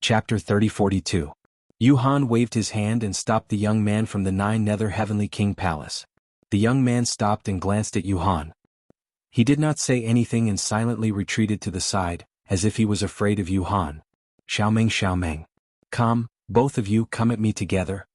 Chapter 3042. Yuhan waved his hand and stopped the young man from the Nine Nether Heavenly King Palace. The young man stopped and glanced at Yuhan. He did not say anything and silently retreated to the side, as if he was afraid of Yuhan. Xiaomeng. Come, both of you come at me together.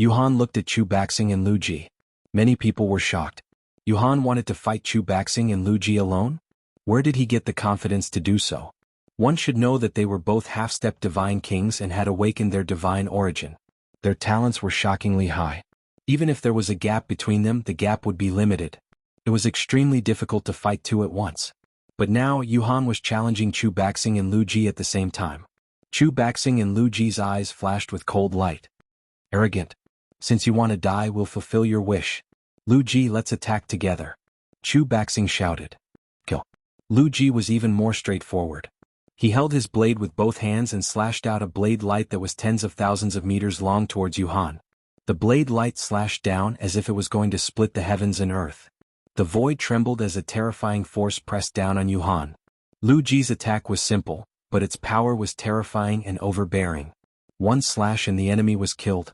Yuhan looked at Chu Baxing and Lu Ji. Many people were shocked. Yuhan wanted to fight Chu Baxing and Lu Ji alone? Where did he get the confidence to do so? One should know that they were both half-step divine kings and had awakened their divine origin. Their talents were shockingly high. Even if there was a gap between them, the gap would be limited. It was extremely difficult to fight two at once. But now Yuhan was challenging Chu Baxing and Lu Ji at the same time. Chu Baxing and Lu Ji's eyes flashed with cold light. Arrogant. Since you want to die, we'll fulfill your wish. Lu Ji, let's attack together. Chu Baxing shouted. Kill. Lu Ji was even more straightforward. He held his blade with both hands and slashed out a blade light that was tens of thousands of meters long towards Yuhan. The blade light slashed down as if it was going to split the heavens and earth. The void trembled as a terrifying force pressed down on Yuhan. Lu Ji's attack was simple, but its power was terrifying and overbearing. One slash and the enemy was killed.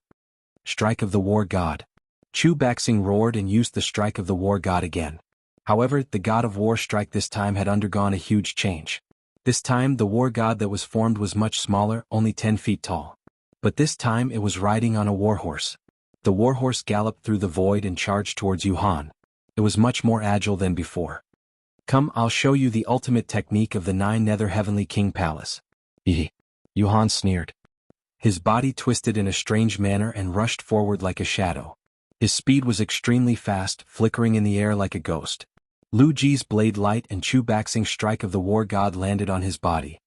Strike of the War God. Chu Baxing roared and used the Strike of the War God again. However, the God of War strike this time had undergone a huge change. This time the war god that was formed was much smaller, only 10 feet tall. But this time it was riding on a warhorse. The warhorse galloped through the void and charged towards Yuhan. It was much more agile than before. Come, I'll show you the ultimate technique of the Nine Nether Heavenly King Palace. Yuhan sneered. His body twisted in a strange manner and rushed forward like a shadow. His speed was extremely fast, flickering in the air like a ghost. Lu Ji's blade light and Chu Baxing's strike of the war god landed on his body.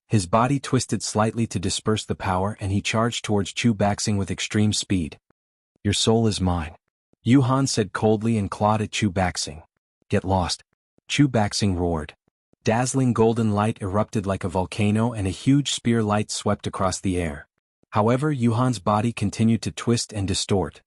His body twisted slightly to disperse the power and he charged towards Chu Baxing with extreme speed. Your soul is mine. Yuhan said coldly and clawed at Chu Baxing. Get lost. Chu Baxing roared. Dazzling golden light erupted like a volcano and a huge spear light swept across the air. However, Yuhan's body continued to twist and distort.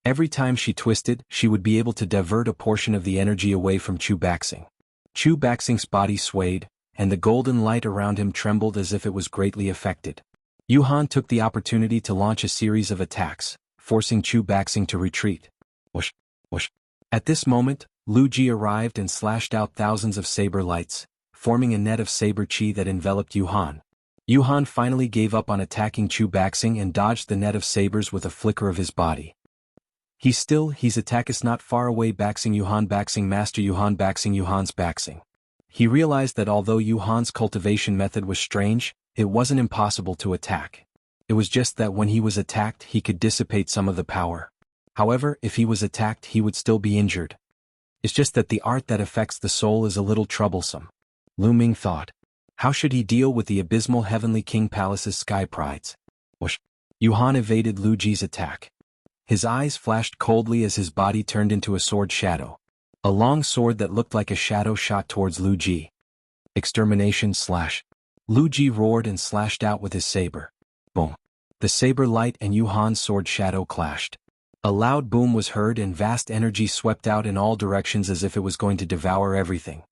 Every time she twisted, she would be able to divert a portion of the energy away from Chu Baxing. Chu Baxing's body swayed, and the golden light around him trembled as if it was greatly affected. Yuhan took the opportunity to launch a series of attacks, forcing Chu Baxing to retreat. Whoosh, whoosh. At this moment, Lu Ji arrived and slashed out thousands of saber lights, forming a net of saber chi that enveloped Yuhan. Yuhan finally gave up on attacking Chu Baxing and dodged the net of sabers with a flicker of his body. His attack is not far away. Baxing Yuhan Baxing Master Yuhan Baxing Yuhan's Baxing. He realized that although Yuhan's cultivation method was strange, it wasn't impossible to attack. It was just that when he was attacked he could dissipate some of the power. However, if he was attacked he would still be injured. It's just that the art that affects the soul is a little troublesome. Lu Ming thought. How should he deal with the abysmal Heavenly King Palace's sky prides? Whoosh. Yuhan evaded Lu Ji's attack. His eyes flashed coldly as his body turned into a sword shadow. A long sword that looked like a shadow shot towards Lu Ji. Extermination slash. Lu Ji roared and slashed out with his saber. Boom. The saber light and Yuhan's sword shadow clashed. A loud boom was heard and vast energy swept out in all directions as if it was going to devour everything.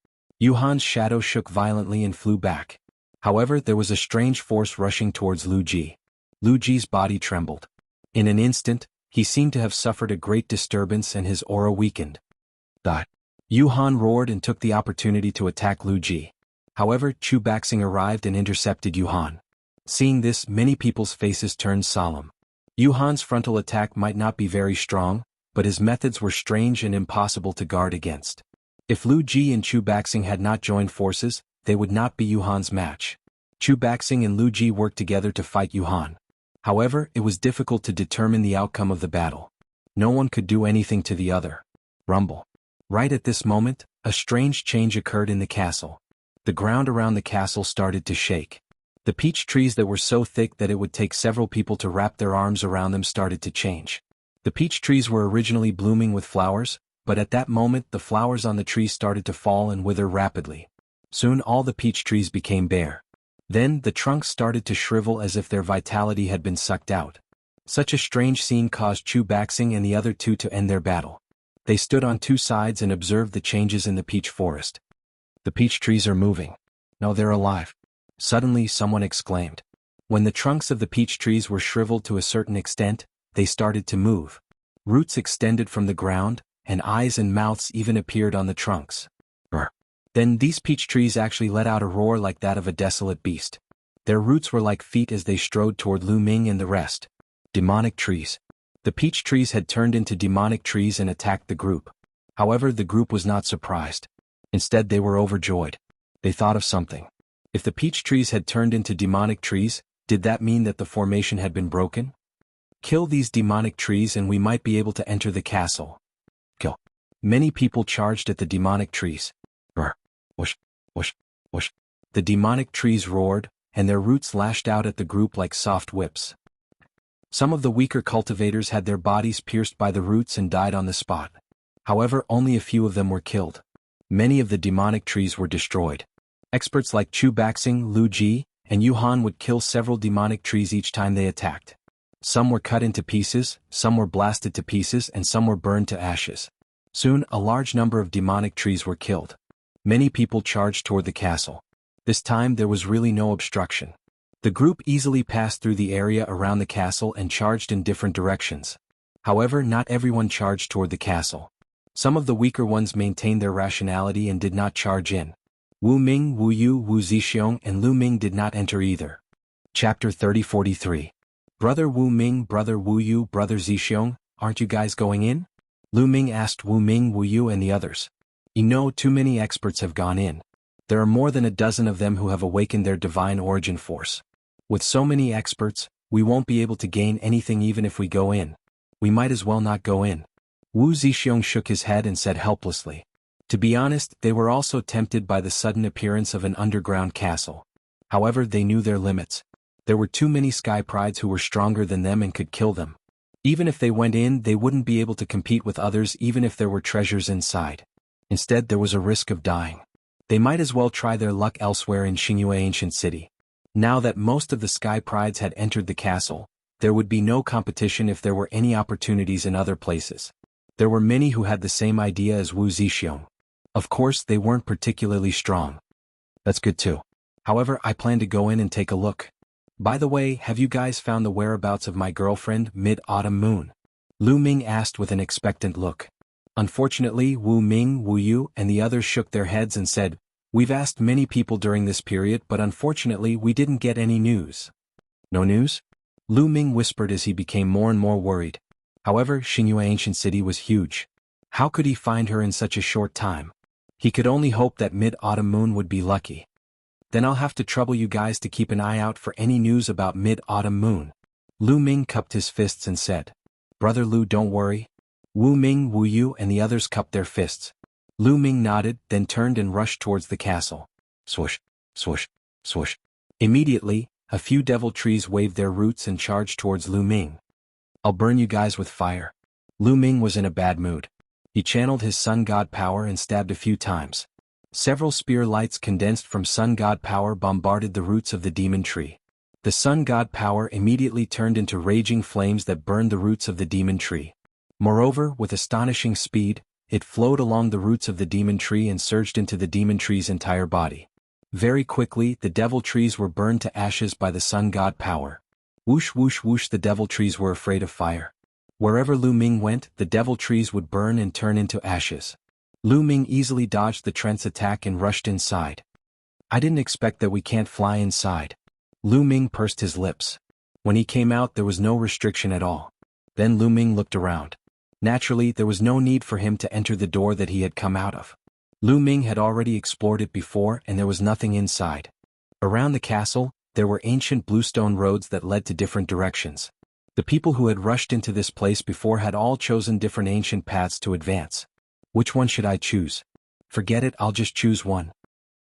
Yuhan's shadow shook violently and flew back. However, there was a strange force rushing towards Lu Ji. Lu Ji's body trembled. In an instant, he seemed to have suffered a great disturbance and his aura weakened. Yuhan roared and took the opportunity to attack Lu Ji. However, Chu Baxing arrived and intercepted Yuhan. Seeing this, many people's faces turned solemn. Yuhan's frontal attack might not be very strong, but his methods were strange and impossible to guard against. If Lu Ji and Chu Baxing had not joined forces, they would not be Yuhan's match. Chu Baxing and Lu Ji worked together to fight Yuhan. However, it was difficult to determine the outcome of the battle. No one could do anything to the other. Rumble. Right at this moment, a strange change occurred in the castle. The ground around the castle started to shake. The peach trees that were so thick that it would take several people to wrap their arms around them started to change. The peach trees were originally blooming with flowers, but at that moment the flowers on the trees started to fall and wither rapidly. Soon all the peach trees became bare. Then the trunks started to shrivel as if their vitality had been sucked out. Such a strange scene caused Chu Baxing and the other two to end their battle. They stood on two sides and observed the changes in the peach forest. The peach trees are moving. No, they're alive. Suddenly someone exclaimed. When the trunks of the peach trees were shriveled to a certain extent, they started to move. Roots extended from the ground, and eyes and mouths even appeared on the trunks. Then these peach trees actually let out a roar like that of a desolate beast. Their roots were like feet as they strode toward Lu Ming and the rest. Demonic trees. The peach trees had turned into demonic trees and attacked the group. However, the group was not surprised. Instead, they were overjoyed. They thought of something. If the peach trees had turned into demonic trees, did that mean that the formation had been broken? Kill these demonic trees and we might be able to enter the castle. Kill. Many people charged at the demonic trees. Whoosh, whoosh, whoosh. The demonic trees roared, and their roots lashed out at the group like soft whips. Some of the weaker cultivators had their bodies pierced by the roots and died on the spot. However, only a few of them were killed. Many of the demonic trees were destroyed. Experts like Chu Baxing, Lu Ji, and Yu Han would kill several demonic trees each time they attacked. Some were cut into pieces, some were blasted to pieces, and some were burned to ashes. Soon, a large number of demonic trees were killed. Many people charged toward the castle. This time there was really no obstruction. The group easily passed through the area around the castle and charged in different directions. However, not everyone charged toward the castle. Some of the weaker ones maintained their rationality and did not charge in. Wu Ming, Wu Yu, Wu Zixiong, and Lu Ming did not enter either. Chapter 30-43. Brother Wu Ming, Brother Wu Yu, Brother Zixiong, aren't you guys going in? Lu Ming asked Wu Ming, Wu Yu, and the others. You know, too many experts have gone in. There are more than a dozen of them who have awakened their divine origin force. With so many experts, we won't be able to gain anything even if we go in. We might as well not go in. Wu Zixiong shook his head and said helplessly. To be honest, they were also tempted by the sudden appearance of an underground castle. However, they knew their limits. There were too many Sky Prides who were stronger than them and could kill them. Even if they went in, they wouldn't be able to compete with others even if there were treasures inside. Instead, there was a risk of dying. They might as well try their luck elsewhere in Xingyue Ancient City. Now that most of the Sky Prides had entered the castle, there would be no competition if there were any opportunities in other places. There were many who had the same idea as Wu Zixiong. Of course, they weren't particularly strong. That's good too. However, I plan to go in and take a look. By the way, have you guys found the whereabouts of my girlfriend, Mid-Autumn Moon? Lu Ming asked with an expectant look. Unfortunately, Wu Ming, Wu Yu, and the others shook their heads and said, We've asked many people during this period but unfortunately we didn't get any news. No news? Lu Ming whispered as he became more and more worried. However, Xingyue Ancient City was huge. How could he find her in such a short time? He could only hope that Mid-Autumn Moon would be lucky. Then I'll have to trouble you guys to keep an eye out for any news about Mid-Autumn Moon. Lu Ming cupped his fists and said, Brother Lu, don't worry. Wu Ming, Wu Yu, and the others cupped their fists. Lu Ming nodded, then turned and rushed towards the castle. Swoosh, swoosh, swoosh. Immediately, a few devil trees waved their roots and charged towards Lu Ming. I'll burn you guys with fire. Lu Ming was in a bad mood. He channeled his sun god power and stabbed a few times. Several spear lights condensed from sun god power bombarded the roots of the demon tree. The sun god power immediately turned into raging flames that burned the roots of the demon tree. Moreover, with astonishing speed, it flowed along the roots of the demon tree and surged into the demon tree's entire body. Very quickly, the devil trees were burned to ashes by the sun god power. Whoosh whoosh whoosh, the devil trees were afraid of fire. Wherever Lu Ming went, the devil trees would burn and turn into ashes. Lu Ming easily dodged the Trent's attack and rushed inside. I didn't expect that we can't fly inside. Lu Ming pursed his lips. When he came out, there was no restriction at all. Then Lu Ming looked around. Naturally, there was no need for him to enter the door that he had come out of. Lu Ming had already explored it before and there was nothing inside. Around the castle, there were ancient bluestone roads that led to different directions. The people who had rushed into this place before had all chosen different ancient paths to advance. Which one should I choose? Forget it, I'll just choose one.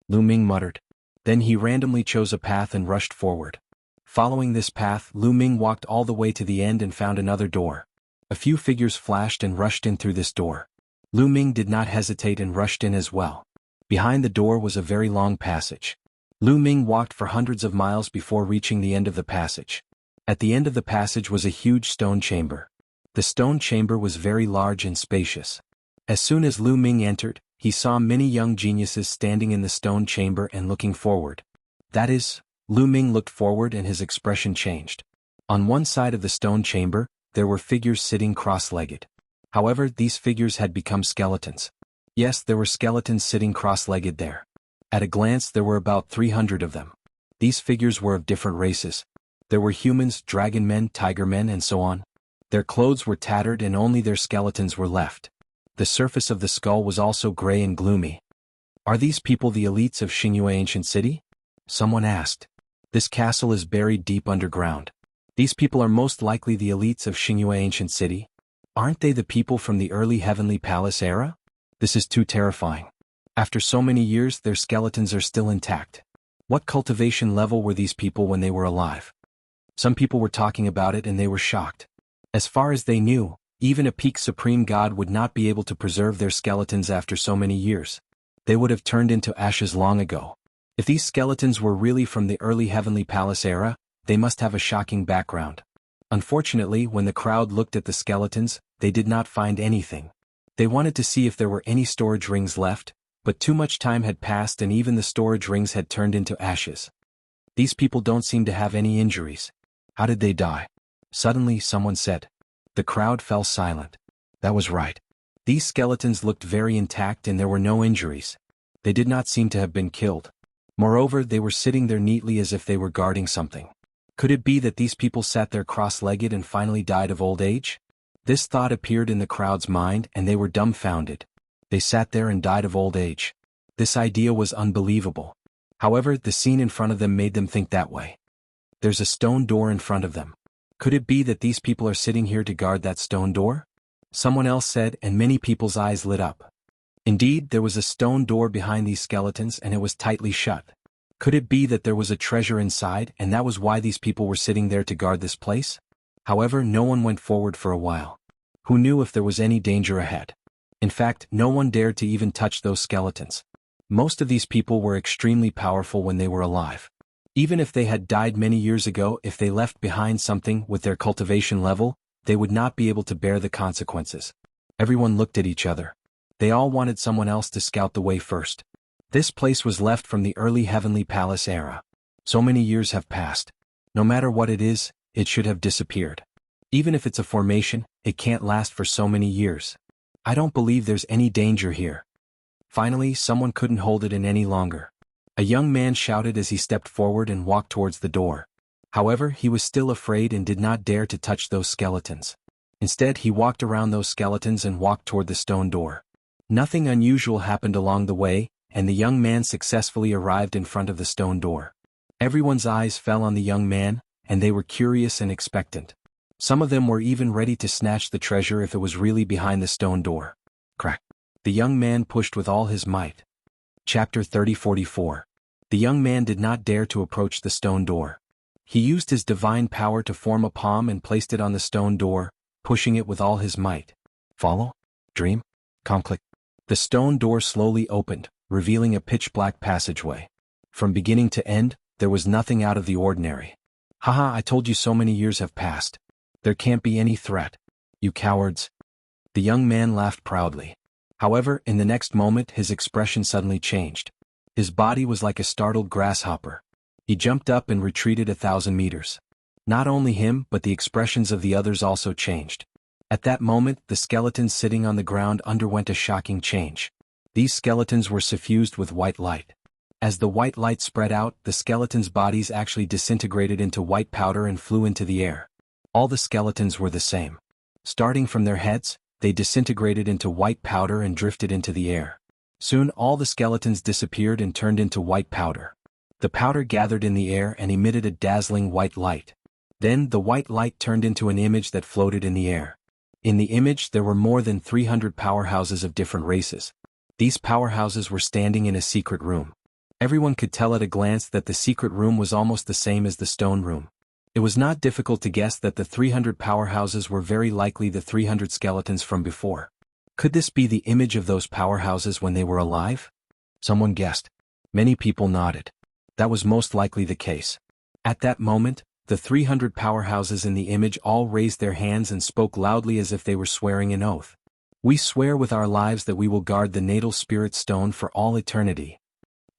Lu Ming muttered. Then he randomly chose a path and rushed forward. Following this path, Lu Ming walked all the way to the end and found another door. A few figures flashed and rushed in through this door. Lu Ming did not hesitate and rushed in as well. Behind the door was a very long passage. Lu Ming walked for hundreds of miles before reaching the end of the passage. At the end of the passage was a huge stone chamber. The stone chamber was very large and spacious. As soon as Lu Ming entered, he saw many young geniuses standing in the stone chamber and looking forward. That is, Lu Ming looked forward and his expression changed. On one side of the stone chamber, there were figures sitting cross-legged. However, these figures had become skeletons. Yes, there were skeletons sitting cross-legged there. At a glance there were about 300 of them. These figures were of different races. There were humans, dragon men, tiger men, and so on. Their clothes were tattered and only their skeletons were left. The surface of the skull was also gray and gloomy. Are these people the elites of Xingyue Ancient City? Someone asked. This castle is buried deep underground. These people are most likely the elites of Xingyue Ancient City. Aren't they the people from the early Heavenly Palace era? This is too terrifying. After so many years, their skeletons are still intact. What cultivation level were these people when they were alive? Some people were talking about it and they were shocked. As far as they knew, even a peak supreme god would not be able to preserve their skeletons after so many years. They would have turned into ashes long ago. If these skeletons were really from the early Heavenly Palace era, they must have a shocking background. Unfortunately, when the crowd looked at the skeletons, they did not find anything. They wanted to see if there were any storage rings left, but too much time had passed and even the storage rings had turned into ashes. These people don't seem to have any injuries. How did they die? Suddenly, someone said. The crowd fell silent. That was right. These skeletons looked very intact and there were no injuries. They did not seem to have been killed. Moreover, they were sitting there neatly as if they were guarding something. Could it be that these people sat there cross-legged and finally died of old age? This thought appeared in the crowd's mind and they were dumbfounded. They sat there and died of old age. This idea was unbelievable. However, the scene in front of them made them think that way. There's a stone door in front of them. Could it be that these people are sitting here to guard that stone door? Someone else said, and many people's eyes lit up. Indeed, there was a stone door behind these skeletons and it was tightly shut. Could it be that there was a treasure inside and that was why these people were sitting there to guard this place? However, no one went forward for a while. Who knew if there was any danger ahead? In fact, no one dared to even touch those skeletons. Most of these people were extremely powerful when they were alive. Even if they had died many years ago, if they left behind something with their cultivation level, they would not be able to bear the consequences. Everyone looked at each other. They all wanted someone else to scout the way first. This place was left from the early Heavenly Palace era. So many years have passed. No matter what it is, it should have disappeared. Even if it's a formation, it can't last for so many years. I don't believe there's any danger here. Finally, someone couldn't hold it in any longer. A young man shouted as he stepped forward and walked towards the door. However, he was still afraid and did not dare to touch those skeletons. Instead, he walked around those skeletons and walked toward the stone door. Nothing unusual happened along the way, and the young man successfully arrived in front of the stone door. Everyone's eyes fell on the young man, and they were curious and expectant. Some of them were even ready to snatch the treasure if it was really behind the stone door. Crack. The young man pushed with all his might. Chapter 30:44. The young man did not dare to approach the stone door. He used his divine power to form a palm and placed it on the stone door, pushing it with all his might. Follow? Dream? Click. The stone door slowly opened, revealing a pitch-black passageway. From beginning to end, there was nothing out of the ordinary. Haha, I told you so many years have passed. There can't be any threat. You cowards. The young man laughed proudly. However, in the next moment his expression suddenly changed. His body was like a startled grasshopper. He jumped up and retreated 1,000 meters. Not only him, but the expressions of the others also changed. At that moment, the skeletons sitting on the ground underwent a shocking change. These skeletons were suffused with white light. As the white light spread out, the skeletons' bodies actually disintegrated into white powder and flew into the air. All the skeletons were the same. Starting from their heads, they disintegrated into white powder and drifted into the air. Soon all the skeletons disappeared and turned into white powder. The powder gathered in the air and emitted a dazzling white light. Then the white light turned into an image that floated in the air. In the image there were more than 300 powerhouses of different races. These powerhouses were standing in a secret room. Everyone could tell at a glance that the secret room was almost the same as the stone room. It was not difficult to guess that the 300 powerhouses were very likely the 300 skeletons from before. Could this be the image of those powerhouses when they were alive? Someone guessed. Many people nodded. That was most likely the case. At that moment, the 300 powerhouses in the image all raised their hands and spoke loudly as if they were swearing an oath. We swear with our lives that we will guard the natal spirit stone for all eternity.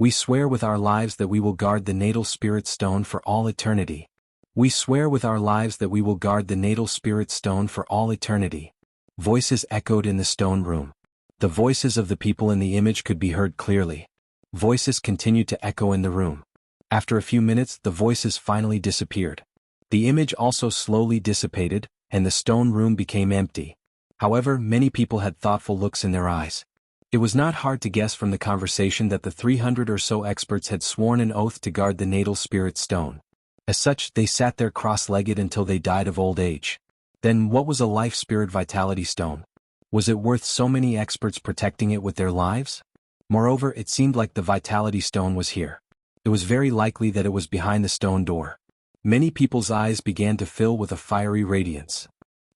We swear with our lives that we will guard the natal spirit stone for all eternity. We swear with our lives that we will guard the natal spirit stone for all eternity. Voices echoed in the stone room. The voices of the people in the image could be heard clearly. Voices continued to echo in the room. After a few minutes, the voices finally disappeared. The image also slowly dissipated, and the stone room became empty. However, many people had thoughtful looks in their eyes. It was not hard to guess from the conversation that the 300 or so experts had sworn an oath to guard the natal spirit stone. As such, they sat there cross-legged until they died of old age. Then what was a life spirit vitality stone? Was it worth so many experts protecting it with their lives? Moreover, it seemed like the vitality stone was here. It was very likely that it was behind the stone door. Many people's eyes began to fill with a fiery radiance.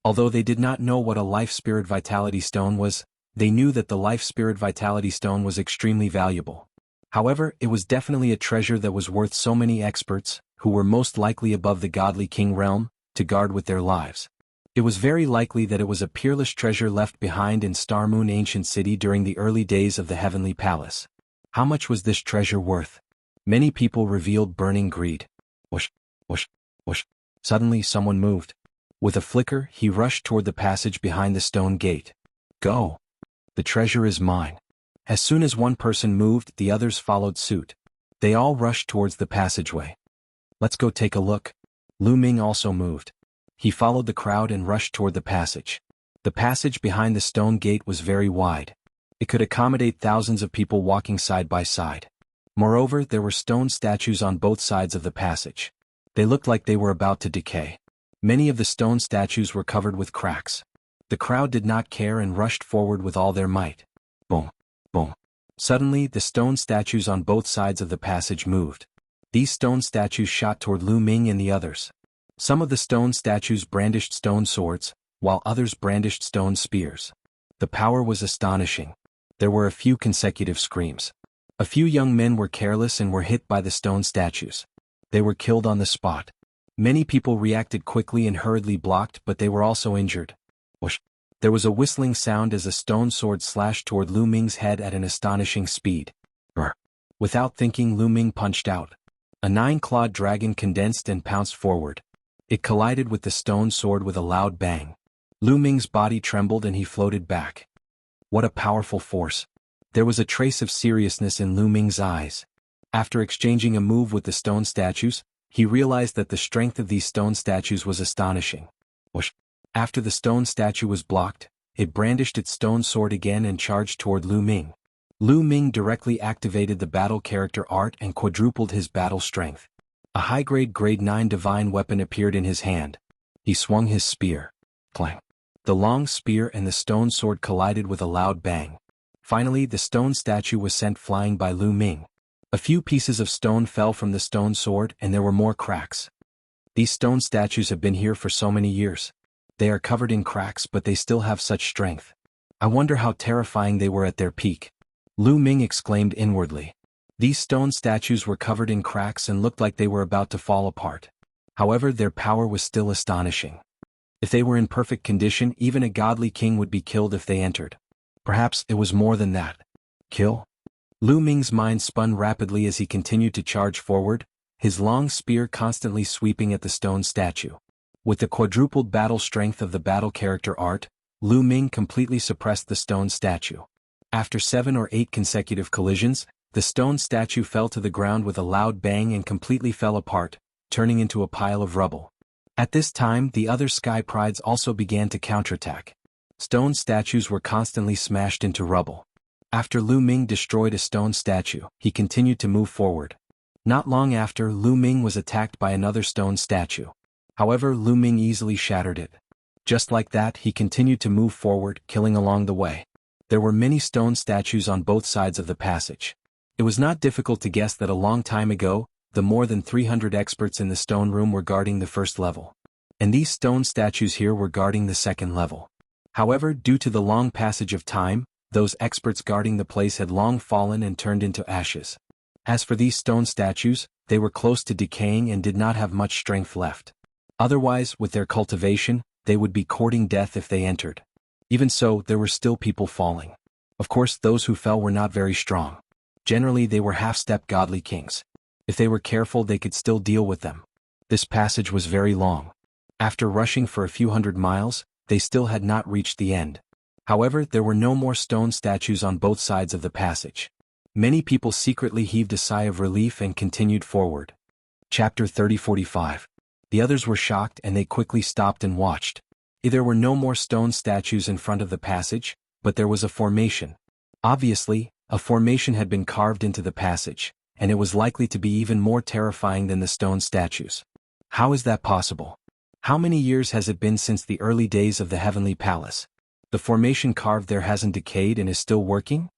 Although they did not know what a life spirit vitality stone was, they knew that the life spirit vitality stone was extremely valuable. However, it was definitely a treasure that was worth so many experts, who were most likely above the godly king realm, to guard with their lives. It was very likely that it was a peerless treasure left behind in Star Moon Ancient City during the early days of the Heavenly Palace. How much was this treasure worth? Many people revealed burning greed. Whoosh, whoosh, whoosh. Suddenly someone moved. With a flicker, he rushed toward the passage behind the stone gate. Go! The treasure is mine. As soon as one person moved, the others followed suit. They all rushed towards the passageway. Let's go take a look. Lu Ming also moved. He followed the crowd and rushed toward the passage. The passage behind the stone gate was very wide. It could accommodate thousands of people walking side by side. Moreover, there were stone statues on both sides of the passage. They looked like they were about to decay. Many of the stone statues were covered with cracks. The crowd did not care and rushed forward with all their might. Boom, boom. Suddenly, the stone statues on both sides of the passage moved. These stone statues shot toward Lu Ming and the others. Some of the stone statues brandished stone swords, while others brandished stone spears. The power was astonishing. There were a few consecutive screams. A few young men were careless and were hit by the stone statues. They were killed on the spot. Many people reacted quickly and hurriedly blocked, but they were also injured. Whoosh. There was a whistling sound as a stone sword slashed toward Lu Ming's head at an astonishing speed. Brr. Without thinking, Lu Ming punched out. A 9-clawed dragon condensed and pounced forward. It collided with the stone sword with a loud bang. Lu Ming's body trembled and he floated back. What a powerful force. There was a trace of seriousness in Lu Ming's eyes. After exchanging a move with the stone statues, he realized that the strength of these stone statues was astonishing. Whoosh. After the stone statue was blocked, it brandished its stone sword again and charged toward Lu Ming. Lu Ming directly activated the battle character art and quadrupled his battle strength. A high-grade grade 9 divine weapon appeared in his hand. He swung his spear. Clang. The long spear and the stone sword collided with a loud bang. Finally, the stone statue was sent flying by Lu Ming. A few pieces of stone fell from the stone sword and there were more cracks. These stone statues have been here for so many years. They are covered in cracks, but they still have such strength. I wonder how terrifying they were at their peak. Lu Ming exclaimed inwardly. These stone statues were covered in cracks and looked like they were about to fall apart. However, their power was still astonishing. If they were in perfect condition, even a godly king would be killed if they entered. Perhaps it was more than that. Kill? Lu Ming's mind spun rapidly as he continued to charge forward, his long spear constantly sweeping at the stone statue. With the quadrupled battle strength of the battle character art, Lu Ming completely suppressed the stone statue. After 7 or 8 consecutive collisions, the stone statue fell to the ground with a loud bang and completely fell apart, turning into a pile of rubble. At this time, the other sky prides also began to counterattack. Stone statues were constantly smashed into rubble. After Lu Ming destroyed a stone statue, he continued to move forward. Not long after, Lu Ming was attacked by another stone statue. However, Lu Ming easily shattered it. Just like that, he continued to move forward, killing along the way. There were many stone statues on both sides of the passage. It was not difficult to guess that a long time ago, the more than 300 experts in the stone room were guarding the first level. And these stone statues here were guarding the second level. However, due to the long passage of time, those experts guarding the place had long fallen and turned into ashes. As for these stone statues, they were close to decaying and did not have much strength left. Otherwise, with their cultivation, they would be courting death if they entered. Even so, there were still people falling. Of course, those who fell were not very strong. Generally they were half-step godly kings. If they were careful they could still deal with them. This passage was very long. After rushing for a few hundred miles, they still had not reached the end. However, there were no more stone statues on both sides of the passage. Many people secretly heaved a sigh of relief and continued forward. Chapter 30:45. The others were shocked and they quickly stopped and watched. There were no more stone statues in front of the passage, but there was a formation. Obviously, a formation had been carved into the passage, and it was likely to be even more terrifying than the stone statues. How is that possible? How many years has it been since the early days of the heavenly palace? The formation carved there hasn't decayed and is still working?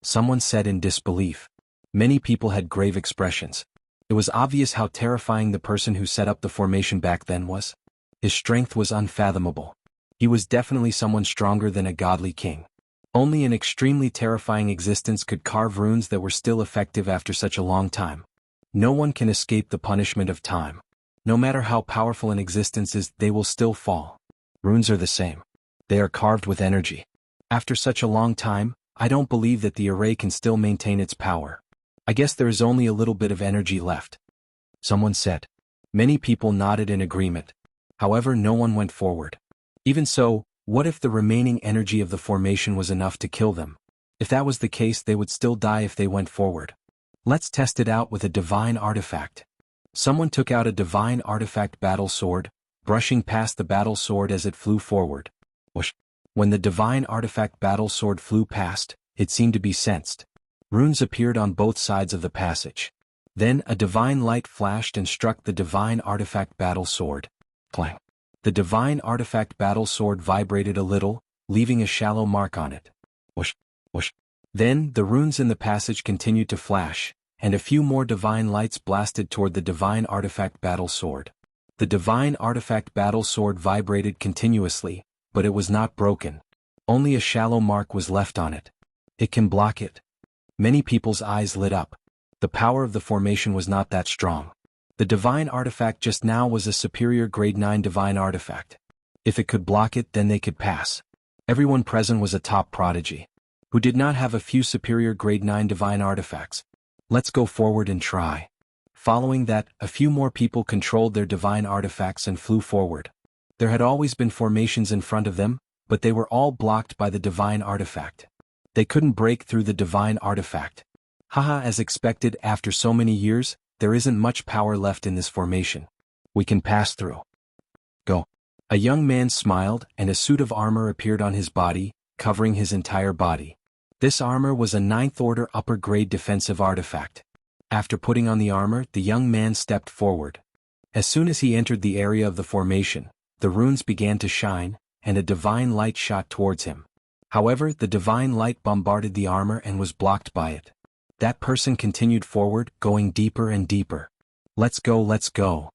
Someone said in disbelief. Many people had grave expressions. It was obvious how terrifying the person who set up the formation back then was. His strength was unfathomable. He was definitely someone stronger than a godly king. Only an extremely terrifying existence could carve runes that were still effective after such a long time. No one can escape the punishment of time. No matter how powerful an existence is, they will still fall. Runes are the same. They are carved with energy. After such a long time, I don't believe that the array can still maintain its power. I guess there is only a little bit of energy left. Someone said. Many people nodded in agreement. However, no one went forward. Even so, what if the remaining energy of the formation was enough to kill them? If that was the case, they would still die if they went forward. Let's test it out with a divine artifact. Someone took out a divine artifact battle sword, brushing past the battle sword as it flew forward. Whoosh. When the divine artifact battle sword flew past, it seemed to be sensed. Runes appeared on both sides of the passage. Then a divine light flashed and struck the divine artifact battle sword. Clang. The divine artifact battle sword vibrated a little, leaving a shallow mark on it. Whoosh, whoosh. Then the runes in the passage continued to flash, and a few more divine lights blasted toward the divine artifact battle sword. The divine artifact battle sword vibrated continuously, but it was not broken. Only a shallow mark was left on it. It can block it. Many people's eyes lit up. The power of the formation was not that strong. The divine artifact just now was a superior grade 9 divine artifact. If it could block it, then they could pass. Everyone present was a top prodigy. Who did not have a few superior grade 9 divine artifacts? Let's go forward and try. Following that, a few more people controlled their divine artifacts and flew forward. There had always been formations in front of them, but they were all blocked by the divine artifact. They couldn't break through the divine artifact. Haha, as expected, after so many years, there isn't much power left in this formation. We can pass through. Go. A young man smiled and a suit of armor appeared on his body, covering his entire body. This armor was a 9th order upper grade defensive artifact. After putting on the armor, the young man stepped forward. As soon as he entered the area of the formation, the runes began to shine, and a divine light shot towards him. However, the divine light bombarded the armor and was blocked by it. That person continued forward, going deeper and deeper. Let's go.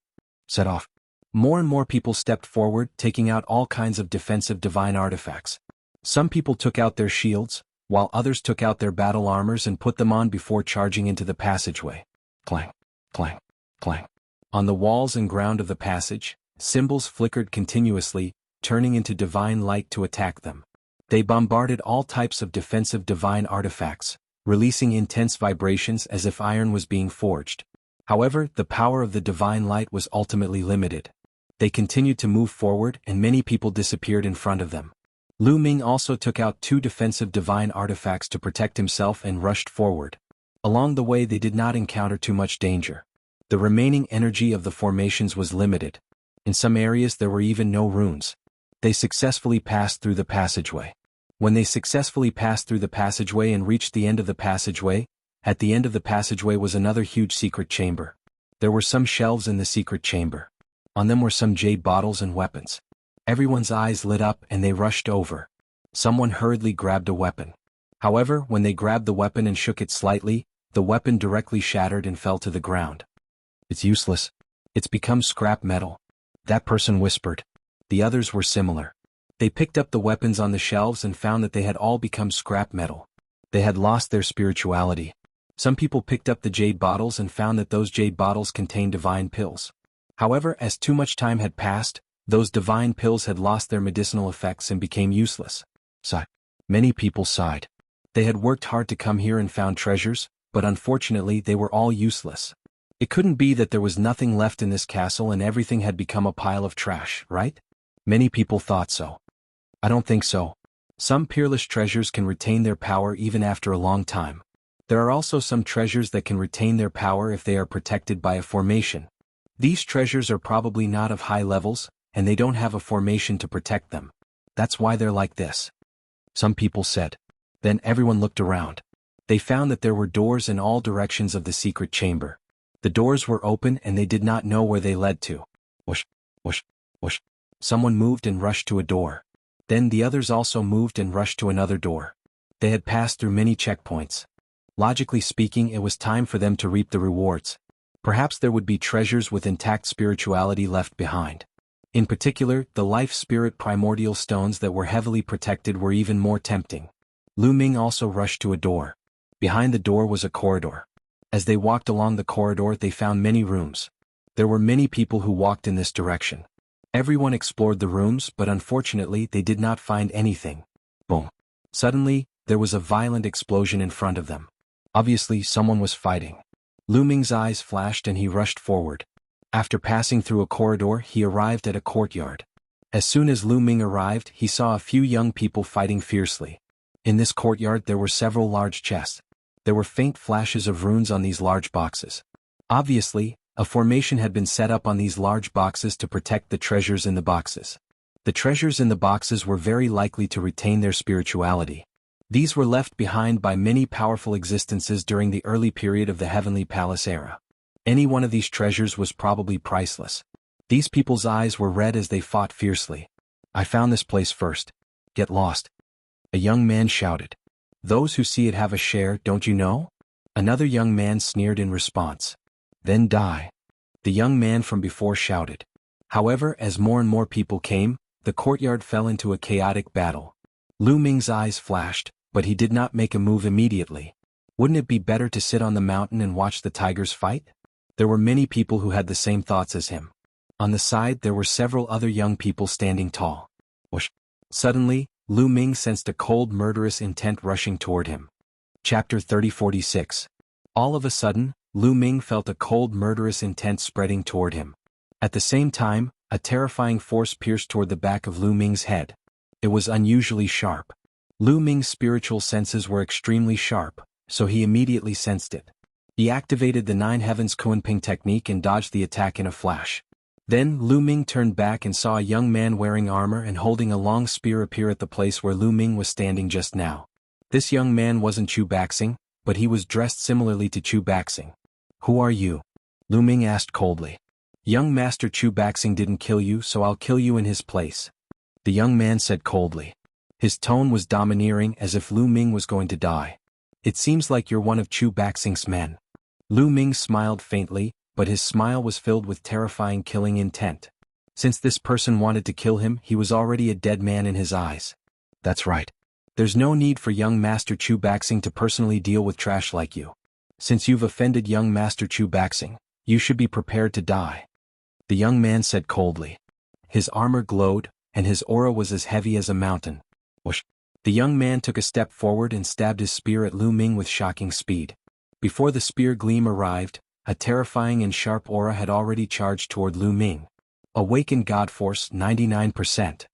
Set off. More and more people stepped forward, taking out all kinds of defensive divine artifacts. Some people took out their shields, while others took out their battle armors and put them on before charging into the passageway. Clang, clang, clang. On the walls and ground of the passage, symbols flickered continuously, turning into divine light to attack them. They bombarded all types of defensive divine artifacts, releasing intense vibrations as if iron was being forged. However, the power of the divine light was ultimately limited. They continued to move forward and many people disappeared in front of them. Lu Ming also took out 2 defensive divine artifacts to protect himself and rushed forward. Along the way they did not encounter too much danger. The remaining energy of the formations was limited. In some areas there were even no runes. They successfully passed through the passageway. When they successfully passed through the passageway and reached the end of the passageway, at the end of the passageway was another huge secret chamber. There were some shelves in the secret chamber. On them were some jade bottles and weapons. Everyone's eyes lit up and they rushed over. Someone hurriedly grabbed a weapon. However, when they grabbed the weapon and shook it slightly, the weapon directly shattered and fell to the ground. It's useless. It's become scrap metal. That person whispered. The others were similar. They picked up the weapons on the shelves and found that they had all become scrap metal. They had lost their spirituality. Some people picked up the jade bottles and found that those jade bottles contained divine pills. However, as too much time had passed, those divine pills had lost their medicinal effects and became useless. Sigh. Many people sighed. They had worked hard to come here and found treasures, but unfortunately they were all useless. It couldn't be that there was nothing left in this castle and everything had become a pile of trash, right? Many people thought so. I don't think so. Some peerless treasures can retain their power even after a long time. There are also some treasures that can retain their power if they are protected by a formation. These treasures are probably not of high levels, and they don't have a formation to protect them. That's why they're like this. Some people said. Then everyone looked around. They found that there were doors in all directions of the secret chamber. The doors were open and they did not know where they led to. Whoosh, whoosh, whoosh. Someone moved and rushed to a door. Then the others also moved and rushed to another door. They had passed through many checkpoints. Logically speaking, it was time for them to reap the rewards. Perhaps there would be treasures with intact spirituality left behind. In particular, the life spirit primordial stones that were heavily protected were even more tempting. Lu Ming also rushed to a door. Behind the door was a corridor. As they walked along the corridor, they found many rooms. There were many people who walked in this direction. Everyone explored the rooms, but unfortunately they did not find anything. Boom. Suddenly, there was a violent explosion in front of them. Obviously, someone was fighting. Lu Ming's eyes flashed and he rushed forward. After passing through a corridor, he arrived at a courtyard. As soon as Lu Ming arrived, he saw a few young people fighting fiercely. In this courtyard there were several large chests. There were faint flashes of runes on these large boxes. Obviously, a formation had been set up on these large boxes to protect the treasures in the boxes. The treasures in the boxes were very likely to retain their spirituality. These were left behind by many powerful existences during the early period of the Heavenly Palace era. Any one of these treasures was probably priceless. These people's eyes were red as they fought fiercely. I found this place first. Get lost. A young man shouted. Those who see it have a share, don't you know? Another young man sneered in response. Then die. The young man from before shouted. However, as more and more people came, the courtyard fell into a chaotic battle. Lu Ming's eyes flashed, but he did not make a move immediately. Wouldn't it be better to sit on the mountain and watch the tigers fight? There were many people who had the same thoughts as him. On the side there were several other young people standing tall. Whoosh. Suddenly, Lu Ming sensed a cold murderous intent rushing toward him. Chapter 3046. All of a sudden, Lu Ming felt a cold murderous intent spreading toward him. At the same time, a terrifying force pierced toward the back of Lu Ming's head. It was unusually sharp. Lu Ming's spiritual senses were extremely sharp, so he immediately sensed it. He activated the Nine Heavens Kunping technique and dodged the attack in a flash. Then Lu Ming turned back and saw a young man wearing armor and holding a long spear appear at the place where Lu Ming was standing just now. This young man wasn't Chu Baxing, but he was dressed similarly to Chu Baxing. Who are you? Lu Ming asked coldly. Young Master Chu Baxing didn't kill you, so I'll kill you in his place. The young man said coldly. His tone was domineering as if Lu Ming was going to die. It seems like you're one of Chu Baxing's men. Lu Ming smiled faintly, but his smile was filled with terrifying killing intent. Since this person wanted to kill him, he was already a dead man in his eyes. That's right. There's no need for young Master Chu Baxing to personally deal with trash like you. Since you've offended young Master Chu Baxing, you should be prepared to die. The young man said coldly. His armor glowed, and his aura was as heavy as a mountain. Whoosh. The young man took a step forward and stabbed his spear at Lu Ming with shocking speed. Before the spear gleam arrived, a terrifying and sharp aura had already charged toward Lu Ming. Awakened God Force 99%.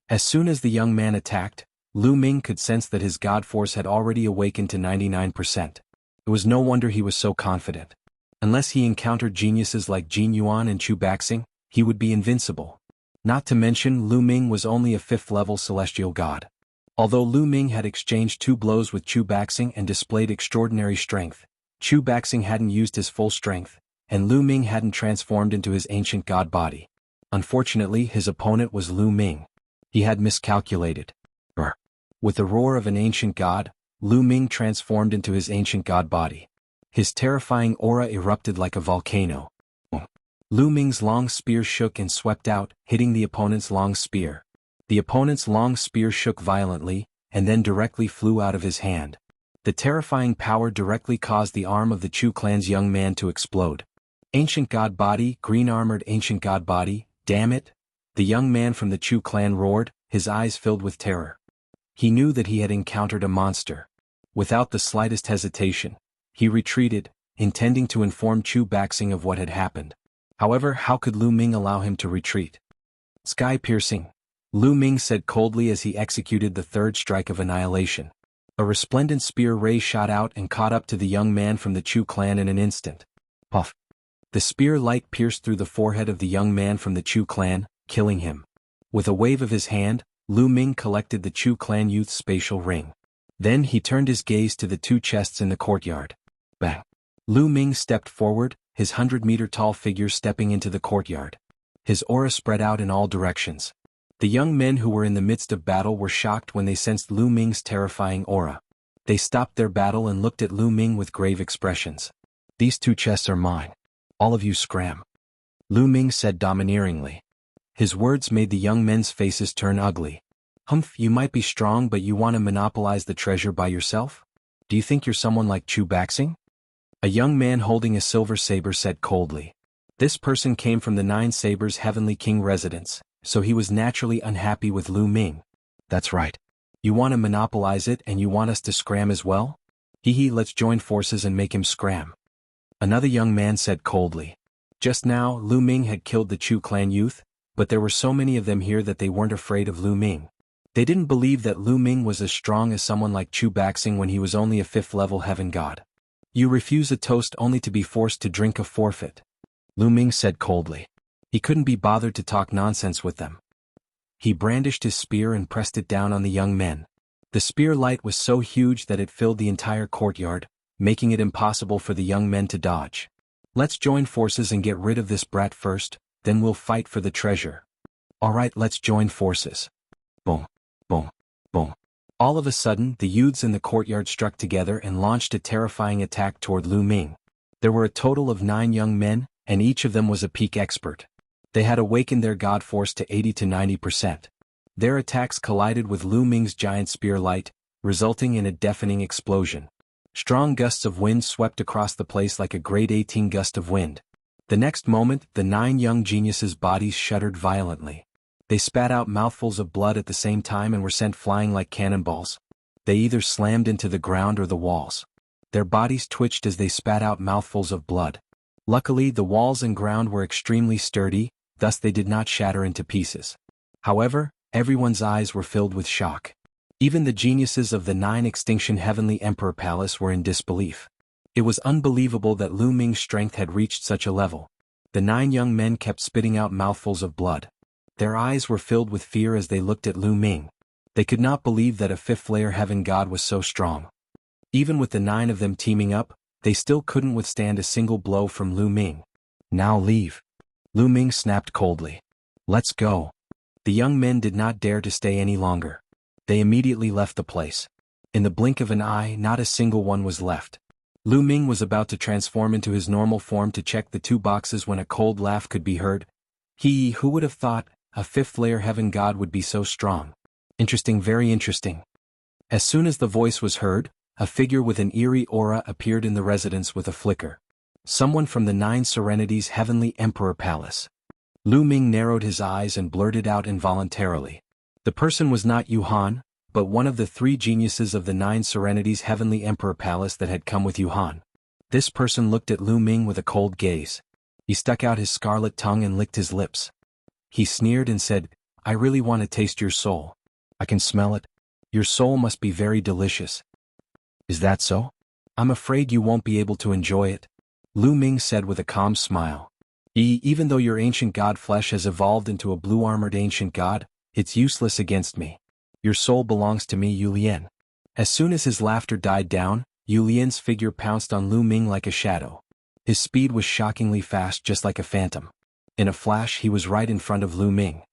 As soon as the young man attacked, Lu Ming could sense that his God Force had already awakened to 99%. It was no wonder he was so confident. Unless he encountered geniuses like Jin Yuan and Chu Baxing, he would be invincible. Not to mention Lu Ming was only a 5th-level celestial god. Although Lu Ming had exchanged 2 blows with Chu Baxing and displayed extraordinary strength, Chu Baxing hadn't used his full strength, and Lu Ming hadn't transformed into his ancient god body. Unfortunately, his opponent was Lu Ming. He had miscalculated. With the roar of an ancient god, Lu Ming transformed into his ancient god body. His terrifying aura erupted like a volcano. Lu Ming's long spear shook and swept out, hitting the opponent's long spear. The opponent's long spear shook violently, and then directly flew out of his hand. The terrifying power directly caused the arm of the Chu clan's young man to explode. Ancient god body, green-armored ancient god body, damn it! The young man from the Chu clan roared, his eyes filled with terror. He knew that he had encountered a monster. Without the slightest hesitation, He retreated, intending to inform Chu Baxing of what had happened. However, how could Lu Ming allow him to retreat? Sky-piercing, Lu Ming said coldly as he executed the third strike of annihilation. A resplendent spear ray shot out and caught up to the young man from the Chu clan in an instant. Puff! The spear light pierced through the forehead of the young man from the Chu clan, killing him. With a wave of his hand, Lu Ming collected the Chu clan youth's spatial ring. Then he turned his gaze to the two chests in the courtyard. Bang! Lu Ming stepped forward, his 100-meter-tall figure stepping into the courtyard. His aura spread out in all directions. The young men who were in the midst of battle were shocked when they sensed Lu Ming's terrifying aura. They stopped their battle and looked at Lu Ming with grave expressions. "These two chests are mine. All of you scram," Lu Ming said domineeringly. His words made the young men's faces turn ugly. "Humph, you might be strong, but you want to monopolize the treasure by yourself? Do you think you're someone like Chu Baxing?" A young man holding a silver saber said coldly. This person came from the Nine Sabers' Heavenly King residence, so he was naturally unhappy with Lu Ming. "That's right. You want to monopolize it and you want us to scram as well? Hee, let's join forces and make him scram," another young man said coldly. Just now, Lu Ming had killed the Chu clan youth, but there were so many of them here that they weren't afraid of Lu Ming. They didn't believe that Lu Ming was as strong as someone like Chu Baxing when he was only a 5th-level heaven god. "You refuse a toast only to be forced to drink a forfeit," Lu Ming said coldly. He couldn't be bothered to talk nonsense with them. He brandished his spear and pressed it down on the young men. The spear light was so huge that it filled the entire courtyard, making it impossible for the young men to dodge. "Let's join forces and get rid of this brat first, then we'll fight for the treasure." "All right, let's join forces." Boom, boom, boom. All of a sudden, the youths in the courtyard struck together and launched a terrifying attack toward Lu Ming. There were a total of 9 young men, and each of them was a peak expert. They had awakened their god force to 80 to 90%. Their attacks collided with Lu Ming's giant spear light, resulting in a deafening explosion. Strong gusts of wind swept across the place like a grade 18 gust of wind. The next moment, the 9 young geniuses' bodies shuddered violently. They spat out mouthfuls of blood at the same time and were sent flying like cannonballs. They either slammed into the ground or the walls. Their bodies twitched as they spat out mouthfuls of blood. Luckily, the walls and ground were extremely sturdy, thus they did not shatter into pieces. However, everyone's eyes were filled with shock. Even the geniuses of the 9 Extinction Heavenly Emperor Palace were in disbelief. It was unbelievable that Lu Ming's strength had reached such a level. The 9 young men kept spitting out mouthfuls of blood. Their eyes were filled with fear as they looked at Lu Ming. They could not believe that a 5th-layer heaven god was so strong. Even with the 9 of them teaming up, they still couldn't withstand a single blow from Lu Ming. "Now leave," Lu Ming snapped coldly. "Let's go." The young men did not dare to stay any longer. They immediately left the place. In the blink of an eye, not a single one was left. Lu Ming was about to transform into his normal form to check the 2 boxes when a cold laugh could be heard. Who would have thought a 5th-layer heaven god would be so strong? Interesting, very interesting. As soon as the voice was heard, a figure with an eerie aura appeared in the residence with a flicker. Someone from the 9 Serenities' Heavenly Emperor Palace. Lu Ming narrowed his eyes and blurted out involuntarily. The person was not Yuhan, but one of the 3 geniuses of the 9 Serenities' Heavenly Emperor Palace that had come with Yuhan. This person looked at Lu Ming with a cold gaze. He stuck out his scarlet tongue and licked his lips. He sneered and said, "I really want to taste your soul. I can smell it. Your soul must be very delicious." "Is that so? I'm afraid you won't be able to enjoy it," Lu Ming said with a calm smile. Even though your ancient god flesh has evolved into a blue-armored ancient god, it's useless against me. Your soul belongs to me, Yulian." As soon as his laughter died down, Yulian's figure pounced on Lu Ming like a shadow. His speed was shockingly fast, just like a phantom. In a flash, he was right in front of Lu Ming.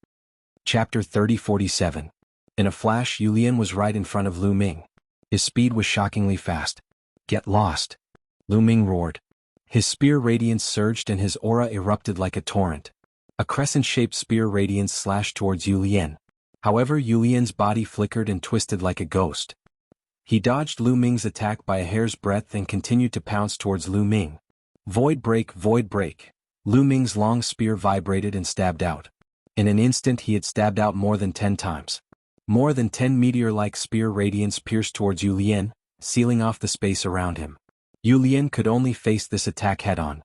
Chapter 3047. In a flash, Yulian was right in front of Lu Ming. His speed was shockingly fast. "Get lost," Lu Ming roared. His spear radiance surged and his aura erupted like a torrent. A crescent-shaped spear radiance slashed towards Yulian. However, Yulian's body flickered and twisted like a ghost. He dodged Lu Ming's attack by a hair's breadth and continued to pounce towards Lu Ming. Void break, void break. Lu Ming's long spear vibrated and stabbed out. In an instant he had stabbed out more than 10 times. More than 10 meteor-like spear radiance pierced towards Yulian, sealing off the space around him. Yulian could only face this attack head-on.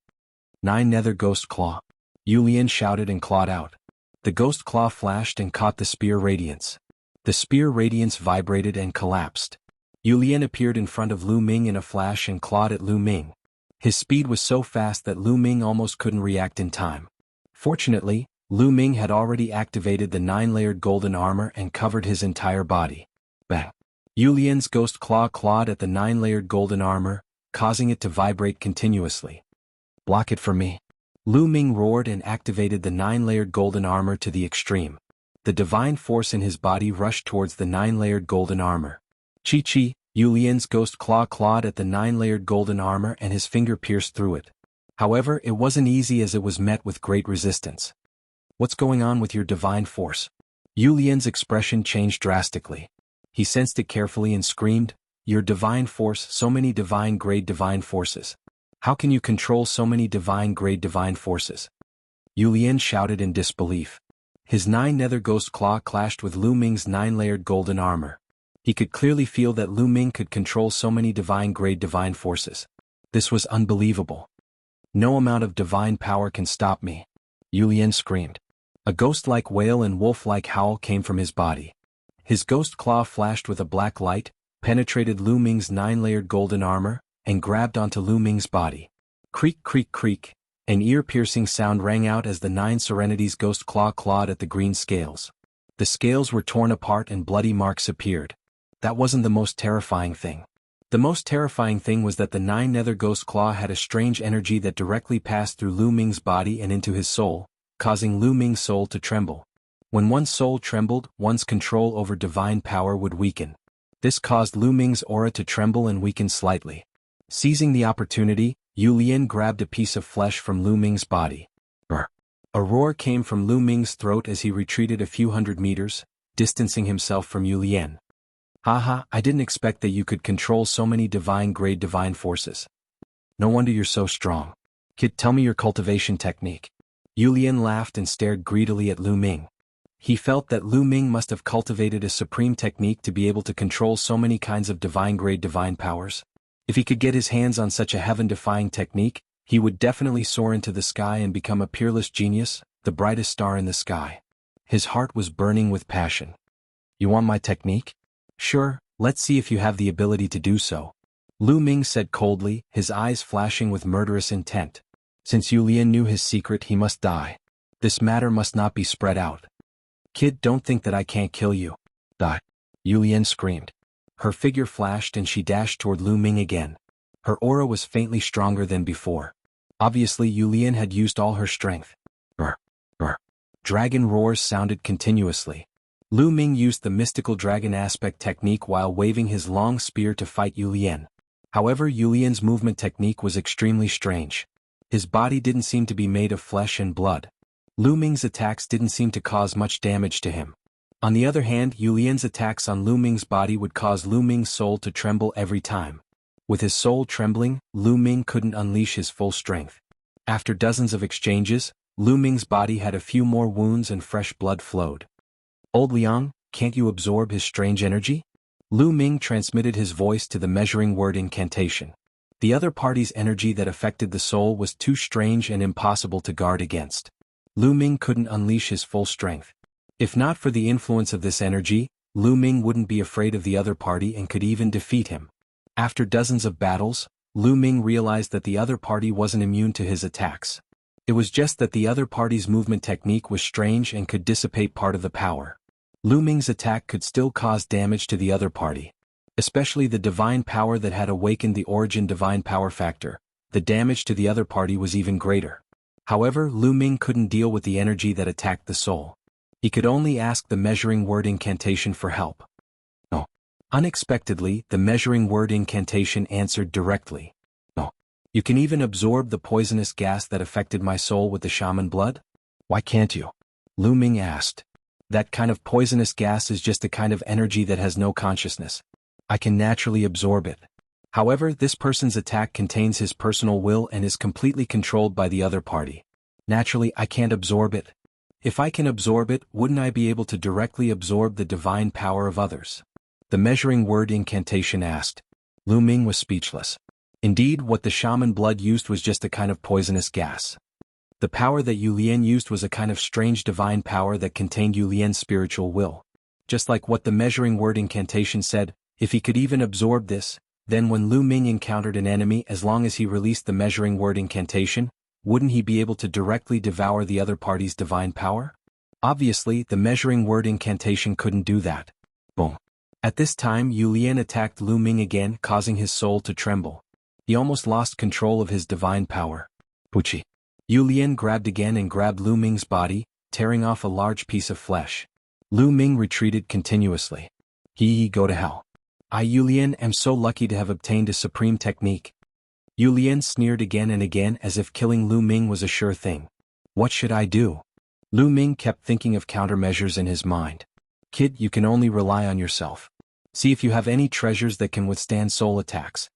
9 Nether Ghost Claw. Yulian shouted and clawed out. The ghost claw flashed and caught the spear radiance. The spear radiance vibrated and collapsed. Yulian appeared in front of Lu Ming in a flash and clawed at Lu Ming. His speed was so fast that Lu Ming almost couldn't react in time. Fortunately, Lu Ming had already activated the 9-layered golden armor and covered his entire body. Bang! Yulian's ghost claw clawed at the 9-layered golden armor, causing it to vibrate continuously. Block it for me. Lu Ming roared and activated the 9-layered golden armor to the extreme. The divine force in his body rushed towards the 9-layered golden armor. Chi-Chi, Yulian's ghost claw clawed at the 9-layered golden armor and his finger pierced through it. However, it wasn't easy as it was met with great resistance. What's going on with your divine force? Yulian's expression changed drastically. He sensed it carefully and screamed, "Your divine force, so many divine-grade divine forces. How can you control so many divine-grade divine forces?" Yulian shouted in disbelief. His 9 Nether Ghost Claw clashed with Lu Ming's 9-layered golden armor. He could clearly feel that Lu Ming could control so many divine-grade divine forces. This was unbelievable. "No amount of divine power can stop me," Yulian screamed. A ghost-like wail and wolf-like howl came from his body. His ghost claw flashed with a black light, penetrated Lu Ming's 9-layered golden armor, and grabbed onto Lu Ming's body. Creak, creak, creak. An ear-piercing sound rang out as the 9 Serenity's ghost claw clawed at the green scales. The scales were torn apart and bloody marks appeared. That wasn't the most terrifying thing. The most terrifying thing was that the 9 Nether Ghost Claw had a strange energy that directly passed through Lu Ming's body and into his soul, causing Lu Ming's soul to tremble. When one's soul trembled, one's control over divine power would weaken. This caused Lu Ming's aura to tremble and weaken slightly. Seizing the opportunity, Yulian grabbed a piece of flesh from Lu Ming's body. Brr. A roar came from Lu Ming's throat as he retreated a few hundred meters, distancing himself from Yulian. "Haha, I didn't expect that you could control so many divine-grade divine forces. No wonder you're so strong. Kid, tell me your cultivation technique." Yulian laughed and stared greedily at Lu Ming. He felt that Lu Ming must have cultivated a supreme technique to be able to control so many kinds of divine-grade divine powers. If he could get his hands on such a heaven-defying technique, he would definitely soar into the sky and become a peerless genius, the brightest star in the sky. His heart was burning with passion. "You want my technique? Sure, let's see if you have the ability to do so," Lu Ming said coldly, his eyes flashing with murderous intent. Since Yulian knew his secret, he must die. This matter must not be spread out. "Kid, don't think that I can't kill you." "Die!" Yulian screamed. Her figure flashed and she dashed toward Lu Ming again. Her aura was faintly stronger than before. Obviously Yulian had used all her strength. Brr, brr. Dragon roars sounded continuously. Lu Ming used the mystical dragon aspect technique while waving his long spear to fight Yulian. However, Yulian's movement technique was extremely strange. His body didn't seem to be made of flesh and blood. Lu Ming's attacks didn't seem to cause much damage to him. On the other hand, Yulian's attacks on Lu Ming's body would cause Lu Ming's soul to tremble every time. With his soul trembling, Lu Ming couldn't unleash his full strength. After dozens of exchanges, Lu Ming's body had a few more wounds and fresh blood flowed. "Old Liang, can't you absorb his strange energy?" Lu Ming transmitted his voice to the measuring word incantation. The other party's energy that affected the soul was too strange and impossible to guard against. Lu Ming couldn't unleash his full strength. If not for the influence of this energy, Lu Ming wouldn't be afraid of the other party and could even defeat him. After dozens of battles, Lu Ming realized that the other party wasn't immune to his attacks. It was just that the other party's movement technique was strange and could dissipate part of the power. Lu Ming's attack could still cause damage to the other party. Especially the divine power that had awakened the origin divine power factor, the damage to the other party was even greater. However, Lu Ming couldn't deal with the energy that attacked the soul. He could only ask the measuring word incantation for help. No. Unexpectedly, the measuring word incantation answered directly. "No. You can even absorb the poisonous gas that affected my soul with the shaman blood? Why can't you?" Lu Ming asked. "That kind of poisonous gas is just a kind of energy that has no consciousness. I can naturally absorb it. However, this person's attack contains his personal will and is completely controlled by the other party. Naturally, I can't absorb it. If I can absorb it, wouldn't I be able to directly absorb the divine power of others?" The measuring word incantation asked. Lu Ming was speechless. Indeed, what the shaman blood used was just a kind of poisonous gas. The power that Yu Lian used was a kind of strange divine power that contained Yu Lian's spiritual will. Just like what the measuring word incantation said, if he could even absorb this, then when Lu Ming encountered an enemy, as long as he released the measuring word incantation, wouldn't he be able to directly devour the other party's divine power? Obviously, the measuring word incantation couldn't do that. Boom. At this time, Yu Lian attacked Lu Ming again, causing his soul to tremble. He almost lost control of his divine power. Puchi. Yu Lian grabbed again and grabbed Lu Ming's body, tearing off a large piece of flesh. Lu Ming retreated continuously. Go to hell. Yu Lian am so lucky to have obtained a supreme technique. Yu Lian sneered again and again as if killing Lu Ming was a sure thing. What should I do? Lu Ming kept thinking of countermeasures in his mind. Kid, you can only rely on yourself. See if you have any treasures that can withstand soul attacks.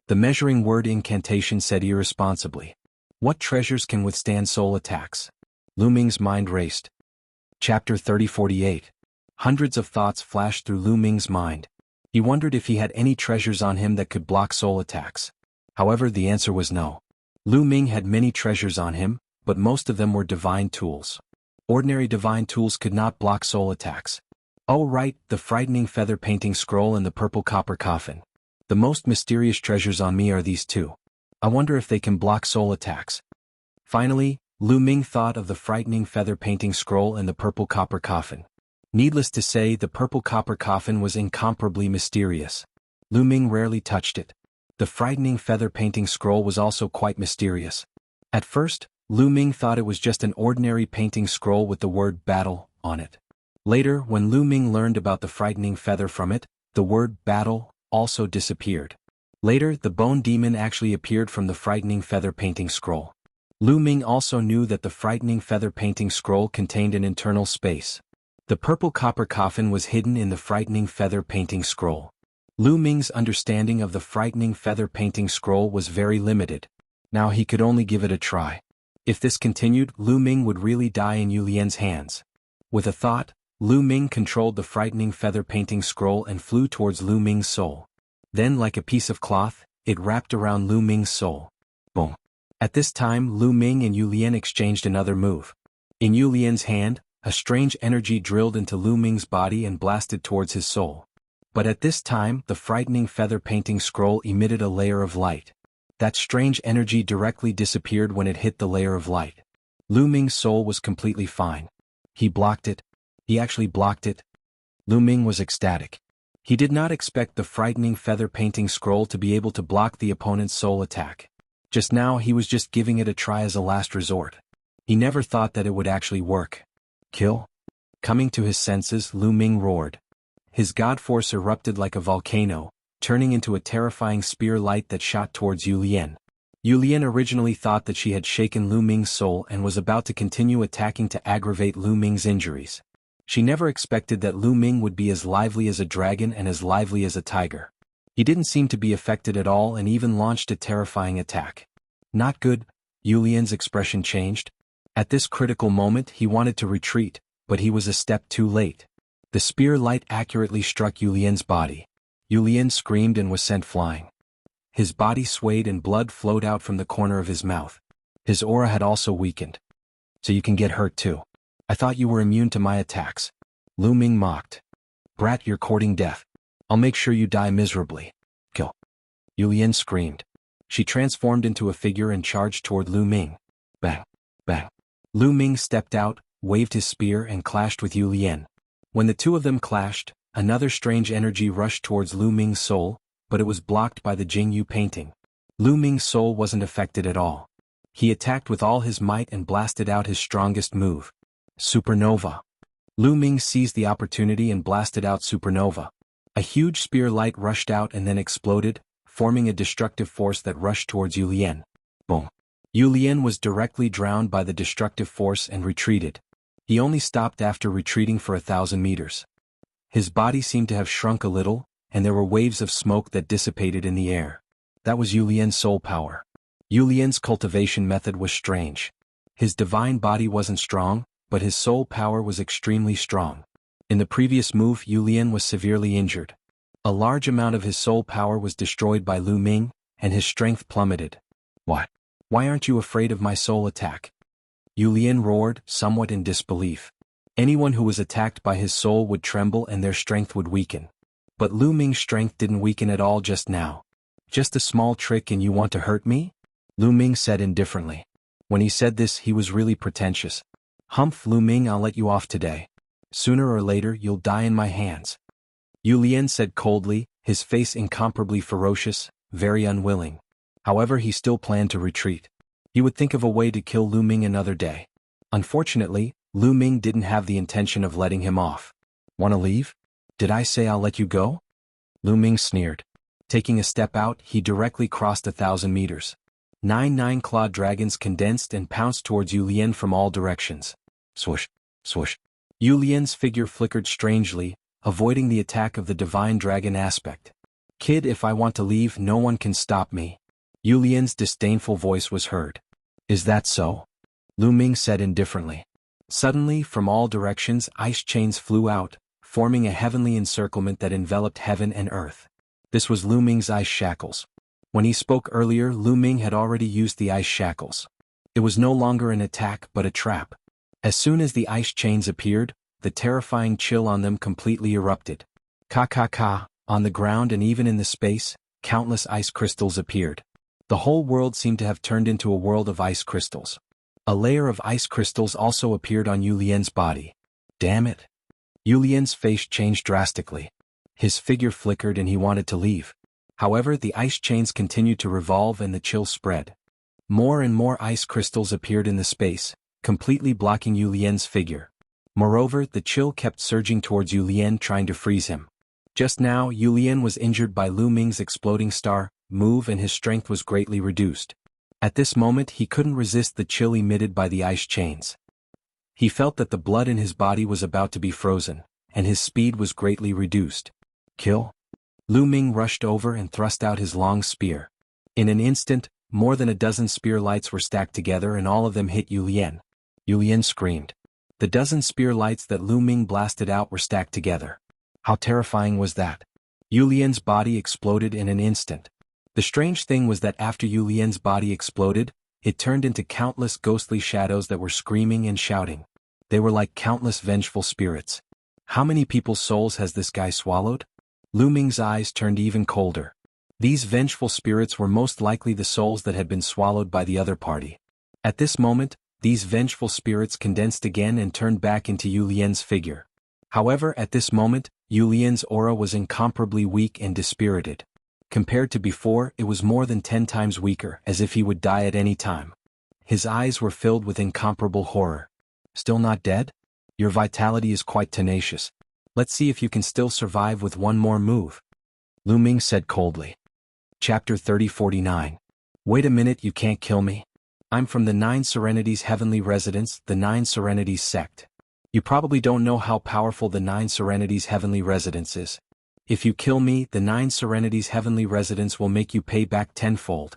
The measuring word incantation said irresponsibly. What treasures can withstand soul attacks? Lu Ming's mind raced. Chapter 30-48. Hundreds of thoughts flashed through Lu Ming's mind. He wondered if he had any treasures on him that could block soul attacks. However, the answer was no. Lu Ming had many treasures on him, but most of them were divine tools. Ordinary divine tools could not block soul attacks. Oh right, the frightening feather painting scroll and the purple copper coffin. The most mysterious treasures on me are these two. I wonder if they can block soul attacks. Finally, Lu Ming thought of the frightening feather painting scroll and the purple copper coffin. Needless to say, the purple copper coffin was incomparably mysterious. Lu Ming rarely touched it. The frightening feather painting scroll was also quite mysterious. At first, Lu Ming thought it was just an ordinary painting scroll with the word battle on it. Later, when Lu Ming learned about the frightening feather from it, the word battle also disappeared. Later, the bone demon actually appeared from the frightening feather painting scroll. Lu Ming also knew that the frightening feather painting scroll contained an internal space. The purple copper coffin was hidden in the frightening feather painting scroll. Lu Ming's understanding of the frightening feather painting scroll was very limited. Now he could only give it a try. If this continued, Lu Ming would really die in Yu Lian's hands. With a thought, Lu Ming controlled the frightening feather painting scroll and flew towards Lu Ming's soul. Then, like a piece of cloth, it wrapped around Lu Ming's soul. Boom. At this time, Lu Ming and Yu Lian exchanged another move. In Yu Lian's hand, a strange energy drilled into Lu Ming's body and blasted towards his soul. But at this time, the frightening feather painting scroll emitted a layer of light. That strange energy directly disappeared when it hit the layer of light. Lu Ming's soul was completely fine. He blocked it. He actually blocked it. Lu Ming was ecstatic. He did not expect the frightening feather painting scroll to be able to block the opponent's soul attack. Just now he was just giving it a try as a last resort. He never thought that it would actually work. Kill? Coming to his senses, Lu Ming roared. His god force erupted like a volcano, turning into a terrifying spear light that shot towards Yu Lian. Yu Lian originally thought that she had shaken Lu Ming's soul and was about to continue attacking to aggravate Lu Ming's injuries. She never expected that Lu Ming would be as lively as a dragon and as lively as a tiger. He didn't seem to be affected at all and even launched a terrifying attack. Not good. Yu Lian's expression changed. At this critical moment he wanted to retreat, but he was a step too late. The spear light accurately struck Yu Lian's body. Yu Lian screamed and was sent flying. His body swayed and blood flowed out from the corner of his mouth. His aura had also weakened. So you can get hurt too. I thought you were immune to my attacks. Lu Ming mocked. Brat, you're courting death. I'll make sure you die miserably. Kill. Yu Lian screamed. She transformed into a figure and charged toward Lu Ming. Bang. Bang. Lu Ming stepped out, waved his spear and clashed with Yu Lian. When the two of them clashed, another strange energy rushed towards Lu Ming's soul, but it was blocked by the Jingyu painting. Lu Ming's soul wasn't affected at all. He attacked with all his might and blasted out his strongest move. Supernova. Lu Ming seized the opportunity and blasted out Supernova. A huge spear light rushed out and then exploded, forming a destructive force that rushed towards Yu Lian. Boom. Yu Lian was directly drowned by the destructive force and retreated. He only stopped after retreating for 1,000 meters. His body seemed to have shrunk a little, and there were waves of smoke that dissipated in the air. That was Yu Lian's soul power. Yu Lian's cultivation method was strange. His divine body wasn't strong, but his soul power was extremely strong. In the previous move, Yu Lian was severely injured. A large amount of his soul power was destroyed by Lu Ming, and his strength plummeted. What? Why aren't you afraid of my soul attack? Yu Lian roared, somewhat in disbelief. Anyone who was attacked by his soul would tremble and their strength would weaken. But Lu Ming's strength didn't weaken at all just now. Just a small trick and you want to hurt me? Lu Ming said indifferently. When he said this, he was really pretentious. Humph, Lu Ming, I'll let you off today. Sooner or later, you'll die in my hands. Yu Lian said coldly, his face incomparably ferocious, very unwilling. However, he still planned to retreat. He would think of a way to kill Lu Ming another day. Unfortunately, Lu Ming didn't have the intention of letting him off. Want to leave? Did I say I'll let you go? Lu Ming sneered. Taking a step out, he directly crossed 1,000 meters. 9 clawed dragons condensed and pounced towards Yu Lian from all directions. Swoosh, swoosh. Yu Lian's figure flickered strangely, avoiding the attack of the divine dragon aspect. Kid, if I want to leave, no one can stop me. Yu Lian's disdainful voice was heard. Is that so? Lu Ming said indifferently. Suddenly, from all directions, ice chains flew out, forming a heavenly encirclement that enveloped heaven and earth. This was Lu Ming's ice shackles. When he spoke earlier, Lu Ming had already used the ice shackles. It was no longer an attack but a trap. As soon as the ice chains appeared, the terrifying chill on them completely erupted. Ka. On the ground and even in the space, countless ice crystals appeared. The whole world seemed to have turned into a world of ice crystals. A layer of ice crystals also appeared on Yu Lian's body. Damn it. Yu Lian's face changed drastically. His figure flickered and he wanted to leave. However, the ice chains continued to revolve and the chill spread. More and more ice crystals appeared in the space, completely blocking Yu Lian's figure. Moreover, the chill kept surging towards Yu Lian, trying to freeze him. Just now, Yu Lian was injured by Lu Ming's exploding star move and his strength was greatly reduced. At this moment, he couldn't resist the chill emitted by the ice chains. He felt that the blood in his body was about to be frozen, and his speed was greatly reduced. Kill? Lu Ming rushed over and thrust out his long spear. In an instant, more than a dozen spear lights were stacked together and all of them hit Yu Lian. Yu Lian screamed. The dozen spear lights that Lu Ming blasted out were stacked together. How terrifying was that? Yu Lian's body exploded in an instant. The strange thing was that after Yu Lian's body exploded, it turned into countless ghostly shadows that were screaming and shouting. They were like countless vengeful spirits. How many people's souls has this guy swallowed? Lu Ming's eyes turned even colder. These vengeful spirits were most likely the souls that had been swallowed by the other party. At this moment, these vengeful spirits condensed again and turned back into Yu Lian's figure. However, at this moment, Yu Lian's aura was incomparably weak and dispirited. Compared to before, it was more than 10 times weaker, as if he would die at any time. His eyes were filled with incomparable horror. Still not dead? Your vitality is quite tenacious. Let's see if you can still survive with one more move. Lu Ming said coldly. Chapter 3049. Wait a minute, you can't kill me. I'm from the 9 Serenities Heavenly Residence, the 9 Serenities sect. You probably don't know how powerful the 9 Serenities Heavenly Residence is. If you kill me, the 9 Serenities Heavenly Residence will make you pay back tenfold.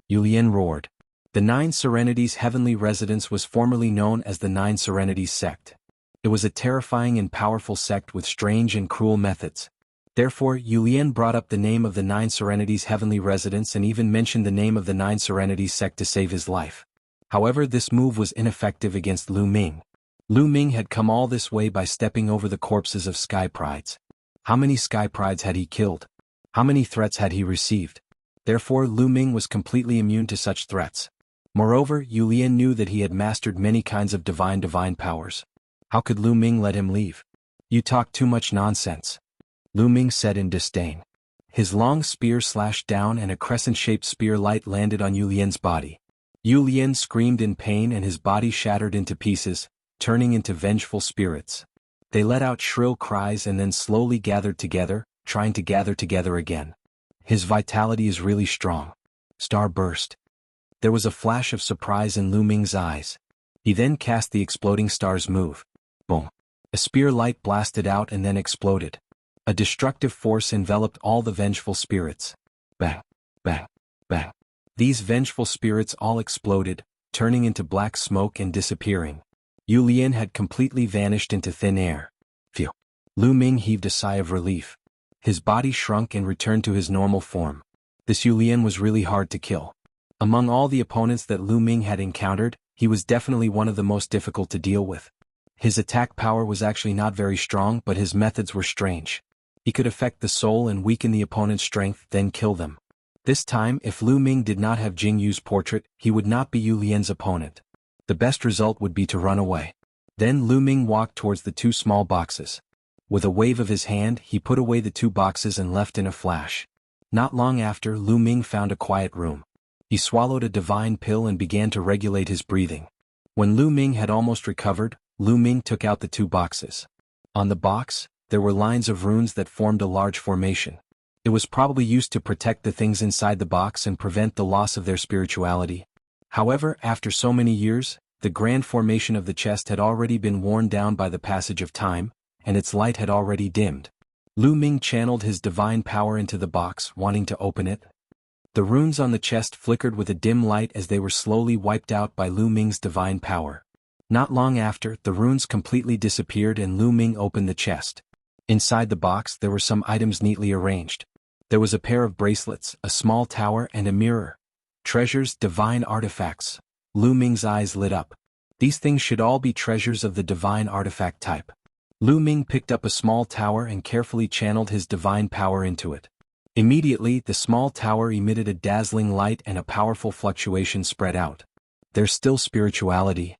Yu Lian roared. The 9 Serenities Heavenly Residence was formerly known as the 9 Serenities sect. It was a terrifying and powerful sect with strange and cruel methods. Therefore, Yu Lian brought up the name of the 9 Serenities Heavenly Residence and even mentioned the name of the 9 Serenities sect to save his life. However, this move was ineffective against Lu Ming. Lu Ming had come all this way by stepping over the corpses of Sky Prides. How many Sky Prides had he killed? How many threats had he received? Therefore, Lu Ming was completely immune to such threats. Moreover, Yu Lian knew that he had mastered many kinds of divine powers. How could Lu Ming let him leave? You talk too much nonsense. Lu Ming said in disdain. His long spear slashed down and a crescent-shaped spear light landed on Yu Lian's body. Yu Lian screamed in pain and his body shattered into pieces, turning into vengeful spirits. They let out shrill cries and then slowly gathered together, trying to gather together again. His vitality is really strong. Star burst. There was a flash of surprise in Lu Ming's eyes. He then cast the exploding star's move. Boom. A spear light blasted out and then exploded. A destructive force enveloped all the vengeful spirits. Bang, bang, bang. These vengeful spirits all exploded, turning into black smoke and disappearing. Yu Lian had completely vanished into thin air. Phew. Lu Ming heaved a sigh of relief. His body shrunk and returned to his normal form. This Yu Lian was really hard to kill. Among all the opponents that Lu Ming had encountered, he was definitely one of the most difficult to deal with. His attack power was actually not very strong, but his methods were strange. He could affect the soul and weaken the opponent's strength, then kill them. This time, if Lu Ming did not have Jing Yu's portrait, he would not be Yu Lian's opponent. The best result would be to run away. Then Lu Ming walked towards the two small boxes. With a wave of his hand, he put away the two boxes and left in a flash. Not long after, Lu Ming found a quiet room. He swallowed a divine pill and began to regulate his breathing. When Lu Ming had almost recovered, Lu Ming took out the two boxes. On the box, there were lines of runes that formed a large formation. It was probably used to protect the things inside the box and prevent the loss of their spirituality. However, after so many years, the grand formation of the chest had already been worn down by the passage of time, and its light had already dimmed. Lu Ming channeled his divine power into the box, wanting to open it. The runes on the chest flickered with a dim light as they were slowly wiped out by Lu Ming's divine power. Not long after, the runes completely disappeared and Lu Ming opened the chest. Inside the box there were some items neatly arranged. There was a pair of bracelets, a small tower and a mirror. Treasures, divine artifacts. Lu Ming's eyes lit up. These things should all be treasures of the divine artifact type. Lu Ming picked up a small tower and carefully channeled his divine power into it. Immediately, the small tower emitted a dazzling light and a powerful fluctuation spread out. There's still spirituality.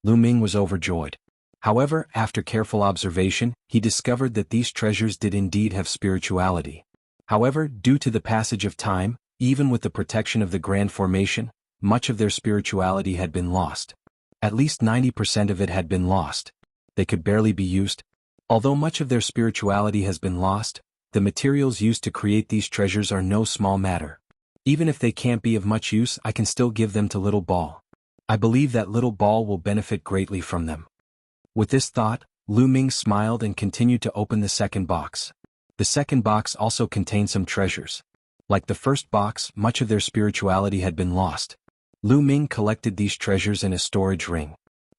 Lu Ming was overjoyed. However, after careful observation, he discovered that these treasures did indeed have spirituality. However, due to the passage of time, even with the protection of the grand formation, much of their spirituality had been lost. At least 90% of it had been lost. They could barely be used. Although much of their spirituality has been lost, the materials used to create these treasures are no small matter. Even if they can't be of much use, I can still give them to Little Ball. I believe that Little Ball will benefit greatly from them. With this thought, Lu Ming smiled and continued to open the second box. The second box also contained some treasures. Like the first box, much of their spirituality had been lost. Lu Ming collected these treasures in a storage ring.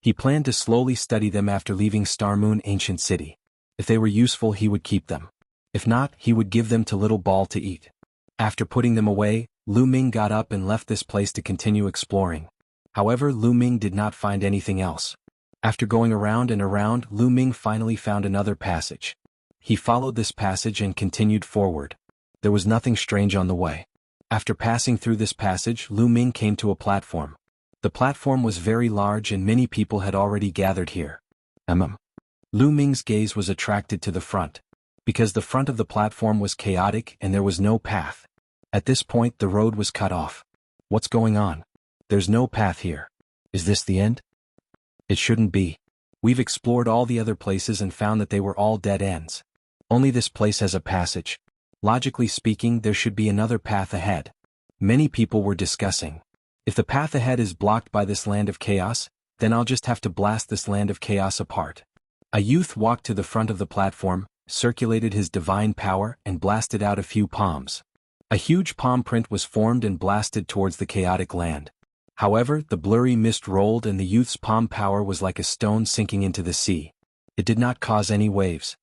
He planned to slowly study them after leaving Star Moon Ancient City. If they were useful, he would keep them. If not, he would give them to Little Ball to eat. After putting them away, Lu Ming got up and left this place to continue exploring. However, Lu Ming did not find anything else. After going around and around, Lu Ming finally found another passage. He followed this passage and continued forward. There was nothing strange on the way. After passing through this passage, Lu Ming came to a platform. The platform was very large and many people had already gathered here. Lu Ming's gaze was attracted to the front. Because the front of the platform was chaotic and there was no path. At this point the road was cut off. What's going on? There's no path here. Is this the end? It shouldn't be. We've explored all the other places and found that they were all dead ends. Only this place has a passage. Logically speaking, there should be another path ahead. Many people were discussing. If the path ahead is blocked by this land of chaos, then I'll just have to blast this land of chaos apart. A youth walked to the front of the platform, circulated his divine power and blasted out a few palms. A huge palm print was formed and blasted towards the chaotic land. However, the blurry mist rolled and the youth's palm power was like a stone sinking into the sea. It did not cause any waves.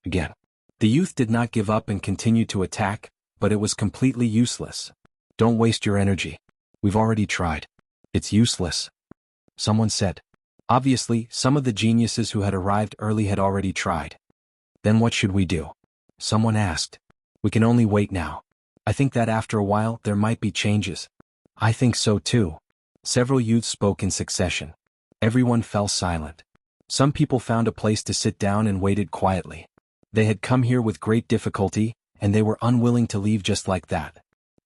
Again. The youth did not give up and continued to attack, but it was completely useless. Don't waste your energy. We've already tried. It's useless. Someone said. Obviously, some of the geniuses who had arrived early had already tried. Then what should we do? Someone asked. We can only wait now. I think that after a while there might be changes. I think so too. Several youths spoke in succession. Everyone fell silent. Some people found a place to sit down and waited quietly. They had come here with great difficulty, and they were unwilling to leave just like that.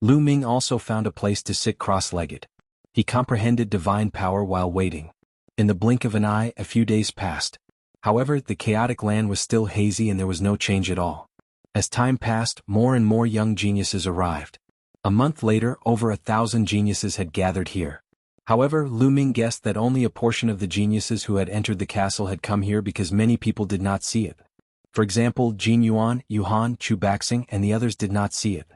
Lu Ming also found a place to sit cross-legged. He comprehended divine power while waiting. In the blink of an eye, a few days passed. However, the chaotic land was still hazy and there was no change at all. As time passed, more and more young geniuses arrived. A month later, over 1,000 geniuses had gathered here. However, Lu Ming guessed that only a portion of the geniuses who had entered the castle had come here because many people did not see it. For example, Jin Yuan, Yuhan, Chu Baxing and the others did not see it.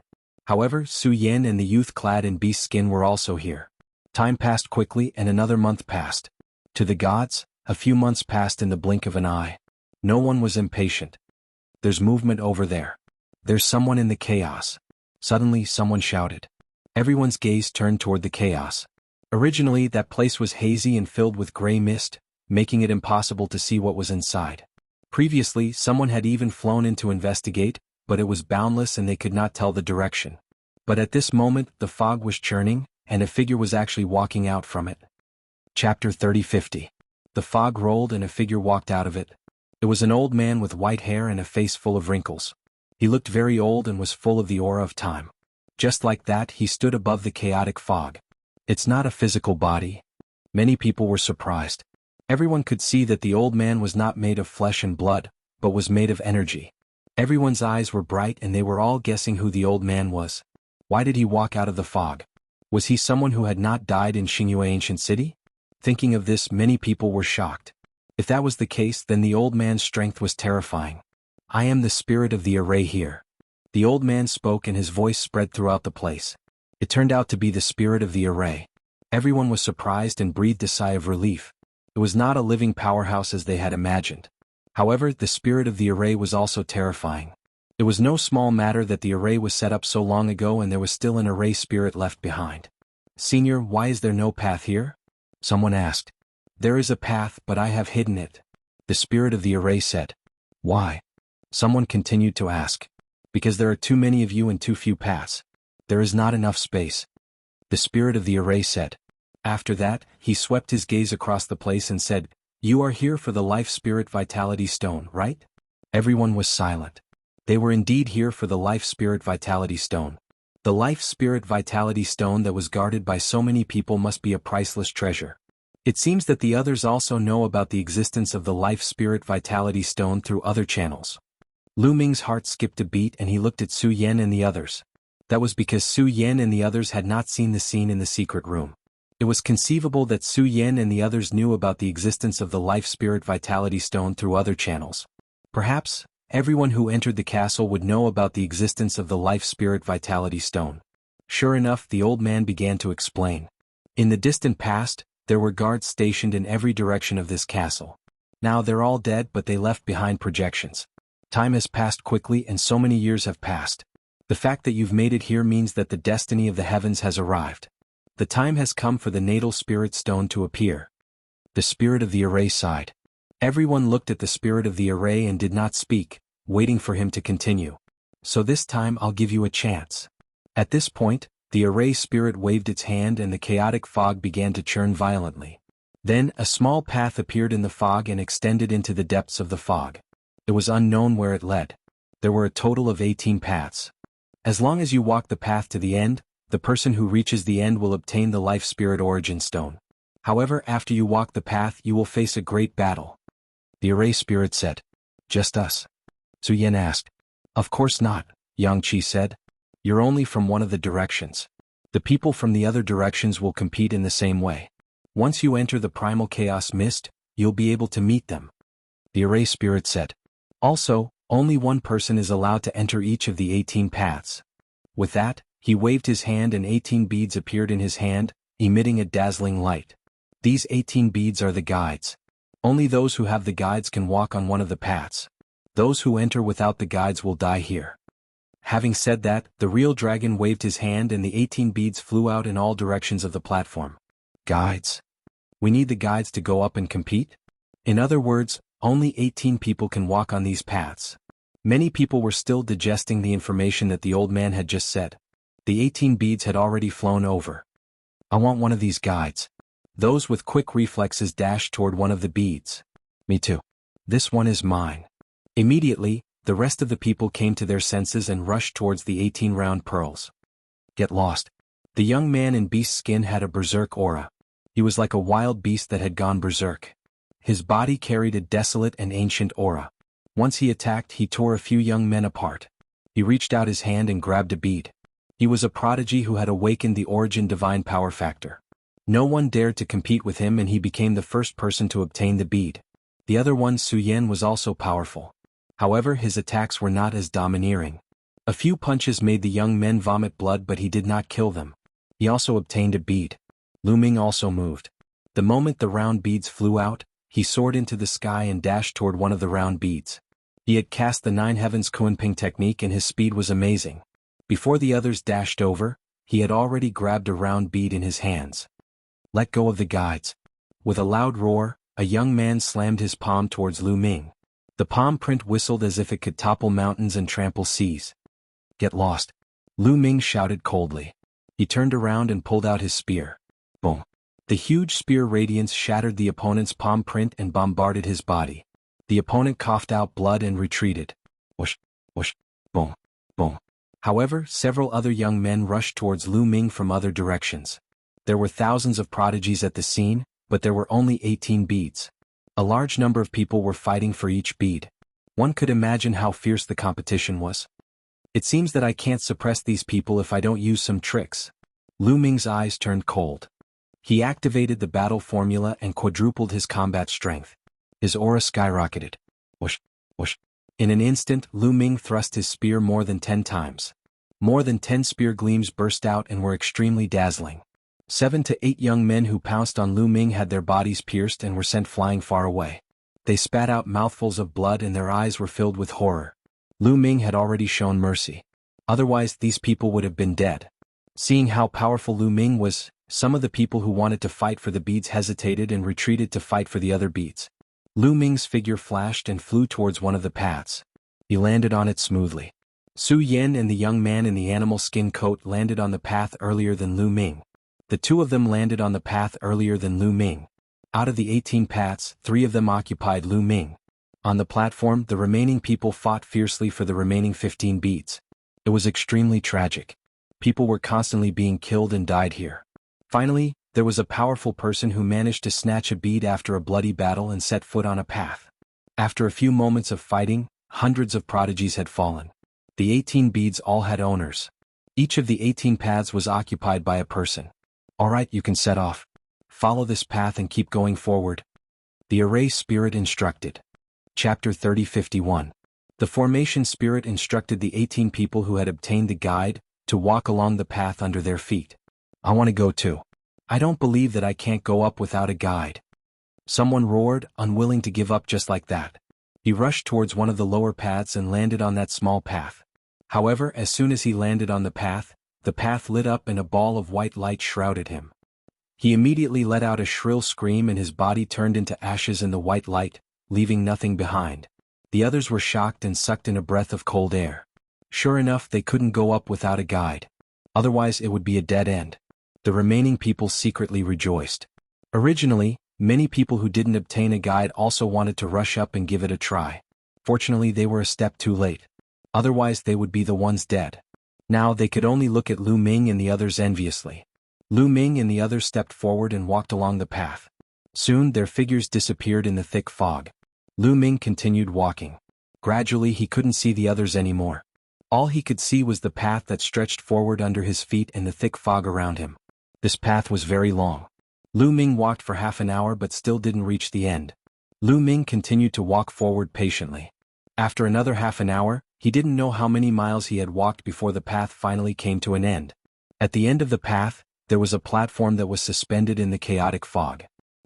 However, Su Yen and the youth clad in beast skin were also here. Time passed quickly and another month passed. To the gods, a few months passed in the blink of an eye. No one was impatient. There's movement over there. There's someone in the chaos. Suddenly someone shouted. Everyone's gaze turned toward the chaos. Originally, that place was hazy and filled with gray mist, making it impossible to see what was inside. Previously, someone had even flown in to investigate, but it was boundless and they could not tell the direction. But at this moment, the fog was churning, and a figure was actually walking out from it. Chapter 30:50. The fog rolled and a figure walked out of it. It was an old man with white hair and a face full of wrinkles. He looked very old and was full of the aura of time. Just like that, he stood above the chaotic fog. It's not a physical body. Many people were surprised. Everyone could see that the old man was not made of flesh and blood, but was made of energy. Everyone's eyes were bright and they were all guessing who the old man was. Why did he walk out of the fog? Was he someone who had not died in Xingyue Ancient City? Thinking of this, many people were shocked. If that was the case, then the old man's strength was terrifying. I am the spirit of the array here. The old man spoke and his voice spread throughout the place. It turned out to be the spirit of the array. Everyone was surprised and breathed a sigh of relief. It was not a living powerhouse as they had imagined. However, the spirit of the array was also terrifying. It was no small matter that the array was set up so long ago and there was still an array spirit left behind. Senior, why is there no path here? Someone asked. There is a path, but I have hidden it. The spirit of the array said. Why? Someone continued to ask. Because there are too many of you and too few paths. There is not enough space. The spirit of the array said. After that, he swept his gaze across the place and said, You are here for the Life Spirit Vitality Stone, right? Everyone was silent. They were indeed here for the Life Spirit Vitality Stone. The Life Spirit Vitality Stone that was guarded by so many people must be a priceless treasure. It seems that the others also know about the existence of the Life Spirit Vitality Stone through other channels. Lu Ming's heart skipped a beat and he looked at Su Yan and the others. That was because Su Yan and the others had not seen the scene in the secret room. It was conceivable that Su Yan and the others knew about the existence of the Life Spirit Vitality Stone through other channels. Perhaps, everyone who entered the castle would know about the existence of the Life Spirit Vitality Stone. Sure enough, the old man began to explain. In the distant past, there were guards stationed in every direction of this castle. Now they're all dead, but they left behind projections. Time has passed quickly and so many years have passed. The fact that you've made it here means that the destiny of the heavens has arrived. The time has come for the natal spirit stone to appear. The spirit of the array sighed. Everyone looked at the spirit of the array and did not speak, waiting for him to continue. So this time I'll give you a chance. At this point, the array spirit waved its hand and the chaotic fog began to churn violently. Then, a small path appeared in the fog and extended into the depths of the fog. It was unknown where it led. There were a total of 18 paths. As long as you walk the path to the end, the person who reaches the end will obtain the Life Spirit Origin Stone. However, after you walk the path, you will face a great battle. The array spirit said. Just us? Su Yan asked. Of course not, Yang Qi said. You're only from one of the directions. The people from the other directions will compete in the same way. Once you enter the primal chaos mist, you'll be able to meet them. The array spirit said. Also, only one person is allowed to enter each of the 18 paths. With that, he waved his hand and 18 beads appeared in his hand, emitting a dazzling light. These 18 beads are the guides. Only those who have the guides can walk on one of the paths. Those who enter without the guides will die here. Having said that, the real dragon waved his hand and the 18 beads flew out in all directions of the platform. Guides? We need the guides to go up and compete? In other words, only 18 people can walk on these paths. Many people were still digesting the information that the old man had just said. The 18 beads had already flown over. I want one of these guides. Those with quick reflexes dashed toward one of the beads. Me too. This one is mine. Immediately, the rest of the people came to their senses and rushed towards the 18 round pearls. Get lost. The young man in beast skin had a berserk aura. He was like a wild beast that had gone berserk. His body carried a desolate and ancient aura. Once he attacked, he tore a few young men apart. He reached out his hand and grabbed a bead. He was a prodigy who had awakened the origin divine power factor. No one dared to compete with him and he became the first person to obtain the bead. The other one, Su Yan, was also powerful. However, his attacks were not as domineering. A few punches made the young men vomit blood, but he did not kill them. He also obtained a bead. Lu Ming also moved. The moment the round beads flew out, he soared into the sky and dashed toward one of the round beads. He had cast the Nine Heavens Kunping technique and his speed was amazing. Before the others dashed over, he had already grabbed a round bead in his hands. Let go of the guides. With a loud roar, a young man slammed his palm towards Lu Ming. The palm print whistled as if it could topple mountains and trample seas. Get lost. Lu Ming shouted coldly. He turned around and pulled out his spear. Boom. The huge spear radiance shattered the opponent's palm print and bombarded his body. The opponent coughed out blood and retreated. Whoosh, whoosh, boom, boom. However, several other young men rushed towards Lu Ming from other directions. There were thousands of prodigies at the scene, but there were only 18 beads. A large number of people were fighting for each bead. One could imagine how fierce the competition was. It seems that I can't suppress these people if I don't use some tricks. Lu Ming's eyes turned cold. He activated the battle formula and quadrupled his combat strength. His aura skyrocketed. Whoosh, whoosh. In an instant, Lu Ming thrust his spear more than 10 times. More than 10 spear gleams burst out and were extremely dazzling. 7 to 8 young men who pounced on Lu Ming had their bodies pierced and were sent flying far away. They spat out mouthfuls of blood and their eyes were filled with horror. Lu Ming had already shown mercy. Otherwise, these people would have been dead. Seeing how powerful Lu Ming was, some of the people who wanted to fight for the beads hesitated and retreated to fight for the other beads. Lu Ming's figure flashed and flew towards one of the paths. He landed on it smoothly. Su Yen and the young man in the animal skin coat landed on the path earlier than Lu Ming. The two of them landed on the path earlier than Lu Ming. Out of the 18 paths, 3 of them occupied Lu Ming. On the platform, the remaining people fought fiercely for the remaining 15 beads. It was extremely tragic. People were constantly being killed and died here. Finally, there was a powerful person who managed to snatch a bead after a bloody battle and set foot on a path. After a few moments of fighting, hundreds of prodigies had fallen. The 18 beads all had owners. Each of the 18 paths was occupied by a person. Alright, you can set off. Follow this path and keep going forward. The Array Spirit instructed. Chapter 30:51. The Formation Spirit instructed the 18 people who had obtained the guide to walk along the path under their feet. I want to go too. I don't believe that I can't go up without a guide. Someone roared, unwilling to give up just like that. He rushed towards one of the lower paths and landed on that small path. However, as soon as he landed on the path lit up and a ball of white light shrouded him. He immediately let out a shrill scream and his body turned into ashes in the white light, leaving nothing behind. The others were shocked and sucked in a breath of cold air. Sure enough, they couldn't go up without a guide. Otherwise, it would be a dead end. The remaining people secretly rejoiced. Originally, many people who didn't obtain a guide also wanted to rush up and give it a try. Fortunately, they were a step too late. Otherwise, they would be the ones dead. Now they could only look at Lu Ming and the others enviously. Lu Ming and the others stepped forward and walked along the path. Soon their figures disappeared in the thick fog. Lu Ming continued walking. Gradually he couldn't see the others anymore. All he could see was the path that stretched forward under his feet and the thick fog around him. This path was very long. Lu Ming walked for half an hour but still didn't reach the end. Lu Ming continued to walk forward patiently. After another half an hour, he didn't know how many miles he had walked before the path finally came to an end. At the end of the path, there was a platform that was suspended in the chaotic fog.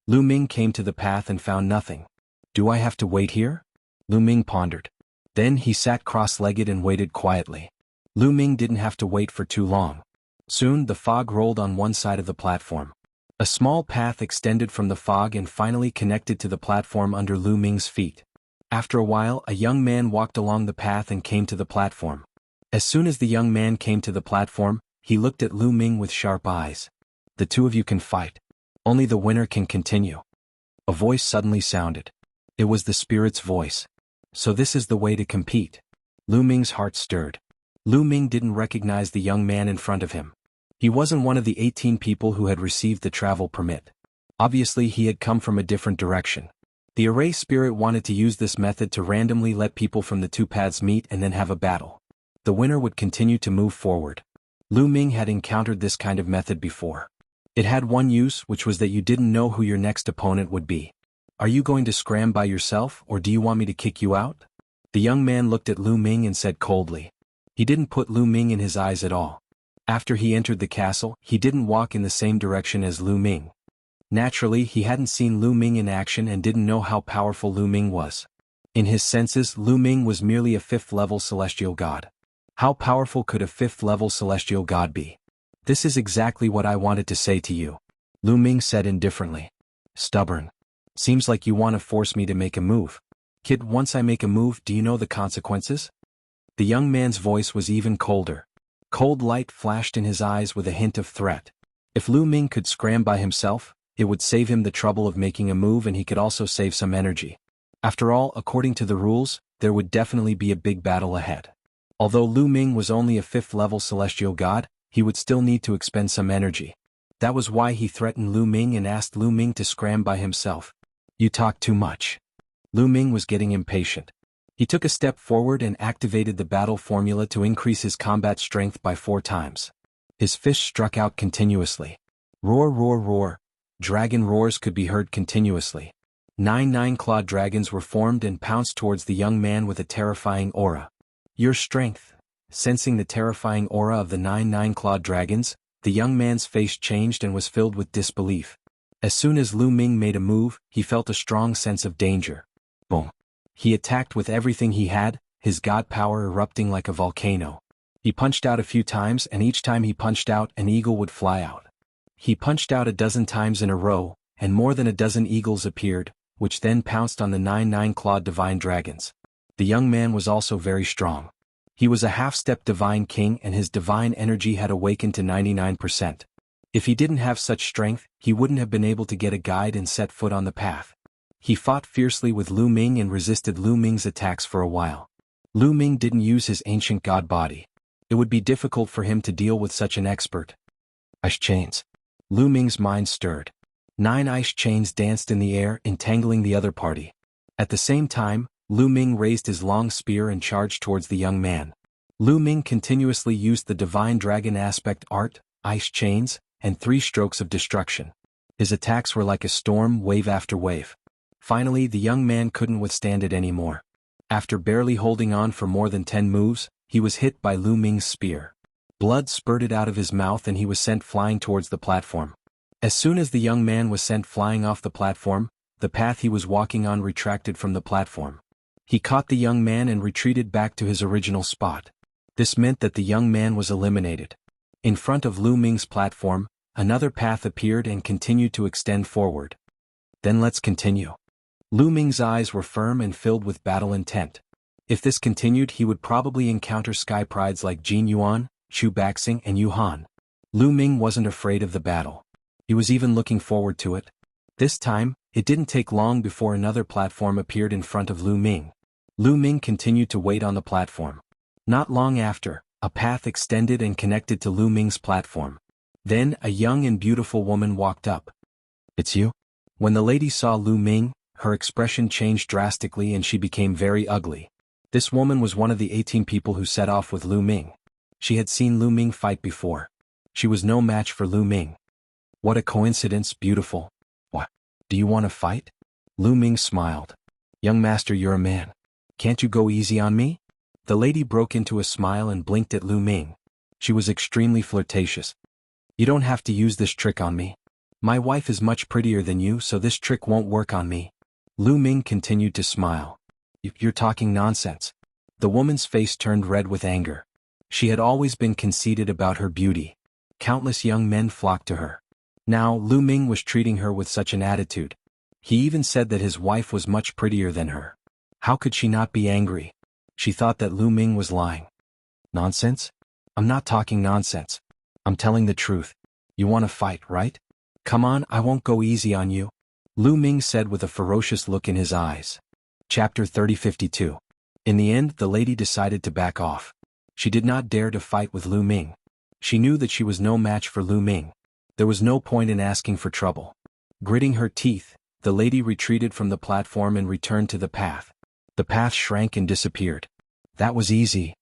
Lu Ming came to the path and found nothing. Do I have to wait here? Lu Ming pondered. Then he sat cross-legged and waited quietly. Lu Ming didn't have to wait for too long. Soon the fog rolled on one side of the platform. A small path extended from the fog and finally connected to the platform under Lu Ming's feet. After a while, a young man walked along the path and came to the platform. As soon as the young man came to the platform, he looked at Lu Ming with sharp eyes. The two of you can fight. Only the winner can continue. A voice suddenly sounded. It was the spirit's voice. So this is the way to compete. Lu Ming's heart stirred. Lu Ming didn't recognize the young man in front of him. He wasn't one of the 18 people who had received the travel permit. Obviously he had come from a different direction. The Array Spirit wanted to use this method to randomly let people from the two paths meet and then have a battle. The winner would continue to move forward. Lu Ming had encountered this kind of method before. It had one use, which was that you didn't know who your next opponent would be. Are you going to scram by yourself, or do you want me to kick you out? The young man looked at Lu Ming and said coldly. He didn't put Lu Ming in his eyes at all. After he entered the castle, he didn't walk in the same direction as Lu Ming. Naturally, he hadn't seen Lu Ming in action and didn't know how powerful Lu Ming was. In his senses, Lu Ming was merely a 5th-level celestial god. How powerful could a 5th-level celestial god be? This is exactly what I wanted to say to you, Lu Ming said indifferently. Stubborn. Seems like you want to force me to make a move. Kid, once I make a move, do you know the consequences? The young man's voice was even colder. Cold light flashed in his eyes with a hint of threat. If Lu Ming could scram by himself, it would save him the trouble of making a move, and he could also save some energy. After all, according to the rules, there would definitely be a big battle ahead. Although Lu Ming was only a 5th-level celestial god, he would still need to expend some energy. That was why he threatened Lu Ming and asked Lu Ming to scram by himself. You talk too much. Lu Ming was getting impatient. He took a step forward and activated the battle formula to increase his combat strength by 4 times. His fist struck out continuously. Roar, roar, roar. Dragon roars could be heard continuously. 9 nine-clawed dragons were formed and pounced towards the young man with a terrifying aura. Your strength. Sensing the terrifying aura of the 9 nine-clawed dragons, the young man's face changed and was filled with disbelief. As soon as Lu Ming made a move, he felt a strong sense of danger. Boom. He attacked with everything he had, his god power erupting like a volcano. He punched out a few times, and each time he punched out, an eagle would fly out. He punched out a dozen times in a row, and more than a dozen eagles appeared, which then pounced on the 9 nine-clawed divine dragons. The young man was also very strong. He was a half-step divine king, and his divine energy had awakened to 99%. If he didn't have such strength, he wouldn't have been able to get a guide and set foot on the path. He fought fiercely with Lu Ming and resisted Lu Ming's attacks for a while. Lu Ming didn't use his ancient god body. It would be difficult for him to deal with such an expert. Ice chains. Lu Ming's mind stirred. 9 ice chains danced in the air, entangling the other party. At the same time, Lu Ming raised his long spear and charged towards the young man. Lu Ming continuously used the divine dragon aspect art, ice chains, and 3 strokes of destruction. His attacks were like a storm, wave after wave. Finally, the young man couldn't withstand it anymore. After barely holding on for more than 10 moves, he was hit by Lu Ming's spear. Blood spurted out of his mouth and he was sent flying towards the platform. As soon as the young man was sent flying off the platform, the path he was walking on retracted from the platform. He caught the young man and retreated back to his original spot. This meant that the young man was eliminated. In front of Lu Ming's platform, another path appeared and continued to extend forward. Then let's continue. Lu Ming's eyes were firm and filled with battle intent. If this continued, he would probably encounter sky prides like Jin Yuan, Chu Baxing, and Yu Han. Lu Ming wasn't afraid of the battle. He was even looking forward to it. This time, it didn't take long before another platform appeared in front of Lu Ming. Lu Ming continued to wait on the platform. Not long after, a path extended and connected to Lu Ming's platform. Then, a young and beautiful woman walked up. It's you? When the lady saw Lu Ming, her expression changed drastically and she became very ugly. This woman was one of the 18 people who set off with Lu Ming. She had seen Lu Ming fight before. She was no match for Lu Ming. What a coincidence, beautiful. What? Do you want to fight? Lu Ming smiled. Young master, you're a man. Can't you go easy on me? The lady broke into a smile and blinked at Lu Ming. She was extremely flirtatious. You don't have to use this trick on me. My wife is much prettier than you, so this trick won't work on me. Lu Ming continued to smile. You're talking nonsense. The woman's face turned red with anger. She had always been conceited about her beauty. Countless young men flocked to her. Now, Lu Ming was treating her with such an attitude. He even said that his wife was much prettier than her. How could she not be angry? She thought that Lu Ming was lying. Nonsense? I'm not talking nonsense. I'm telling the truth. You want to fight, right? Come on, I won't go easy on you. Lu Ming said with a ferocious look in his eyes. Chapter 3052. In the end, the lady decided to back off. She did not dare to fight with Lu Ming. She knew that she was no match for Lu Ming. There was no point in asking for trouble. Gritting her teeth, the lady retreated from the platform and returned to the path. The path shrank and disappeared. That was easy.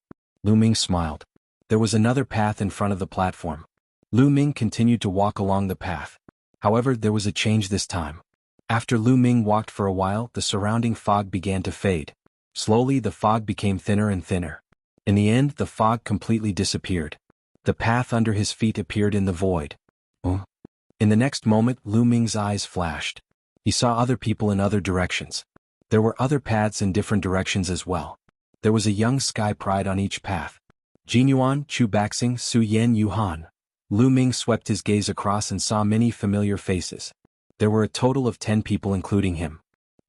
Lu Ming smiled. There was another path in front of the platform. Lu Ming continued to walk along the path. However, there was a change this time. After Lu Ming walked for a while, the surrounding fog began to fade. Slowly, the fog became thinner and thinner. In the end, the fog completely disappeared. The path under his feet appeared in the void. In the next moment, Lu Ming's eyes flashed. He saw other people in other directions. There were other paths in different directions as well. There was a young sky pride on each path. Jinyuan, Chu Baxing, Su Yan Yuhan. Lu Ming swept his gaze across and saw many familiar faces. There were a total of 10 people including him.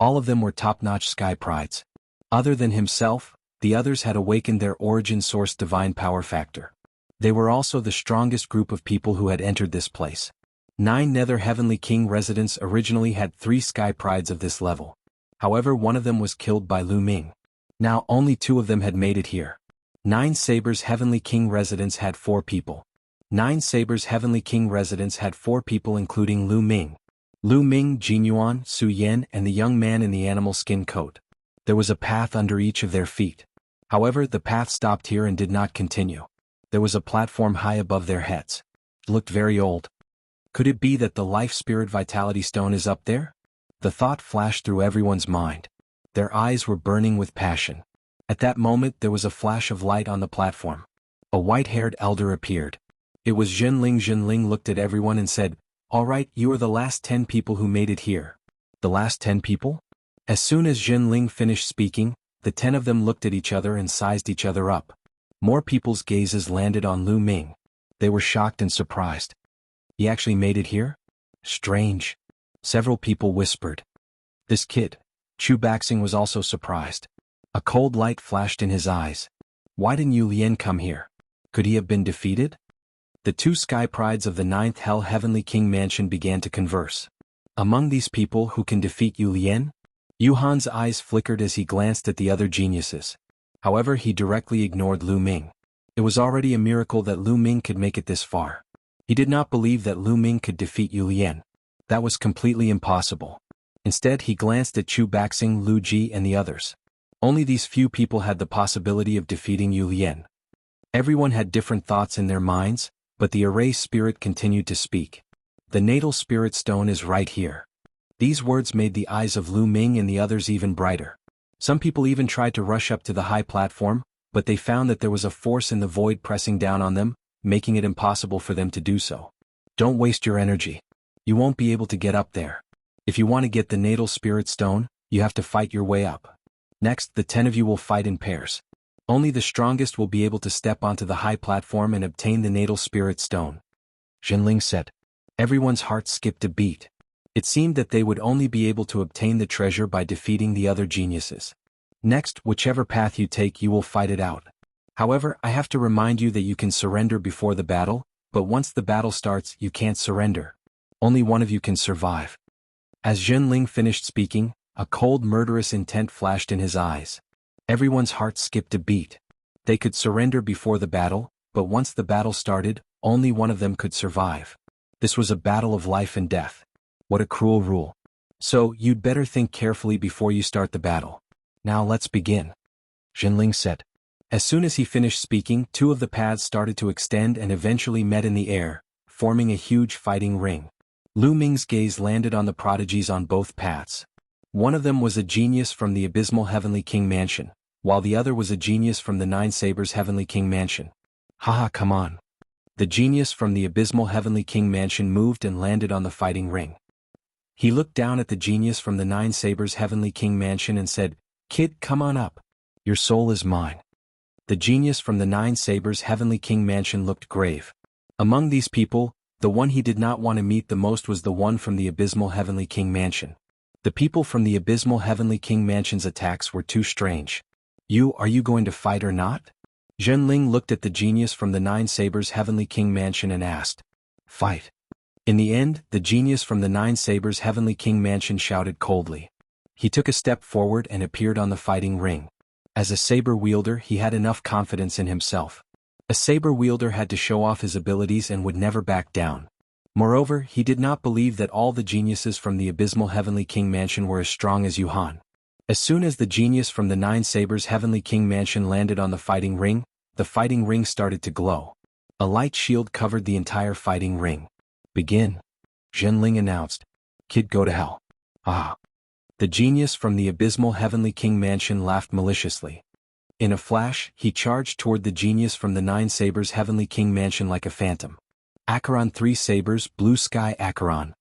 All of them were top-notch sky prides. Other than himself, the others had awakened their origin source divine power factor. They were also the strongest group of people who had entered this place. 9 Nether Heavenly King residents originally had 3 sky prides of this level. However, one of them was killed by Lu Ming. Now only 2 of them had made it here. 9 Sabers Heavenly King residents had 4 people. 9 Sabers Heavenly King residents had 4 people including Lu Ming. Lu Ming, Jinyuan, Su Yan, and the young man in the animal skin coat. There was a path under each of their feet. However, the path stopped here and did not continue. There was a platform high above their heads. It looked very old. Could it be that the Life Spirit Vitality Stone is up there? The thought flashed through everyone's mind. Their eyes were burning with passion. At that moment there was a flash of light on the platform. A white-haired elder appeared. It was Zhenling. Zhenling looked at everyone and said, "All right, you are the last 10 people who made it here." The last 10 people? As soon as Zhenling finished speaking, the 10 of them looked at each other and sized each other up. More people's gazes landed on Lu Ming. They were shocked and surprised. He actually made it here? Strange. Several people whispered. This kid. Chu Baxing was also surprised. A cold light flashed in his eyes. Why didn't Yu Lian come here? Could he have been defeated? The 2 sky prides of the 9th Hell Heavenly King Mansion began to converse. Among these people who can defeat Yu Lian? Yuhan's eyes flickered as he glanced at the other geniuses. However, he directly ignored Lu Ming. It was already a miracle that Lu Ming could make it this far. He did not believe that Lu Ming could defeat Yu Lian. That was completely impossible. Instead, he glanced at Chu Baxing, Lu Ji, and the others. Only these few people had the possibility of defeating Yu Lian. Everyone had different thoughts in their minds, but the array spirit continued to speak. The natal spirit stone is right here. These words made the eyes of Lu Ming and the others even brighter. Some people even tried to rush up to the high platform, but they found that there was a force in the void pressing down on them, making it impossible for them to do so. Don't waste your energy. You won't be able to get up there. If you want to get the natal spirit stone, you have to fight your way up. Next, the 10 of you will fight in pairs. Only the strongest will be able to step onto the high platform and obtain the natal spirit stone. Zhenling said. Everyone's heart skipped a beat. It seemed that they would only be able to obtain the treasure by defeating the other geniuses. Next, whichever path you take, you will fight it out. However, I have to remind you that you can surrender before the battle, but once the battle starts, you can't surrender. Only one of you can survive. As Zhenling finished speaking, a cold murderous intent flashed in his eyes. Everyone's heart skipped a beat. They could surrender before the battle, but once the battle started, only one of them could survive. This was a battle of life and death. What a cruel rule. So, you'd better think carefully before you start the battle. Now let's begin. Zhenling said. As soon as he finished speaking, 2 of the paths started to extend and eventually met in the air, forming a huge fighting ring. Lu Ming's gaze landed on the prodigies on both paths. One of them was a genius from the Abysmal Heavenly King Mansion, while the other was a genius from the 9 Sabers Heavenly King Mansion. Haha, come on. The genius from the Abysmal Heavenly King Mansion moved and landed on the fighting ring. He looked down at the genius from the 9 Sabers Heavenly King Mansion and said, "Kid, come on up. Your soul is mine." The genius from the 9 Sabers Heavenly King Mansion looked grave. Among these people, the one he did not want to meet the most was the one from the Abysmal Heavenly King Mansion. The people from the Abysmal Heavenly King Mansion's attacks were too strange. Are you going to fight or not? Zhenling looked at the genius from the 9 Sabers Heavenly King Mansion and asked. Fight. In the end, the genius from the 9 Sabers Heavenly King Mansion shouted coldly. He took a step forward and appeared on the fighting ring. As a saber wielder, he had enough confidence in himself. A saber wielder had to show off his abilities and would never back down. Moreover, he did not believe that all the geniuses from the Abysmal Heavenly King Mansion were as strong as Yuhan. As soon as the genius from the 9 Sabers Heavenly King Mansion landed on the fighting ring started to glow. A light shield covered the entire fighting ring. Begin. Zhenling announced. Kid, go to hell. Ah. The genius from the Abysmal Heavenly King Mansion laughed maliciously. In a flash, he charged toward the genius from the 9 Sabers Heavenly King Mansion like a phantom. Acheron 3 Sabers, Blue Sky Acheron.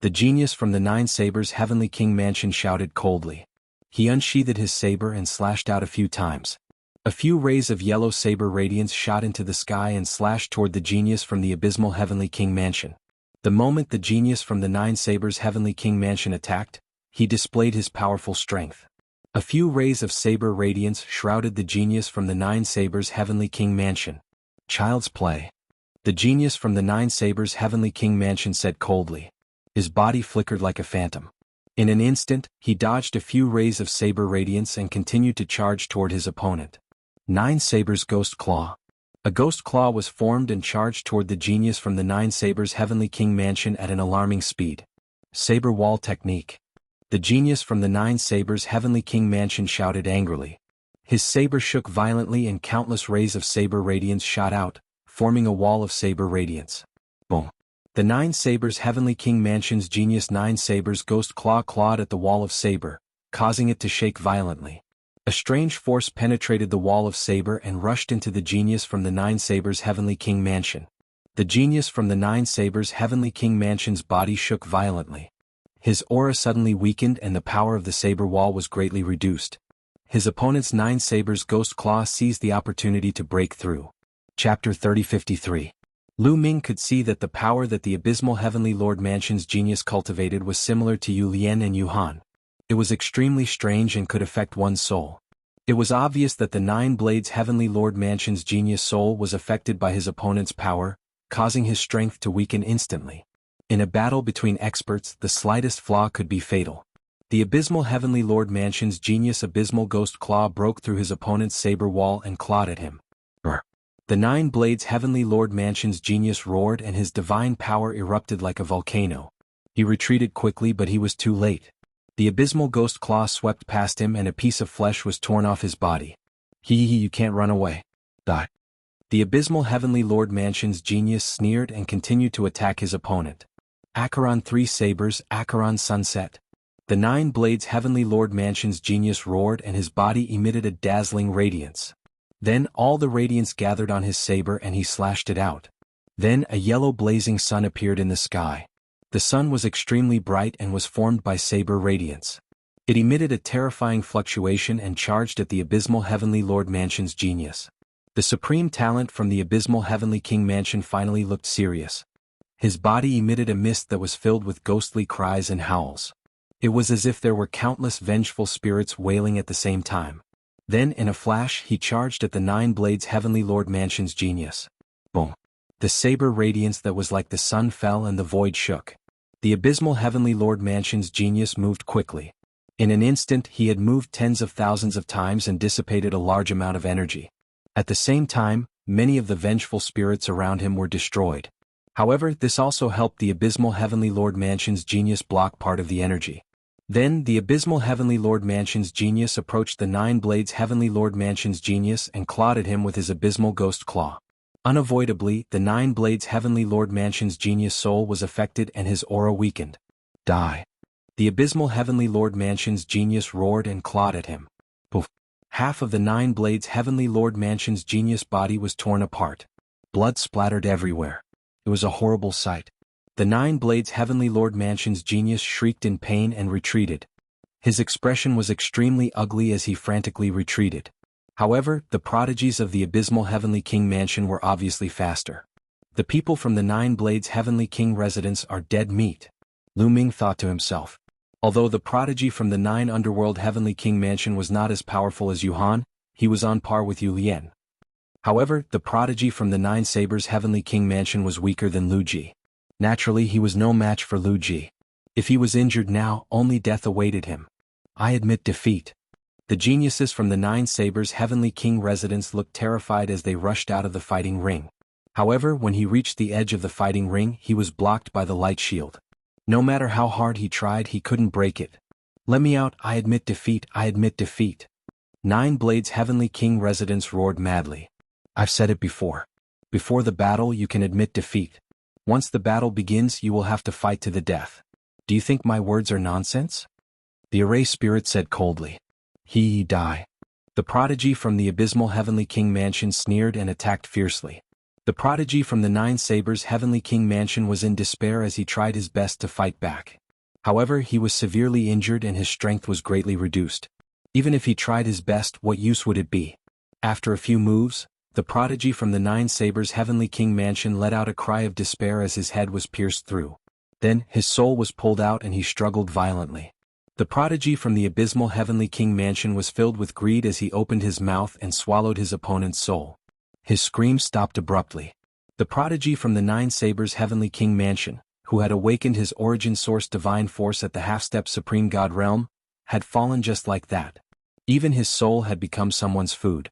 The genius from the 9 Sabers Heavenly King Mansion shouted coldly. He unsheathed his saber and slashed out a few times. A few rays of yellow saber radiance shot into the sky and slashed toward the genius from the abysmal Heavenly King Mansion. The moment the genius from the 9 Sabers Heavenly King Mansion attacked, he displayed his powerful strength. A few rays of saber radiance shrouded the genius from the 9 Sabers Heavenly King Mansion. Child's play. The genius from the 9 Sabers Heavenly King Mansion said coldly. His body flickered like a phantom. In an instant, he dodged a few rays of saber radiance and continued to charge toward his opponent. 9 Sabers Ghost Claw. A ghost claw was formed and charged toward the genius from the 9 Sabers Heavenly King Mansion at an alarming speed. Saber Wall Technique. The genius from the 9 Sabers Heavenly King Mansion shouted angrily. His saber shook violently and countless rays of saber radiance shot out, forming a wall of saber radiance. Boom. The 9 Sabers Heavenly King Mansion's genius 9 Sabers Ghost Claw clawed at the wall of saber, causing it to shake violently. A strange force penetrated the wall of saber and rushed into the genius from the 9 Sabers Heavenly King Mansion. The genius from the 9 Sabers Heavenly King Mansion's body shook violently. His aura suddenly weakened and the power of the saber wall was greatly reduced. His opponent's 9 Sabers Ghost Claw seized the opportunity to break through. Chapter 3053. Lu Ming could see that the power that the abysmal Heavenly Lord Mansion's genius cultivated was similar to Yu Lian and Yu Han. It was extremely strange and could affect one's soul. It was obvious that the 9 Blades Heavenly Lord Mansion's genius soul was affected by his opponent's power, causing his strength to weaken instantly. In a battle between experts, the slightest flaw could be fatal. The abysmal Heavenly Lord Mansion's genius Abysmal Ghost Claw broke through his opponent's saber wall and clawed at him. Brr. The 9 Blades Heavenly Lord Mansion's genius roared and his divine power erupted like a volcano. He retreated quickly but he was too late. The abysmal ghost claw swept past him and a piece of flesh was torn off his body. You can't run away. Die. The abysmal Heavenly Lord Mansion's genius sneered and continued to attack his opponent. Acheron 3 Sabers Acheron Sunset. The 9 Blades Heavenly Lord Mansion's genius roared and his body emitted a dazzling radiance. Then all the radiance gathered on his saber and he slashed it out. Then a yellow blazing sun appeared in the sky. The sun was extremely bright and was formed by saber radiance. It emitted a terrifying fluctuation and charged at the abysmal Heavenly Lord Mansion's genius. The supreme talent from the abysmal Heavenly King Mansion finally looked serious. His body emitted a mist that was filled with ghostly cries and howls. It was as if there were countless vengeful spirits wailing at the same time. Then in a flash he charged at the 9 Blades Heavenly Lord Mansion's genius. Boom. The saber radiance that was like the sun fell and the void shook. The abysmal Heavenly Lord Mansion's genius moved quickly. In an instant he had moved tens of thousands of times and dissipated a large amount of energy. At the same time, many of the vengeful spirits around him were destroyed. However, this also helped the abysmal Heavenly Lord Mansion's genius block part of the energy. Then the abysmal Heavenly Lord Mansion's genius approached the 9 Blades Heavenly Lord Mansion's genius and clawed at him with his abysmal ghost claw. Unavoidably, the 9 Blades Heavenly Lord Mansion's genius soul was affected and his aura weakened. Die. The abysmal Heavenly Lord Mansion's genius roared and clawed at him. Poof. Half of the 9 Blades Heavenly Lord Mansion's genius body was torn apart. Blood splattered everywhere. It was a horrible sight. The 9 Blades Heavenly Lord Mansion's genius shrieked in pain and retreated. His expression was extremely ugly as he frantically retreated. However, the prodigies of the abysmal Heavenly King Mansion were obviously faster. The people from the 9 Blades Heavenly King residence are dead meat. Lu Ming thought to himself. Although the prodigy from the 9 Underworld Heavenly King Mansion was not as powerful as Yu Han, he was on par with Yu Lian. However, the prodigy from the 9 Sabers Heavenly King Mansion was weaker than Lu Ji. Naturally, he was no match for Lu Ji. If he was injured now, only death awaited him. I admit defeat. The geniuses from the 9 Sabers Heavenly King residence looked terrified as they rushed out of the fighting ring. However, when he reached the edge of the fighting ring, he was blocked by the light shield. No matter how hard he tried, he couldn't break it. Let me out, I admit defeat, I admit defeat. 9 Blades Heavenly King residence roared madly. I've said it before. Before the battle, you can admit defeat. Once the battle begins, you will have to fight to the death. Do you think my words are nonsense? The array spirit said coldly. He die. The prodigy from the abysmal Heavenly King Mansion sneered and attacked fiercely. The prodigy from the 9 Sabers Heavenly King Mansion was in despair as he tried his best to fight back. However, he was severely injured and his strength was greatly reduced. Even if he tried his best, what use would it be? After a few moves, the prodigy from the Nine Sabers' Heavenly King mansion let out a cry of despair as his head was pierced through. Then, his soul was pulled out and he struggled violently. The prodigy from the abysmal Heavenly King mansion was filled with greed as he opened his mouth and swallowed his opponent's soul. His scream stopped abruptly. The prodigy from the Nine Sabers' Heavenly King mansion, who had awakened his origin source divine force at the half-step supreme god realm, had fallen just like that. Even his soul had become someone's food.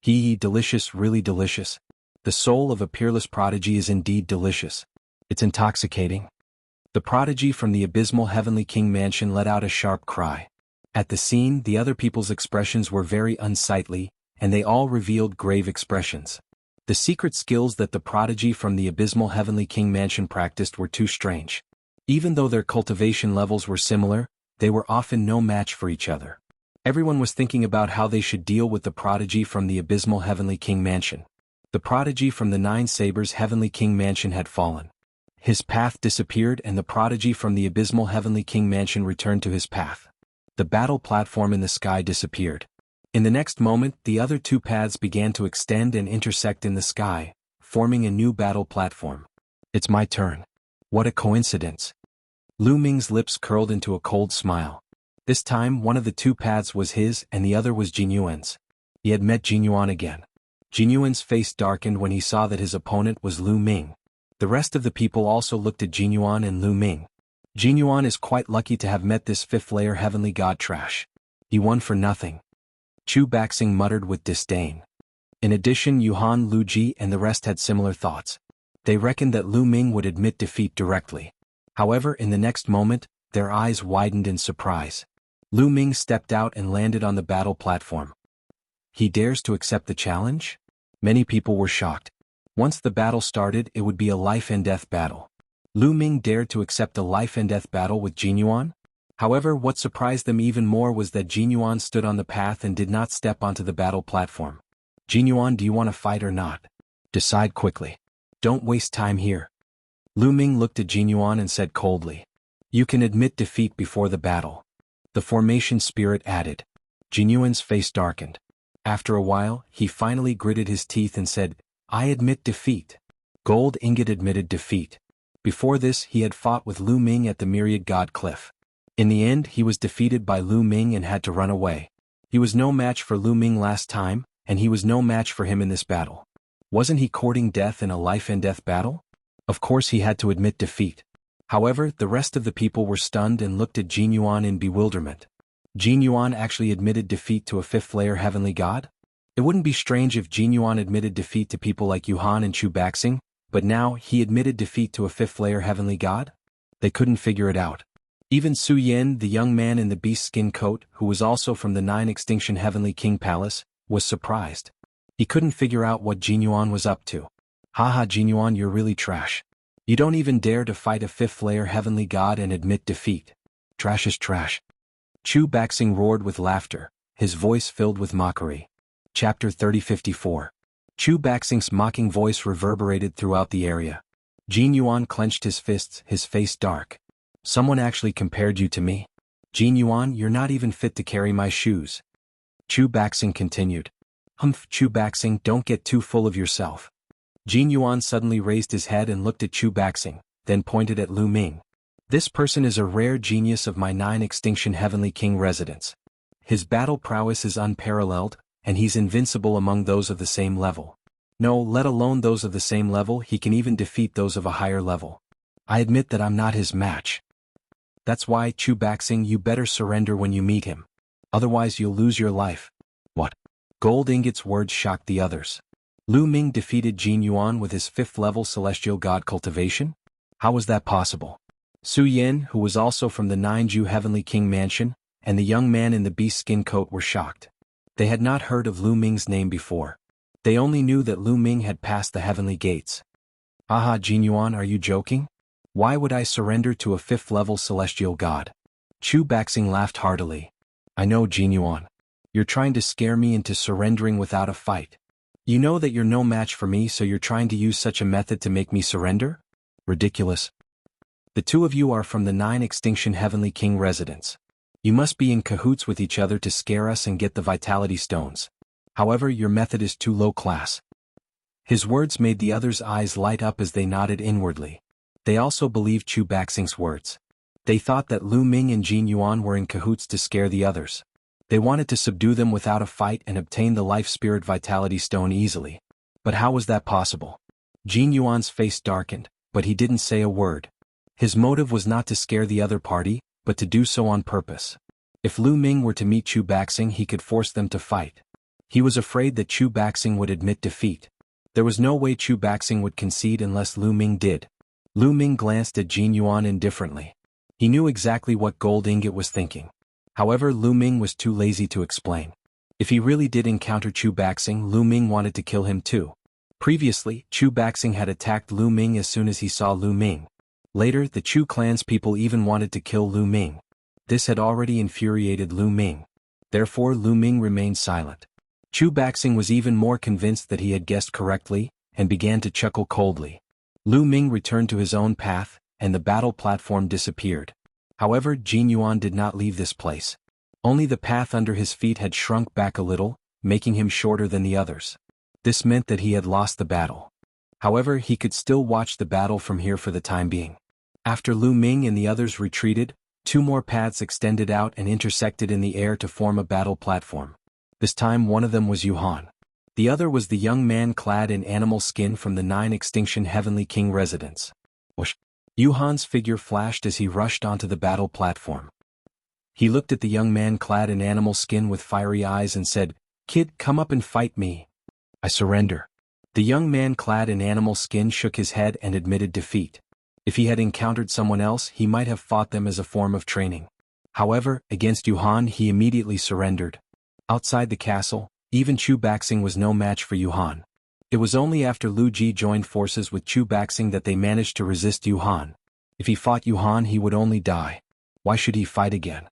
Delicious, really delicious. The soul of a peerless prodigy is indeed delicious. It's intoxicating. The prodigy from the abysmal Heavenly King mansion let out a sharp cry. At the scene, the other people's expressions were very unsightly, and they all revealed grave expressions. The secret skills that the prodigy from the abysmal Heavenly King mansion practiced were too strange. Even though their cultivation levels were similar, they were often no match for each other. Everyone was thinking about how they should deal with the prodigy from the abysmal Heavenly King mansion. The prodigy from the Nine Sabers' Heavenly King mansion had fallen. His path disappeared and the prodigy from the abysmal Heavenly King mansion returned to his path. The battle platform in the sky disappeared. In the next moment, the other two paths began to extend and intersect in the sky, forming a new battle platform. It's my turn. What a coincidence. Lu Ming's lips curled into a cold smile. This time, one of the two paths was his and the other was Jin Yuan's. He had met Jin Yuan again. Jin Yuan's face darkened when he saw that his opponent was Lu Ming. The rest of the people also looked at Jin Yuan and Lu Ming. Jin Yuan is quite lucky to have met this fifth-layer heavenly god trash. He won for nothing. Chu Baxing muttered with disdain. In addition, Yuhan, Lu Ji and the rest had similar thoughts. They reckoned that Lu Ming would admit defeat directly. However, in the next moment, their eyes widened in surprise. Lu Ming stepped out and landed on the battle platform. He dares to accept the challenge? Many people were shocked. Once the battle started, it would be a life-and-death battle. Lu Ming dared to accept a life-and-death battle with Jin Yuan? However, what surprised them even more was that Jin Yuan stood on the path and did not step onto the battle platform. Jin Yuan, do you want to fight or not? Decide quickly. Don't waste time here. Lu Ming looked at Jin Yuan and said coldly. You can admit defeat before the battle. The formation spirit added. Jin Yuan's face darkened. After a while, he finally gritted his teeth and said, I admit defeat. Gold Ingot admitted defeat. Before this, he had fought with Lu Ming at the Myriad God Cliff. In the end, he was defeated by Lu Ming and had to run away. He was no match for Lu Ming last time, and he was no match for him in this battle. Wasn't he courting death in a life-and-death battle? Of course he had to admit defeat. However, the rest of the people were stunned and looked at Jin Yuan in bewilderment. Jin Yuan actually admitted defeat to a fifth-layer heavenly god? It wouldn't be strange if Jin Yuan admitted defeat to people like Yuhan and Chu Baxing, but now he admitted defeat to a fifth-layer heavenly god? They couldn't figure it out. Even Su Yin, the young man in the beast skin coat, who was also from the Nine Extinction Heavenly King Palace, was surprised. He couldn't figure out what Jin Yuan was up to. Haha, Jin Yuan, you're really trash. You don't even dare to fight a fifth-layer heavenly god and admit defeat. Trash is trash. Chu Baxing roared with laughter, his voice filled with mockery. Chapter 3054. Chu Baxing's mocking voice reverberated throughout the area. Jin Yuan clenched his fists, his face dark. Someone actually compared you to me? Jin Yuan, you're not even fit to carry my shoes. Chu Baxing continued. Humph, Chu Baxing, don't get too full of yourself. Jin Yuan suddenly raised his head and looked at Chu Baxing, then pointed at Lu Ming. This person is a rare genius of my Nine Extinction Heavenly King residence. His battle prowess is unparalleled, and he's invincible among those of the same level. No, let alone those of the same level, he can even defeat those of a higher level. I admit that I'm not his match. That's why, Chu Baxing, you better surrender when you meet him. Otherwise you'll lose your life. What? Gold Ingot's words shocked the others. Lu Ming defeated Jin Yuan with his fifth-level celestial god cultivation? How was that possible? Su Yin, who was also from the Nine-Ju Heavenly King mansion, and the young man in the beast skin coat were shocked. They had not heard of Lu Ming's name before. They only knew that Lu Ming had passed the heavenly gates. Aha, Jin Yuan, are you joking? Why would I surrender to a fifth-level celestial god? Chu Baxing laughed heartily. I know, Jin Yuan. You're trying to scare me into surrendering without a fight. You know that you're no match for me, so you're trying to use such a method to make me surrender? Ridiculous. The two of you are from the Nine Extinction Heavenly King residence. You must be in cahoots with each other to scare us and get the Vitality Stones. However, your method is too low class. His words made the others' eyes light up as they nodded inwardly. They also believed Chu Baxing's words. They thought that Lu Ming and Jin Yuan were in cahoots to scare the others. They wanted to subdue them without a fight and obtain the Life Spirit Vitality Stone easily. But how was that possible? Jin Yuan's face darkened, but he didn't say a word. His motive was not to scare the other party, but to do so on purpose. If Lu Ming were to meet Chu Baxing, he could force them to fight. He was afraid that Chu Baxing would admit defeat. There was no way Chu Baxing would concede unless Lu Ming did. Lu Ming glanced at Jin Yuan indifferently. He knew exactly what Gold Ingot was thinking. However, Lu Ming was too lazy to explain. If he really did encounter Chu Baxing, Lu Ming wanted to kill him too. Previously, Chu Baxing had attacked Lu Ming as soon as he saw Lu Ming. Later, the Chu clan's people even wanted to kill Lu Ming. This had already infuriated Lu Ming. Therefore, Lu Ming remained silent. Chu Baxing was even more convinced that he had guessed correctly, and began to chuckle coldly. Lu Ming returned to his own path, and the battle platform disappeared. However, Jin Yuan did not leave this place. Only the path under his feet had shrunk back a little, making him shorter than the others. This meant that he had lost the battle. However, he could still watch the battle from here for the time being. After Lu Ming and the others retreated, two more paths extended out and intersected in the air to form a battle platform. This time one of them was Yuhan. The other was the young man clad in animal skin from the 9 Extinction Heavenly King residence. Whoosh! Yuhan's figure flashed as he rushed onto the battle platform. He looked at the young man clad in animal skin with fiery eyes and said, "Kid, come up and fight me." "I surrender." The young man clad in animal skin shook his head and admitted defeat. If he had encountered someone else, he might have fought them as a form of training. However, against Yuhan he immediately surrendered. Outside the castle, even Chu Baxing was no match for Yuhan. It was only after Lu Ji joined forces with Chu Baxing that they managed to resist Yuhan. If he fought Yuhan, he would only die. Why should he fight again?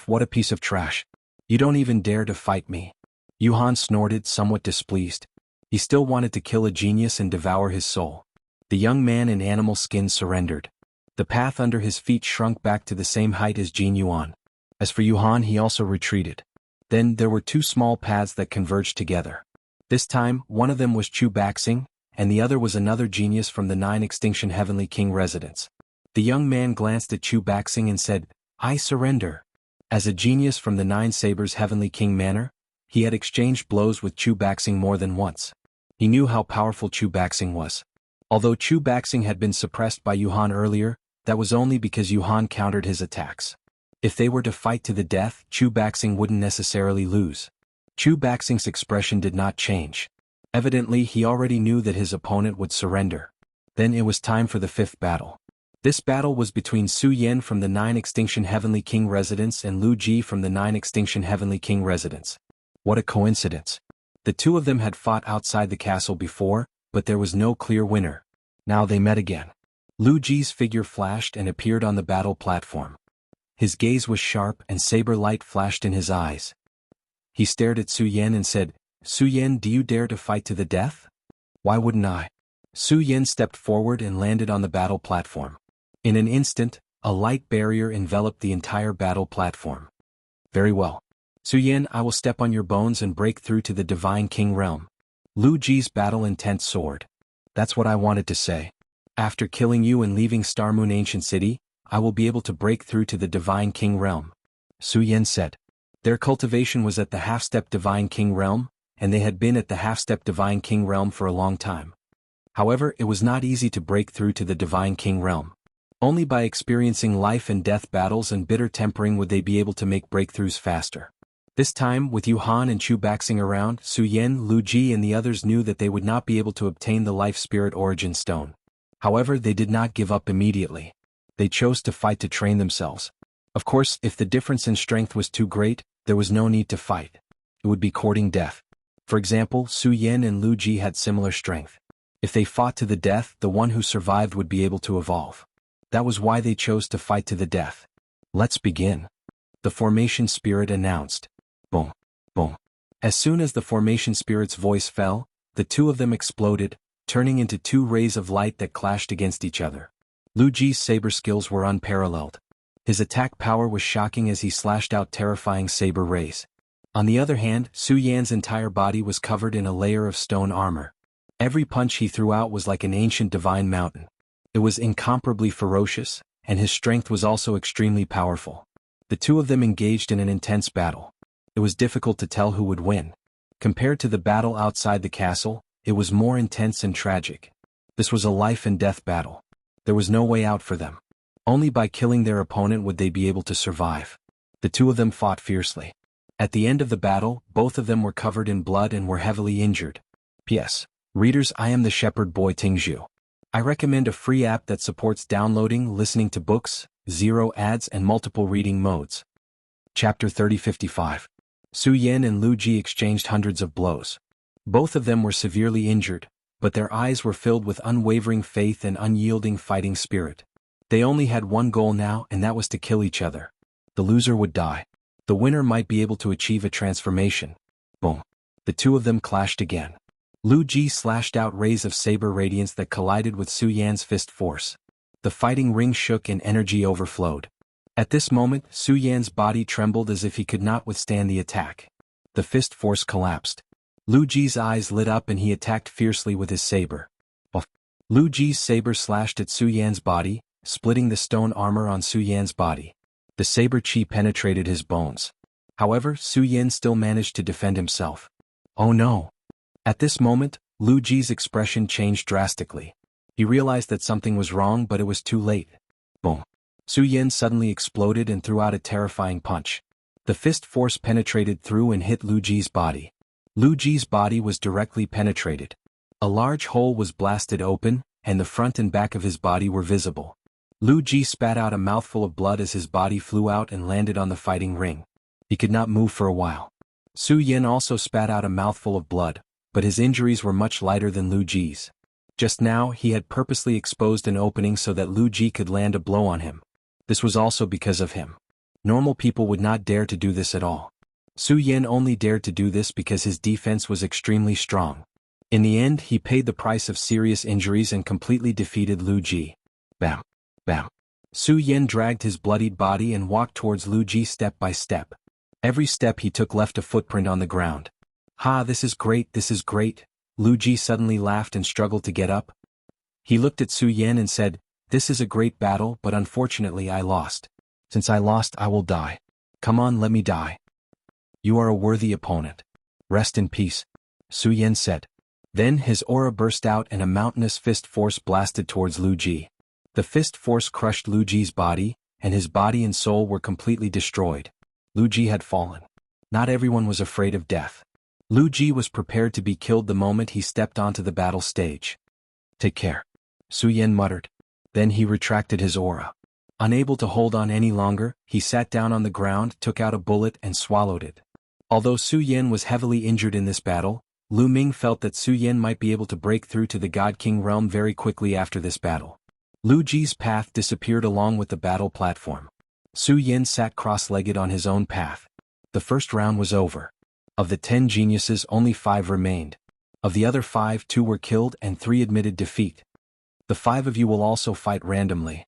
What a piece of trash. You don't even dare to fight me. Yuhan snorted, somewhat displeased. He still wanted to kill a genius and devour his soul. The young man in animal skin surrendered. The path under his feet shrunk back to the same height as Jin Yuan. As for Yuhan, he also retreated. Then there were two small paths that converged together. This time, one of them was Chu Baxing, and the other was another genius from the 9 Extinction Heavenly King residence. The young man glanced at Chu Baxing and said, "I surrender." As a genius from the 9 Sabers Heavenly King manor, he had exchanged blows with Chu Baxing more than once. He knew how powerful Chu Baxing was. Although Chu Baxing had been suppressed by Yuhan earlier, that was only because Yuhan countered his attacks. If they were to fight to the death, Chu Baxing wouldn't necessarily lose. Chu Baxing's expression did not change. Evidently, he already knew that his opponent would surrender. Then it was time for the 5th battle. This battle was between Su Yan from the 9 Extinction Heavenly King residence and Lu Ji from the 9 Extinction Heavenly King residence. What a coincidence. The two of them had fought outside the castle before, but there was no clear winner. Now they met again. Lu Ji's figure flashed and appeared on the battle platform. His gaze was sharp and saber light flashed in his eyes. He stared at Su Yan and said, "Su Yan, do you dare to fight to the death?" "Why wouldn't I?" Su Yan stepped forward and landed on the battle platform. In an instant, a light barrier enveloped the entire battle platform. "Very well. Su Yan, I will step on your bones and break through to the Divine King realm." Lu Ji's battle intent soared. "That's what I wanted to say. After killing you and leaving Star Moon Ancient City, I will be able to break through to the Divine King realm," Su Yan said. Their cultivation was at the half-step Divine King realm, and they had been at the half-step Divine King realm for a long time. However, it was not easy to break through to the Divine King realm. Only by experiencing life and death battles and bitter tempering would they be able to make breakthroughs faster. This time, with Yuhan and Chu Baxing around, Su Yan, Lu Ji and the others knew that they would not be able to obtain the Life Spirit Origin Stone. However, they did not give up immediately. They chose to fight to train themselves. Of course, if the difference in strength was too great, there was no need to fight. It would be courting death. For example, Su Yan and Lu Ji had similar strength. If they fought to the death, the one who survived would be able to evolve. That was why they chose to fight to the death. "Let's begin," the Formation Spirit announced. Boom, boom. As soon as the Formation Spirit's voice fell, the two of them exploded, turning into two rays of light that clashed against each other. Lu Ji's saber skills were unparalleled. His attack power was shocking as he slashed out terrifying saber rays. On the other hand, Su Yan's entire body was covered in a layer of stone armor. Every punch he threw out was like an ancient divine mountain. It was incomparably ferocious, and his strength was also extremely powerful. The two of them engaged in an intense battle. It was difficult to tell who would win. Compared to the battle outside the castle, it was more intense and tragic. This was a life-and-death battle. There was no way out for them. Only by killing their opponent would they be able to survive. The two of them fought fiercely. At the end of the battle, both of them were covered in blood and were heavily injured. P.S. Readers, I am the Shepherd Boy Tingzhu. I recommend a free app that supports downloading, listening to books, zero ads and multiple reading modes. Chapter 3055. Su Yan and Lu Ji exchanged hundreds of blows. Both of them were severely injured, but their eyes were filled with unwavering faith and unyielding fighting spirit. They only had one goal now, and that was to kill each other. The loser would die. The winner might be able to achieve a transformation. Boom. The two of them clashed again. Lu Ji slashed out rays of saber radiance that collided with Su Yan's fist force. The fighting ring shook and energy overflowed. At this moment, Su Yan's body trembled as if he could not withstand the attack. The fist force collapsed. Lu Ji's eyes lit up and he attacked fiercely with his saber. Lu Ji's saber slashed at Su Yan's body, splitting the stone armor on Su Yan's body. The saber chi penetrated his bones. However, Su Yan still managed to defend himself. Oh no! At this moment, Lu Ji's expression changed drastically. He realized that something was wrong, but it was too late. Boom. Su Yan suddenly exploded and threw out a terrifying punch. The fist force penetrated through and hit Lu Ji's body. Lu Ji's body was directly penetrated. A large hole was blasted open, and the front and back of his body were visible. Lu Ji spat out a mouthful of blood as his body flew out and landed on the fighting ring. He could not move for a while. Su Yan also spat out a mouthful of blood, but his injuries were much lighter than Lu Ji's. Just now, he had purposely exposed an opening so that Lu Ji could land a blow on him. This was also because of him. Normal people would not dare to do this at all. Su Yan only dared to do this because his defense was extremely strong. In the end, he paid the price of serious injuries and completely defeated Lu Ji. Bam. Bam. Su Yan dragged his bloodied body and walked towards Lu Ji step by step. Every step he took left a footprint on the ground. Ha, this is great, this is great. Lu Ji suddenly laughed and struggled to get up. He looked at Su Yan and said, "This is a great battle, but unfortunately I lost. Since I lost, I will die. Come on, let me die." "You are a worthy opponent. Rest in peace," Su Yan said. Then his aura burst out and a mountainous fist force blasted towards Lu Ji. The fist force crushed Lu Ji's body, and his body and soul were completely destroyed. Lu Ji had fallen. Not everyone was afraid of death. Lu Ji was prepared to be killed the moment he stepped onto the battle stage. "Take care," Su Yan muttered. Then he retracted his aura. Unable to hold on any longer, he sat down on the ground, took out a bullet and swallowed it. Although Su Yan was heavily injured in this battle, Lu Ming felt that Su Yan might be able to break through to the God King realm very quickly after this battle. Lu Ji's path disappeared along with the battle platform. Su Yan sat cross-legged on his own path. The first round was over. Of the 10 geniuses, only 5 remained. Of the other 5, 2 were killed and 3 admitted defeat. The 5 of you will also fight randomly.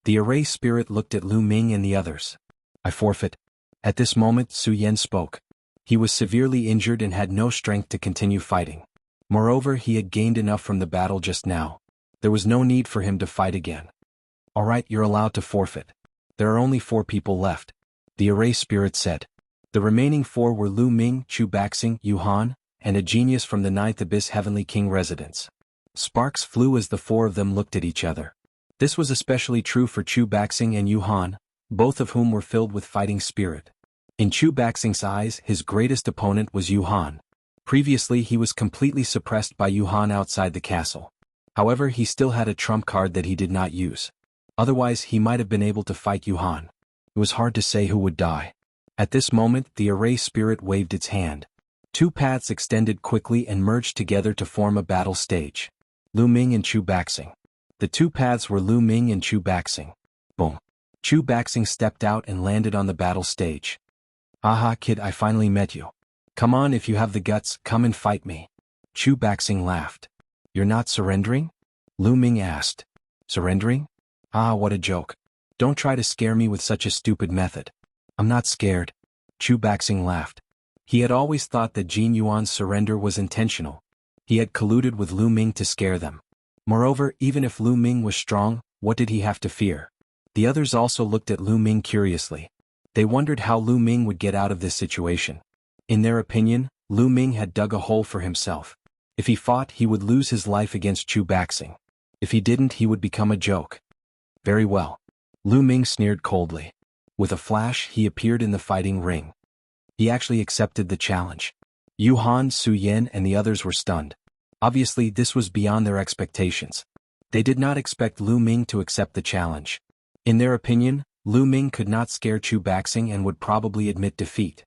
The array spirit looked at Lu Ming and the others. "I forfeit." At this moment, Su Yan spoke. He was severely injured and had no strength to continue fighting. Moreover, he had gained enough from the battle just now. There was no need for him to fight again. "All right, you're allowed to forfeit. There are only 4 people left," the array spirit said. The remaining 4 were Lu Ming, Chu Baxing, Yu Han, and a genius from the 9th Abyss Heavenly King residence. Sparks flew as the 4 of them looked at each other. This was especially true for Chu Baxing and Yu Han, both of whom were filled with fighting spirit. In Chu Baxing's eyes, his greatest opponent was Yu Han. Previously he was completely suppressed by Yu Han outside the castle. However, he still had a trump card that he did not use. Otherwise he might have been able to fight Yu Han. It was hard to say who would die. At this moment, the array spirit waved its hand. 2 paths extended quickly and merged together to form a battle stage. Lu Ming and Chu Baxing. The 2 paths were Lu Ming and Chu Baxing. Boom. Chu Baxing stepped out and landed on the battle stage. "Aha, kid, I finally met you. Come on, if you have the guts, come and fight me." Chu Baxing laughed. "You're not surrendering?" Lu Ming asked. "Surrendering? Ah, what a joke. Don't try to scare me with such a stupid method." "I'm not scared." Chu Baxing laughed. He had always thought that Jin Yuan's surrender was intentional. He had colluded with Lu Ming to scare them. Moreover, even if Lu Ming was strong, what did he have to fear? The others also looked at Lu Ming curiously. They wondered how Lu Ming would get out of this situation. In their opinion, Lu Ming had dug a hole for himself. If he fought, he would lose his life against Chu Baxing. If he didn't, he would become a joke. Very well. Lu Ming sneered coldly. With a flash, he appeared in the fighting ring. He actually accepted the challenge. Yu Han, Su Yan, and the others were stunned. Obviously, this was beyond their expectations. They did not expect Lu Ming to accept the challenge. In their opinion, Lu Ming could not scare Chu Baxing and would probably admit defeat.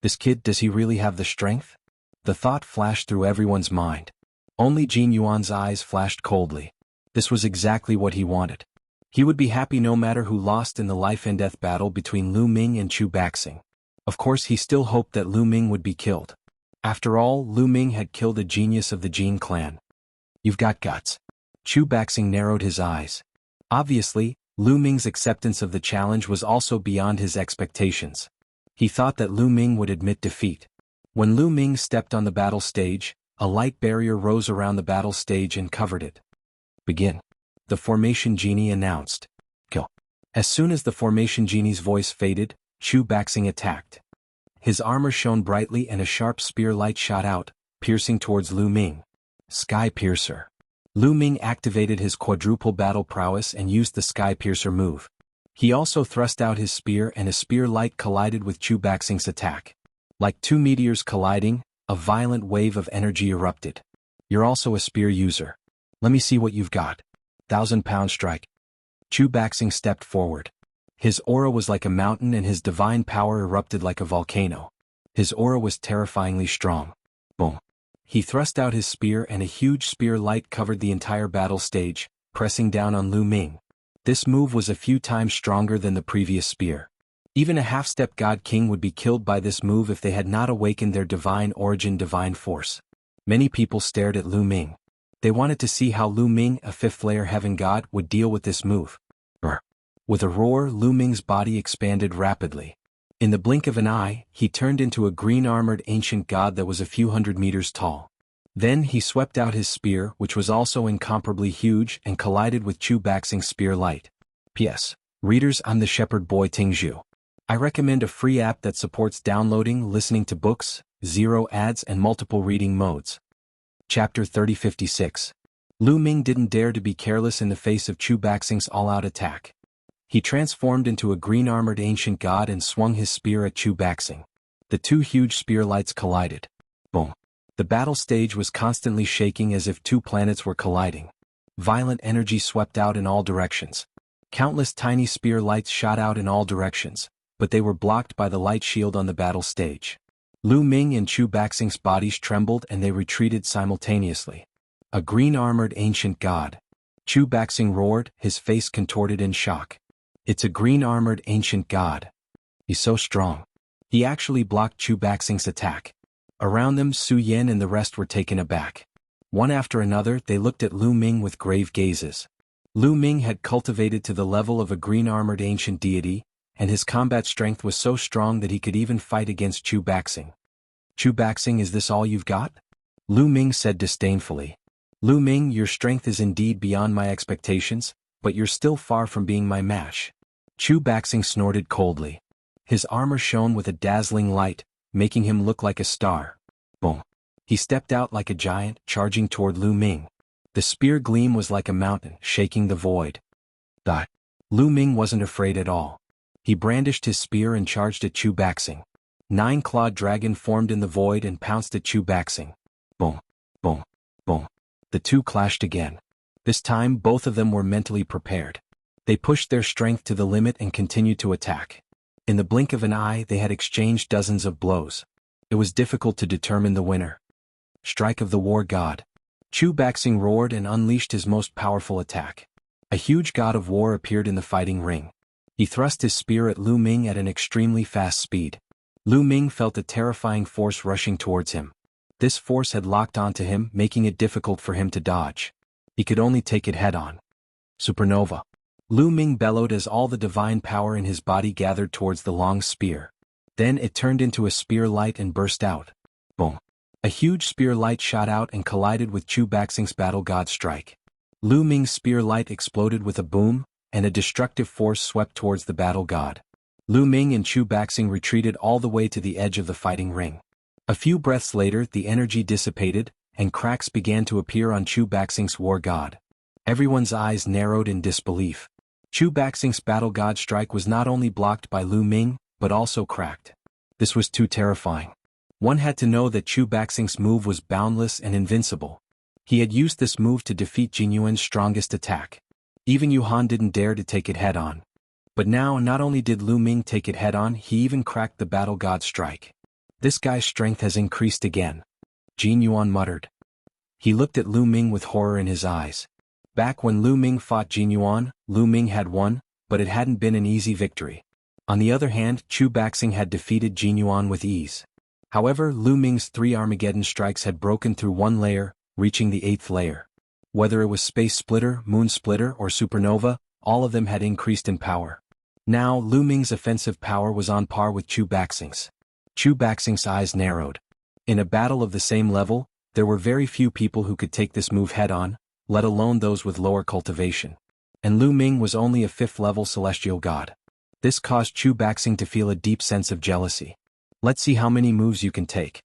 This kid, does he really have the strength? The thought flashed through everyone's mind. Only Jin Yuan's eyes flashed coldly. This was exactly what he wanted. He would be happy no matter who lost in the life-and-death battle between Lu Ming and Chu Baxing. Of course, he still hoped that Lu Ming would be killed. After all, Lu Ming had killed a genius of the Jin clan. You've got guts. Chu Baxing narrowed his eyes. Obviously, Lu Ming's acceptance of the challenge was also beyond his expectations. He thought that Lu Ming would admit defeat. When Lu Ming stepped on the battle stage, a light barrier rose around the battle stage and covered it. Begin. The formation genie announced. Kill. As soon as the formation genie's voice faded, Chu Baxing attacked. His armor shone brightly and a sharp spear light shot out, piercing towards Lu Ming. Sky Piercer. Lu Ming activated his quadruple battle prowess and used the Sky Piercer move. He also thrust out his spear and a spear light collided with Chu Baxing's attack. Like two meteors colliding, a violent wave of energy erupted. You're also a spear user. Let me see what you've got. 1,000-pound strike. Chu Baxing stepped forward. His aura was like a mountain and his divine power erupted like a volcano. His aura was terrifyingly strong. Boom. He thrust out his spear and a huge spear light covered the entire battle stage, pressing down on Lu Ming. This move was a few times stronger than the previous spear. Even a half-step God King would be killed by this move if they had not awakened their divine origin divine force. Many people stared at Lu Ming. They wanted to see how Lu Ming, a fifth-layer heaven god, would deal with this move. With a roar, Lu Ming's body expanded rapidly. In the blink of an eye, he turned into a green-armored ancient god that was a few hundred meters tall. Then he swept out his spear, which was also incomparably huge, and collided with Chu Baxing's spear light. P.S. Readers, I'm the shepherd boy Tingzhu. I recommend a free app that supports downloading, listening to books, zero ads and multiple reading modes. Chapter 3056. Lu Ming didn't dare to be careless in the face of Chu Baxing's all-out attack. He transformed into a green-armored ancient god and swung his spear at Chu Baxing. The two huge spear lights collided. Boom. The battle stage was constantly shaking as if two planets were colliding. Violent energy swept out in all directions. Countless tiny spear lights shot out in all directions, but they were blocked by the light shield on the battle stage. Lu Ming and Chu Baxing's bodies trembled and they retreated simultaneously. A green-armored ancient god. Chu Baxing roared, his face contorted in shock. It's a green-armored ancient god. He's so strong. He actually blocked Chu Baxing's attack. Around them, Su Yan and the rest were taken aback. One after another, they looked at Lu Ming with grave gazes. Lu Ming had cultivated to the level of a green-armored ancient deity, and his combat strength was so strong that he could even fight against Chu Baxing. Chu Baxing, is this all you've got? Lu Ming said disdainfully. Lu Ming, your strength is indeed beyond my expectations, but you're still far from being my match. Chu Baxing snorted coldly. His armor shone with a dazzling light, making him look like a star. Boom. He stepped out like a giant, charging toward Lu Ming. The spear gleam was like a mountain, shaking the void. Lu Ming wasn't afraid at all. He brandished his spear and charged at Chu Baxing. 9-clawed dragon formed in the void and pounced at Chu Baxing. Boom. Boom. Boom. The two clashed again. This time both of them were mentally prepared. They pushed their strength to the limit and continued to attack. In the blink of an eye they had exchanged dozens of blows. It was difficult to determine the winner. Strike of the war god. Chu Baxing roared and unleashed his most powerful attack. A huge god of war appeared in the fighting ring. He thrust his spear at Lu Ming at an extremely fast speed. Lu Ming felt a terrifying force rushing towards him. This force had locked onto him, making it difficult for him to dodge. He could only take it head-on. Supernova. Lu Ming bellowed as all the divine power in his body gathered towards the long spear. Then it turned into a spear light and burst out. Boom. A huge spear light shot out and collided with Chu Baxing's battle god strike. Lu Ming's spear light exploded with a boom, and a destructive force swept towards the battle god. Lu Ming and Chu Baxing retreated all the way to the edge of the fighting ring. A few breaths later the energy dissipated, and cracks began to appear on Chu Baxing's war god. Everyone's eyes narrowed in disbelief. Chu Baxing's battle god strike was not only blocked by Lu Ming, but also cracked. This was too terrifying. One had to know that Chu Baxing's move was boundless and invincible. He had used this move to defeat Jin Yuan's strongest attack. Even Yu Han didn't dare to take it head-on. But now not only did Lu Ming take it head-on, he even cracked the battle god strike. This guy's strength has increased again. Jin Yuan muttered. He looked at Lu Ming with horror in his eyes. Back when Lu Ming fought Jin Yuan, Lu Ming had won, but it hadn't been an easy victory. On the other hand, Chu Baxing had defeated Jin Yuan with ease. However, Lu Ming's 3 Armageddon strikes had broken through 1 layer, reaching the 8th layer. Whether it was Space Splitter, Moon Splitter, or Supernova, all of them had increased in power. Now, Lu Ming's offensive power was on par with Chu Baxing's. Chu Baxing's eyes narrowed. In a battle of the same level, there were very few people who could take this move head-on, let alone those with lower cultivation. And Lu Ming was only a 5th-level celestial god. This caused Chu Baxing to feel a deep sense of jealousy. Let's see how many moves you can take.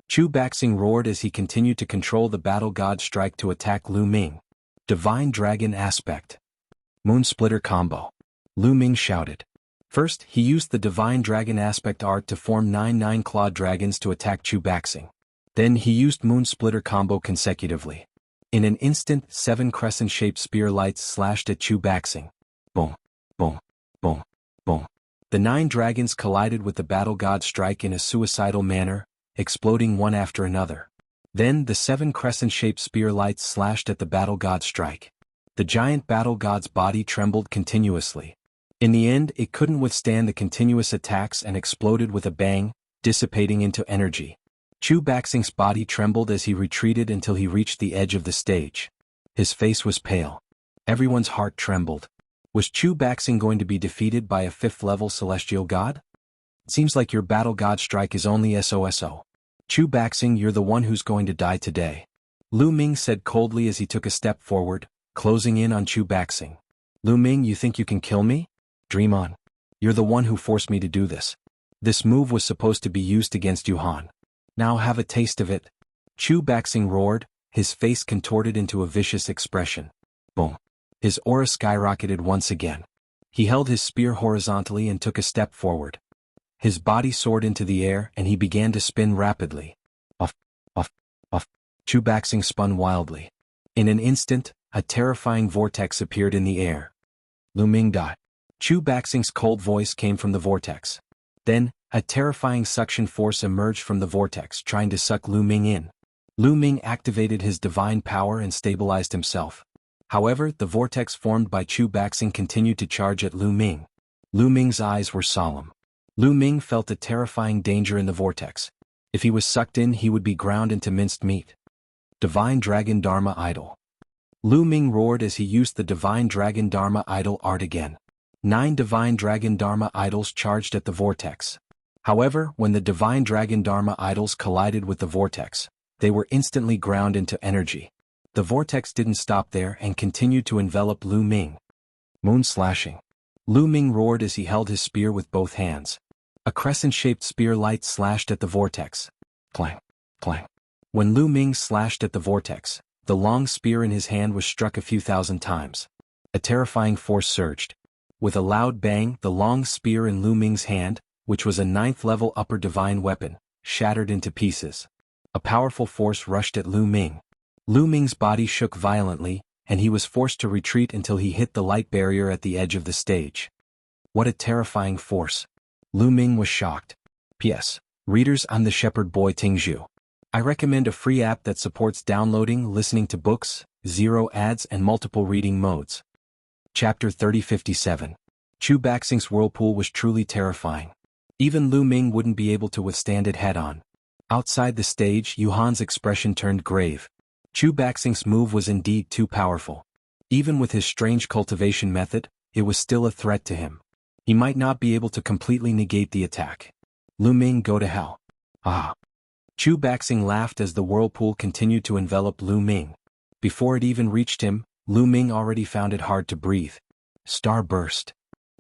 Chu Baxing roared as he continued to control the battle god strike to attack Lu Ming. Divine Dragon Aspect. Moon Splitter Combo. Lu Ming shouted. First, he used the Divine Dragon Aspect art to form 9 clawed dragons to attack Chu Baxing. Then he used Moon Splitter Combo consecutively. In an instant, 7 crescent-shaped spear lights slashed at Chu Baxing. Boom, boom, boom, boom. The 9 dragons collided with the battle god strike in a suicidal manner, exploding one after another. Then the 7 crescent-shaped spear lights slashed at the battle god strike. The giant battle god's body trembled continuously. In the end, it couldn't withstand the continuous attacks and exploded with a bang, dissipating into energy. Chu Baxing's body trembled as he retreated until he reached the edge of the stage. His face was pale. Everyone's heart trembled. Was Chu Baxing going to be defeated by a 5th-level celestial god? Seems like your battle god strike is only SOSO. Chu Baxing, you're the one who's going to die today. Lu Ming said coldly as he took a step forward, closing in on Chu Baxing. Lu Ming, you think you can kill me? Dream on. You're the one who forced me to do this. This move was supposed to be used against Yu Han. Now have a taste of it. Chu Baxing roared, his face contorted into a vicious expression. Boom. His aura skyrocketed once again. He held his spear horizontally and took a step forward. His body soared into the air and he began to spin rapidly. Off, off, off. Chu Baxing spun wildly. In an instant, a terrifying vortex appeared in the air. Lu Ming died. Chu Baxing's cold voice came from the vortex. Then, a terrifying suction force emerged from the vortex, trying to suck Lu Ming in. Lu Ming activated his divine power and stabilized himself. However, the vortex formed by Chu Baxing continued to charge at Lu Ming. Lu Ming's eyes were solemn. Lu Ming felt a terrifying danger in the vortex. If he was sucked in, he would be ground into minced meat. Divine Dragon Dharma Idol. Lu Ming roared as he used the Divine Dragon Dharma Idol art again. 9 Divine Dragon Dharma Idols charged at the vortex. However, when the Divine Dragon Dharma Idols collided with the vortex, they were instantly ground into energy. The vortex didn't stop there and continued to envelop Lu Ming. Moon Slashing. Lu Ming roared as he held his spear with both hands. A crescent-shaped spear light slashed at the vortex. Clang, clang. When Lu Ming slashed at the vortex, the long spear in his hand was struck a few thousand times. A terrifying force surged. With a loud bang, the long spear in Lu Ming's hand, which was a 9th-level upper divine weapon, shattered into pieces. A powerful force rushed at Lu Ming. Lu Ming's body shook violently, and he was forced to retreat until he hit the light barrier at the edge of the stage. What a terrifying force. Lu Ming was shocked. P.S. Readers, I'm the shepherd boy Tingzhu. I recommend a free app that supports downloading, listening to books, 0 ads and multiple reading modes. Chapter 3057. Chu Baxing's whirlpool was truly terrifying. Even Lu Ming wouldn't be able to withstand it head-on. Outside the stage, Yu Han's expression turned grave. Chu Baxing's move was indeed too powerful. Even with his strange cultivation method, it was still a threat to him. He might not be able to completely negate the attack. Lu Ming, go to hell. Ah. Chu Baxing laughed as the whirlpool continued to envelop Lu Ming. Before it even reached him, Lu Ming already found it hard to breathe. Starburst.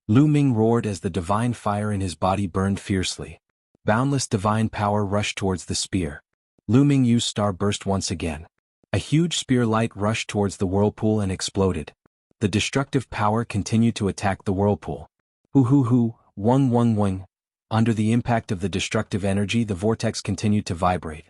Lu Ming roared as the divine fire in his body burned fiercely. Boundless divine power rushed towards the spear. Lu Ming used Starburst once again. A huge spear light rushed towards the whirlpool and exploded. The destructive power continued to attack the whirlpool. Hoo, wung wung wung. Under the impact of the destructive energy, the vortex continued to vibrate.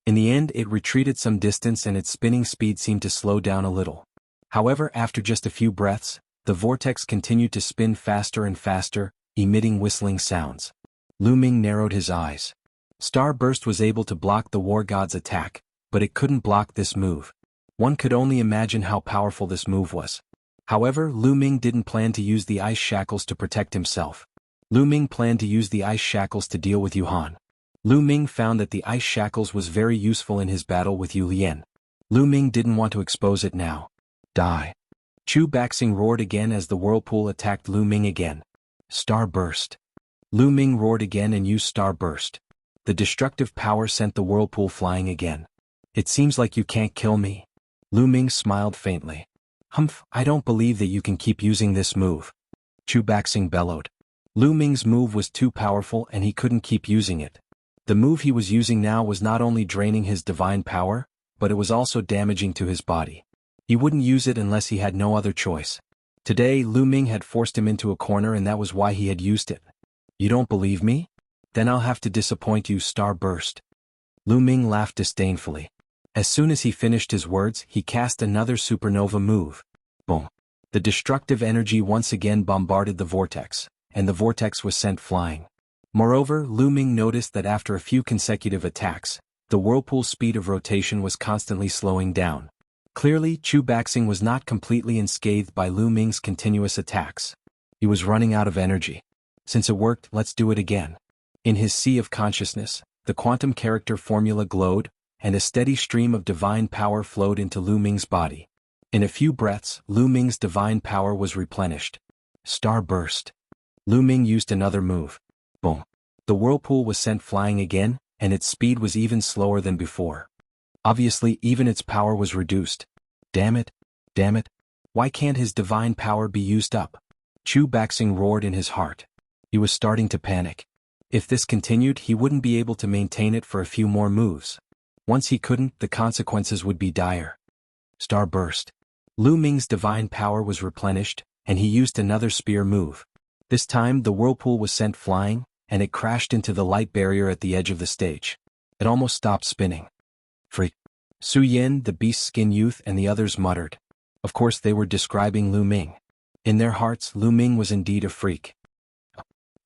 In the end, it retreated some distance and its spinning speed seemed to slow down a little. However, after just a few breaths, the vortex continued to spin faster and faster, emitting whistling sounds. Lu Ming narrowed his eyes. Starburst was able to block the war god's attack, but it couldn't block this move. One could only imagine how powerful this move was. However, Lu Ming didn't plan to use the ice shackles to protect himself. Lu Ming planned to use the ice shackles to deal with Yuhan. Lu Ming found that the ice shackles was very useful in his battle with Yu Lian. Lu Ming didn't want to expose it now. Die. Chu Baxing roared again as the whirlpool attacked Lu Ming again. Starburst. Lu Ming roared again and used Starburst. The destructive power sent the whirlpool flying again. It seems like you can't kill me. Lu Ming smiled faintly. Humph, I don't believe that you can keep using this move. Chu Baxing bellowed. Lu Ming's move was too powerful and he couldn't keep using it. The move he was using now was not only draining his divine power, but it was also damaging to his body. He wouldn't use it unless he had no other choice. Today, Lu Ming had forced him into a corner and that was why he had used it. You don't believe me? Then I'll have to disappoint you, Starburst. Lu Ming laughed disdainfully. As soon as he finished his words, he cast another supernova move. Boom. The destructive energy once again bombarded the vortex, and the vortex was sent flying. Moreover, Lu Ming noticed that after a few consecutive attacks, the whirlpool's speed of rotation was constantly slowing down. Clearly, Chu Baxing was not completely unscathed by Lu Ming's continuous attacks. He was running out of energy. Since it worked, let's do it again. In his sea of consciousness, the quantum character formula glowed, and a steady stream of divine power flowed into Lu Ming's body. In a few breaths, Lu Ming's divine power was replenished. Starburst. Lu Ming used another move. Boom. The whirlpool was sent flying again, and its speed was even slower than before. Obviously, even its power was reduced. Damn it. Damn it. Why can't his divine power be used up? Chu Baxing roared in his heart. He was starting to panic. If this continued, he wouldn't be able to maintain it for a few more moves. Once he couldn't, the consequences would be dire. Starburst. Lu Ming's divine power was replenished, and he used another spear move. This time, the whirlpool was sent flying, and it crashed into the light barrier at the edge of the stage. It almost stopped spinning. Freak. Su Yin, the beast skin youth, and the others muttered. Of course they were describing Lu Ming. In their hearts, Lu Ming was indeed a freak.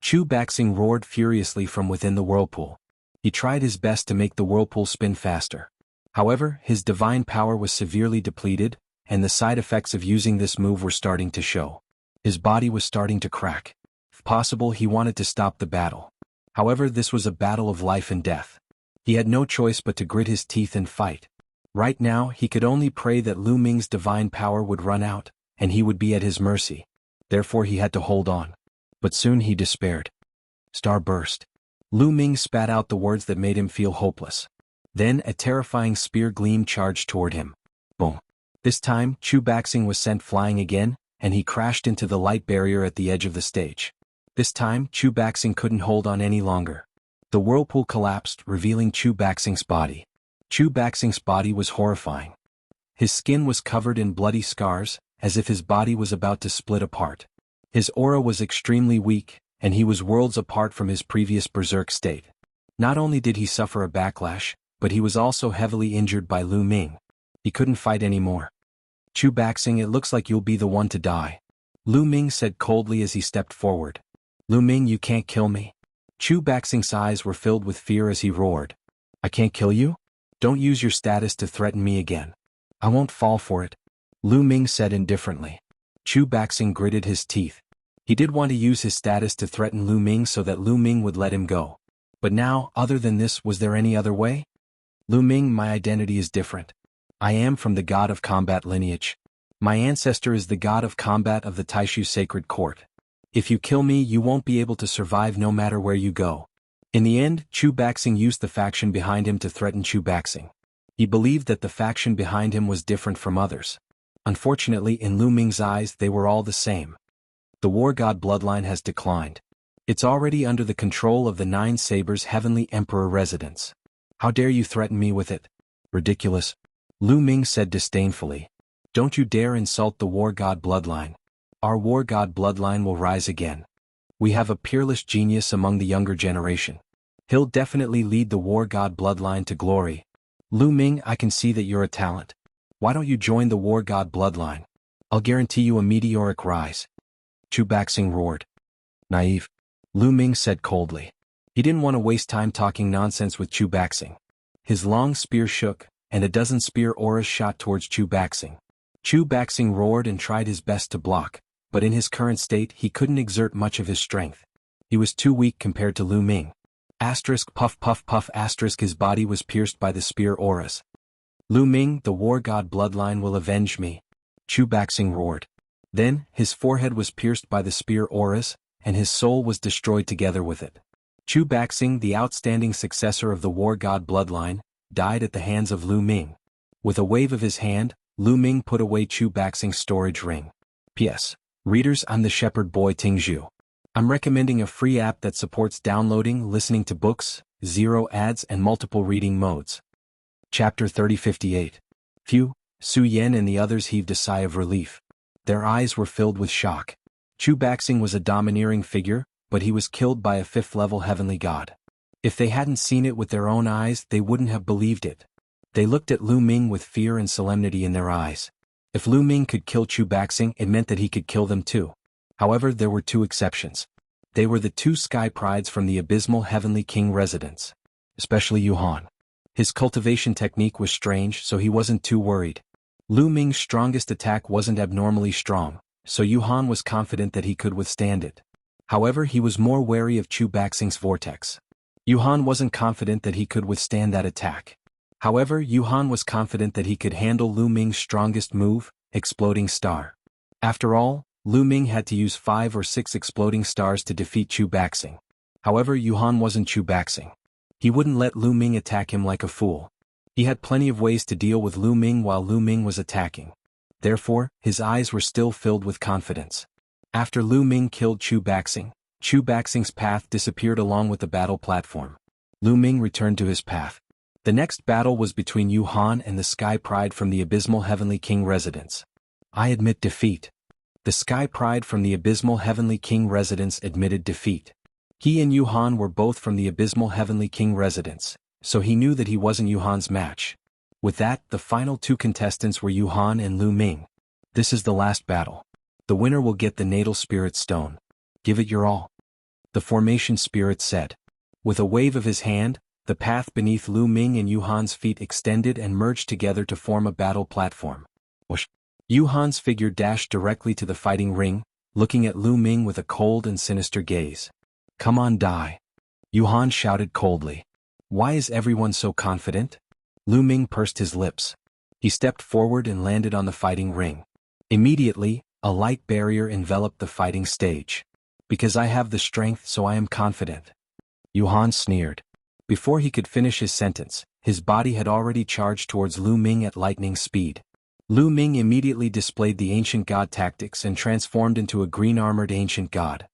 Chu Baxing roared furiously from within the whirlpool. He tried his best to make the whirlpool spin faster. However, his divine power was severely depleted, and the side effects of using this move were starting to show. His body was starting to crack. If possible, he wanted to stop the battle. However, this was a battle of life and death. He had no choice but to grit his teeth and fight. Right now, he could only pray that Lu Ming's divine power would run out, and he would be at his mercy. Therefore he had to hold on. But soon he despaired. Starburst. Lu Ming spat out the words that made him feel hopeless. Then a terrifying spear gleam charged toward him. Boom. This time, Chu Baxing was sent flying again, and he crashed into the light barrier at the edge of the stage. This time, Chu Baxing couldn't hold on any longer. The whirlpool collapsed, revealing Chu Baxing's body. Chu Baxing's body was horrifying. His skin was covered in bloody scars, as if his body was about to split apart. His aura was extremely weak, and he was worlds apart from his previous berserk state. Not only did he suffer a backlash, but he was also heavily injured by Lu Ming. He couldn't fight anymore. Chu Baxing, it looks like you'll be the one to die. Lu Ming said coldly as he stepped forward. Lu Ming, you can't kill me. Chu Baxing's eyes were filled with fear as he roared. I can't kill you? Don't use your status to threaten me again. I won't fall for it. Lu Ming said indifferently. Chu Baxing gritted his teeth. He did want to use his status to threaten Lu Ming so that Lu Ming would let him go. But now, other than this, was there any other way? Lu Ming, my identity is different. I am from the god of combat lineage. My ancestor is the god of combat of the Taishu sacred court. If you kill me, you won't be able to survive no matter where you go. In the end, Chu Baxing used the faction behind him to threaten Chu Baxing. He believed that the faction behind him was different from others. Unfortunately, in Lu Ming's eyes, they were all the same. The War God bloodline has declined. It's already under the control of the Nine Sabers' Heavenly Emperor residence. How dare you threaten me with it? Ridiculous. Lu Ming said disdainfully. Don't you dare insult the War God bloodline. Our War God bloodline will rise again. We have a peerless genius among the younger generation. He'll definitely lead the War God bloodline to glory. Lu Ming, I can see that you're a talent. Why don't you join the War God bloodline? I'll guarantee you a meteoric rise. Chu Baxing roared. Naive. Lu Ming said coldly. He didn't want to waste time talking nonsense with Chu Baxing. His long spear shook, and a dozen spear auras shot towards Chu Baxing. Chu Baxing roared and tried his best to block, but in his current state he couldn't exert much of his strength. He was too weak compared to Lu Ming. Asterisk puff puff puff asterisk his body was pierced by the spear auras. Lu Ming, the War God bloodline will avenge me. Chu Baxing roared. Then, his forehead was pierced by the spear auras, and his soul was destroyed together with it. Chu Baxing, the outstanding successor of the War God bloodline, died at the hands of Lu Ming. With a wave of his hand, Lu Ming put away Chu Baxing's storage ring. P.S. Readers, I'm the Shepherd Boy Tingzhu. I'm recommending a free app that supports downloading, listening to books, zero ads and multiple reading modes. Chapter 3058. Phew, Su Yan and the others heaved a sigh of relief. Their eyes were filled with shock. Chu Baxing was a domineering figure, but he was killed by a fifth-level heavenly god. If they hadn't seen it with their own eyes, they wouldn't have believed it. They looked at Lu Ming with fear and solemnity in their eyes. If Lu Ming could kill Chu Baxing, it meant that he could kill them too. However, there were two exceptions. They were the two sky prides from the abysmal Heavenly King residence. Especially Yuhan. His cultivation technique was strange, so he wasn't too worried. Lu Ming's strongest attack wasn't abnormally strong, so Yuhan was confident that he could withstand it. However, he was more wary of Chu Baxing's vortex. Yuhan wasn't confident that he could withstand that attack. However, Yuhan was confident that he could handle Lu Ming's strongest move, Exploding Star. After all, Lu Ming had to use 5 or 6 exploding stars to defeat Chu Baxing. However, Yuhan wasn't Chu Baxing. He wouldn't let Lu Ming attack him like a fool. He had plenty of ways to deal with Lu Ming while Lu Ming was attacking. Therefore, his eyes were still filled with confidence. After Lu Ming killed Chu Baxing's path disappeared along with the battle platform. Lu Ming returned to his path. The next battle was between Yuhan and the Sky Pride from the Abysmal Heavenly King residence. I admit defeat. The Sky Pride from the Abysmal Heavenly King residence admitted defeat. He and Yuhan were both from the Abysmal Heavenly King residence, so he knew that he wasn't Yuhan's match. With that, the final two contestants were Yuhan and Lu Ming. This is the last battle. The winner will get the Natal Spirit Stone. Give it your all. The Formation Spirit said. With a wave of his hand, the path beneath Lu Ming and Yuhan's feet extended and merged together to form a battle platform. Whoosh. Yuhan's figure dashed directly to the fighting ring, looking at Lu Ming with a cold and sinister gaze. Come on, die. Yuhan shouted coldly. Why is everyone so confident? Lu Ming pursed his lips. He stepped forward and landed on the fighting ring. Immediately, a light barrier enveloped the fighting stage. Because I have the strength, so I am confident. Yuhan sneered. Before he could finish his sentence, his body had already charged towards Lu Ming at lightning speed. Lu Ming immediately displayed the ancient god tactics and transformed into a green-armored ancient god.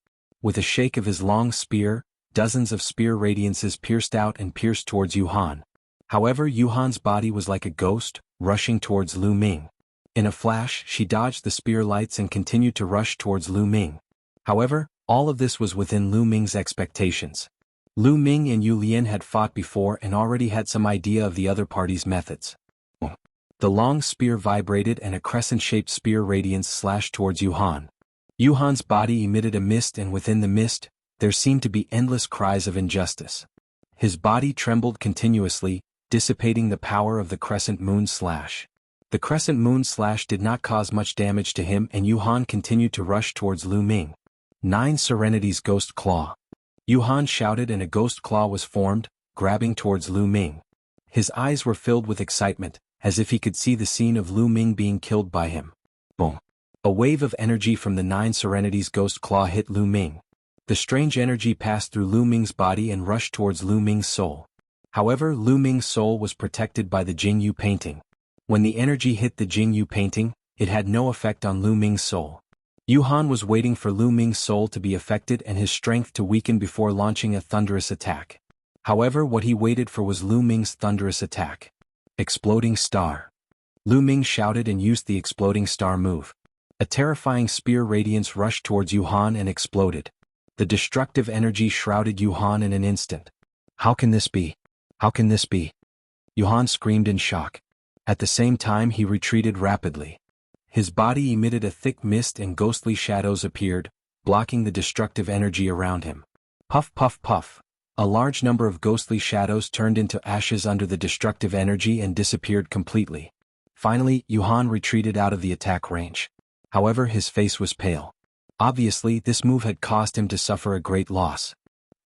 With a shake of his long spear, dozens of spear radiances pierced out and pierced towards Yuhan. However, Yuhan's body was like a ghost, rushing towards Lu Ming. In a flash, she dodged the spear lights and continued to rush towards Lu Ming. However, all of this was within Lu Ming's expectations. Lu Ming and Yu Lian had fought before and already had some idea of the other party's methods. The long spear vibrated and a crescent-shaped spear radiance slashed towards Yuhan. Yuhan's body emitted a mist, and within the mist, there seemed to be endless cries of injustice. His body trembled continuously, dissipating the power of the crescent moon slash. The crescent moon slash did not cause much damage to him, and Yuhan continued to rush towards Lu Ming. 9 Serenity's Ghost Claw. Yuhan shouted and a ghost claw was formed, grabbing towards Lu Ming. His eyes were filled with excitement, as if he could see the scene of Lu Ming being killed by him. Boom. A wave of energy from the Nine Serenities Ghost Claw hit Lu Ming. The strange energy passed through Lu Ming's body and rushed towards Lu Ming's soul. However, Lu Ming's soul was protected by the Jingyu painting. When the energy hit the Jingyu painting, it had no effect on Lu Ming's soul. Yuhan was waiting for Lu Ming's soul to be affected and his strength to weaken before launching a thunderous attack. However, what he waited for was Lu Ming's thunderous attack. Exploding Star. Lu Ming shouted and used the exploding star move. A terrifying spear radiance rushed towards Yuhan and exploded. The destructive energy shrouded Yuhan in an instant. How can this be? How can this be? Yuhan screamed in shock. At the same time he retreated rapidly. His body emitted a thick mist and ghostly shadows appeared, blocking the destructive energy around him. Puff puff puff. A large number of ghostly shadows turned into ashes under the destructive energy and disappeared completely. Finally, Yuhan retreated out of the attack range. However, his face was pale. Obviously, this move had caused him to suffer a great loss.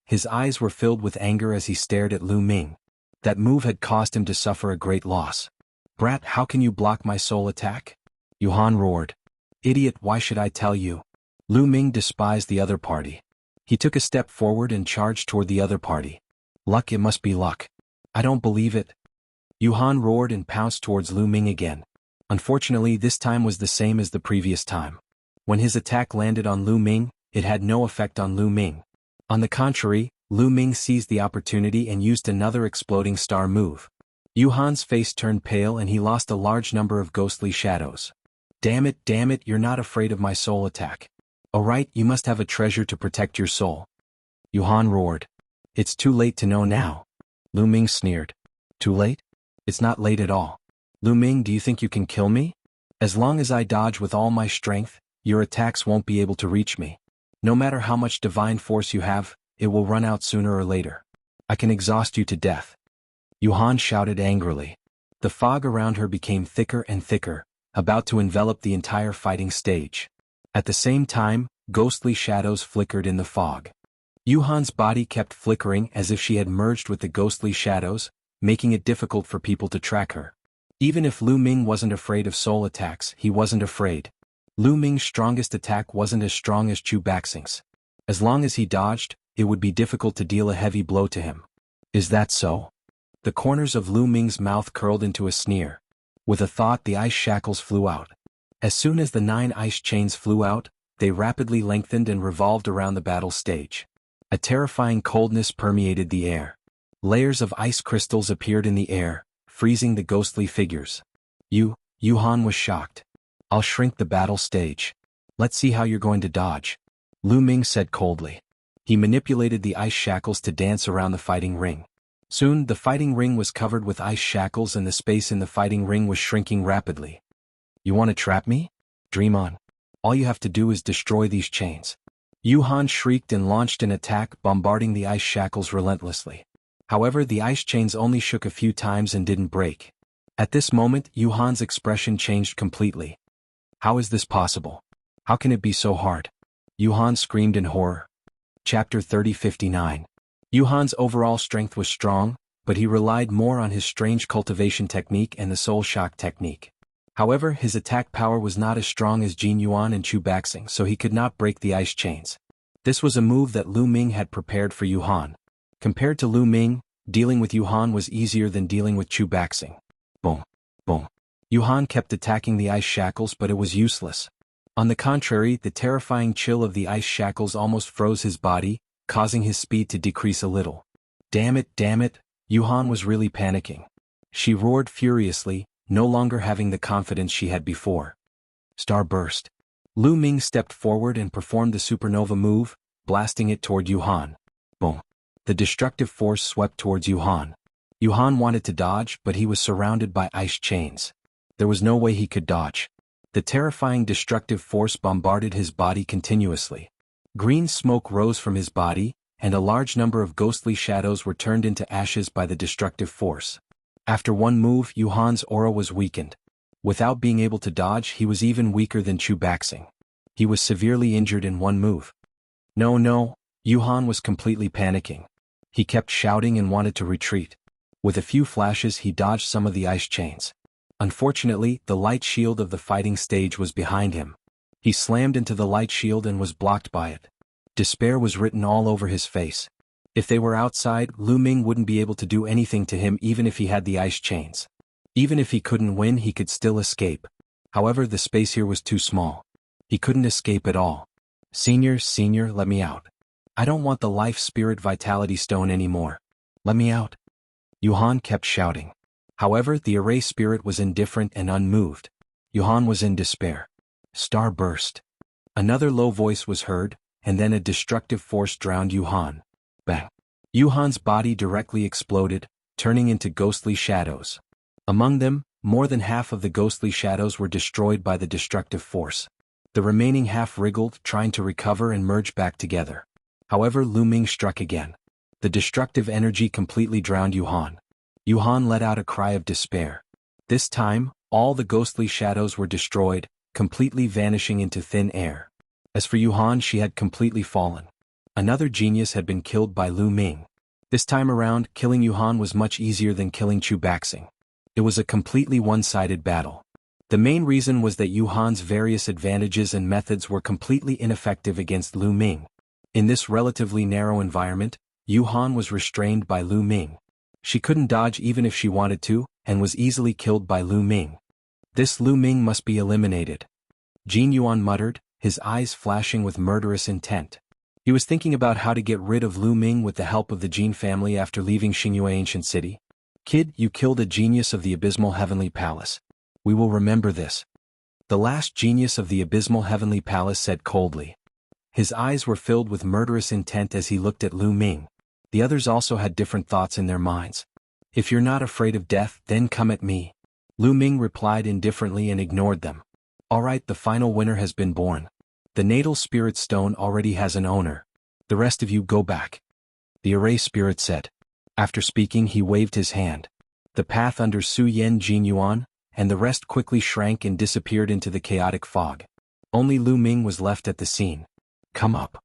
His eyes were filled with anger as he stared at Lu Ming. That move had caused him to suffer a great loss. Brat, how can you block my soul attack? Yuhan roared. Idiot, why should I tell you? Lu Ming despised the other party. He took a step forward and charged toward the other party. Luck, it must be luck. I don't believe it. Yuhan roared and pounced towards Lu Ming again. Unfortunately, this time was the same as the previous time. When his attack landed on Lu Ming, it had no effect on Lu Ming. On the contrary, Lu Ming seized the opportunity and used another exploding star move. Yuhan's face turned pale and he lost a large number of ghostly shadows. Damn it, you're not afraid of my soul attack. Alright, you must have a treasure to protect your soul. Yuhan roared. It's too late to know now. Lu Ming sneered. Too late? It's not late at all. Lu Ming, do you think you can kill me? As long as I dodge with all my strength, your attacks won't be able to reach me. No matter how much divine force you have, it will run out sooner or later. I can exhaust you to death. Yuhan shouted angrily. The fog around her became thicker and thicker, about to envelop the entire fighting stage. At the same time, ghostly shadows flickered in the fog. Yuhan's body kept flickering as if she had merged with the ghostly shadows, making it difficult for people to track her. Even if Lu Ming wasn't afraid of soul attacks, he wasn't afraid. Lu Ming's strongest attack wasn't as strong as Chu Baxing's. As long as he dodged, it would be difficult to deal a heavy blow to him. Is that so? The corners of Lu Ming's mouth curled into a sneer. With a thought, the ice shackles flew out. As soon as the 9 ice chains flew out, they rapidly lengthened and revolved around the battle stage. A terrifying coldness permeated the air. Layers of ice crystals appeared in the air, freezing the ghostly figures. Yuhan was shocked. I'll shrink the battle stage. Let's see how you're going to dodge. Lu Ming said coldly. He manipulated the ice shackles to dance around the fighting ring. Soon, the fighting ring was covered with ice shackles and the space in the fighting ring was shrinking rapidly. You want to trap me? Dream on. All you have to do is destroy these chains. Yuhan shrieked and launched an attack, bombarding the ice shackles relentlessly. However, the ice chains only shook a few times and didn't break. At this moment, Yuhan's expression changed completely. How is this possible? How can it be so hard? Yuhan screamed in horror. Chapter 3059. Yuhan's overall strength was strong, but he relied more on his strange cultivation technique and the soul shock technique. However, his attack power was not as strong as Jin Yuan and Chu Baxing, so he could not break the ice chains. This was a move that Lu Ming had prepared for Yuhan. Compared to Lu Ming, dealing with Yuhan was easier than dealing with Chu Baxing. Boom, boom. Yuhan kept attacking the ice shackles, but it was useless. On the contrary, the terrifying chill of the ice shackles almost froze his body, causing his speed to decrease a little. Damn it, Yuhan was really panicking. She roared furiously, no longer having the confidence she had before. Starburst. Lu Ming stepped forward and performed the supernova move, blasting it toward Yuhan. Boom. The destructive force swept towards Yuhan. Yuhan wanted to dodge, but he was surrounded by ice chains. There was no way he could dodge. The terrifying destructive force bombarded his body continuously. Green smoke rose from his body, and a large number of ghostly shadows were turned into ashes by the destructive force. After one move, Yuhan's aura was weakened. Without being able to dodge, he was even weaker than Chu Baxing. He was severely injured in one move. No, Yuhan was completely panicking. He kept shouting and wanted to retreat. With a few flashes, he dodged some of the ice chains. Unfortunately, the light shield of the fighting stage was behind him. He slammed into the light shield and was blocked by it. Despair was written all over his face. If they were outside, Lu Ming wouldn't be able to do anything to him even if he had the ice chains. Even if he couldn't win, he could still escape. However, the space here was too small. He couldn't escape at all. Senior, let me out. I don't want the life spirit vitality stone anymore. Let me out. Yuhan kept shouting. However, the array spirit was indifferent and unmoved. Yuhan was in despair. Star burst. Another low voice was heard, and then a destructive force drowned Yuhan. Bang. Yuhan's body directly exploded, turning into ghostly shadows. Among them, more than half of the ghostly shadows were destroyed by the destructive force. The remaining half wriggled, trying to recover and merge back together. However, Lu Ming struck again. The destructive energy completely drowned Yuhan. Yuhan let out a cry of despair. This time, all the ghostly shadows were destroyed, completely vanishing into thin air. As for Yuhan, she had completely fallen. Another genius had been killed by Lu Ming. This time around, killing Yuhan was much easier than killing Chu Baxing. It was a completely one-sided battle. The main reason was that Yuhan's various advantages and methods were completely ineffective against Lu Ming. In this relatively narrow environment, Yuhan was restrained by Lu Ming. She couldn't dodge even if she wanted to, and was easily killed by Lu Ming. This Lu Ming must be eliminated. Jin Yuan muttered, his eyes flashing with murderous intent. He was thinking about how to get rid of Lu Ming with the help of the Jin family after leaving Xingyue Ancient City. Kid, you killed a genius of the Abysmal Heavenly Palace. We will remember this. The last genius of the Abysmal Heavenly Palace said coldly. His eyes were filled with murderous intent as he looked at Lu Ming. The others also had different thoughts in their minds. If you're not afraid of death, then come at me. Lu Ming replied indifferently and ignored them. Alright, the final winner has been born. The natal spirit stone already has an owner. The rest of you go back. The array spirit said. After speaking, he waved his hand. The path under Su Yen Jin Yuan, and the rest quickly shrank and disappeared into the chaotic fog. Only Lu Ming was left at the scene. Come up.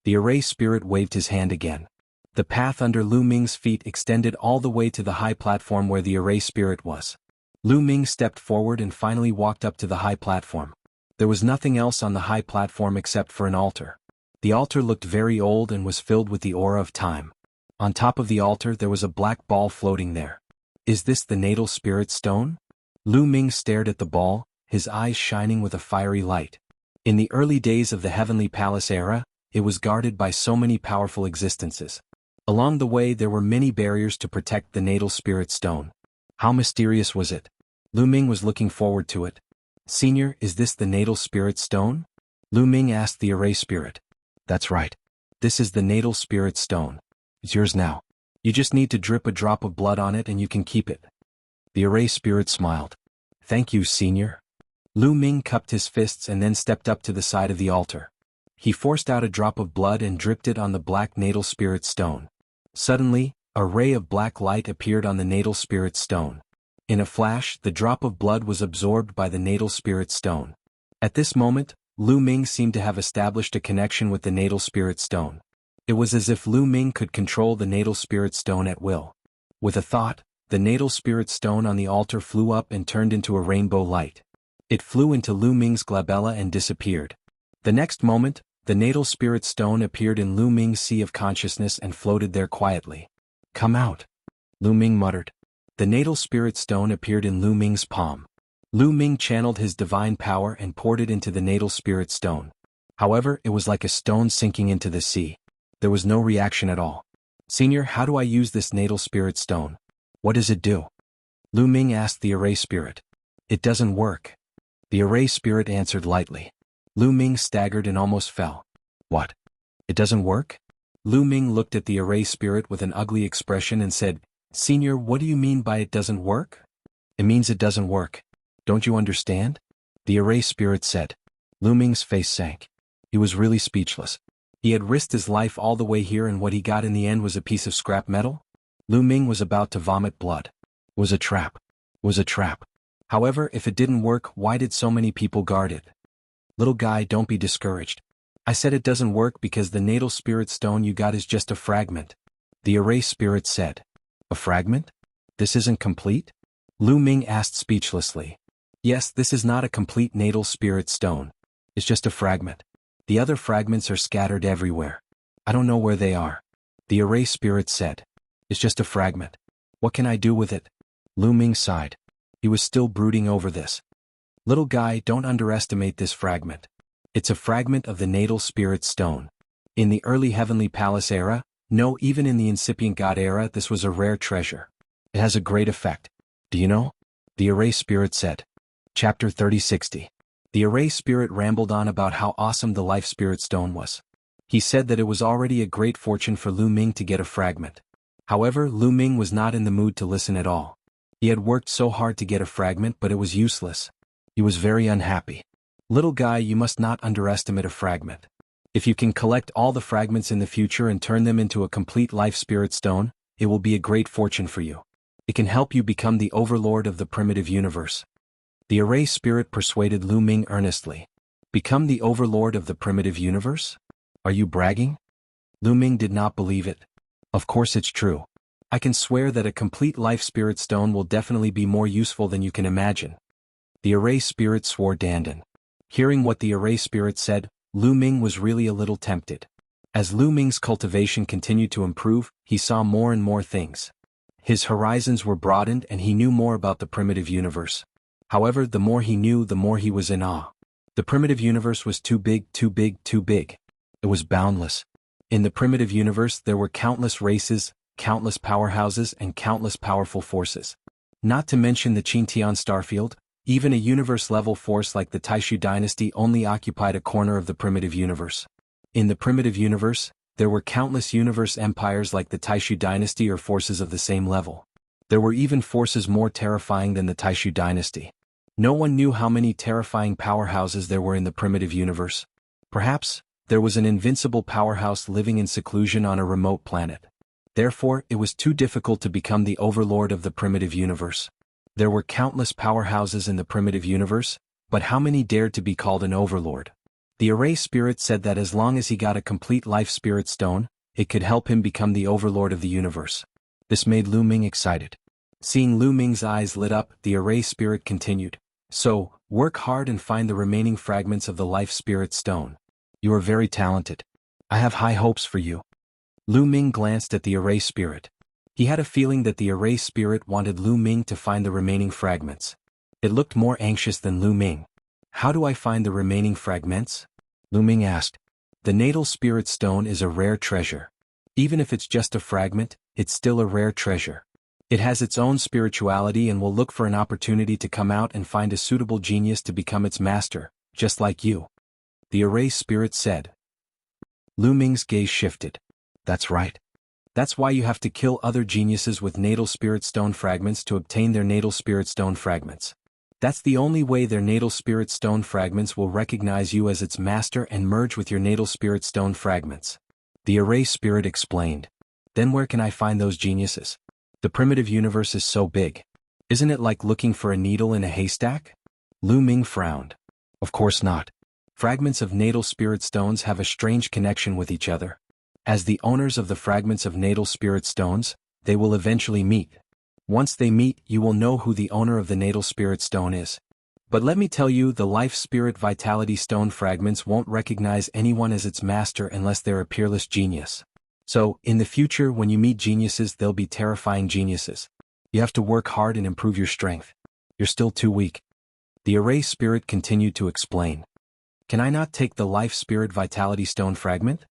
The array spirit waved his hand again. The path under Lu Ming's feet extended all the way to the high platform where the array spirit was. Lu Ming stepped forward and finally walked up to the high platform. There was nothing else on the high platform except for an altar. The altar looked very old and was filled with the aura of time. On top of the altar there was a black ball floating there. Is this the natal spirit stone? Lu Ming stared at the ball, his eyes shining with a fiery light. In the early days of the Heavenly Palace era, it was guarded by so many powerful existences. Along the way there were many barriers to protect the natal spirit stone. How mysterious was it? Lu Ming was looking forward to it. Senior, is this the natal spirit stone? Lu Ming asked the array spirit. That's right. This is the natal spirit stone. It's yours now. You just need to drip a drop of blood on it and you can keep it. The array spirit smiled. Thank you, Senior. Lu Ming cupped his fists and then stepped up to the side of the altar. He forced out a drop of blood and dripped it on the black natal spirit stone. Suddenly, a ray of black light appeared on the natal spirit stone. In a flash, the drop of blood was absorbed by the natal spirit stone. At this moment, Lu Ming seemed to have established a connection with the natal spirit stone. It was as if Lu Ming could control the natal spirit stone at will. With a thought, the natal spirit stone on the altar flew up and turned into a rainbow light. It flew into Lu Ming's glabella and disappeared. The next moment, the natal spirit stone appeared in Lu Ming's sea of consciousness and floated there quietly. Come out. Lu Ming muttered. The natal spirit stone appeared in Lu Ming's palm. Lu Ming channeled his divine power and poured it into the natal spirit stone. However, it was like a stone sinking into the sea. There was no reaction at all. Senior, how do I use this natal spirit stone? What does it do? Lu Ming asked the array spirit. It doesn't work. The array spirit answered lightly. Lu Ming staggered and almost fell. What? It doesn't work? Lu Ming looked at the array spirit with an ugly expression and said, Senior, what do you mean by it doesn't work? It means it doesn't work. Don't you understand? The array spirit said. Lu Ming's face sank. He was really speechless. He had risked his life all the way here and what he got in the end was a piece of scrap metal? Lu Ming was about to vomit blood. Was a trap. Was a trap. However, if it didn't work, why did so many people guard it? Little guy, don't be discouraged. I said it doesn't work because the natal spirit stone you got is just a fragment. The array spirit said. A fragment? This isn't complete? Lu Ming asked speechlessly. Yes, this is not a complete natal spirit stone. It's just a fragment. The other fragments are scattered everywhere. I don't know where they are. The array spirit said. It's just a fragment. What can I do with it? Lu Ming sighed. He was still brooding over this. Little guy, don't underestimate this fragment. It's a fragment of the natal spirit stone. In the early Heavenly Palace era, no, even in the incipient God era, this was a rare treasure. It has a great effect. Do you know? The array spirit said. Chapter 3060. The array spirit rambled on about how awesome the life spirit stone was. He said that it was already a great fortune for Lu Ming to get a fragment. However, Lu Ming was not in the mood to listen at all. He had worked so hard to get a fragment, but it was useless. He was very unhappy. Little guy, you must not underestimate a fragment. If you can collect all the fragments in the future and turn them into a complete life spirit stone, it will be a great fortune for you. It can help you become the overlord of the primitive universe. The array spirit persuaded Lu Ming earnestly. Become the overlord of the primitive universe? Are you bragging? Lu Ming did not believe it. Of course it's true. I can swear that a complete life spirit stone will definitely be more useful than you can imagine. The array spirit swore dandan. Hearing what the array spirit said, Lu Ming was really a little tempted. As Lu Ming's cultivation continued to improve, he saw more and more things. His horizons were broadened and he knew more about the primitive universe. However, the more he knew, the more he was in awe. The primitive universe was too big, too big, too big. It was boundless. In the primitive universe there were countless races, countless powerhouses and countless powerful forces. Not to mention the Qintian starfield, even a universe-level force like the Taishu dynasty only occupied a corner of the primitive universe. In the primitive universe, there were countless universe empires like the Taishu dynasty or forces of the same level. There were even forces more terrifying than the Taishu dynasty. No one knew how many terrifying powerhouses there were in the primitive universe. Perhaps, there was an invincible powerhouse living in seclusion on a remote planet. Therefore, it was too difficult to become the overlord of the primitive universe. There were countless powerhouses in the primitive universe, but how many dared to be called an overlord? The array spirit said that as long as he got a complete life spirit stone, it could help him become the overlord of the universe. This made Lu Ming excited. Seeing Lu Ming's eyes lit up, the array spirit continued. So, work hard and find the remaining fragments of the life spirit stone. You are very talented. I have high hopes for you. Lu Ming glanced at the array spirit. He had a feeling that the array spirit wanted Lu Ming to find the remaining fragments. It looked more anxious than Lu Ming. How do I find the remaining fragments? Lu Ming asked. The natal spirit stone is a rare treasure. Even if it's just a fragment, it's still a rare treasure. It has its own spirituality and will look for an opportunity to come out and find a suitable genius to become its master, just like you. The array spirit said. Lu Ming's gaze shifted. That's right. That's why you have to kill other geniuses with natal spirit stone fragments to obtain their natal spirit stone fragments. That's the only way their natal spirit stone fragments will recognize you as its master and merge with your natal spirit stone fragments. The array spirit explained. Then where can I find those geniuses? The primitive universe is so big. Isn't it like looking for a needle in a haystack? Lu Ming frowned. Of course not. Fragments of natal spirit stones have a strange connection with each other. As the owners of the fragments of natal spirit stones, they will eventually meet. Once they meet, you will know who the owner of the natal spirit stone is. But let me tell you, the life spirit vitality stone fragments won't recognize anyone as its master unless they're a peerless genius. So, in the future when you meet geniuses, they'll be terrifying geniuses. You have to work hard and improve your strength. You're still too weak. The array spirit continued to explain. Can I not take the life spirit vitality stone fragment?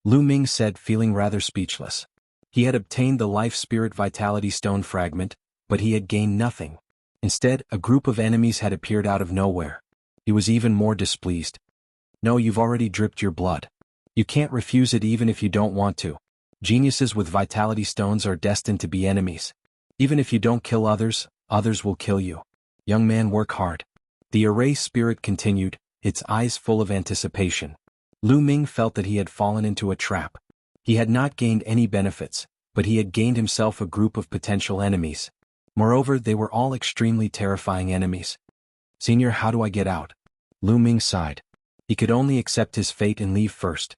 Lu Ming said, feeling rather speechless. He had obtained the life spirit vitality stone fragment, but he had gained nothing. Instead, a group of enemies had appeared out of nowhere. He was even more displeased. No, you've already dripped your blood. You can't refuse it even if you don't want to. Geniuses with vitality stones are destined to be enemies. Even if you don't kill others, others will kill you. Young man, work hard. The array spirit continued, its eyes full of anticipation. Lu Ming felt that he had fallen into a trap. He had not gained any benefits, but he had gained himself a group of potential enemies. Moreover, they were all extremely terrifying enemies. Senior, how do I get out? Lu Ming sighed. He could only accept his fate and leave first.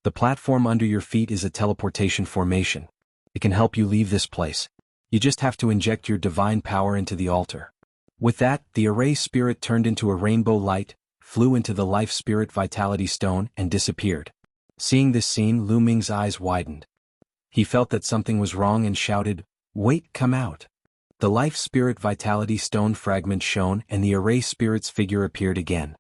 The platform under your feet is a teleportation formation. It can help you leave this place. You just have to inject your divine power into the altar. With that, the array spirit turned into a rainbow light, flew into the life spirit vitality stone and disappeared. Seeing this scene, Lu Ming's eyes widened. He felt that something was wrong and shouted, "Wait, come out." The life spirit vitality stone fragment shone and the array spirit's figure appeared again.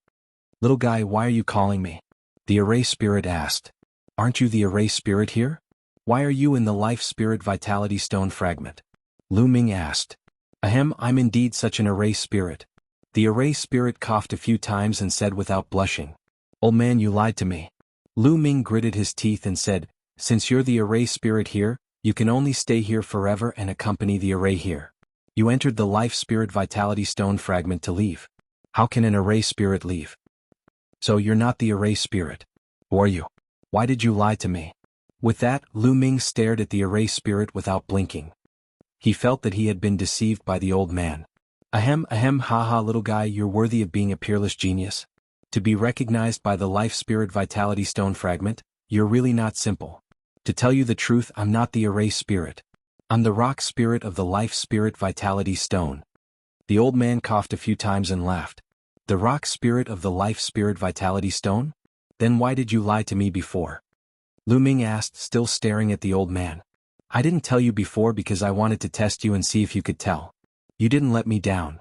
"Little guy, why are you calling me?" The array spirit asked. "Aren't you the array spirit here? Why are you in the life spirit vitality stone fragment?" Lu Ming asked. "Ahem, I'm indeed such an array spirit." The array spirit coughed a few times and said without blushing, "Old man, you lied to me." Lu Ming gritted his teeth and said, "Since you're the array spirit here, you can only stay here forever and accompany the array here. You entered the life spirit vitality stone fragment to leave. How can an array spirit leave? So you're not the array spirit. Who are you? Why did you lie to me?" With that, Lu Ming stared at the array spirit without blinking. He felt that he had been deceived by the old man. Ahem, haha, little guy, you're worthy of being a peerless genius. To be recognized by the life spirit vitality stone fragment, you're really not simple. To tell you the truth, I'm not the array spirit. I'm the rock spirit of the life spirit vitality stone. The old man coughed a few times and laughed. The rock spirit of the life spirit vitality stone? Then why did you lie to me before? Lu Ming asked, still staring at the old man. I didn't tell you before because I wanted to test you and see if you could tell. You didn't let me down.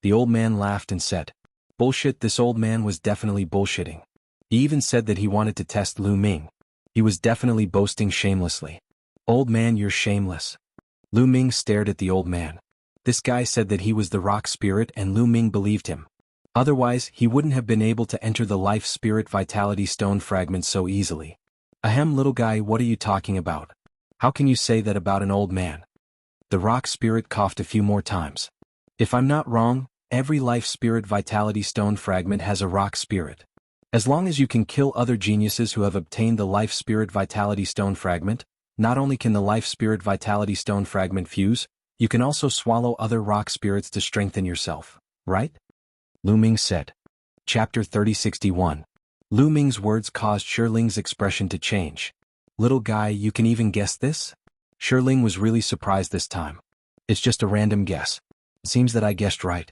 The old man laughed and said, "Bullshit." This old man was definitely bullshitting. He even said that he wanted to test Lu Ming. He was definitely boasting shamelessly. Old man, you're shameless. Lu Ming stared at the old man. This guy said that he was the rock spirit and Lu Ming believed him. Otherwise, he wouldn't have been able to enter the life spirit vitality stone fragment so easily. Ahem, little guy, what are you talking about? How can you say that about an old man? The rock spirit coughed a few more times. If I'm not wrong, every life spirit vitality stone fragment has a rock spirit. As long as you can kill other geniuses who have obtained the life spirit vitality stone fragment, not only can the life spirit vitality stone fragment fuse, you can also swallow other rock spirits to strengthen yourself, right? Lu Ming said. Chapter 3061. Lu Ming's words caused Shiling's expression to change. Little guy, you can even guess this? Shiling was really surprised this time. It's just a random guess. It seems that I guessed right.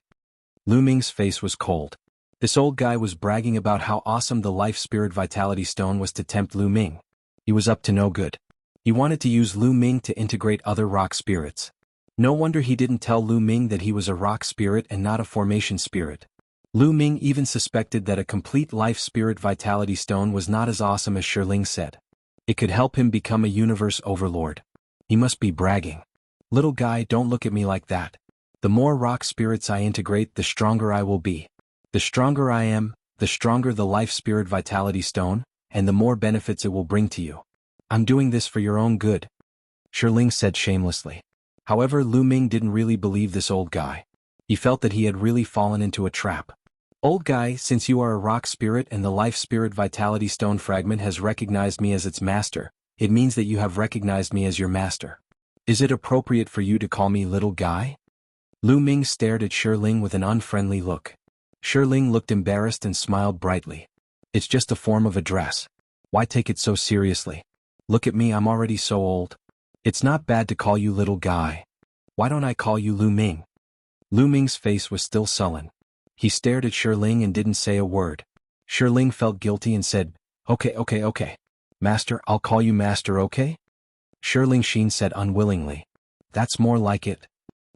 Lu Ming's face was cold. This old guy was bragging about how awesome the life spirit vitality stone was to tempt Lu Ming. He was up to no good. He wanted to use Lu Ming to integrate other rock spirits. No wonder he didn't tell Lu Ming that he was a rock spirit and not a formation spirit. Lu Ming even suspected that a complete life spirit vitality stone was not as awesome as Shiling said. It could help him become a universe overlord. He must be bragging. Little guy, don't look at me like that. The more rock spirits I integrate, the stronger I will be. The stronger I am, the stronger the life spirit vitality stone, and the more benefits it will bring to you. I'm doing this for your own good. Shiling said shamelessly. However, Lu Ming didn't really believe this old guy. He felt that he had really fallen into a trap. Old guy, since you are a rock spirit and the life spirit vitality stone fragment has recognized me as its master, it means that you have recognized me as your master. Is it appropriate for you to call me little guy? Lu Ming stared at Shiling with an unfriendly look. Shiling looked embarrassed and smiled brightly. It's just a form of address. Why take it so seriously? Look at me, I'm already so old. It's not bad to call you little guy. Why don't I call you Lu Ming? Lu Ming's face was still sullen. He stared at Shiling and didn't say a word. Shiling felt guilty and said, Okay. Master, I'll call you master, okay? Shiling Sheen said unwillingly. That's more like it.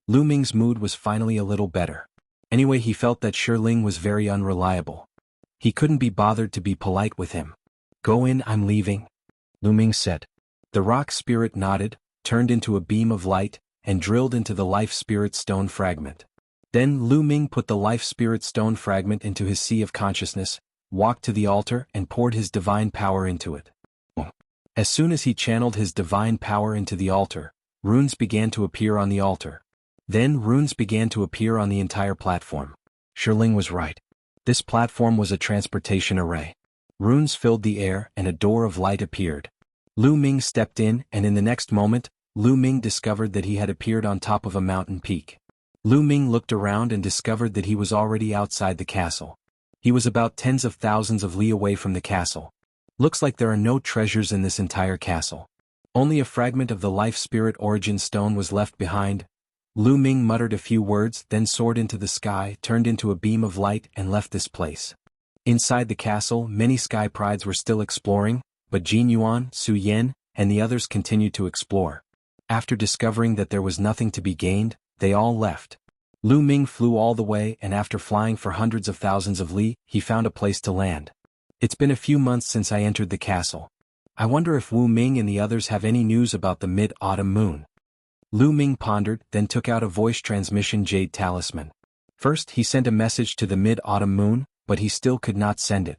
Lu Ming's mood was finally a little better. Anyway, he felt that Shiling was very unreliable. He couldn't be bothered to be polite with him. Go in, I'm leaving. Lu Ming said. The rock spirit nodded, turned into a beam of light, and drilled into the life spirit stone fragment. Then Lu Ming put the life spirit stone fragment into his sea of consciousness, walked to the altar and poured his divine power into it. As soon as he channeled his divine power into the altar, runes began to appear on the altar. Then runes began to appear on the entire platform. Shiling was right. This platform was a transportation array. Runes filled the air and a door of light appeared. Lu Ming stepped in and in the next moment, Lu Ming discovered that he had appeared on top of a mountain peak. Lu Ming looked around and discovered that he was already outside the castle. He was about tens of thousands of li away from the castle. Looks like there are no treasures in this entire castle. Only a fragment of the life spirit origin stone was left behind. Lu Ming muttered a few words, then soared into the sky, turned into a beam of light and left this place. Inside the castle, many sky prides were still exploring, but Jin Yuan, Su Yen, and the others continued to explore. After discovering that there was nothing to be gained, they all left. Lu Ming flew all the way, and after flying for hundreds of thousands of li, he found a place to land. It's been a few months since I entered the castle. I wonder if Wu Ming and the others have any news about the mid-autumn moon. Lu Ming pondered, then took out a voice transmission jade talisman. First he sent a message to the mid-autumn moon, but he still could not send it.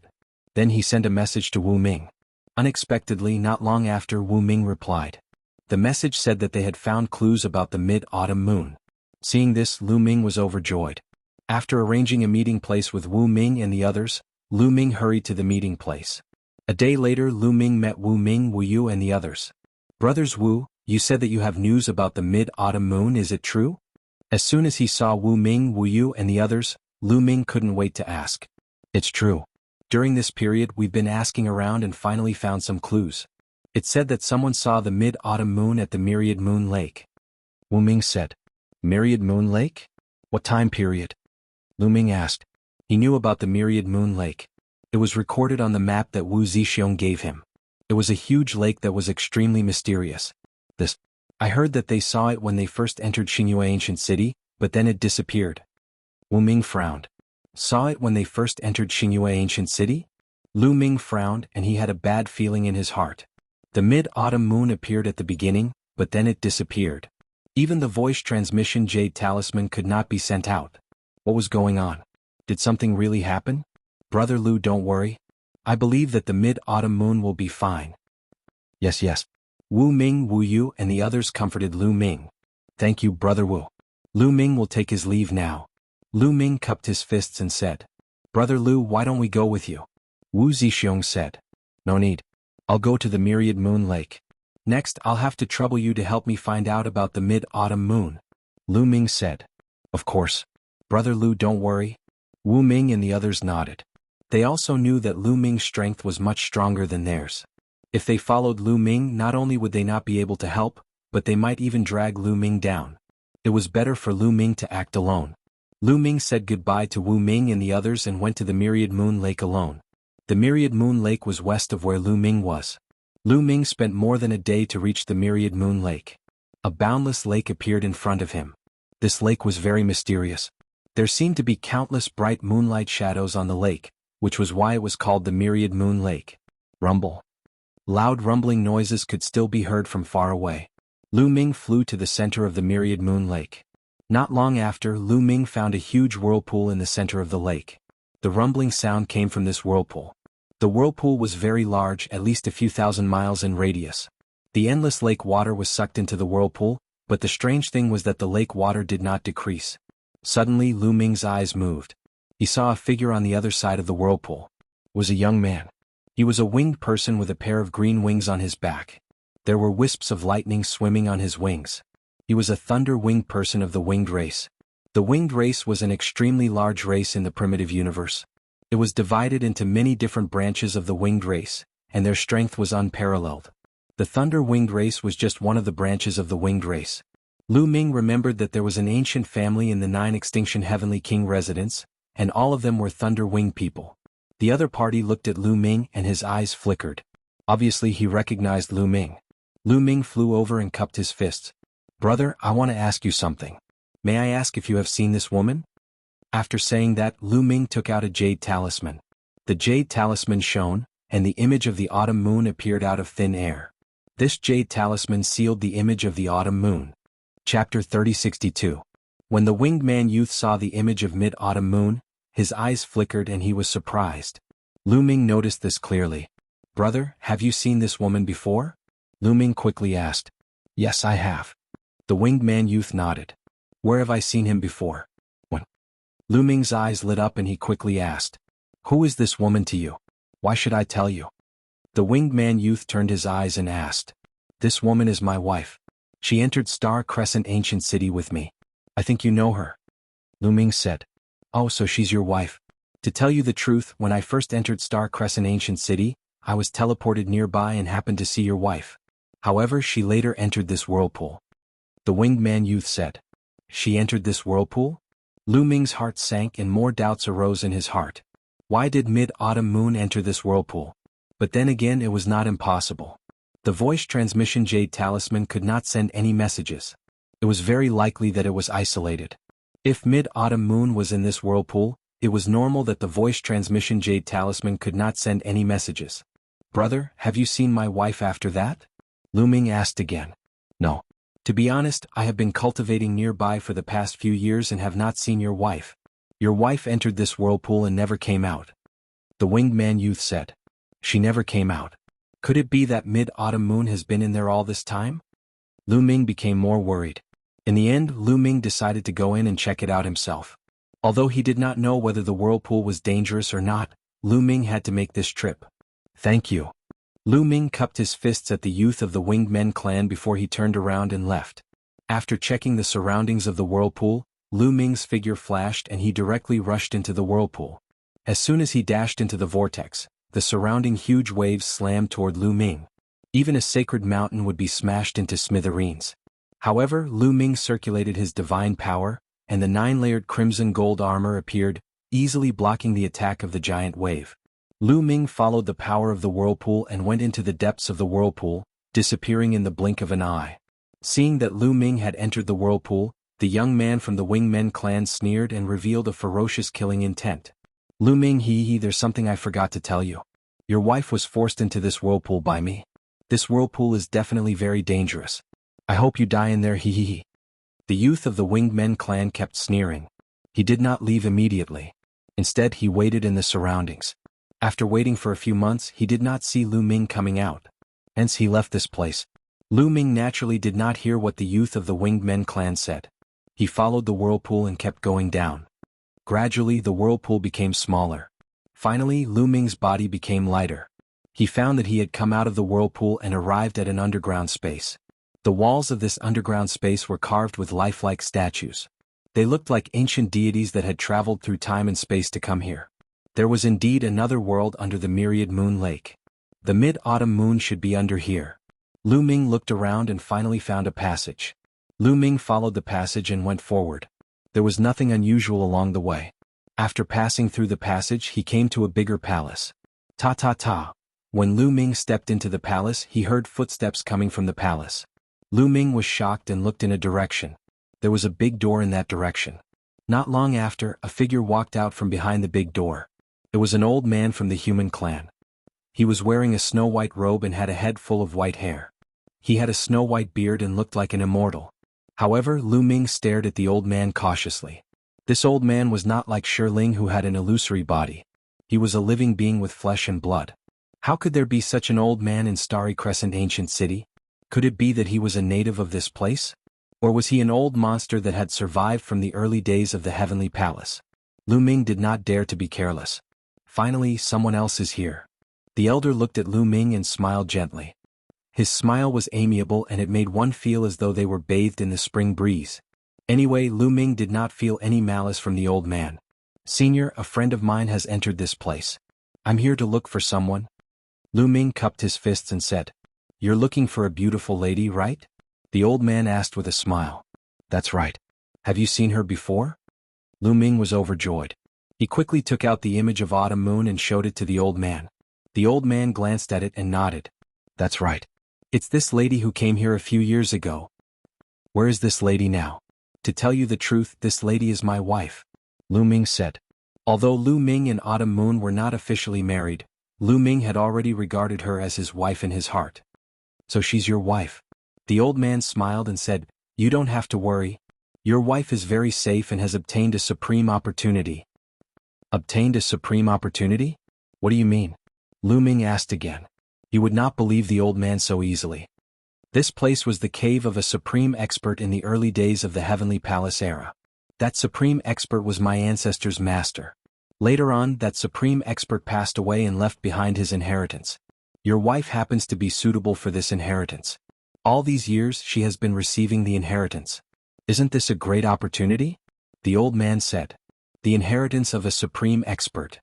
Then he sent a message to Wu Ming. Unexpectedly, not long after, Wu Ming replied. The message said that they had found clues about the mid-autumn moon. Seeing this, Lu Ming was overjoyed. After arranging a meeting place with Wu Ming and the others, Lu Ming hurried to the meeting place. A day later, Lu Ming met Wu Ming, Wu Yu and the others. Brothers Wu, you said that you have news about the mid-autumn moon, is it true? As soon as he saw Wu Ming, Wu Yu and the others, Lu Ming couldn't wait to ask. It's true. During this period we've been asking around and finally found some clues. It said that someone saw the mid-autumn moon at the Myriad Moon Lake. Wu Ming said. Myriad Moon Lake? What time period? Lu Ming asked. He knew about the Myriad Moon Lake. It was recorded on the map that Wu Zixiong gave him. It was a huge lake that was extremely mysterious. I heard that they saw it when they first entered Xingyue Ancient City, but then it disappeared. Wu Ming frowned. Saw it when they first entered Xingyue Ancient City? Lu Ming frowned and he had a bad feeling in his heart. The mid-autumn moon appeared at the beginning, but then it disappeared. Even the voice transmission jade talisman could not be sent out. What was going on? Did something really happen? Brother Lu, don't worry. I believe that the mid-autumn moon will be fine. Yes. Wu Ming, Wu Yu and the others comforted Lu Ming. Thank you, Brother Wu. Lu Ming will take his leave now. Lu Ming cupped his fists and said. Brother Lu, why don't we go with you? Wu Zixiong said. No need. I'll go to the Myriad Moon Lake. Next, I'll have to trouble you to help me find out about the mid-autumn moon. Lu Ming said. Of course. Brother Lu, don't worry. Wu Ming and the others nodded. They also knew that Lu Ming's strength was much stronger than theirs. If they followed Lu Ming, not only would they not be able to help, but they might even drag Lu Ming down. It was better for Lu Ming to act alone. Lu Ming said goodbye to Wu Ming and the others and went to the Myriad Moon Lake alone. The Myriad Moon Lake was west of where Lu Ming was. Lu Ming spent more than a day to reach the Myriad Moon Lake. A boundless lake appeared in front of him. This lake was very mysterious. There seemed to be countless bright moonlight shadows on the lake, which was why it was called the Myriad Moon Lake. Rumble. Loud rumbling noises could still be heard from far away. Lu Ming flew to the center of the Myriad Moon Lake. Not long after, Lu Ming found a huge whirlpool in the center of the lake. The rumbling sound came from this whirlpool. The whirlpool was very large, at least a few thousand miles in radius. The endless lake water was sucked into the whirlpool, but the strange thing was that the lake water did not decrease. Suddenly, Lu Ming's eyes moved. He saw a figure on the other side of the whirlpool. It was a young man. He was a winged person with a pair of green wings on his back. There were wisps of lightning swimming on his wings. He was a thunder-winged person of the winged race. The winged race was an extremely large race in the primitive universe. It was divided into many different branches of the winged race, and their strength was unparalleled. The thunder-winged race was just one of the branches of the winged race. Lu Ming remembered that there was an ancient family in the 9 extinction Heavenly King residence, and all of them were thunder-winged people. The other party looked at Lu Ming and his eyes flickered. Obviously he recognized Lu Ming. Lu Ming flew over and cupped his fists. Brother, I want to ask you something. May I ask if you have seen this woman? After saying that, Lu Ming took out a jade talisman. The jade talisman shone, and the image of the autumn moon appeared out of thin air. This jade talisman sealed the image of the autumn moon. Chapter 3062. When the winged man youth saw the image of mid-autumn moon, his eyes flickered and he was surprised. Lu Ming noticed this clearly. Brother, have you seen this woman before? Lu Ming quickly asked. Yes, I have. The winged man youth nodded. Where have I seen him before? When? Lu Ming's eyes lit up and he quickly asked. Who is this woman to you? Why should I tell you? The winged man youth turned his eyes and asked. This woman is my wife. She entered Star Crescent Ancient City with me. I think you know her. Lu Ming said. Oh, so she's your wife. To tell you the truth, when I first entered Star Crescent Ancient City, I was teleported nearby and happened to see your wife. However, she later entered this whirlpool. The winged man youth said. She entered this whirlpool? Lu Ming's heart sank and more doubts arose in his heart. Why did Mid-Autumn Moon enter this whirlpool? But then again it was not impossible. The voice transmission jade talisman could not send any messages. It was very likely that it was isolated. If Mid-Autumn Moon was in this whirlpool, it was normal that the voice transmission jade talisman could not send any messages. Brother, have you seen my wife after that? Lu Ming asked again. No. To be honest, I have been cultivating nearby for the past few years and have not seen your wife. Your wife entered this whirlpool and never came out. The winged man youth said. She never came out. Could it be that Mid-Autumn Moon has been in there all this time? Lu Ming became more worried. In the end, Lu Ming decided to go in and check it out himself. Although he did not know whether the whirlpool was dangerous or not, Lu Ming had to make this trip. Thank you. Lu Ming cupped his fists at the youth of the Winged Men clan before he turned around and left. After checking the surroundings of the whirlpool, Lu Ming's figure flashed and he directly rushed into the whirlpool. As soon as he dashed into the vortex, the surrounding huge waves slammed toward Lu Ming. Even a sacred mountain would be smashed into smithereens. However, Lu Ming circulated his divine power, and the 9-layered crimson gold armor appeared, easily blocking the attack of the giant wave. Lu Ming followed the power of the whirlpool and went into the depths of the whirlpool, disappearing in the blink of an eye. Seeing that Lu Ming had entered the whirlpool, the young man from the Winged Men clan sneered and revealed a ferocious killing intent. Lu Ming, there's something I forgot to tell you. Your wife was forced into this whirlpool by me. This whirlpool is definitely very dangerous. I hope you die in there, The youth of the Winged Men clan kept sneering. He did not leave immediately. Instead, he waited in the surroundings. After waiting for a few months, he did not see Lu Ming coming out. Hence he left this place. Lu Ming naturally did not hear what the youth of the Winged Men clan said. He followed the whirlpool and kept going down. Gradually, the whirlpool became smaller. Finally, Lu Ming's body became lighter. He found that he had come out of the whirlpool and arrived at an underground space. The walls of this underground space were carved with lifelike statues. They looked like ancient deities that had traveled through time and space to come here. There was indeed another world under the myriad moon lake. The Mid-Autumn Moon should be under here. Lu Ming looked around and finally found a passage. Lu Ming followed the passage and went forward. There was nothing unusual along the way. After passing through the passage, he came to a bigger palace. Ta. When Lu Ming stepped into the palace, he heard footsteps coming from the palace. Lu Ming was shocked and looked in a direction. There was a big door in that direction. Not long after, a figure walked out from behind the big door. It was an old man from the human clan. He was wearing a snow-white robe and had a head full of white hair. He had a snow-white beard and looked like an immortal. However, Lu Ming stared at the old man cautiously. This old man was not like Shiling, who had an illusory body. He was a living being with flesh and blood. How could there be such an old man in Starry Crescent Ancient City? Could it be that he was a native of this place? Or was he an old monster that had survived from the early days of the Heavenly Palace? Lu Ming did not dare to be careless. Finally, someone else is here. The elder looked at Lu Ming and smiled gently. His smile was amiable and it made one feel as though they were bathed in the spring breeze. Anyway, Lu Ming did not feel any malice from the old man. Senior, a friend of mine has entered this place. I'm here to look for someone. Lu Ming cupped his fists and said, You're looking for a beautiful lady, right? The old man asked with a smile. That's right. Have you seen her before? Lu Ming was overjoyed. He quickly took out the image of Autumn Moon and showed it to the old man. The old man glanced at it and nodded. That's right. It's this lady who came here a few years ago. Where is this lady now? To tell you the truth, this lady is my wife, Lu Ming said. Although Lu Ming and Autumn Moon were not officially married, Lu Ming had already regarded her as his wife in his heart. So she's your wife? The old man smiled and said, You don't have to worry. Your wife is very safe and has obtained a supreme opportunity. Obtained a supreme opportunity? What do you mean? Lu Ming asked again. He would not believe the old man so easily. This place was the cave of a supreme expert in the early days of the Heavenly Palace era. That supreme expert was my ancestor's master. Later on, that supreme expert passed away and left behind his inheritance. Your wife happens to be suitable for this inheritance. All these years, she has been receiving the inheritance. Isn't this a great opportunity? The old man said. The inheritance of a supreme expert.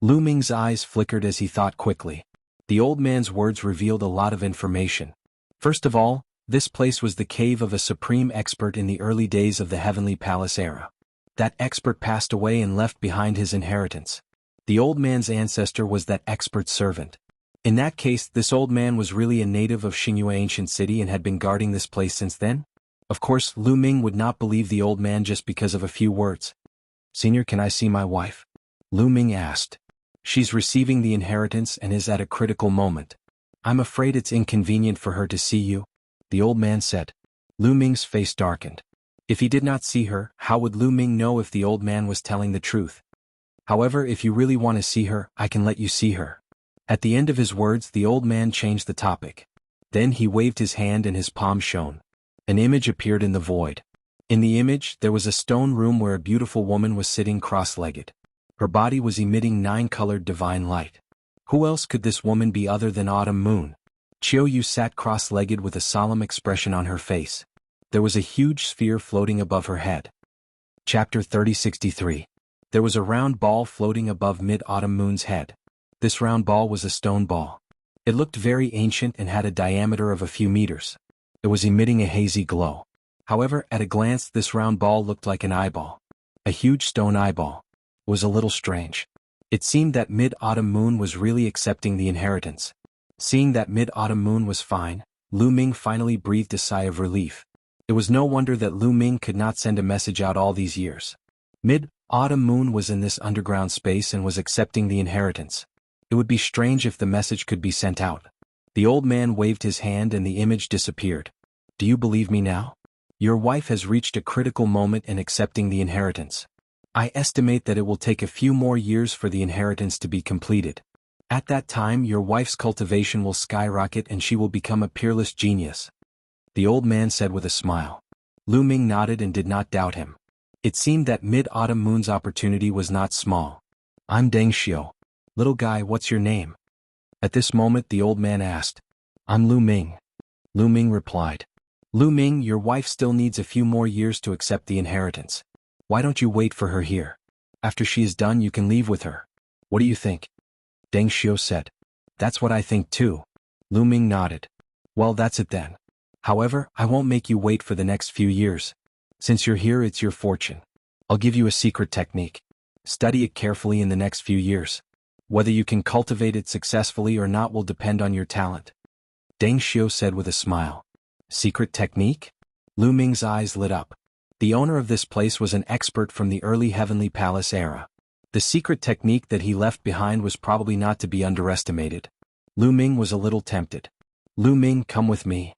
Lu Ming's eyes flickered as he thought quickly. The old man's words revealed a lot of information. First of all, this place was the cave of a supreme expert in the early days of the Heavenly Palace era. That expert passed away and left behind his inheritance. The old man's ancestor was that expert servant. In that case, this old man was really a native of Xingyue ancient city and had been guarding this place since then? Of course, Lu Ming would not believe the old man just because of a few words. "Senior, can I see my wife?" Lu Ming asked. "She's receiving the inheritance and is at a critical moment. I'm afraid it's inconvenient for her to see you," the old man said. Lu Ming's face darkened. If he did not see her, how would Lu Ming know if the old man was telling the truth? "However, if you really want to see her, I can let you see her." At the end of his words, the old man changed the topic. Then he waved his hand and his palm shone. An image appeared in the void. In the image, there was a stone room where a beautiful woman was sitting cross-legged. Her body was emitting 9-colored divine light. Who else could this woman be other than Autumn Moon? Chiao Yu sat cross-legged with a solemn expression on her face. There was a huge sphere floating above her head. Chapter 3063. There was a round ball floating above Mid-Autumn Moon's head. This round ball was a stone ball. It looked very ancient and had a diameter of a few meters. It was emitting a hazy glow. However, at a glance this round ball looked like an eyeball. A huge stone eyeball. It was a little strange. It seemed that Mid-Autumn Moon was really accepting the inheritance. Seeing that Mid-Autumn Moon was fine, Lu Ming finally breathed a sigh of relief. It was no wonder that Lu Ming could not send a message out all these years. Mid-Autumn Moon was in this underground space and was accepting the inheritance. It would be strange if the message could be sent out. The old man waved his hand and the image disappeared. "Do you believe me now? Your wife has reached a critical moment in accepting the inheritance. I estimate that it will take a few more years for the inheritance to be completed. At that time, your wife's cultivation will skyrocket and she will become a peerless genius," the old man said with a smile. Lu Ming nodded and did not doubt him. It seemed that Mid-Autumn Moon's opportunity was not small. "I'm Deng Xiu. Little guy, what's your name?" At this moment the old man asked. "I'm Lu Ming." Lu Ming replied. "Lu Ming, your wife still needs a few more years to accept the inheritance. Why don't you wait for her here? After she is done you can leave with her. What do you think?" Deng Xiu said. "That's what I think too." Lu Ming nodded. "Well, that's it then. However, I won't make you wait for the next few years. Since you're here, it's your fortune. I'll give you a secret technique. Study it carefully in the next few years. Whether you can cultivate it successfully or not will depend on your talent," Deng Xiu said with a smile. "Secret technique?" Lu Ming's eyes lit up. The owner of this place was an expert from the early Heavenly Palace era. The secret technique that he left behind was probably not to be underestimated. Lu Ming was a little tempted. "Lu Ming, come with me."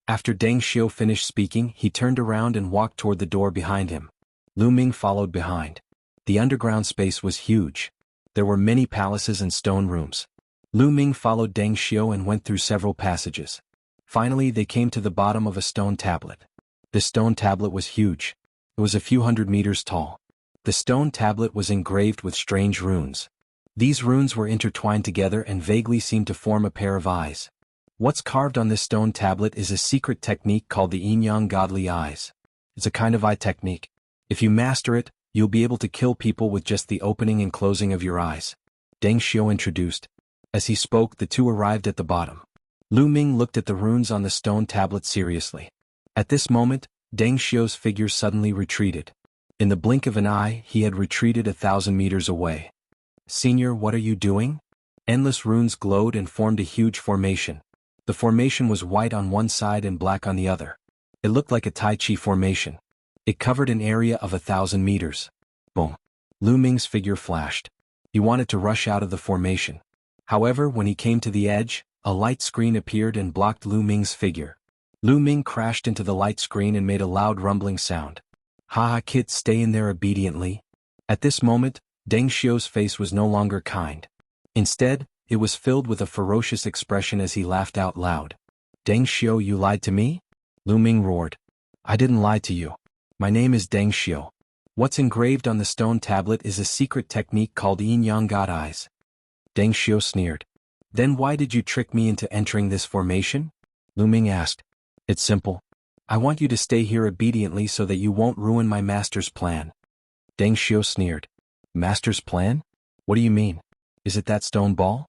After Deng Xiu finished speaking, he turned around and walked toward the door behind him. Lu Ming followed behind. The underground space was huge. There were many palaces and stone rooms. Lu Ming followed Deng Xiu and went through several passages. Finally, they came to the bottom of a stone tablet. The stone tablet was huge. It was a few hundred meters tall. The stone tablet was engraved with strange runes. These runes were intertwined together and vaguely seemed to form a pair of eyes. What's carved on this stone tablet is a secret technique called the yin-yang godly eyes. It's a kind of eye technique. If you master it, you'll be able to kill people with just the opening and closing of your eyes, Deng Xiu introduced. As he spoke, the two arrived at the bottom. Lu Ming looked at the runes on the stone tablet seriously. At this moment, Deng Xiu's figure suddenly retreated. In the blink of an eye, he had retreated 1,000 meters away. "Senior, what are you doing?" Endless runes glowed and formed a huge formation. The formation was white on one side and black on the other. It looked like a Tai Chi formation. It covered an area of 1,000 meters. Boom. Lu Ming's figure flashed. He wanted to rush out of the formation. However, when he came to the edge, a light screen appeared and blocked Lu Ming's figure. Lu Ming crashed into the light screen and made a loud rumbling sound. "Ha, kid, stay in there obediently." At this moment, Deng Xiu's face was no longer kind. Instead, it was filled with a ferocious expression as he laughed out loud. "Deng Xiu, you lied to me?" Lu Ming roared. "I didn't lie to you. My name is Deng Xiu. What's engraved on the stone tablet is a secret technique called yin-yang god eyes." Deng Xiu sneered. "Then why did you trick me into entering this formation?" Lu Ming asked. "It's simple. I want you to stay here obediently so that you won't ruin my master's plan." Deng Xiu sneered. "Master's plan? What do you mean? Is it that stone ball?"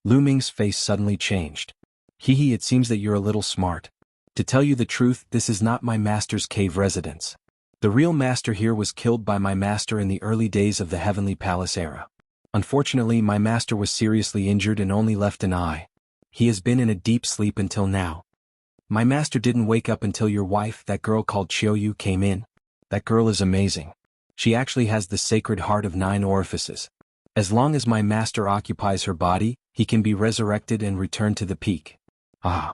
Lu Ming's face suddenly changed. "Hee, it seems that you're a little smart. To tell you the truth, this is not my master's cave residence. The real master here was killed by my master in the early days of the Heavenly Palace era. Unfortunately, my master was seriously injured and only left an eye. He has been in a deep sleep until now. My master didn't wake up until your wife, that girl called Chiyoyu, came in. That girl is amazing. She actually has the sacred heart of 9 orifices. As long as my master occupies her body, he can be resurrected and return to the peak. Ah.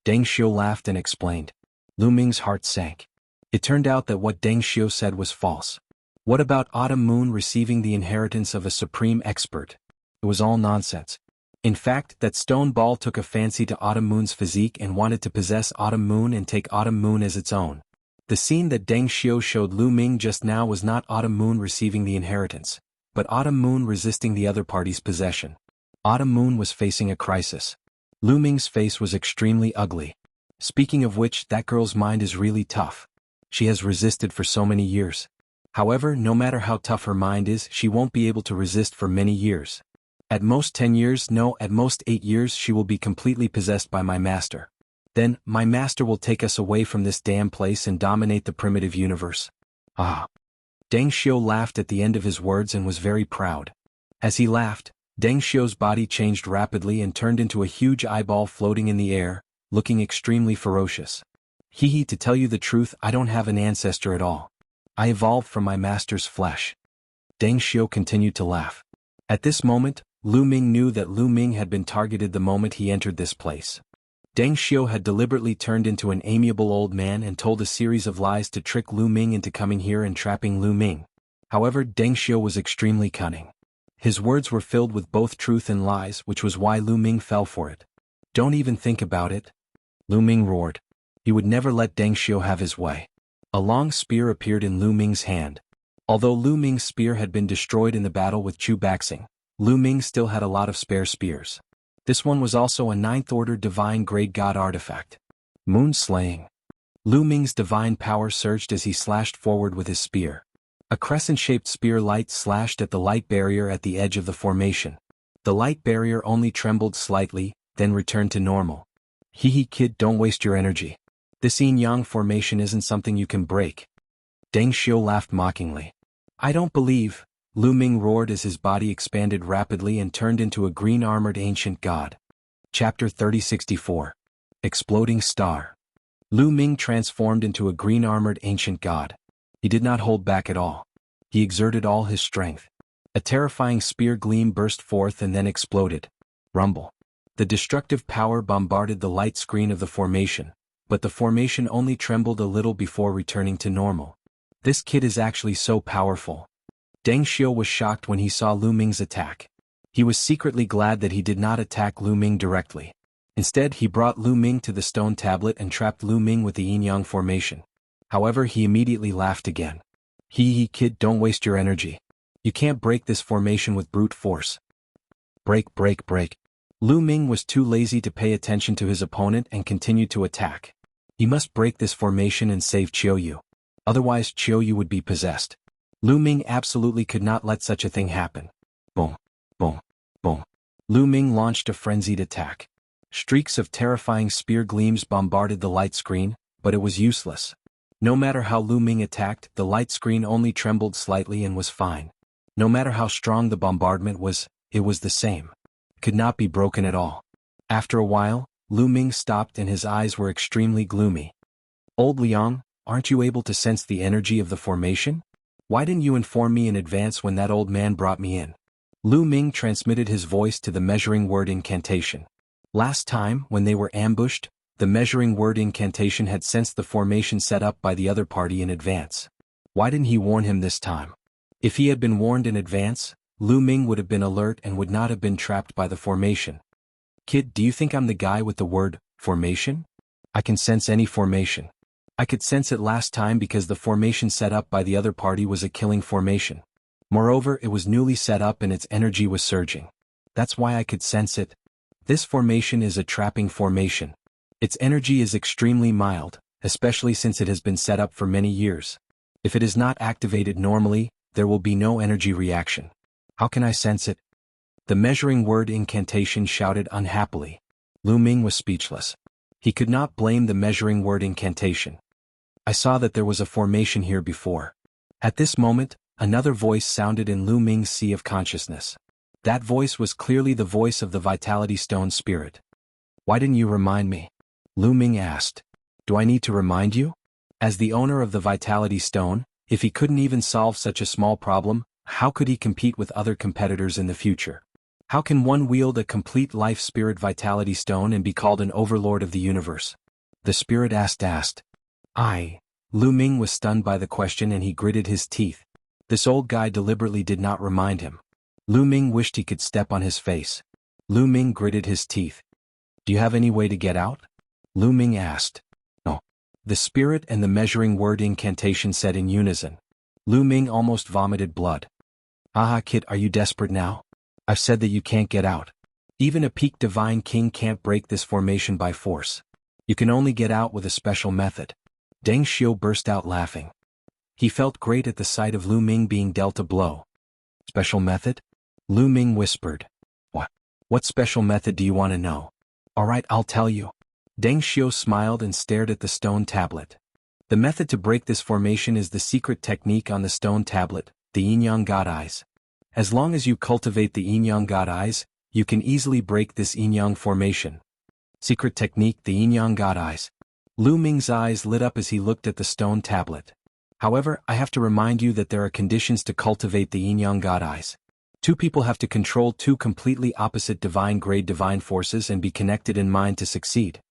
Deng Xiu laughed and explained. Lu Ming's heart sank. It turned out that what Deng Xiu said was false. What about Autumn Moon receiving the inheritance of a supreme expert? It was all nonsense. In fact, that stone ball took a fancy to Autumn Moon's physique and wanted to possess Autumn Moon and take Autumn Moon as its own. The scene that Deng Xiu showed Lu Ming just now was not Autumn Moon receiving the inheritance, but Autumn Moon resisting the other party's possession. Autumn Moon was facing a crisis. Lu Ming's face was extremely ugly. Speaking of which, that girl's mind is really tough. She has resisted for so many years. However, no matter how tough her mind is, she won't be able to resist for many years. At most 10 years, no, at most 8 years, she will be completely possessed by my master. Then, my master will take us away from this damn place and dominate the primitive universe. Ah. Deng Xiu laughed at the end of his words and was very proud. As he laughed, Deng Xiu's body changed rapidly and turned into a huge eyeball floating in the air, looking extremely ferocious. Hee, to tell you the truth, I don't have an ancestor at all. I evolved from my master's flesh. Deng Xiu continued to laugh. At this moment, Lu Ming knew that Lu Ming had been targeted the moment he entered this place. Deng Xiu had deliberately turned into an amiable old man and told a series of lies to trick Lu Ming into coming here and trapping Lu Ming. However, Deng Xiu was extremely cunning. His words were filled with both truth and lies, which was why Lu Ming fell for it. Don't even think about it. Lu Ming roared. He would never let Deng Xiu have his way. A long spear appeared in Lu Ming's hand. Although Lu Ming's spear had been destroyed in the battle with Chu Baxing, Lu Ming still had a lot of spare spears. This one was also a 9th order divine grade god artifact. Moon slaying. Lu Ming's divine power surged as he slashed forward with his spear. A crescent-shaped spear light slashed at the light barrier at the edge of the formation. The light barrier only trembled slightly, then returned to normal. Hee kid, don't waste your energy. This yin-yang formation isn't something you can break. Deng Xiu laughed mockingly. I don't believe. Lu Ming roared as his body expanded rapidly and turned into a green-armored ancient god. Chapter 3064. Exploding Star. Lu Ming transformed into a green-armored ancient god. He did not hold back at all. He exerted all his strength. A terrifying spear gleam burst forth and then exploded. Rumble. The destructive power bombarded the light screen of the formation, but the formation only trembled a little before returning to normal. This kid is actually so powerful. Deng Xiu was shocked when he saw Lu Ming's attack. He was secretly glad that he did not attack Lu Ming directly. Instead, he brought Lu Ming to the stone tablet and trapped Lu Ming with the yin-yang formation. However, he immediately laughed again. Hee kid, don't waste your energy. You can't break this formation with brute force. Break. Lu Ming was too lazy to pay attention to his opponent and continued to attack. He must break this formation and save Chiyoyu. Otherwise, Chiyoyu would be possessed. Lu Ming absolutely could not let such a thing happen. Boom. Lu Ming launched a frenzied attack. Streaks of terrifying spear gleams bombarded the light screen, but it was useless. No matter how Lu Ming attacked, the light screen only trembled slightly and was fine. No matter how strong the bombardment was, it was the same. It could not be broken at all. After a while, Lu Ming stopped and his eyes were extremely gloomy. Old Liang, aren't you able to sense the energy of the formation? Why didn't you inform me in advance when that old man brought me in? Lu Ming transmitted his voice to the measuring word incantation. Last time, when they were ambushed, the measuring word incantation had sensed the formation set up by the other party in advance. Why didn't he warn him this time? If he had been warned in advance, Lu Ming would have been alert and would not have been trapped by the formation. Kid, do you think I'm the guy with the word formation? I can sense any formation. I could sense it last time because the formation set up by the other party was a killing formation. Moreover, it was newly set up and its energy was surging. That's why I could sense it. This formation is a trapping formation. Its energy is extremely mild, especially since it has been set up for many years. If it is not activated normally, there will be no energy reaction. How can I sense it? The measuring word incantation shouted unhappily. Lu Ming was speechless. He could not blame the measuring word incantation. I saw that there was a formation here before. At this moment, another voice sounded in Lu Ming's sea of consciousness. That voice was clearly the voice of the Vitality Stone spirit. Why didn't you remind me? Lu Ming asked. Do I need to remind you? As the owner of the Vitality Stone, if he couldn't even solve such a small problem, how could he compete with other competitors in the future? How can one wield a complete life spirit Vitality Stone and be called an overlord of the universe? The spirit asked. Lu Ming was stunned by the question and he gritted his teeth. This old guy deliberately did not remind him. Lu Ming wished he could step on his face. Lu Ming gritted his teeth. Do you have any way to get out? Lu Ming asked. No. The spirit and the measuring word incantation said in unison. Lu Ming almost vomited blood. Kid, are you desperate now? I've said that you can't get out. Even a peak divine king can't break this formation by force. You can only get out with a special method. Deng Xiu burst out laughing. He felt great at the sight of Lu Ming being dealt a blow. Special method? Lu Ming whispered. What special method do you want to know? Alright, I'll tell you. Deng Xiu smiled and stared at the stone tablet. The method to break this formation is the secret technique on the stone tablet, the Yin-Yang God Eyes. As long as you cultivate the Yin-Yang God Eyes, you can easily break this Yin-Yang formation. Secret technique, the Yin-Yang God Eyes. Lu Ming's eyes lit up as he looked at the stone tablet. However, I have to remind you that there are conditions to cultivate the Yin-Yang God Eyes. Two people have to control two completely opposite divine-grade divine forces and be connected in mind to succeed.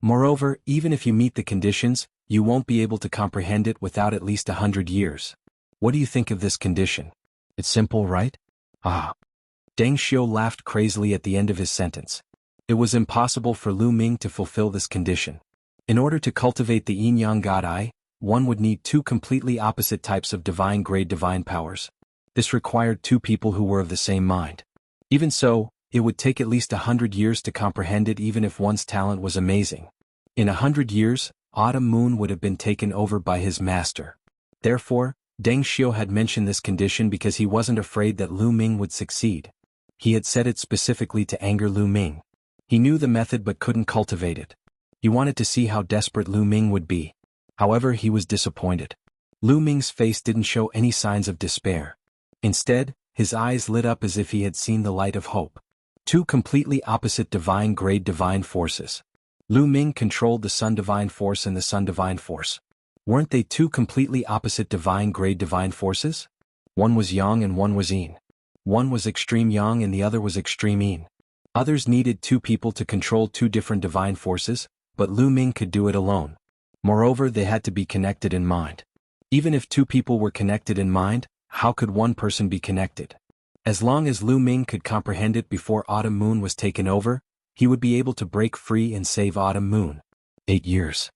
Moreover, even if you meet the conditions, you won't be able to comprehend it without at least 100 years. What do you think of this condition? It's simple, right? Deng Xiu laughed crazily at the end of his sentence. It was impossible for Lu Ming to fulfill this condition. In order to cultivate the Yin-Yang God Eye, one would need two completely opposite types of divine-grade divine powers. This required two people who were of the same mind. Even so, it would take at least 100 years to comprehend it even if one's talent was amazing. In 100 years, Autumn Moon would have been taken over by his master. Therefore, Deng Xiu had mentioned this condition because he wasn't afraid that Lu Ming would succeed. He had said it specifically to anger Lu Ming. He knew the method but couldn't cultivate it. He wanted to see how desperate Lu Ming would be. However, he was disappointed. Lu Ming's face didn't show any signs of despair. Instead, his eyes lit up as if he had seen the light of hope. Two completely opposite divine-grade divine forces. Lu Ming controlled the Sun Divine Force and the Sun Divine Force. Weren't they two completely opposite divine-grade divine forces? One was Yang and one was Yin. One was extreme Yang and the other was extreme Yin. Others needed two people to control two different divine forces, but Lu Ming could do it alone. Moreover, they had to be connected in mind. Even if two people were connected in mind, how could one person be connected? As long as Lu Ming could comprehend it before Autumn Moon was taken over, he would be able to break free and save Autumn Moon. 8 years.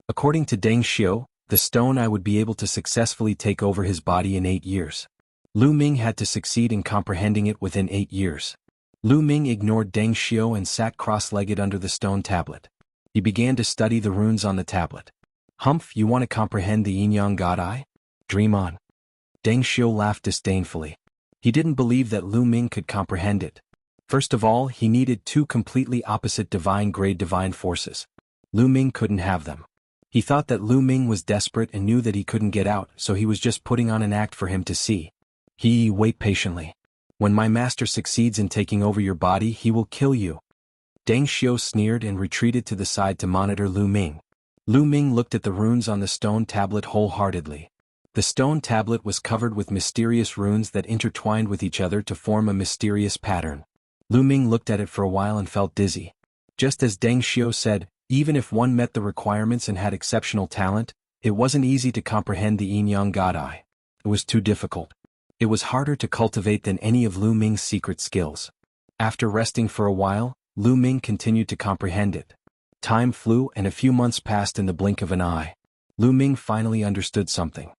According to Deng Xiu, the stone eye would be able to successfully take over his body in 8 years. Lu Ming had to succeed in comprehending it within 8 years. Lu Ming ignored Deng Xiu and sat cross-legged under the stone tablet. He began to study the runes on the tablet. Humph, you want to comprehend the Yin-Yang God Eye? Dream on. Deng Xiu laughed disdainfully. He didn't believe that Lu Ming could comprehend it. First of all, he needed two completely opposite divine-grade divine forces. Lu Ming couldn't have them. He thought that Lu Ming was desperate and knew that he couldn't get out, so he was just putting on an act for him to see. Wait patiently. When my master succeeds in taking over your body, he will kill you. Deng Xiu sneered and retreated to the side to monitor Lu Ming. Lu Ming looked at the runes on the stone tablet wholeheartedly. The stone tablet was covered with mysterious runes that intertwined with each other to form a mysterious pattern. Lu Ming looked at it for a while and felt dizzy. Just as Deng Xiu said, even if one met the requirements and had exceptional talent, it wasn't easy to comprehend the Yin-Yang God Eye. It was too difficult. It was harder to cultivate than any of Lu Ming's secret skills. After resting for a while, Lu Ming continued to comprehend it. Time flew and a few months passed in the blink of an eye. Lu Ming finally understood something.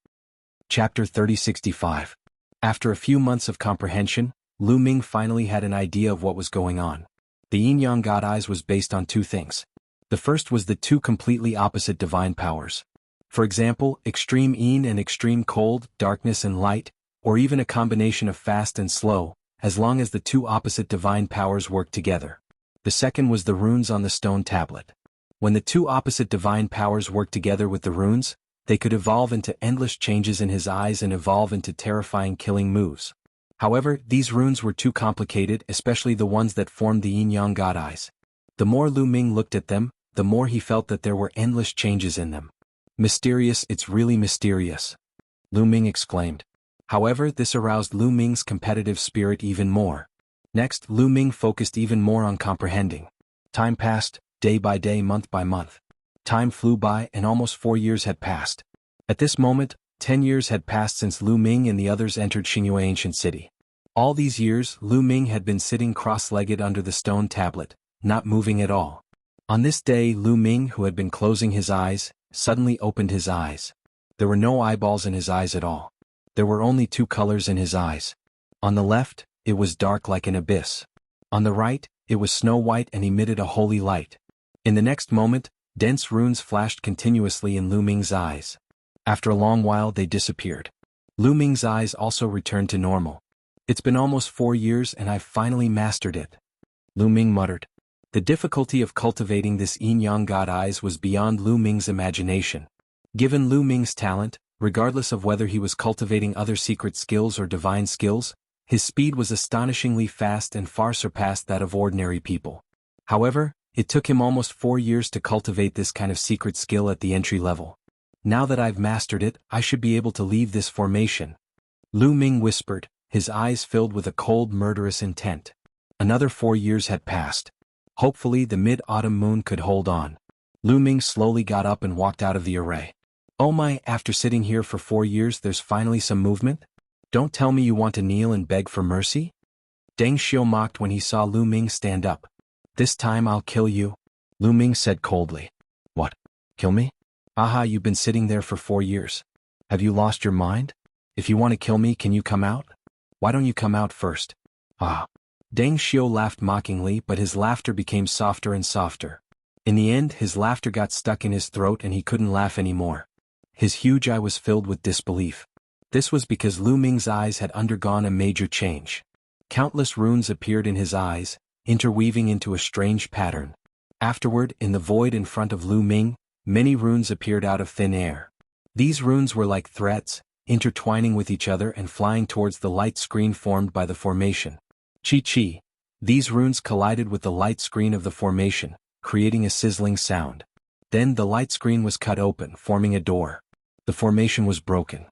Chapter 3065. After a few months of comprehension, Lu Ming finally had an idea of what was going on. The Yin-Yang God Eyes was based on two things. The first was the two completely opposite divine powers. For example, extreme Yin and extreme cold, darkness and light, or even a combination of fast and slow, as long as the two opposite divine powers worked together. The second was the runes on the stone tablet. When the two opposite divine powers worked together with the runes, they could evolve into endless changes in his eyes and evolve into terrifying killing moves. However, these runes were too complicated, especially the ones that formed the yin-yang god eyes. The more Lu Ming looked at them, the more he felt that there were endless changes in them. Mysterious, it's really mysterious, Lu Ming exclaimed. However, this aroused Lu Ming's competitive spirit even more. Next, Lu Ming focused even more on comprehending. Time passed, day by day, month by month. Time flew by and almost 4 years had passed. At this moment, 10 years had passed since Lu Ming and the others entered Xingyue Ancient City. All these years, Lu Ming had been sitting cross-legged under the stone tablet, not moving at all. On this day, Lu Ming, who had been closing his eyes, suddenly opened his eyes. There were no eyeballs in his eyes at all. There were only 2 colors in his eyes. On the left, it was dark like an abyss. On the right, it was snow-white and emitted a holy light. In the next moment, dense runes flashed continuously in Lu Ming's eyes. After a long while they disappeared. Lu Ming's eyes also returned to normal. It's been almost 4 years and I've finally mastered it, Lu Ming muttered. The difficulty of cultivating this yin-yang god eyes was beyond Lu Ming's imagination. Given Lu Ming's talent, regardless of whether he was cultivating other secret skills or divine skills, his speed was astonishingly fast and far surpassed that of ordinary people. However, it took him almost 4 years to cultivate this kind of secret skill at the entry level. Now that I've mastered it, I should be able to leave this formation, Lu Ming whispered, his eyes filled with a cold, murderous intent. Another 4 years had passed. Hopefully the mid-autumn moon could hold on. Lu Ming slowly got up and walked out of the array. Oh my, after sitting here for 4 years there's finally some movement? Don't tell me you want to kneel and beg for mercy? Deng Xiu mocked when he saw Lu Ming stand up. This time I'll kill you, Lu Ming said coldly. What? Kill me? Aha, you've been sitting there for 4 years. Have you lost your mind? If you want to kill me, can you come out? Why don't you come out first? Ah. Deng Xiu laughed mockingly, but his laughter became softer and softer. In the end, his laughter got stuck in his throat and he couldn't laugh anymore. His huge eye was filled with disbelief. This was because Lu Ming's eyes had undergone a major change. Countless runes appeared in his eyes, interweaving into a strange pattern. Afterward, in the void in front of Lu Ming, many runes appeared out of thin air. These runes were like threads, intertwining with each other and flying towards the light screen formed by the formation. Chi-chi. These runes collided with the light screen of the formation, creating a sizzling sound. Then the light screen was cut open, forming a door. The formation was broken.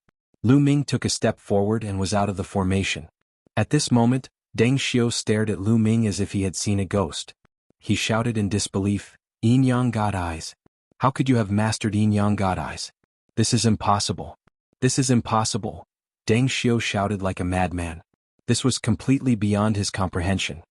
Lu Ming took a step forward and was out of the formation. At this moment, Deng Xiu stared at Lu Ming as if he had seen a ghost. He shouted in disbelief, Yin-yang god eyes. How could you have mastered Yin-yang god eyes? This is impossible. This is impossible, Deng Xiu shouted like a madman. This was completely beyond his comprehension.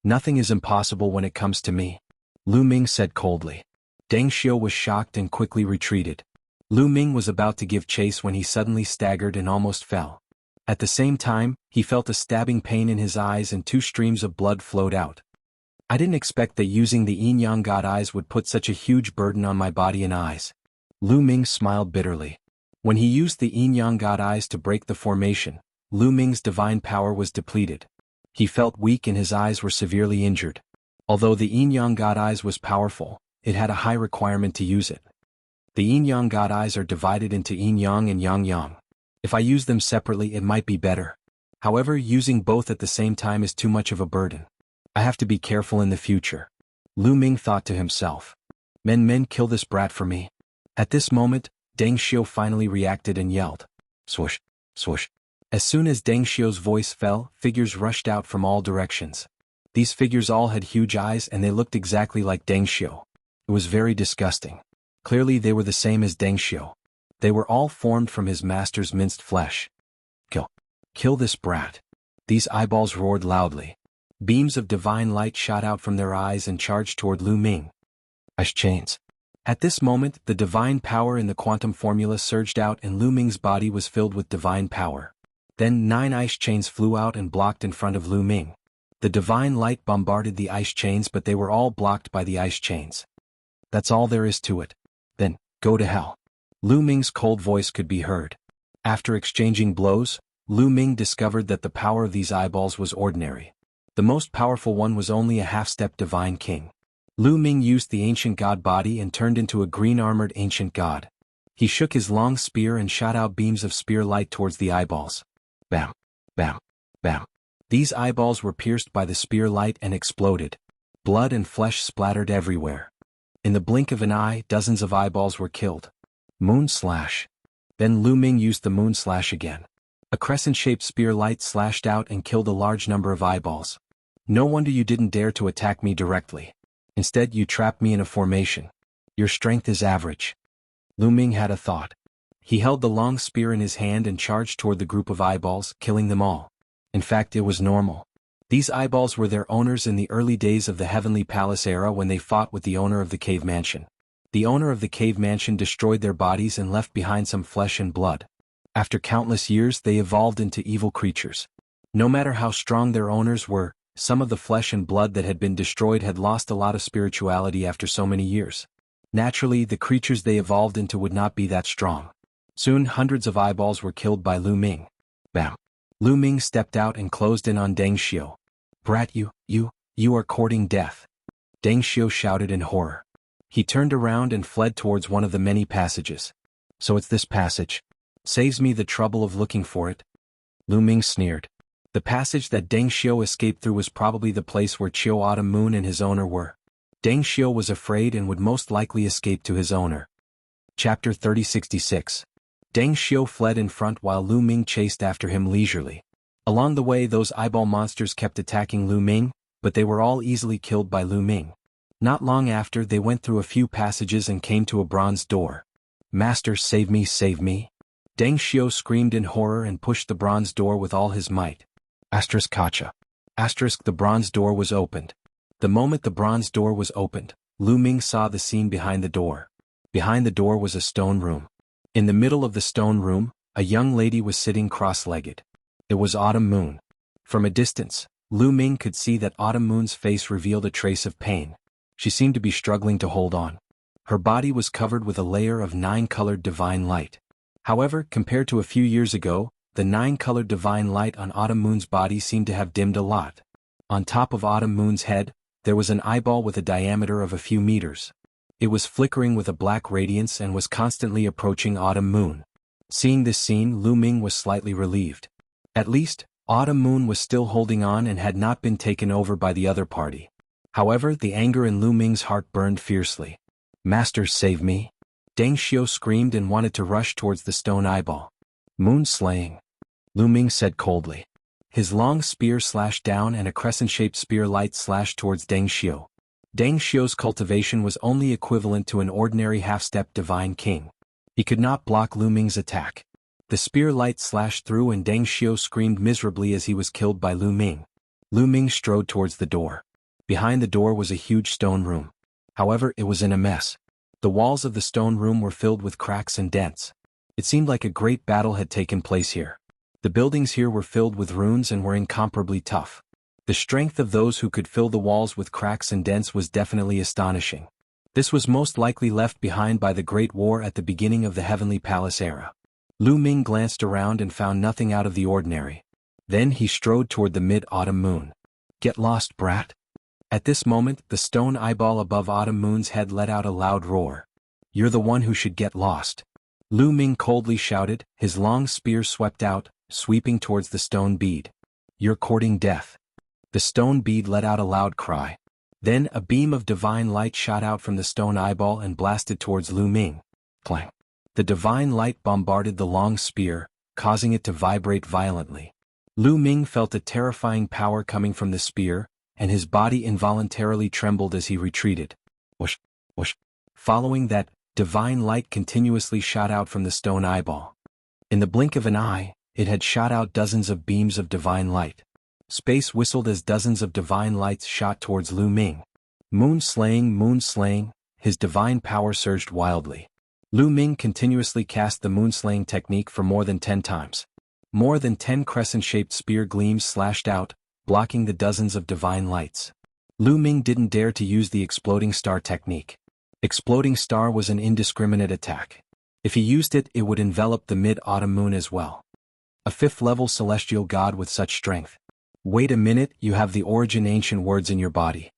Nothing is impossible when it comes to me, Lu Ming said coldly. Deng Xiu was shocked and quickly retreated. Lu Ming was about to give chase when he suddenly staggered and almost fell. At the same time, he felt a stabbing pain in his eyes and 2 streams of blood flowed out. I didn't expect that using the yin-yang god eyes would put such a huge burden on my body and eyes. Lu Ming smiled bitterly. When he used the yin-yang god eyes to break the formation, Lu Ming's divine power was depleted. He felt weak and his eyes were severely injured. Although the yin-yang god eyes was powerful, it had a high requirement to use it. The yin-yang god eyes are divided into yin-yang and yang-yang. If I use them separately it might be better. However, using both at the same time is too much of a burden. I have to be careful in the future. Lu Ming thought to himself. Men, kill this brat for me. At this moment, Deng Xiu finally reacted and yelled. Swoosh, swoosh. As soon as Deng Xiu's voice fell, figures rushed out from all directions. These figures all had huge eyes and they looked exactly like Deng Xiu. It was very disgusting. Clearly they were the same as Deng Xiu. They were all formed from his master's minced flesh. Kill this brat. These eyeballs roared loudly. Beams of divine light shot out from their eyes and charged toward Lu Ming. Ice chains. At this moment, the divine power in the quantum formula surged out and Lu Ming's body was filled with divine power. Then 9 ice chains flew out and blocked in front of Lu Ming. The divine light bombarded the ice chains but they were all blocked by the ice chains. That's all there is to it. Then, go to hell. Lu Ming's cold voice could be heard. After exchanging blows, Lu Ming discovered that the power of these eyeballs was ordinary. The most powerful one was only a half-step divine king. Lu Ming used the ancient god body and turned into a green-armored ancient god. He shook his long spear and shot out beams of spear light towards the eyeballs. Bam, bam, Bam. These eyeballs were pierced by the spear light and exploded. Blood and flesh splattered everywhere. In the blink of an eye, dozens of eyeballs were killed. Moon slash. Then Lu Ming used the moon slash again. A crescent-shaped spear light slashed out and killed a large number of eyeballs. No wonder you didn't dare to attack me directly. Instead, you trapped me in a formation. Your strength is average. Lu Ming had a thought. He held the long spear in his hand and charged toward the group of eyeballs, killing them all. In fact, it was normal. These eyeballs were their owners in the early days of the Heavenly Palace era when they fought with the owner of the cave mansion. The owner of the cave mansion destroyed their bodies and left behind some flesh and blood. After countless years, they evolved into evil creatures. No matter how strong their owners were, some of the flesh and blood that had been destroyed had lost a lot of spirituality after so many years. Naturally, the creatures they evolved into would not be that strong. Soon, hundreds of eyeballs were killed by Lu Ming. Bam. Lu Ming stepped out and closed in on Deng Xiu. Brat, you are courting death. Deng Xiu shouted in horror. He turned around and fled towards one of the many passages. So it's this passage. Saves me the trouble of looking for it. Lu Ming sneered. The passage that Deng Xiu escaped through was probably the place where Qiu Autumn Moon and his owner were. Deng Xiu was afraid and would most likely escape to his owner. Chapter 3066. Deng Xiu fled in front while Lu Ming chased after him leisurely. Along the way, those eyeball monsters kept attacking Lu Ming, but they were all easily killed by Lu Ming. Not long after, they went through a few passages and came to a bronze door. Master, save me, save me. Deng Xiu screamed in horror and pushed the bronze door with all his might. Kacha. The bronze door was opened. The moment the bronze door was opened, Lu Ming saw the scene behind the door. Behind the door was a stone room. In the middle of the stone room, a young lady was sitting cross-legged. It was Autumn Moon. From a distance, Lu Ming could see that Autumn Moon's face revealed a trace of pain. She seemed to be struggling to hold on. Her body was covered with a layer of 9-colored divine light. However, compared to a few years ago, the 9-colored divine light on Autumn Moon's body seemed to have dimmed a lot. On top of Autumn Moon's head, there was an eyeball with a diameter of a few meters. It was flickering with a black radiance and was constantly approaching Autumn Moon. Seeing this scene, Lu Ming was slightly relieved. At least, Autumn Moon was still holding on and had not been taken over by the other party. However, the anger in Lu Ming's heart burned fiercely. Master, save me. Deng Xiu screamed and wanted to rush towards the stone eyeball. Moon slaying. Lu Ming said coldly. His long spear slashed down and a crescent-shaped spear light slashed towards Deng Xiu. Deng Xiu's cultivation was only equivalent to an ordinary half-step divine king. He could not block Lu Ming's attack. The spear light slashed through and Deng Xiu screamed miserably as he was killed by Lu Ming. Lu Ming strode towards the door. Behind the door was a huge stone room. However, it was in a mess. The walls of the stone room were filled with cracks and dents. It seemed like a great battle had taken place here. The buildings here were filled with runes and were incomparably tough. The strength of those who could fill the walls with cracks and dents was definitely astonishing. This was most likely left behind by the Great War at the beginning of the Heavenly Palace era. Lu Ming glanced around and found nothing out of the ordinary. Then he strode toward the mid-autumn moon. Get lost, brat. At this moment, the stone eyeball above Autumn Moon's head let out a loud roar. You're the one who should get lost. Lu Ming coldly shouted, his long spear swept out, sweeping towards the stone bead. You're courting death. The stone bead let out a loud cry. Then a beam of divine light shot out from the stone eyeball and blasted towards Lu Ming. Clang. The divine light bombarded the long spear, causing it to vibrate violently. Lu Ming felt a terrifying power coming from the spear, and his body involuntarily trembled as he retreated. Whoosh, whoosh. Following that, divine light continuously shot out from the stone eyeball. In the blink of an eye, it had shot out dozens of beams of divine light. Space whistled as dozens of divine lights shot towards Lu Ming. Moon slaying, his divine power surged wildly. Lu Ming continuously cast the moon-slaying technique for more than 10 times. More than 10 crescent-shaped spear gleams slashed out, blocking the dozens of divine lights. Lu Ming didn't dare to use the exploding star technique. Exploding star was an indiscriminate attack. If he used it, it would envelop the mid-autumn moon as well. A 5th-level celestial god with such strength. Wait a minute, you have the origin ancient words in your body.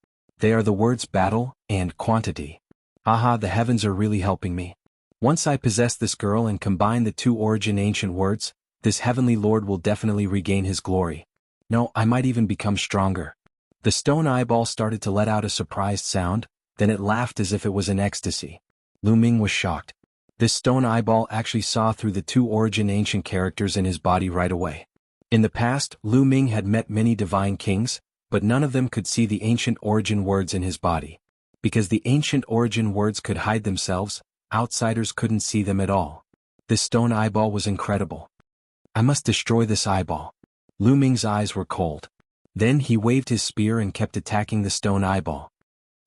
They are the words battle and quantity. Haha, the heavens are really helping me. Once I possess this girl and combine the 2 origin ancient words, this heavenly lord will definitely regain his glory. No, I might even become stronger. The stone eyeball started to let out a surprised sound, then it laughed as if it was in ecstasy. Lu Ming was shocked. This stone eyeball actually saw through the two origin ancient characters in his body right away. In the past, Lu Ming had met many divine kings, but none of them could see the ancient origin words in his body. Because the ancient origin words could hide themselves, outsiders couldn't see them at all. This stone eyeball was incredible. I must destroy this eyeball. Lu Ming's eyes were cold. Then he waved his spear and kept attacking the stone eyeball.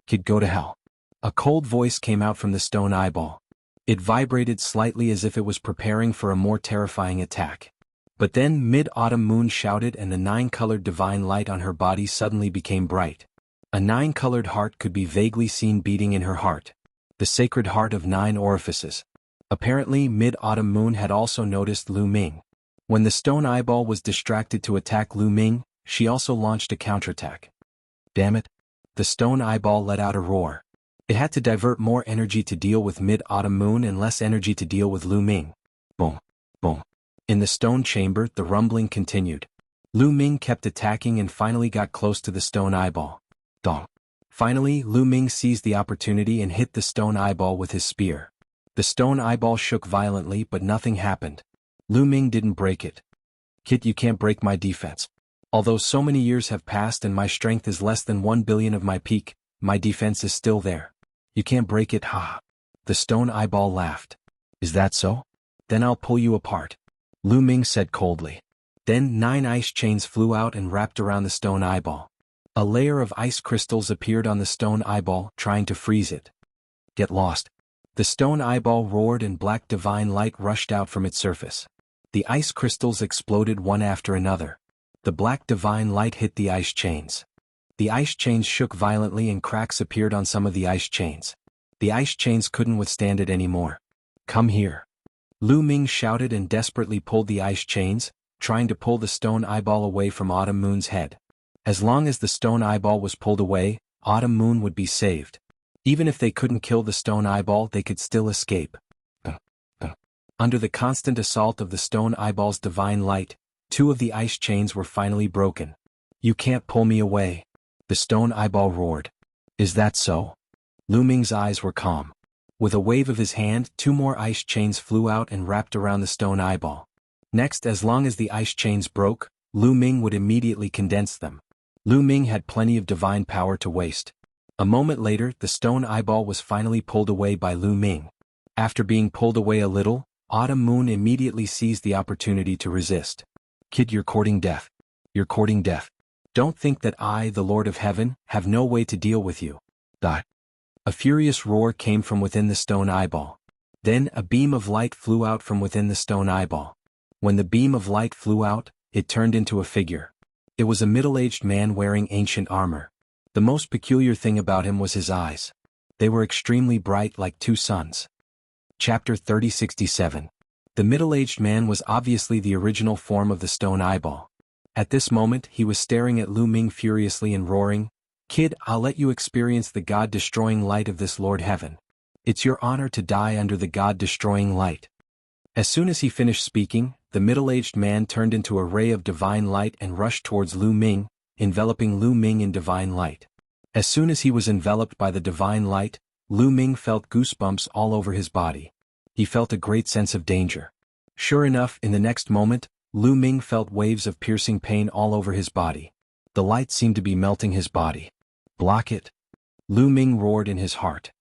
Kid, go to hell. A cold voice came out from the stone eyeball. It vibrated slightly as if it was preparing for a more terrifying attack. But then Mid-Autumn Moon shouted and the 9-colored divine light on her body suddenly became bright. A 9-colored heart could be vaguely seen beating in her heart. The sacred heart of 9 orifices. Apparently Mid-Autumn Moon had also noticed Lu Ming. When the stone eyeball was distracted to attack Lu Ming, she also launched a counterattack. Damn it. The stone eyeball let out a roar. It had to divert more energy to deal with Mid-Autumn Moon and less energy to deal with Lu Ming. Boom. Boom. In the stone chamber, the rumbling continued. Lu Ming kept attacking and finally got close to the stone eyeball. Dong. Finally, Lu Ming seized the opportunity and hit the stone eyeball with his spear. The stone eyeball shook violently, but nothing happened. Lu Ming didn't break it. Kid, you can't break my defense. Although so many years have passed and my strength is less than 1 billion of my peak, my defense is still there. You can't break it, ha. The stone eyeball laughed. Is that so? Then I'll pull you apart. Lu Ming said coldly. Then 9 ice chains flew out and wrapped around the stone eyeball. A layer of ice crystals appeared on the stone eyeball, trying to freeze it. Get lost. The stone eyeball roared and black divine light rushed out from its surface. The ice crystals exploded one after another. The black divine light hit the ice chains. The ice chains shook violently and cracks appeared on some of the ice chains. The ice chains couldn't withstand it anymore. Come here. Lu Ming shouted and desperately pulled the ice chains, trying to pull the stone eyeball away from Autumn Moon's head. As long as the stone eyeball was pulled away, Autumn Moon would be saved. Even if they couldn't kill the stone eyeball, they could still escape. Under the constant assault of the stone eyeball's divine light, 2 of the ice chains were finally broken. You can't pull me away. The stone eyeball roared. Is that so? Lu Ming's eyes were calm. With a wave of his hand, 2 more ice chains flew out and wrapped around the stone eyeball. Next, as long as the ice chains broke, Lu Ming would immediately condense them. Lu Ming had plenty of divine power to waste. A moment later, the stone eyeball was finally pulled away by Lu Ming. After being pulled away a little, Autumn Moon immediately seized the opportunity to resist. Kid, you're courting death. You're courting death. Don't think that I, the Lord of Heaven, have no way to deal with you. A furious roar came from within the stone eyeball. Then a beam of light flew out from within the stone eyeball. When the beam of light flew out, it turned into a figure. It was a middle-aged man wearing ancient armor. The most peculiar thing about him was his eyes. They were extremely bright like 2 suns. Chapter 3067. The middle-aged man was obviously the original form of the stone eyeball. At this moment, he was staring at Lu Ming furiously and roaring, Kid, I'll let you experience the God-destroying light of this Lord Heaven. It's your honor to die under the God-destroying light. As soon as he finished speaking, the middle-aged man turned into a ray of divine light and rushed towards Lu Ming, enveloping Lu Ming in divine light. As soon as he was enveloped by the divine light, Lu Ming felt goosebumps all over his body. He felt a great sense of danger. Sure enough, in the next moment, Lu Ming felt waves of piercing pain all over his body. The light seemed to be melting his body. Block it. Lu Ming roared in his heart.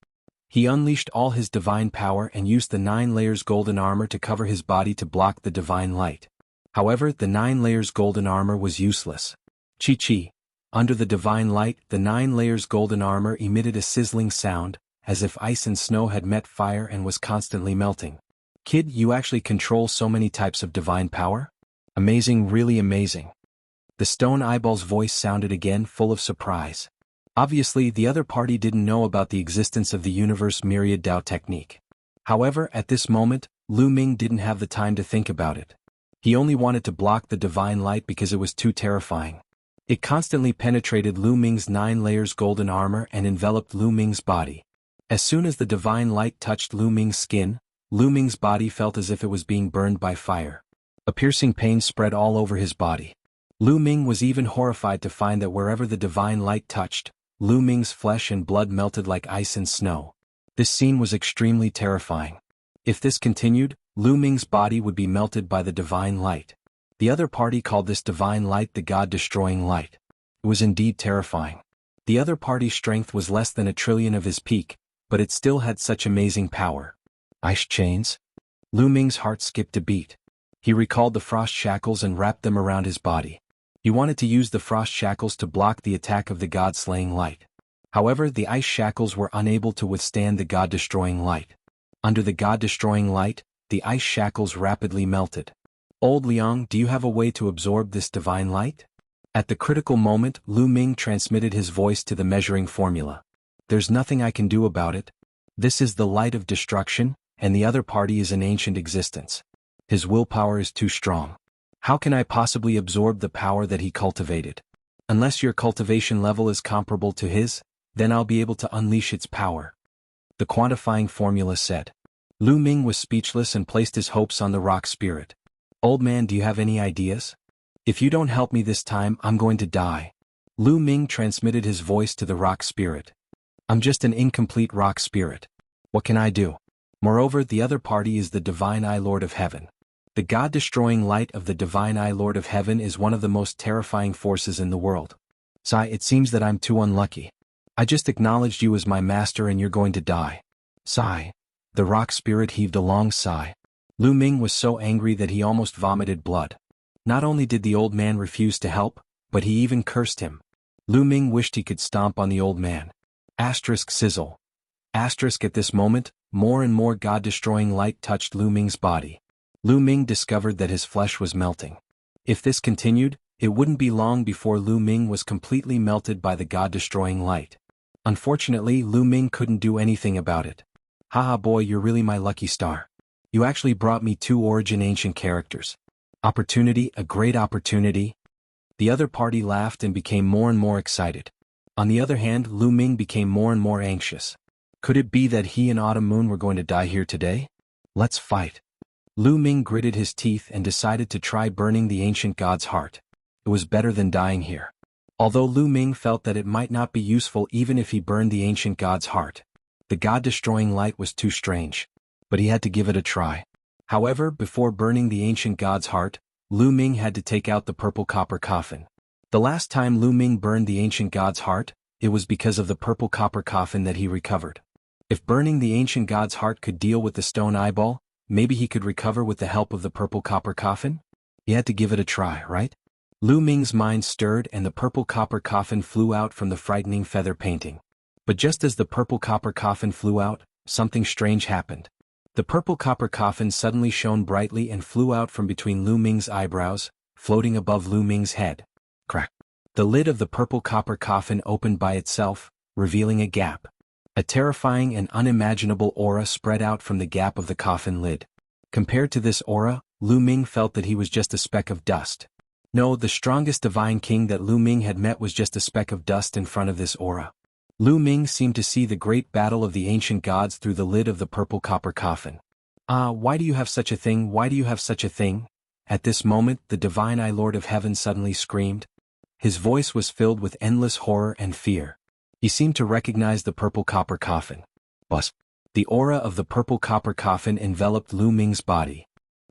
He unleashed all his divine power and used the 9 layers golden armor to cover his body to block the divine light. However, the 9 layers golden armor was useless. Chi-chi. Under the divine light, the 9 layers golden armor emitted a sizzling sound, as if ice and snow had met fire and was constantly melting. Kid, you actually control so many types of divine power? Amazing, really amazing. The stone eyeball's voice sounded again, full of surprise. Obviously, the other party didn't know about the existence of the universe myriad Dao technique. However, at this moment, Lu Ming didn't have the time to think about it. He only wanted to block the divine light because it was too terrifying. It constantly penetrated Lu Ming's 9 layers golden armor and enveloped Lu Ming's body. As soon as the divine light touched Lu Ming's skin, Lu Ming's body felt as if it was being burned by fire. A piercing pain spread all over his body. Lu Ming was even horrified to find that wherever the divine light touched, Lu Ming's flesh and blood melted like ice and snow. This scene was extremely terrifying. If this continued, Lu Ming's body would be melted by the divine light. The other party called this divine light the God-destroying light. It was indeed terrifying. The other party's strength was less than 1,000,000,000,000 of his peak, but it still had such amazing power. Ice chains? Lu Ming's heart skipped a beat. He recalled the frost shackles and wrapped them around his body. He wanted to use the frost shackles to block the attack of the God-slaying light. However, the ice shackles were unable to withstand the God-destroying light. Under the God-destroying light, the ice shackles rapidly melted. Old Liang, do you have a way to absorb this divine light? At the critical moment, Lu Ming transmitted his voice to the measuring formula. There's nothing I can do about it. This is the light of destruction, and the other party is an ancient existence. His willpower is too strong. How can I possibly absorb the power that he cultivated? Unless your cultivation level is comparable to his, then I'll be able to unleash its power. The quantifying formula said. Lu Ming was speechless and placed his hopes on the rock spirit. Old man, do you have any ideas? If you don't help me this time, I'm going to die. Lu Ming transmitted his voice to the rock spirit. I'm just an incomplete rock spirit. What can I do? Moreover, the other party is the divine Eye Lord of Heaven. The God-destroying light of the divine Eye Lord of Heaven is one of the most terrifying forces in the world. Sai, it seems that I'm too unlucky. I just acknowledged you as my master and you're going to die. Sai. The rock spirit heaved a long sigh. Lu Ming was so angry that he almost vomited blood. Not only did the old man refuse to help, but he even cursed him. Lu Ming wished he could stomp on the old man. Asterisk sizzle. Asterisk at this moment, more and more God-destroying light touched Lu Ming's body. Lu Ming discovered that his flesh was melting. If this continued, it wouldn't be long before Lu Ming was completely melted by the God-destroying light. Unfortunately, Lu Ming couldn't do anything about it. Haha boy, you're really my lucky star. You actually brought me 2 origin ancient characters. Opportunity, a great opportunity. The other party laughed and became more and more excited. On the other hand, Lu Ming became more and more anxious. Could it be that he and Autumn Moon were going to die here today? Let's fight. Lu Ming gritted his teeth and decided to try burning the ancient god's heart. It was better than dying here. Although Lu Ming felt that it might not be useful even if he burned the ancient god's heart. The god-destroying light was too strange. But he had to give it a try. However, before burning the ancient god's heart, Lu Ming had to take out the purple copper coffin. The last time Lu Ming burned the ancient god's heart, it was because of the purple copper coffin that he recovered. If burning the ancient god's heart could deal with the stone eyeball, maybe he could recover with the help of the purple copper coffin? He had to give it a try, right? Lu Ming's mind stirred and the purple copper coffin flew out from the frightening feather painting. But just as the purple copper coffin flew out, something strange happened. The purple copper coffin suddenly shone brightly and flew out from between Lu Ming's eyebrows, floating above Lu Ming's head. Crack. The lid of the purple copper coffin opened by itself, revealing a gap. A terrifying and unimaginable aura spread out from the gap of the coffin lid. Compared to this aura, Lu Ming felt that he was just a speck of dust. No, the strongest divine king that Lu Ming had met was just a speck of dust in front of this aura. Lu Ming seemed to see the great battle of the ancient gods through the lid of the purple copper coffin. Why do you have such a thing? Why do you have such a thing? At this moment, the divine Eye Lord of Heaven suddenly screamed. His voice was filled with endless horror and fear. He seemed to recognize the purple copper coffin. Buzz. The aura of the purple copper coffin enveloped Lu Ming's body.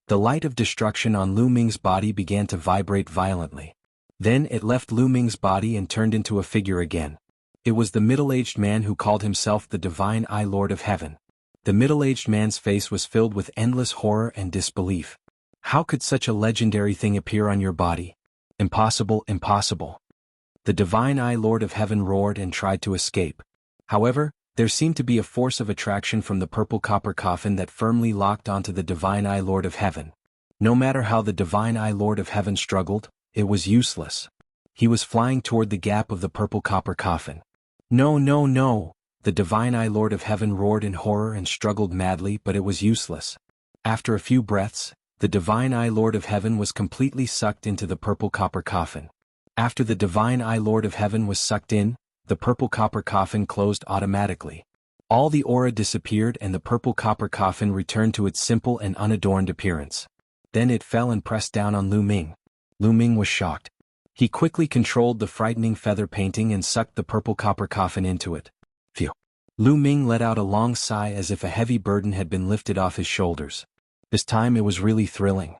The light of destruction on Lu Ming's body began to vibrate violently. Then it left Lu Ming's body and turned into a figure again. It was the middle-aged man who called himself the divine Eye Lord of Heaven. The middle-aged man's face was filled with endless horror and disbelief. How could such a legendary thing appear on your body? Impossible, impossible. The divine Eye Lord of Heaven roared and tried to escape. However, there seemed to be a force of attraction from the purple copper coffin that firmly locked onto the divine Eye Lord of Heaven. No matter how the divine Eye Lord of Heaven struggled, it was useless. He was flying toward the gap of the purple copper coffin. No, no, no! The divine Eye Lord of Heaven roared in horror and struggled madly, but it was useless. After a few breaths, the divine Eye Lord of Heaven was completely sucked into the purple copper coffin. After the divine Eye Lord of Heaven was sucked in, the purple copper coffin closed automatically. All the aura disappeared and the purple copper coffin returned to its simple and unadorned appearance. Then it fell and pressed down on Lu Ming. Lu Ming was shocked. He quickly controlled the frightening feather painting and sucked the purple copper coffin into it. Phew. Lu Ming let out a long sigh as if a heavy burden had been lifted off his shoulders. This time it was really thrilling.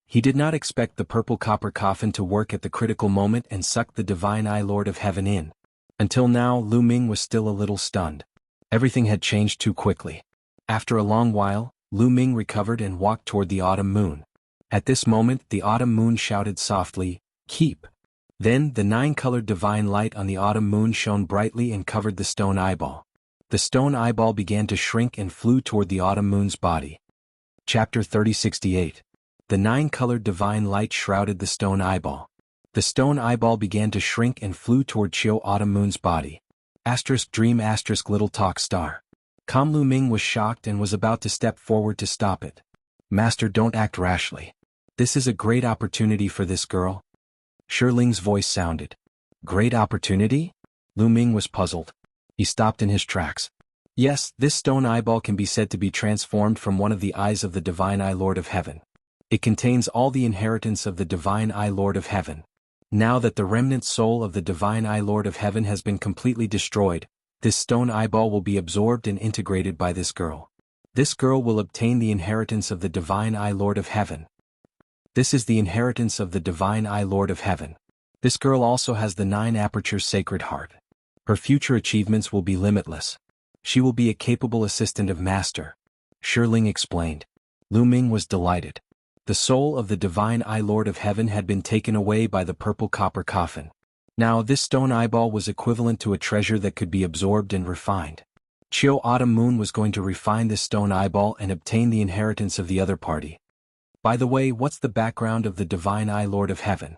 He did not expect the purple copper coffin to work at the critical moment and suck the divine Eye Lord of Heaven in. Until now, Lu Ming was still a little stunned. Everything had changed too quickly. After a long while, Lu Ming recovered and walked toward the autumn moon. At this moment, the autumn moon shouted softly, "Keep." Then, the 9-colored divine light on the autumn moon shone brightly and covered the stone eyeball. The stone eyeball began to shrink and flew toward the autumn moon's body. Chapter 3068. The 9-colored divine light shrouded the stone eyeball. The stone eyeball began to shrink and flew toward Chiu Autumn Moon's body. Dream little talk star. Calm Lu Ming was shocked and was about to step forward to stop it. Master, don't act rashly. This is a great opportunity for this girl. Shiling's voice sounded. Great opportunity? Lu Ming was puzzled. He stopped in his tracks. Yes, this stone eyeball can be said to be transformed from one of the eyes of the divine Eye Lord of Heaven. It contains all the inheritance of the divine Eye Lord of Heaven. Now that the remnant soul of the divine Eye Lord of Heaven has been completely destroyed, this stone eyeball will be absorbed and integrated by this girl. This girl will obtain the inheritance of the divine Eye Lord of Heaven. This is the inheritance of the divine Eye Lord of Heaven. This girl also has the 9 apertures Sacred Heart. Her future achievements will be limitless. She will be a capable assistant of Master. Shiling explained. Lu Ming was delighted. The soul of the divine Eye Lord of Heaven had been taken away by the purple copper coffin. Now this stone eyeball was equivalent to a treasure that could be absorbed and refined. Chiu Autumn Moon was going to refine this stone eyeball and obtain the inheritance of the other party. By the way, what's the background of the divine Eye Lord of Heaven?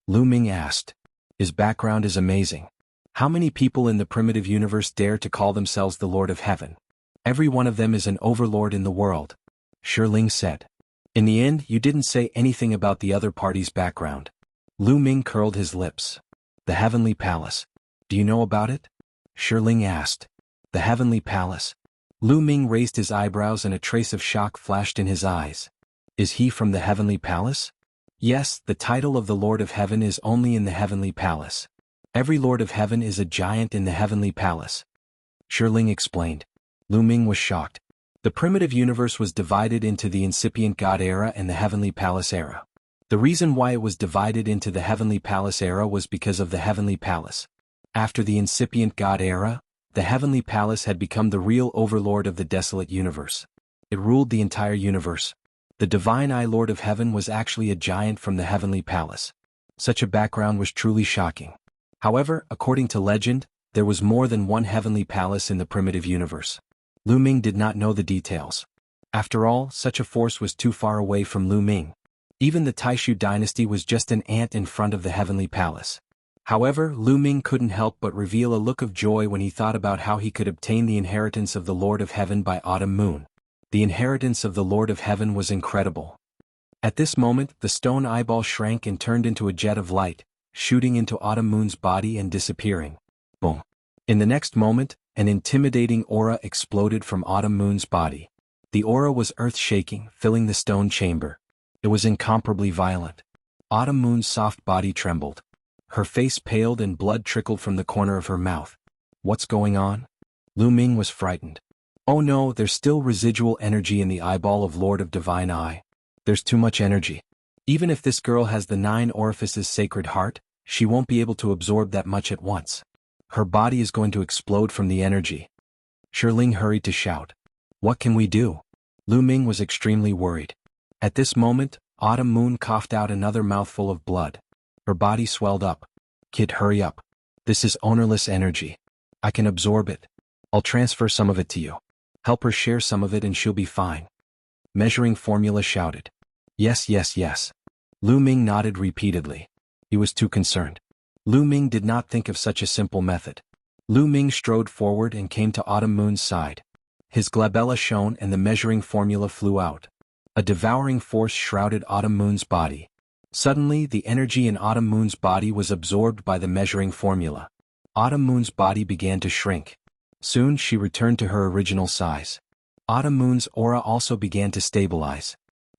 Lu Ming asked. His background is amazing. How many people in the primitive universe dare to call themselves the Lord of Heaven? Every one of them is an overlord in the world. Shiling said. In the end, you didn't say anything about the other party's background. Lu Ming curled his lips. The Heavenly Palace. Do you know about it? Shiling asked. The Heavenly Palace. Lu Ming raised his eyebrows and a trace of shock flashed in his eyes. Is he from the Heavenly Palace? Yes, the title of the Lord of Heaven is only in the Heavenly Palace. Every Lord of Heaven is a giant in the Heavenly Palace. Shiling explained. Lu Ming was shocked. The primitive universe was divided into the incipient God era and the Heavenly Palace era. The reason why it was divided into the Heavenly Palace era was because of the Heavenly Palace. After the incipient God era, the Heavenly Palace had become the real overlord of the desolate universe. It ruled the entire universe. The divine Eye Lord of Heaven was actually a giant from the Heavenly Palace. Such a background was truly shocking. However, according to legend, there was more than one Heavenly Palace in the primitive universe. Lu Ming did not know the details. After all, such a force was too far away from Lu Ming. Even the Taishu dynasty was just an ant in front of the Heavenly Palace. However, Lu Ming couldn't help but reveal a look of joy when he thought about how he could obtain the inheritance of the Lord of Heaven by autumn moon. The inheritance of the Lord of Heaven was incredible. At this moment, the stone eyeball shrank and turned into a jet of light, shooting into autumn moon's body and disappearing. Boom. In the next moment, an intimidating aura exploded from autumn moon's body. The aura was earth-shaking, filling the stone chamber. It was incomparably violent. Autumn moon's soft body trembled. Her face paled and blood trickled from the corner of her mouth. What's going on? Lu Ming was frightened. Oh no, there's still residual energy in the eyeball of Lord of Divine Eye. There's too much energy. Even if this girl has the 9 orifices Sacred Heart, she won't be able to absorb that much at once. Her body is going to explode from the energy. Shiling hurried to shout. What can we do? Lu Ming was extremely worried. At this moment, Autumn Moon coughed out another mouthful of blood. Her body swelled up. Kid, hurry up. This is ownerless energy. I can absorb it. I'll transfer some of it to you. Help her share some of it and she'll be fine. Measuring Formula shouted. Yes, yes, yes. Lu Ming nodded repeatedly. He was too concerned. Lu Ming did not think of such a simple method. Lu Ming strode forward and came to Autumn Moon's side. His glabella shone and the measuring formula flew out. A devouring force shrouded Autumn Moon's body. Suddenly, the energy in Autumn Moon's body was absorbed by the measuring formula. Autumn Moon's body began to shrink. Soon she returned to her original size. Autumn Moon's aura also began to stabilize.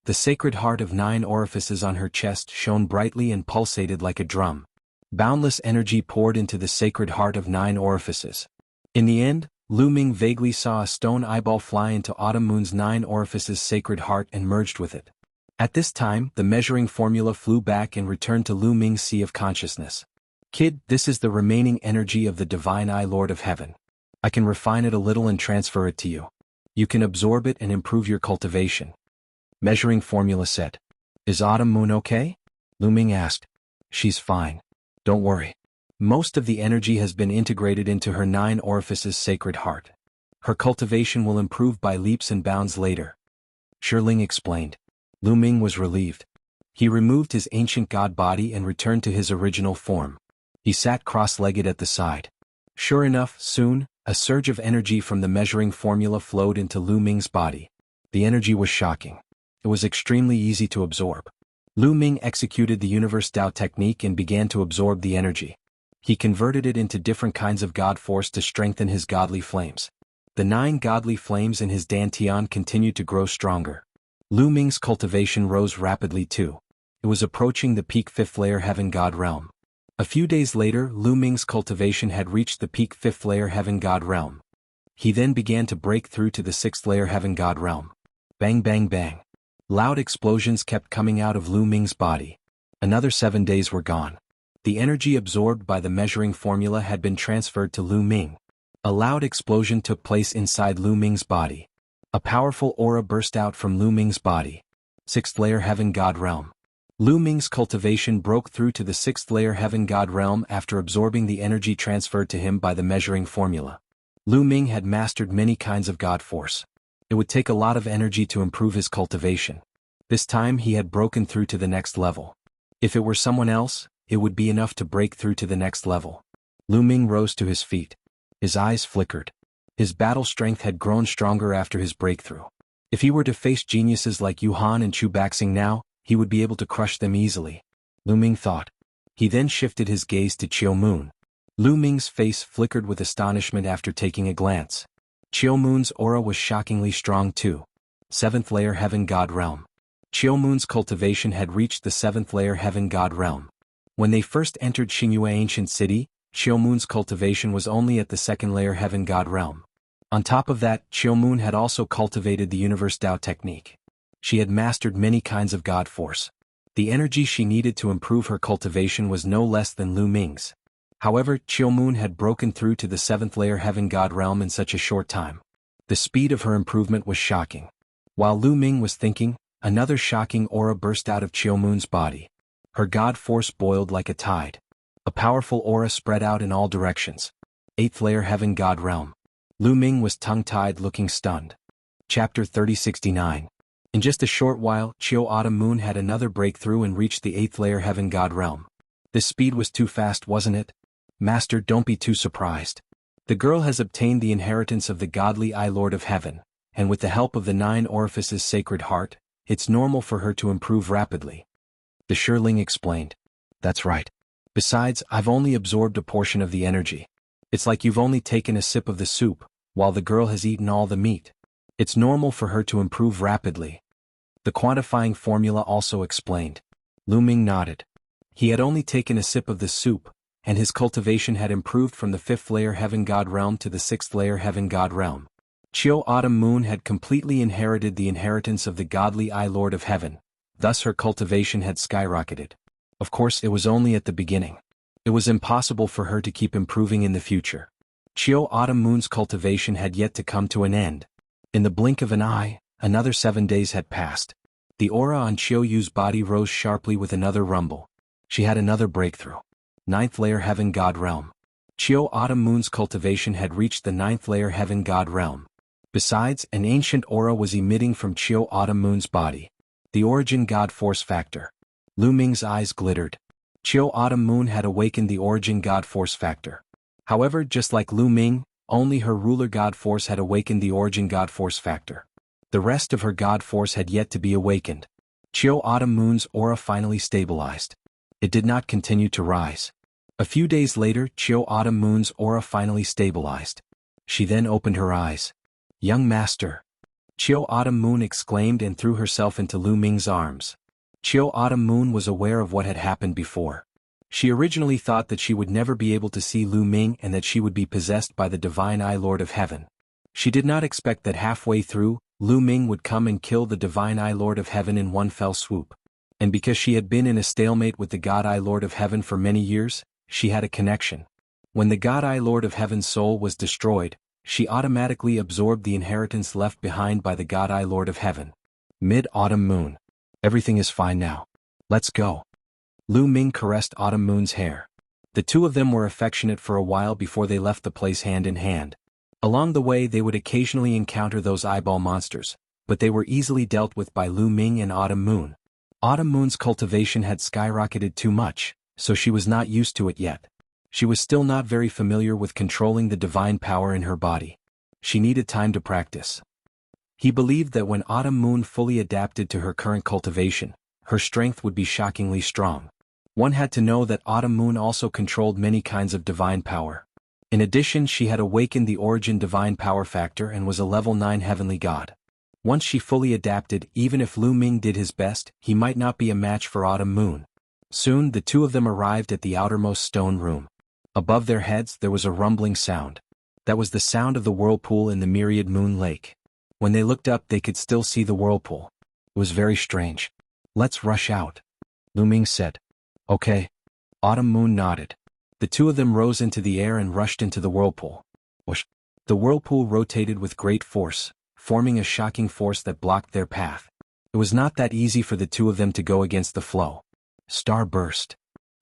The Sacred Heart of 9 orifices on her chest shone brightly and pulsated like a drum. Boundless energy poured into the sacred heart of 9 orifices. In the end, Lu Ming vaguely saw a stone eyeball fly into Autumn Moon's 9 orifices' sacred heart and merged with it. At this time, the measuring formula flew back and returned to Lu Ming's sea of consciousness. Kid, this is the remaining energy of the Divine Eye Lord of Heaven. I can refine it a little and transfer it to you. You can absorb it and improve your cultivation. Measuring formula said. Is Autumn Moon okay? Lu Ming asked. She's fine. Don't worry. Most of the energy has been integrated into her 9 orifices' sacred heart. Her cultivation will improve by leaps and bounds later. Shiling explained. Lu Ming was relieved. He removed his ancient god body and returned to his original form. He sat cross-legged at the side. Sure enough, soon, a surge of energy from the measuring formula flowed into Lu Ming's body. The energy was shocking. It was extremely easy to absorb. Lu Ming executed the Universe Tao technique and began to absorb the energy. He converted it into different kinds of God force to strengthen his godly flames. The 9 godly flames in his dantian continued to grow stronger. Lu Ming's cultivation rose rapidly too. It was approaching the peak 5th layer Heaven God realm. A few days later, Lu Ming's cultivation had reached the peak 5th layer Heaven God realm. He then began to break through to the 6th layer Heaven God realm. Bang bang bang. Loud explosions kept coming out of Lu Ming's body. Another 7 days were gone. The energy absorbed by the measuring formula had been transferred to Lu Ming. A loud explosion took place inside Lu Ming's body. A powerful aura burst out from Lu Ming's body. 6th layer Heaven God realm. Lu Ming's cultivation broke through to the 6th layer Heaven God realm after absorbing the energy transferred to him by the measuring formula. Lu Ming had mastered many kinds of God force. It would take a lot of energy to improve his cultivation. This time he had broken through to the next level. If it were someone else, it would be enough to break through to the next level. Lu Ming rose to his feet. His eyes flickered. His battle strength had grown stronger after his breakthrough. If he were to face geniuses like Yu Han and Chu Baxing now, he would be able to crush them easily. Lu Ming thought. He then shifted his gaze to Chiu Moon. Lu Ming's face flickered with astonishment after taking a glance. Chiu Moon's aura was shockingly strong too. 7th layer Heaven God realm. Chiu Moon's cultivation had reached the 7th layer Heaven God realm. When they first entered Xingyue Ancient City, Chiu Moon's cultivation was only at the 2nd layer Heaven God realm. On top of that, Chiu Moon had also cultivated the Universe Tao technique. She had mastered many kinds of God force. The energy she needed to improve her cultivation was no less than Lu Ming's. However, Chiu Moon had broken through to the 7th layer Heaven God realm in such a short time. The speed of her improvement was shocking. While Lu Ming was thinking, another shocking aura burst out of Chiu Moon's body. Her God force boiled like a tide. A powerful aura spread out in all directions. 8th layer Heaven God realm. Lu Ming was tongue-tied, looking stunned. Chapter 3069. In just a short while, Chiu Autumn Moon had another breakthrough and reached the 8th layer Heaven God realm. This speed was too fast, wasn't it? Master, don't be too surprised. The girl has obtained the inheritance of the godly Eye Lord of Heaven, and with the help of the 9 orifices' sacred heart, it's normal for her to improve rapidly. The Shirling explained. That's right. Besides, I've only absorbed a portion of the energy. It's like you've only taken a sip of the soup, while the girl has eaten all the meat. It's normal for her to improve rapidly. The quantifying formula also explained. Lu Ming nodded. He had only taken a sip of the soup, and his cultivation had improved from the 5th layer Heaven God realm to the 6th layer Heaven God realm. Chiu Autumn Moon had completely inherited the inheritance of the godly Eye Lord of Heaven, thus her cultivation had skyrocketed. Of course, it was only at the beginning. It was impossible for her to keep improving in the future. Chiu Autumn Moon's cultivation had yet to come to an end. In the blink of an eye, another 7 days had passed. The aura on Chiu Yu's body rose sharply with another rumble. She had another breakthrough. 9th layer Heaven God realm. Chiu Autumn Moon's cultivation had reached the 9th layer Heaven God realm. Besides, an ancient aura was emitting from Chiu Autumn Moon's body. The origin God force factor. Lu Ming's eyes glittered. Chiu Autumn Moon had awakened the origin God force factor. However, just like Lu Ming, only her ruler God force had awakened the origin God force factor. The rest of her God force had yet to be awakened. Chiu Autumn Moon's aura finally stabilized. It did not continue to rise. A few days later, Chiu Autumn Moon's aura finally stabilized. She then opened her eyes. Young master. Chiu Autumn Moon exclaimed and threw herself into Lu Ming's arms. Chiu Autumn Moon was aware of what had happened before. She originally thought that she would never be able to see Lu Ming and that she would be possessed by the Divine Eye Lord of Heaven. She did not expect that halfway through, Lu Ming would come and kill the Divine Eye Lord of Heaven in one fell swoop. And because she had been in a stalemate with the God Eye Lord of Heaven for many years, she had a connection. When the God Eye Lord of Heaven's soul was destroyed, she automatically absorbed the inheritance left behind by the God Eye Lord of Heaven. Mid-Autumn Moon. Everything is fine now. Let's go. Lu Ming caressed Autumn Moon's hair. The two of them were affectionate for a while before they left the place hand in hand. Along the way they would occasionally encounter those eyeball monsters, but they were easily dealt with by Lu Ming and Autumn Moon. Autumn Moon's cultivation had skyrocketed too much, so she was not used to it yet. She was still not very familiar with controlling the divine power in her body. She needed time to practice. He believed that when Autumn Moon fully adapted to her current cultivation, her strength would be shockingly strong. One had to know that Autumn Moon also controlled many kinds of divine power. In addition, she had awakened the origin divine power factor and was a level 9 heavenly god. Once she fully adapted, even if Lu Ming did his best, he might not be a match for Autumn Moon. Soon the two of them arrived at the outermost stone room. Above their heads there was a rumbling sound. That was the sound of the whirlpool in the Myriad Moon Lake. When they looked up they could still see the whirlpool. It was very strange. Let's rush out, Lu Ming said. Okay. Autumn Moon nodded. The two of them rose into the air and rushed into the whirlpool. Whoosh! The whirlpool rotated with great force, forming a shocking force that blocked their path. It was not that easy for the two of them to go against the flow. Star burst.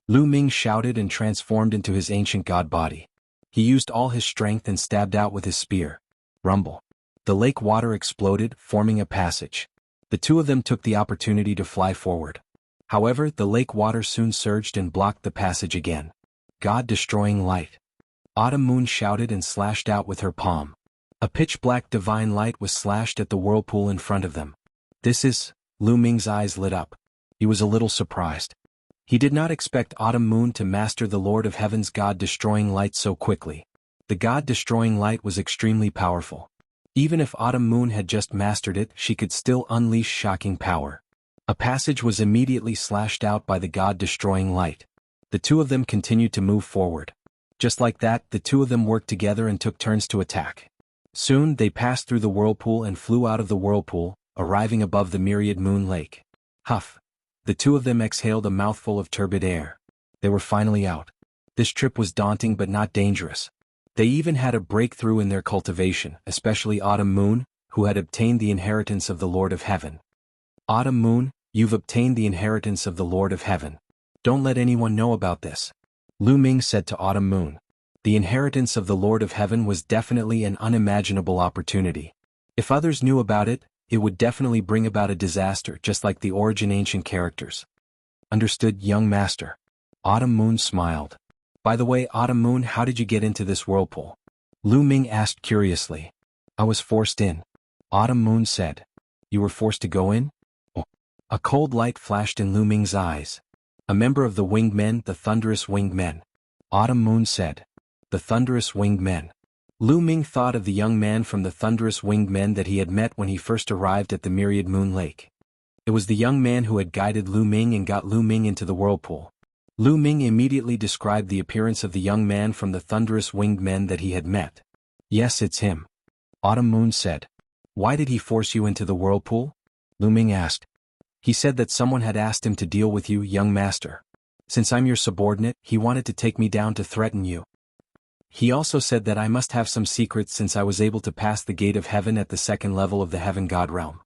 Lu Ming shouted and transformed into his ancient god body. He used all his strength and stabbed out with his spear. Rumble. The lake water exploded, forming a passage. The two of them took the opportunity to fly forward. However, the lake water soon surged and blocked the passage again. God-destroying light. Autumn Moon shouted and slashed out with her palm. A pitch-black divine light was slashed at the whirlpool in front of them. This is... Lu Ming's eyes lit up. He was a little surprised. He did not expect Autumn Moon to master the Lord of Heaven's God-destroying light so quickly. The God-destroying light was extremely powerful. Even if Autumn Moon had just mastered it, she could still unleash shocking power. A passage was immediately slashed out by the God-destroying light. The two of them continued to move forward. Just like that, the two of them worked together and took turns to attack. Soon, they passed through the whirlpool and flew out of the whirlpool, arriving above the Myriad Moon Lake. Huff! The two of them exhaled a mouthful of turbid air. They were finally out. This trip was daunting but not dangerous. They even had a breakthrough in their cultivation, especially Autumn Moon, who had obtained the inheritance of the Lord of Heaven. Autumn Moon, you've obtained the inheritance of the Lord of Heaven. Don't let anyone know about this, Lu Ming said to Autumn Moon. The inheritance of the Lord of Heaven was definitely an unimaginable opportunity. If others knew about it, it would definitely bring about a disaster just like the origin ancient characters. Understood, young master. Autumn Moon smiled. By the way, Autumn Moon, how did you get into this whirlpool? Lu Ming asked curiously. I was forced in. Autumn Moon said. You were forced to go in? Oh. A cold light flashed in Lu Ming's eyes. A member of the Winged Men, the Thunderous Winged Men. Autumn Moon said. The Thunderous Winged Men. Lu Ming thought of the young man from the Thunderous Winged Men that he had met when he first arrived at the Myriad Moon Lake. It was the young man who had guided Lu Ming and got Lu Ming into the whirlpool. Lu Ming immediately described the appearance of the young man from the Thunderous Winged Men that he had met. Yes, it's him. Autumn Moon said. Why did he force you into the whirlpool? Lu Ming asked. He said that someone had asked him to deal with you, young master. Since I'm your subordinate, he wanted to take me down to threaten you. He also said that I must have some secrets since I was able to pass the gate of heaven at the second level of the heaven god realm.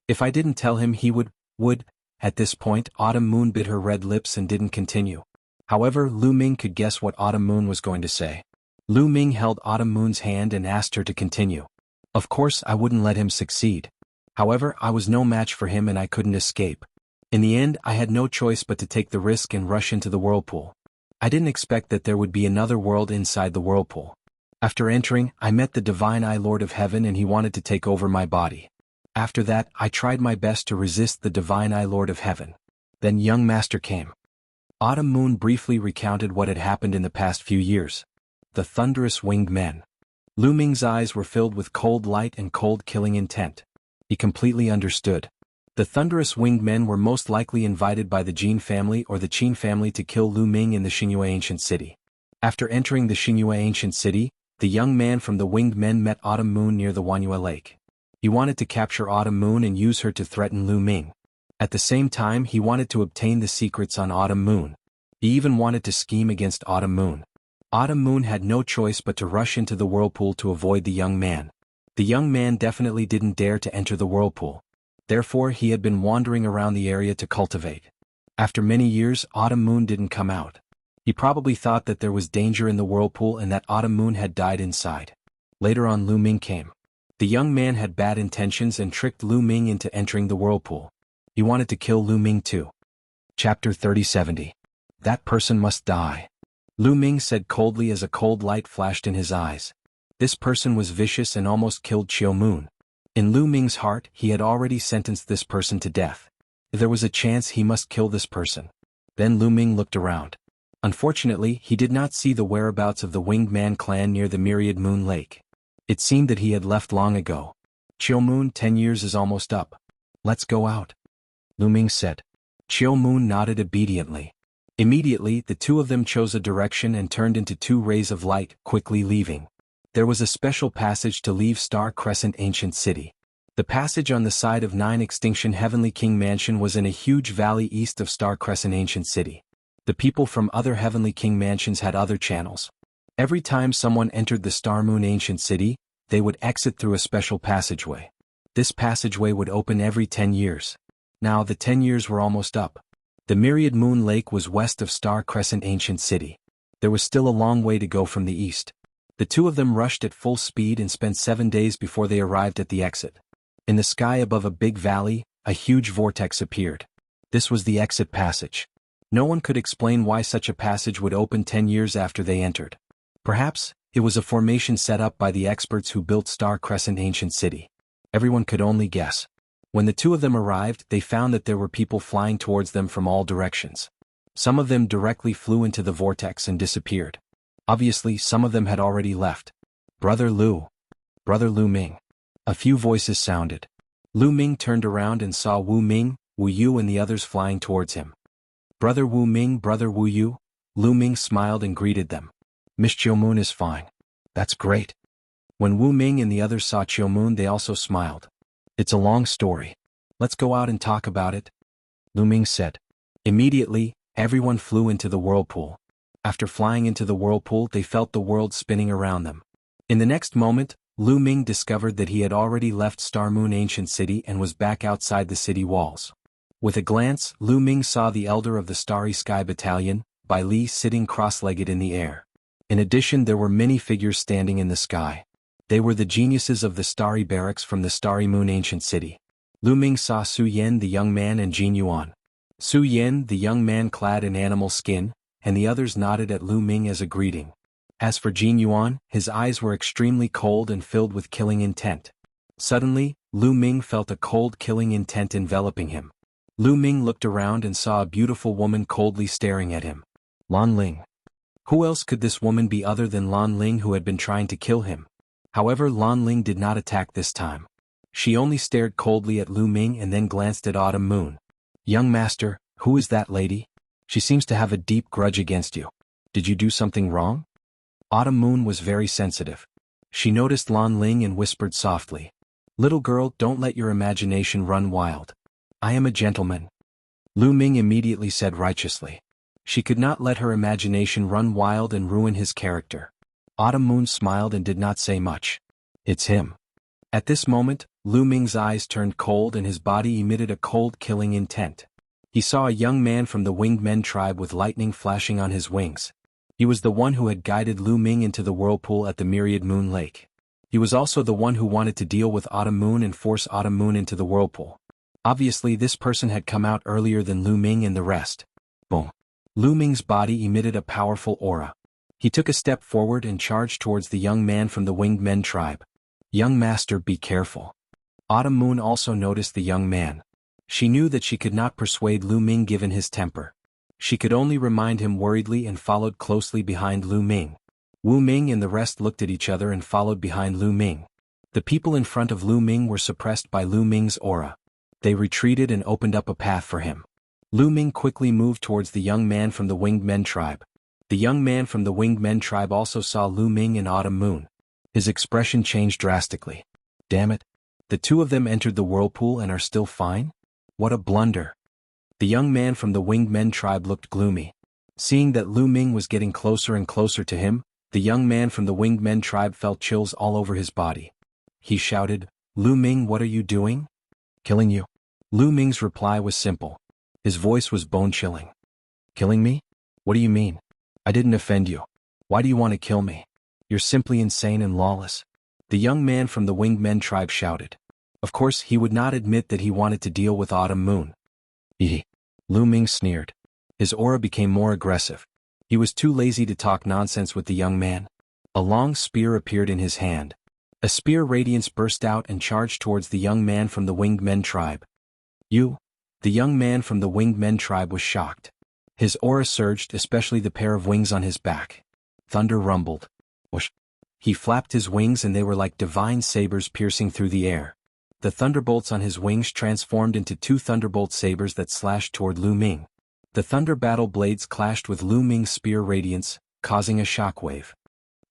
If I didn't tell him he would. At this point, Autumn Moon bit her red lips and didn't continue. However, Lu Ming could guess what Autumn Moon was going to say. Lu Ming held Autumn Moon's hand and asked her to continue. Of course, I wouldn't let him succeed. However, I was no match for him and I couldn't escape. In the end, I had no choice but to take the risk and rush into the whirlpool. I didn't expect that there would be another world inside the whirlpool. After entering, I met the Divine Eye Lord of Heaven and he wanted to take over my body. After that, I tried my best to resist the Divine Eye Lord of Heaven. Then young master came. Autumn Moon briefly recounted what had happened in the past few years. The Thunderous Winged Men. Lu Ming's eyes were filled with cold light and cold killing intent. He completely understood. The thunderous winged men were most likely invited by the Jin family or the Qin family to kill Lu Ming in the Xingyue ancient city. After entering the Xingyue ancient city, the young man from the winged men met Autumn Moon near the Wanyue Lake. He wanted to capture Autumn Moon and use her to threaten Lu Ming. At the same time, he wanted to obtain the secrets on Autumn Moon. He even wanted to scheme against Autumn Moon. Autumn Moon had no choice but to rush into the whirlpool to avoid the young man. The young man definitely didn't dare to enter the whirlpool. Therefore, he had been wandering around the area to cultivate. After many years, Autumn Moon didn't come out. He probably thought that there was danger in the whirlpool and that Autumn Moon had died inside. Later on, Lu Ming came. The young man had bad intentions and tricked Lu Ming into entering the whirlpool. He wanted to kill Lu Ming too. Chapter 3070. That person must die. Lu Ming said coldly as a cold light flashed in his eyes. This person was vicious and almost killed Chiu Moon. In Lu Ming's heart, he had already sentenced this person to death. If there was a chance, he must kill this person. Then Lu Ming looked around. Unfortunately, he did not see the whereabouts of the Winged Man clan near the Myriad Moon Lake. It seemed that he had left long ago. Chiu Moon, 10 years is almost up. Let's go out, Lu Ming said. Chiu Moon nodded obediently. Immediately, the two of them chose a direction and turned into two rays of light, quickly leaving. There was a special passage to leave Star Crescent Ancient City. The passage on the side of 9 Extinction Heavenly King Mansion was in a huge valley east of Star Crescent Ancient City. The people from other Heavenly King Mansions had other channels. Every time someone entered the Star Moon Ancient City, they would exit through a special passageway. This passageway would open every 10 years. Now the 10 years were almost up. The Myriad Moon Lake was west of Star Crescent Ancient City. There was still a long way to go from the east. The two of them rushed at full speed and spent 7 days before they arrived at the exit. In the sky above a big valley, a huge vortex appeared. This was the exit passage. No one could explain why such a passage would open 10 years after they entered. Perhaps, it was a formation set up by the experts who built Star Crescent Ancient City. Everyone could only guess. When the two of them arrived, they found that there were people flying towards them from all directions. Some of them directly flew into the vortex and disappeared. Obviously, some of them had already left. Brother Lu Ming. A few voices sounded. Lu Ming turned around and saw Wu Ming, Wu Yu and the others flying towards him. Brother Wu Ming, Brother Wu Yu. Lu Ming smiled and greeted them. Miss Chiu Moon is fine. That's great. When Wu Ming and the others saw Chiu Moon, they also smiled. It's a long story. Let's go out and talk about it, Lu Ming said. Immediately, everyone flew into the whirlpool. After flying into the whirlpool, they felt the world spinning around them. In the next moment, Lu Ming discovered that he had already left Star Moon Ancient City and was back outside the city walls. With a glance, Lu Ming saw the elder of the Starry Sky Battalion, Bai Li, sitting cross-legged in the air. In addition, there were many figures standing in the sky. They were the geniuses of the Starry Barracks from the Starry Moon Ancient City. Lu Ming saw Su Yen the young man and Jin Yuan. Su Yen the young man clad in animal skin, and the others nodded at Lu Ming as a greeting. As for Jin Yuan, his eyes were extremely cold and filled with killing intent. Suddenly, Lu Ming felt a cold killing intent enveloping him. Lu Ming looked around and saw a beautiful woman coldly staring at him. Lan Ling. Who else could this woman be other than Lan Ling, who had been trying to kill him? However, Lan Ling did not attack this time. She only stared coldly at Lu Ming and then glanced at Autumn Moon. Young master, who is that lady? She seems to have a deep grudge against you. Did you do something wrong? Autumn Moon was very sensitive. She noticed Lan Ling and whispered softly. Little girl, don't let your imagination run wild. I am a gentleman. Lu Ming immediately said righteously. She could not let her imagination run wild and ruin his character. Autumn Moon smiled and did not say much. It's him. At this moment, Lu Ming's eyes turned cold and his body emitted a cold killing intent. He saw a young man from the Winged Men tribe with lightning flashing on his wings. He was the one who had guided Lu Ming into the whirlpool at the Myriad Moon Lake. He was also the one who wanted to deal with Autumn Moon and force Autumn Moon into the whirlpool. Obviously, this person had come out earlier than Lu Ming and the rest. Boom. Lu Ming's body emitted a powerful aura. He took a step forward and charged towards the young man from the Winged Men tribe. Young master, be careful. Autumn Moon also noticed the young man. She knew that she could not persuade Lu Ming given his temper. She could only remind him worriedly and followed closely behind Lu Ming. Wu Ming and the rest looked at each other and followed behind Lu Ming. The people in front of Lu Ming were suppressed by Lu Ming's aura. They retreated and opened up a path for him. Lu Ming quickly moved towards the young man from the Winged Men tribe. The young man from the Winged Men tribe also saw Lu Ming and Autumn Moon. His expression changed drastically. Damn it. The two of them entered the whirlpool and are still fine? What a blunder. The young man from the Winged Men tribe looked gloomy. Seeing that Lu Ming was getting closer and closer to him, the young man from the Winged Men tribe felt chills all over his body. He shouted, Lu Ming, what are you doing? Killing you. Lu Ming's reply was simple. His voice was bone-chilling. Killing me? What do you mean? I didn't offend you. Why do you want to kill me? You're simply insane and lawless. The young man from the Winged Men tribe shouted. Of course, he would not admit that he wanted to deal with Autumn Moon. Lu Ming sneered. His aura became more aggressive. He was too lazy to talk nonsense with the young man. A long spear appeared in his hand. A spear radiance burst out and charged towards the young man from the Winged Men tribe. You? The young man from the Winged Men tribe was shocked. His aura surged, especially the pair of wings on his back. Thunder rumbled. Whoosh. He flapped his wings and they were like divine sabers piercing through the air. The thunderbolts on his wings transformed into two thunderbolt sabers that slashed toward Lu Ming. The thunder battle blades clashed with Lu Ming's spear radiance, causing a shockwave.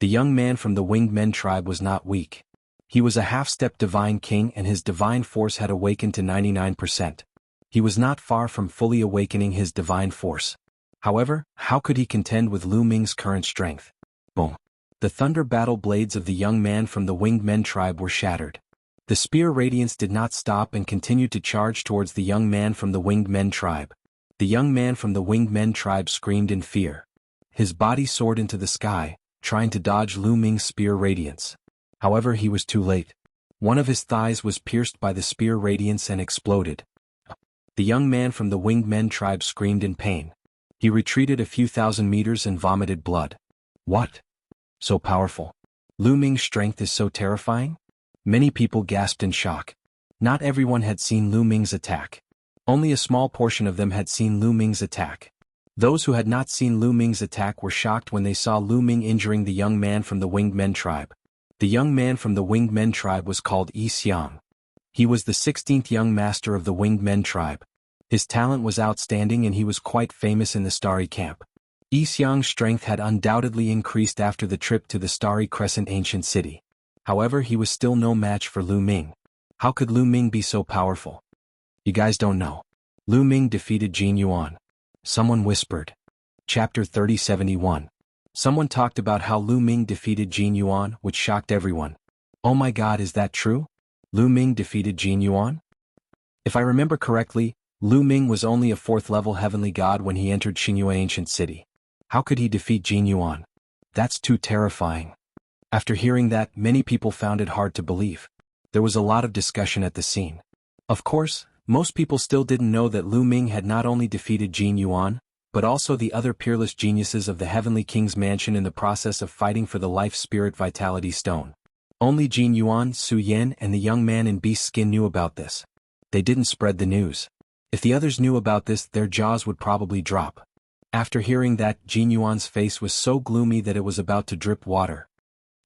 The young man from the Winged Men tribe was not weak. He was a half-step divine king and his divine force had awakened to 99%. He was not far from fully awakening his divine force. However, how could he contend with Lu Ming's current strength? Boom. The thunder battle blades of the young man from the Winged Men tribe were shattered. The spear radiance did not stop and continued to charge towards the young man from the Winged Men tribe. The young man from the Winged Men tribe screamed in fear. His body soared into the sky, trying to dodge Lu Ming's spear radiance. However, he was too late. One of his thighs was pierced by the spear radiance and exploded. The young man from the Winged Men tribe screamed in pain. He retreated a few thousand meters and vomited blood. What? So powerful. Lu Ming's strength is so terrifying? Many people gasped in shock. Not everyone had seen Lu Ming's attack. Only a small portion of them had seen Lu Ming's attack. Those who had not seen Lu Ming's attack were shocked when they saw Lu Ming injuring the young man from the Winged Men tribe. The young man from the Winged Men tribe was called Yi Xiang. He was the 16th young master of the Winged Men tribe. His talent was outstanding and he was quite famous in the Starry Camp. Yi Xiang's strength had undoubtedly increased after the trip to the Starry Crescent ancient city. However, he was still no match for Lu Ming. How could Lu Ming be so powerful? You guys don't know. Lu Ming defeated Jin Yuan. Someone whispered. Chapter 3071. Someone talked about how Lu Ming defeated Jin Yuan, which shocked everyone. Oh my god, is that true? Lu Ming defeated Jin Yuan? If I remember correctly, Lu Ming was only a 4th level heavenly god when he entered Xingyue ancient city. How could he defeat Jin Yuan? That's too terrifying. After hearing that, many people found it hard to believe. There was a lot of discussion at the scene. Of course, most people still didn't know that Lu Ming had not only defeated Jin Yuan, but also the other peerless geniuses of the Heavenly King's mansion in the process of fighting for the Life Spirit Vitality Stone. Only Jin Yuan, Su Yan, and the young man in beast skin knew about this. They didn't spread the news. If the others knew about this, their jaws would probably drop. After hearing that, Jin Yuan's face was so gloomy that it was about to drip water.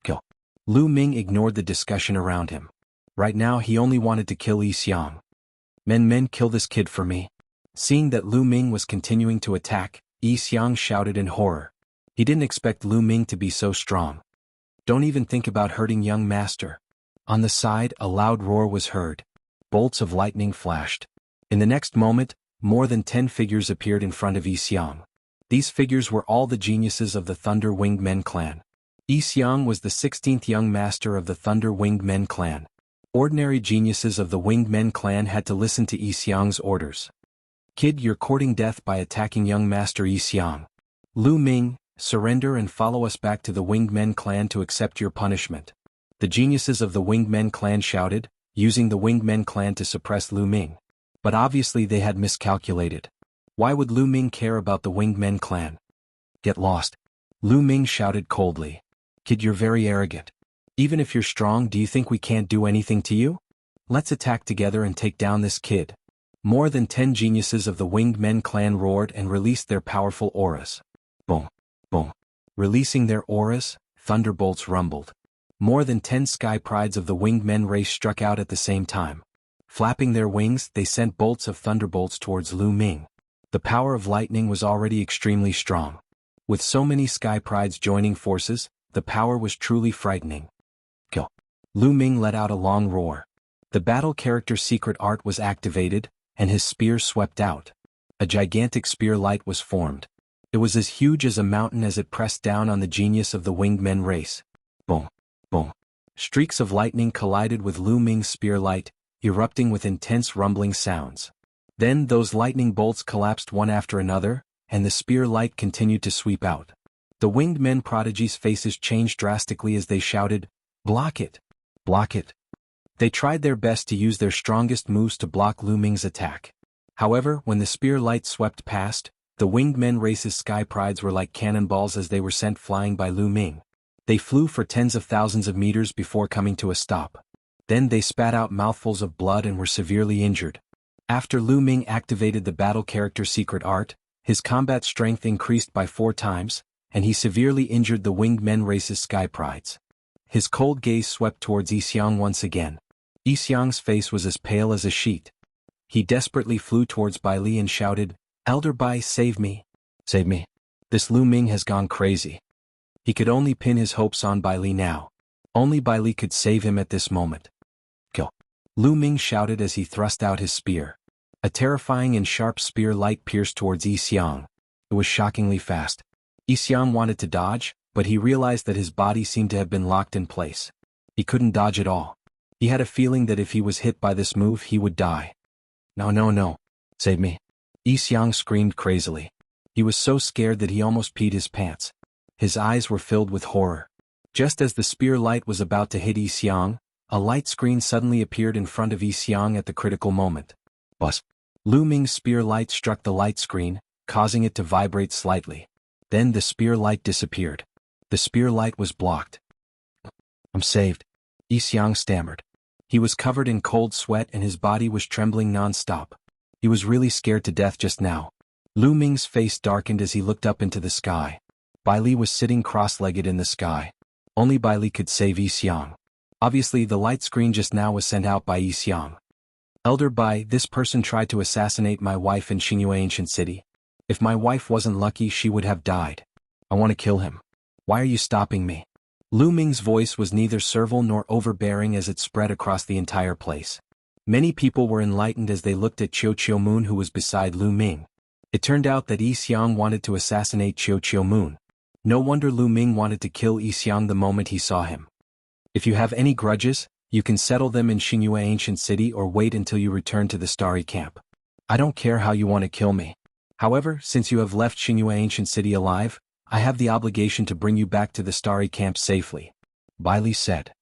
Kill. Lu Ming ignored the discussion around him. Right now he only wanted to kill Yi Xiang. Men, kill this kid for me. Seeing that Lu Ming was continuing to attack, Yi Xiang shouted in horror. He didn't expect Lu Ming to be so strong. Don't even think about hurting young master. On the side, a loud roar was heard. Bolts of lightning flashed. In the next moment, more than 10 figures appeared in front of Yi Xiang. These figures were all the geniuses of the Thunder Winged Men clan. Yi Xiang was the 16th young master of the Thunder Winged Men clan. Ordinary geniuses of the Winged Men clan had to listen to Yi Xiang's orders. Kid, you're courting death by attacking young master Yi Xiang. Lu Ming, surrender and follow us back to the Winged Men clan to accept your punishment. The geniuses of the Winged Men clan shouted, using the Winged Men clan to suppress Lu Ming. But obviously they had miscalculated. Why would Lu Ming care about the Winged Men clan? Get lost. Lu Ming shouted coldly. Kid, you're very arrogant. Even if you're strong, do you think we can't do anything to you? Let's attack together and take down this kid. More than 10 geniuses of the Winged Men clan roared and released their powerful auras. Boom. Boom. Releasing their auras, thunderbolts rumbled. More than 10 sky prides of the Winged Men race struck out at the same time. Flapping their wings, they sent bolts of thunderbolts towards Lu Ming. The power of lightning was already extremely strong. With so many sky prides joining forces, the power was truly frightening. Kill. Lu Ming let out a long roar. The battle character's secret art was activated, and his spear swept out. A gigantic spear light was formed. It was as huge as a mountain as it pressed down on the genius of the winged men race. Boom. Boom. Streaks of lightning collided with Lu Ming's spear light, erupting with intense rumbling sounds. Then those lightning bolts collapsed one after another, and the spear light continued to sweep out. The winged men prodigy's faces changed drastically as they shouted, "Block it! Block it!" They tried their best to use their strongest moves to block Lu Ming's attack. However, when the spear light swept past, the winged men race's sky prides were like cannonballs as they were sent flying by Lu Ming. They flew for tens of thousands of meters before coming to a stop. Then they spat out mouthfuls of blood and were severely injured. After Lu Ming activated the battle character's secret art, his combat strength increased by 4 times, and he severely injured the winged men race's sky prides. His cold gaze swept towards Yixiang once again. Yixiang's face was as pale as a sheet. He desperately flew towards Bai Li and shouted, "Elder Bai, save me! Save me! This Lu Ming has gone crazy." He could only pin his hopes on Bai Li now. Only Bai Li could save him at this moment. "Kill!" Lu Ming shouted as he thrust out his spear. A terrifying and sharp spear light pierced towards Yixiang. It was shockingly fast. Yixiang wanted to dodge, but he realized that his body seemed to have been locked in place. He couldn't dodge at all. He had a feeling that if he was hit by this move he would die. "No, no, no. Save me." Yixiang screamed crazily. He was so scared that he almost peed his pants. His eyes were filled with horror. Just as the spear light was about to hit Yixiang, a light screen suddenly appeared in front of Yixiang at the critical moment. Buzz! Lu Ming's spear light struck the light screen, causing it to vibrate slightly. Then the spear light disappeared. The spear light was blocked. "I'm saved," Yixiang stammered. He was covered in cold sweat and his body was trembling non-stop. He was really scared to death just now. Lu Ming's face darkened as he looked up into the sky. Bai Li was sitting cross-legged in the sky. Only Bai Li could save Yixiang. Obviously the light screen just now was sent out by Yixiang. "Elder Bai, this person tried to assassinate my wife in Xingyue Ancient City. If my wife wasn't lucky she would have died. I want to kill him. Why are you stopping me?" Lu Ming's voice was neither servile nor overbearing as it spread across the entire place. Many people were enlightened as they looked at Qiu Moon who was beside Lu Ming. It turned out that Yixiang wanted to assassinate Qiu Moon. No wonder Lu Ming wanted to kill Yixiang the moment he saw him. "If you have any grudges, you can settle them in Xingyue Ancient City or wait until you return to the Starry Camp. I don't care how you want to kill me. However, since you have left Xingyue Ancient City alive, I have the obligation to bring you back to the Starry Camp safely," Bai Li said.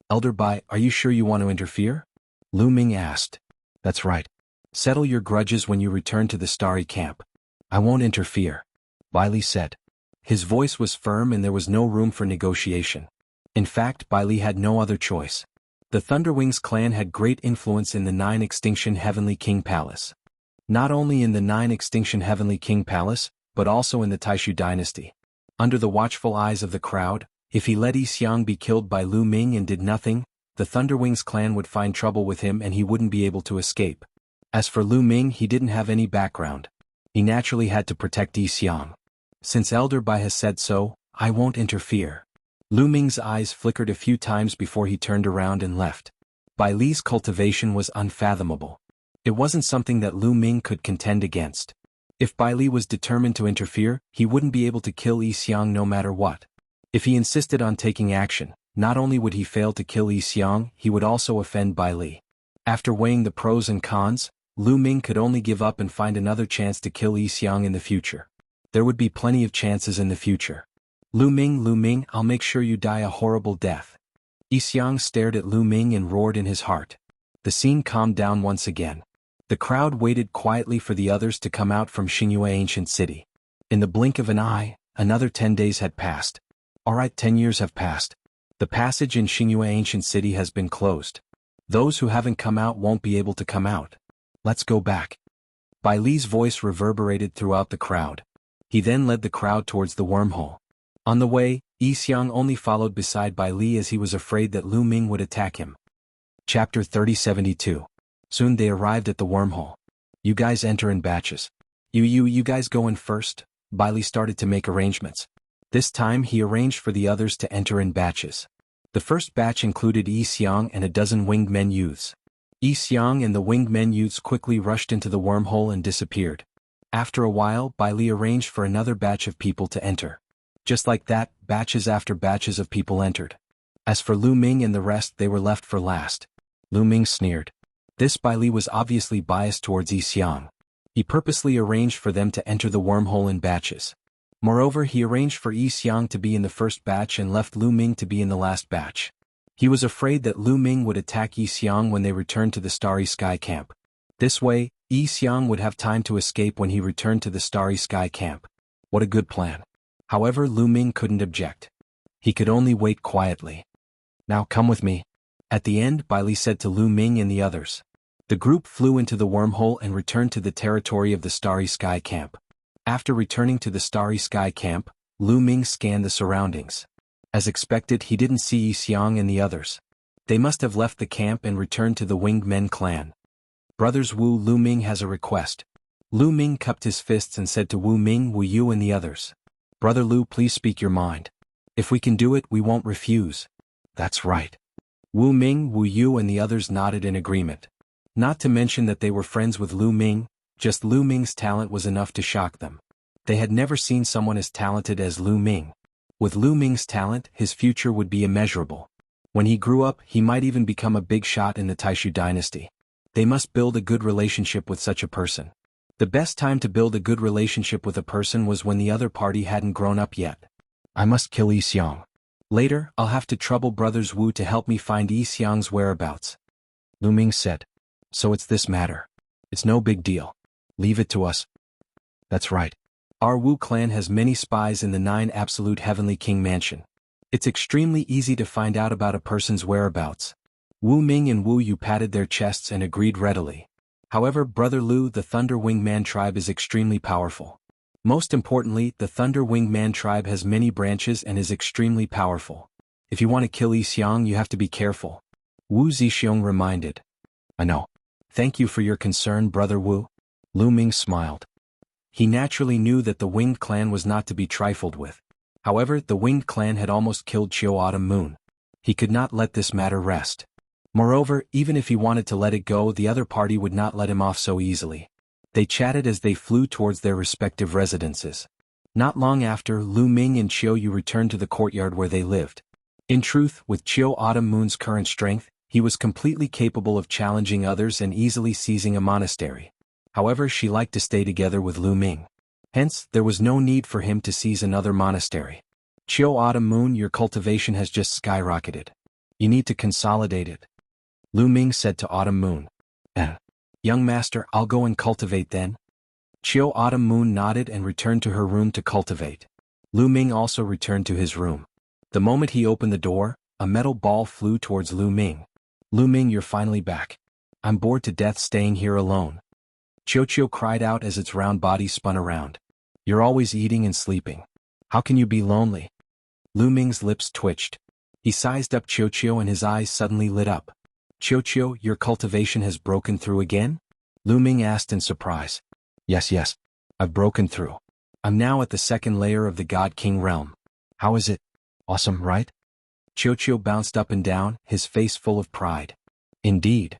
"Elder Bai, are you sure you want to interfere?" Lu Ming asked. "That's right. Settle your grudges when you return to the Starry Camp. I won't interfere," Bai Li said. His voice was firm and there was no room for negotiation. In fact, Bai Li had no other choice. The Thunderwings clan had great influence in the 9 Extinction Heavenly King Palace. Not only in the 9 Extinction Heavenly King Palace, but also in the Taishu dynasty. Under the watchful eyes of the crowd, if he let Yixiang be killed by Lu Ming and did nothing, the Thunderwings clan would find trouble with him and he wouldn't be able to escape. As for Lu Ming, he didn't have any background. He naturally had to protect Yixiang. "Since Elder Bai has said so, I won't interfere." Lu Ming's eyes flickered a few times before he turned around and left. Bai Li's cultivation was unfathomable. It wasn't something that Lu Ming could contend against. If Bai Li was determined to interfere, he wouldn't be able to kill Yixiang no matter what. If he insisted on taking action, not only would he fail to kill Yixiang, he would also offend Bai Li. After weighing the pros and cons, Lu Ming could only give up and find another chance to kill Yixiang in the future. There would be plenty of chances in the future. Lu Ming, I'll make sure you die a horrible death." Yixiang stared at Lu Ming and roared in his heart. The scene calmed down once again. The crowd waited quietly for the others to come out from Xingyue Ancient City. In the blink of an eye, another 10 days had passed. Alright, 10 years have passed. The passage in Xingyue Ancient City has been closed. Those who haven't come out won't be able to come out. Let's go back. Bai Li's voice reverberated throughout the crowd. He then led the crowd towards the wormhole. On the way, Yixiang only followed beside Bai Li as he was afraid that Lu Ming would attack him. Chapter 3072. Soon they arrived at the wormhole. You guys enter in batches. You guys go in first. Bailey started to make arrangements. This time he arranged for the others to enter in batches. The first batch included Yi Xiang and a dozen winged men youths. Yi Xiang and the winged men youths quickly rushed into the wormhole and disappeared. After a while, Bailey arranged for another batch of people to enter. Just like that, batches after batches of people entered. As for Lu Ming and the rest, they were left for last. Lu Ming sneered. This Bailey was obviously biased towards Yi Xiang. He purposely arranged for them to enter the wormhole in batches. Moreover, he arranged for Yi Xiang to be in the first batch and left Lu Ming to be in the last batch. He was afraid that Lu Ming would attack Yi Xiang when they returned to the Starry Sky Camp. This way, Yi Xiang would have time to escape when he returned to the Starry Sky Camp. What a good plan. However, Lu Ming couldn't object. He could only wait quietly. Now come with me. At the end, Bailey said to Lu Ming and the others. The group flew into the wormhole and returned to the territory of the Starry Sky Camp. After returning to the Starry Sky Camp, Lu Ming scanned the surroundings. As expected, he didn't see Yi Xiang and the others. They must have left the camp and returned to the Winged Men clan. Brothers Wu, Lu Ming has a request. Lu Ming cupped his fists and said to Wu Ming, Wu Yu and the others. Brother Lu, please speak your mind. If we can do it, we won't refuse. That's right. Wu Ming, Wu Yu and the others nodded in agreement. Not to mention that they were friends with Lu Ming, just Lu Ming's talent was enough to shock them. They had never seen someone as talented as Lu Ming. With Lu Ming's talent, his future would be immeasurable. When he grew up, he might even become a big shot in the Taishu dynasty. They must build a good relationship with such a person. The best time to build a good relationship with a person was when the other party hadn't grown up yet. I must kill Yi Xiang. Later, I'll have to trouble brothers Wu to help me find Yi Xiang's whereabouts. Lu Ming said. So it's this matter. It's no big deal. Leave it to us. That's right. Our Wu clan has many spies in the 9 Absolute Heavenly King Mansion. It's extremely easy to find out about a person's whereabouts. Wu Ming and Wu Yu patted their chests and agreed readily. However, Brother Lu, the Thunder Winged Man tribe is extremely powerful. Most importantly, the Thunder Winged Man tribe has many branches and is extremely powerful. If you want to kill Yi Xiang, you have to be careful. Wu Zixiong reminded. I know. Thank you for your concern, Brother Wu. Lu Ming smiled. He naturally knew that the Winged Clan was not to be trifled with. However, the Winged Clan had almost killed Chiu Autumn Moon. He could not let this matter rest. Moreover, even if he wanted to let it go, the other party would not let him off so easily. They chatted as they flew towards their respective residences. Not long after, Lu Ming and Chiu Yu returned to the courtyard where they lived. In truth, with Chiu Autumn Moon's current strength, he was completely capable of challenging others and easily seizing a monastery. However, she liked to stay together with Lu Ming. Hence, there was no need for him to seize another monastery. Chiu Autumn Moon, your cultivation has just skyrocketed. You need to consolidate it. Lu Ming said to Autumn Moon. Young master, I'll go and cultivate then. Chiu Autumn Moon nodded and returned to her room to cultivate. Lu Ming also returned to his room. The moment he opened the door, a metal ball flew towards Lu Ming. Lu Ming, you're finally back. I'm bored to death staying here alone. Chiu cried out as its round body spun around. You're always eating and sleeping. How can you be lonely? Lu Ming's lips twitched. He sized up Chiu and his eyes suddenly lit up. Chiu, your cultivation has broken through again? Lu Ming asked in surprise. Yes, I've broken through. I'm now at the 2nd layer of the God King realm. How is it? Awesome, right? Chiu bounced up and down, his face full of pride. Indeed.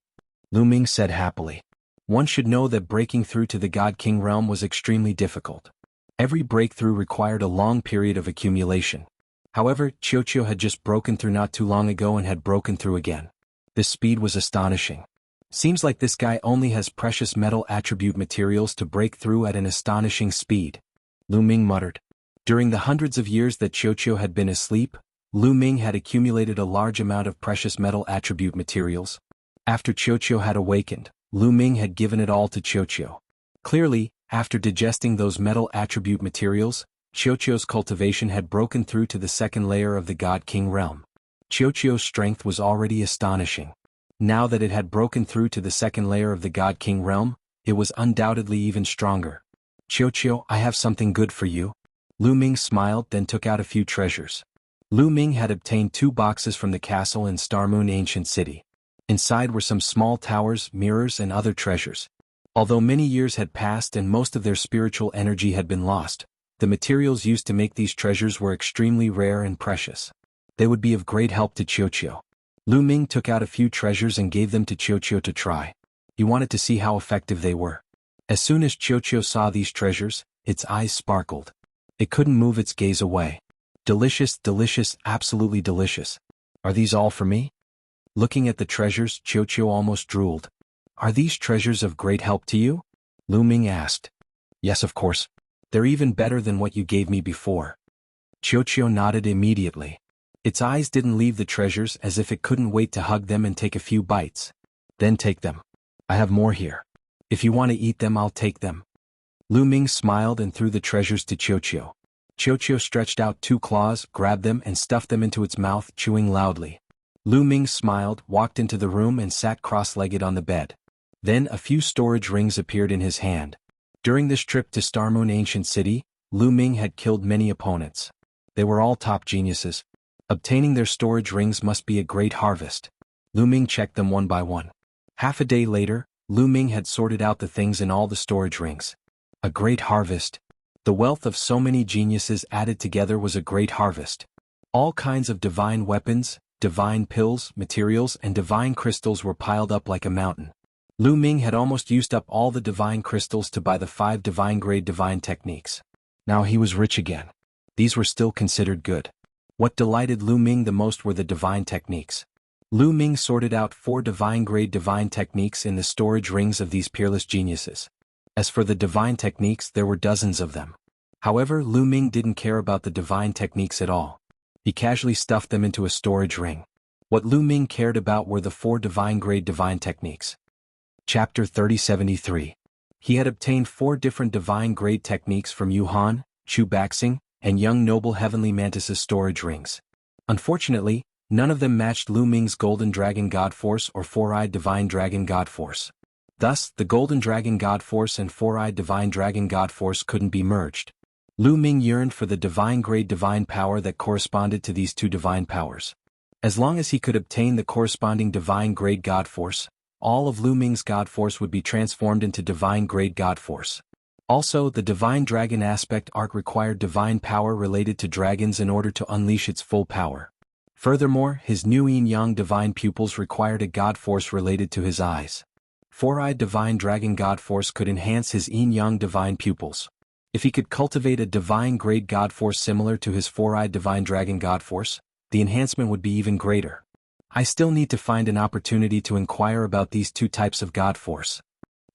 Lu Ming said happily. One should know that breaking through to the God King realm was extremely difficult. Every breakthrough required a long period of accumulation. However, Chiu had just broken through not too long ago and had broken through again. This speed was astonishing. Seems like this guy only has precious metal attribute materials to break through at an astonishing speed. Lu Ming muttered. During the hundreds of years that Chiu had been asleep, Lu Ming had accumulated a large amount of precious metal attribute materials. After Chiu had awakened, Lu Ming had given it all to Chiu. Clearly, after digesting those metal attribute materials, Chiu's cultivation had broken through to the 2nd layer of the God King realm. Chiu's strength was already astonishing. Now that it had broken through to the 2nd layer of the God King realm, it was undoubtedly even stronger. Chiu, I have something good for you. Lu Ming smiled, then took out a few treasures. Lu Ming had obtained 2 boxes from the castle in Star Moon Ancient City. Inside were some small towers, mirrors, and other treasures. Although many years had passed and most of their spiritual energy had been lost, the materials used to make these treasures were extremely rare and precious. They would be of great help to Qiuqiu. Lu Ming took out a few treasures and gave them to Qiuqiu to try. He wanted to see how effective they were. As soon as Qiuqiu saw these treasures, its eyes sparkled. It couldn't move its gaze away. Delicious, delicious, absolutely delicious. Are these all for me? Looking at the treasures, Qiuqiu almost drooled. Are these treasures of great help to you? Lu Ming asked. Yes, of course. They're even better than what you gave me before. Qiuqiu nodded immediately. Its eyes didn't leave the treasures as if it couldn't wait to hug them and take a few bites. Then take them. I have more here. If you want to eat them, I'll take them. Lu Ming smiled and threw the treasures to Qiuqiu. Qiuqiu stretched out 2 claws, grabbed them and stuffed them into its mouth, chewing loudly. Lu Ming smiled, walked into the room and sat cross-legged on the bed. Then a few storage rings appeared in his hand. During this trip to Starmoon Ancient City, Lu Ming had killed many opponents. They were all top geniuses. Obtaining their storage rings must be a great harvest. Lu Ming checked them one by one. Half a day later, Lu Ming had sorted out the things in all the storage rings. A great harvest. The wealth of so many geniuses added together was a great harvest. All kinds of divine weapons, divine pills, materials, and divine crystals were piled up like a mountain. Lu Ming had almost used up all the divine crystals to buy the 5 divine-grade divine techniques. Now he was rich again. These were still considered good. What delighted Lu Ming the most were the divine techniques. Lu Ming sorted out 4 divine-grade divine techniques in the storage rings of these peerless geniuses. As for the divine techniques, there were dozens of them. However, Lu Ming didn't care about the divine techniques at all. He casually stuffed them into a storage ring. What Lu Ming cared about were the 4 divine-grade divine techniques. Chapter 3073. He had obtained 4 different divine-grade techniques from Yuhan, Chu Baxing, and young noble Heavenly Mantis's storage rings. Unfortunately, none of them matched Lu Ming's Golden Dragon God Force or 4-Eyed Divine Dragon God Force. Thus, the Golden Dragon God Force and 4-Eyed Divine Dragon God Force couldn't be merged. Lu Ming yearned for the divine-grade divine power that corresponded to these 2 divine powers. As long as he could obtain the corresponding divine-grade God Force, all of Lu Ming's God Force would be transformed into divine-grade God Force. Also, the Divine Dragon Aspect Art required divine power related to dragons in order to unleash its full power. Furthermore, his new Yin-Yang Divine Pupils required a God Force related to his eyes. 4-Eyed Divine Dragon God Force could enhance his Yin-Yang Divine Pupils. If he could cultivate a divine-grade God Force similar to his 4-Eyed Divine Dragon God Force, the enhancement would be even greater. I still need to find an opportunity to inquire about these 2 types of God Force.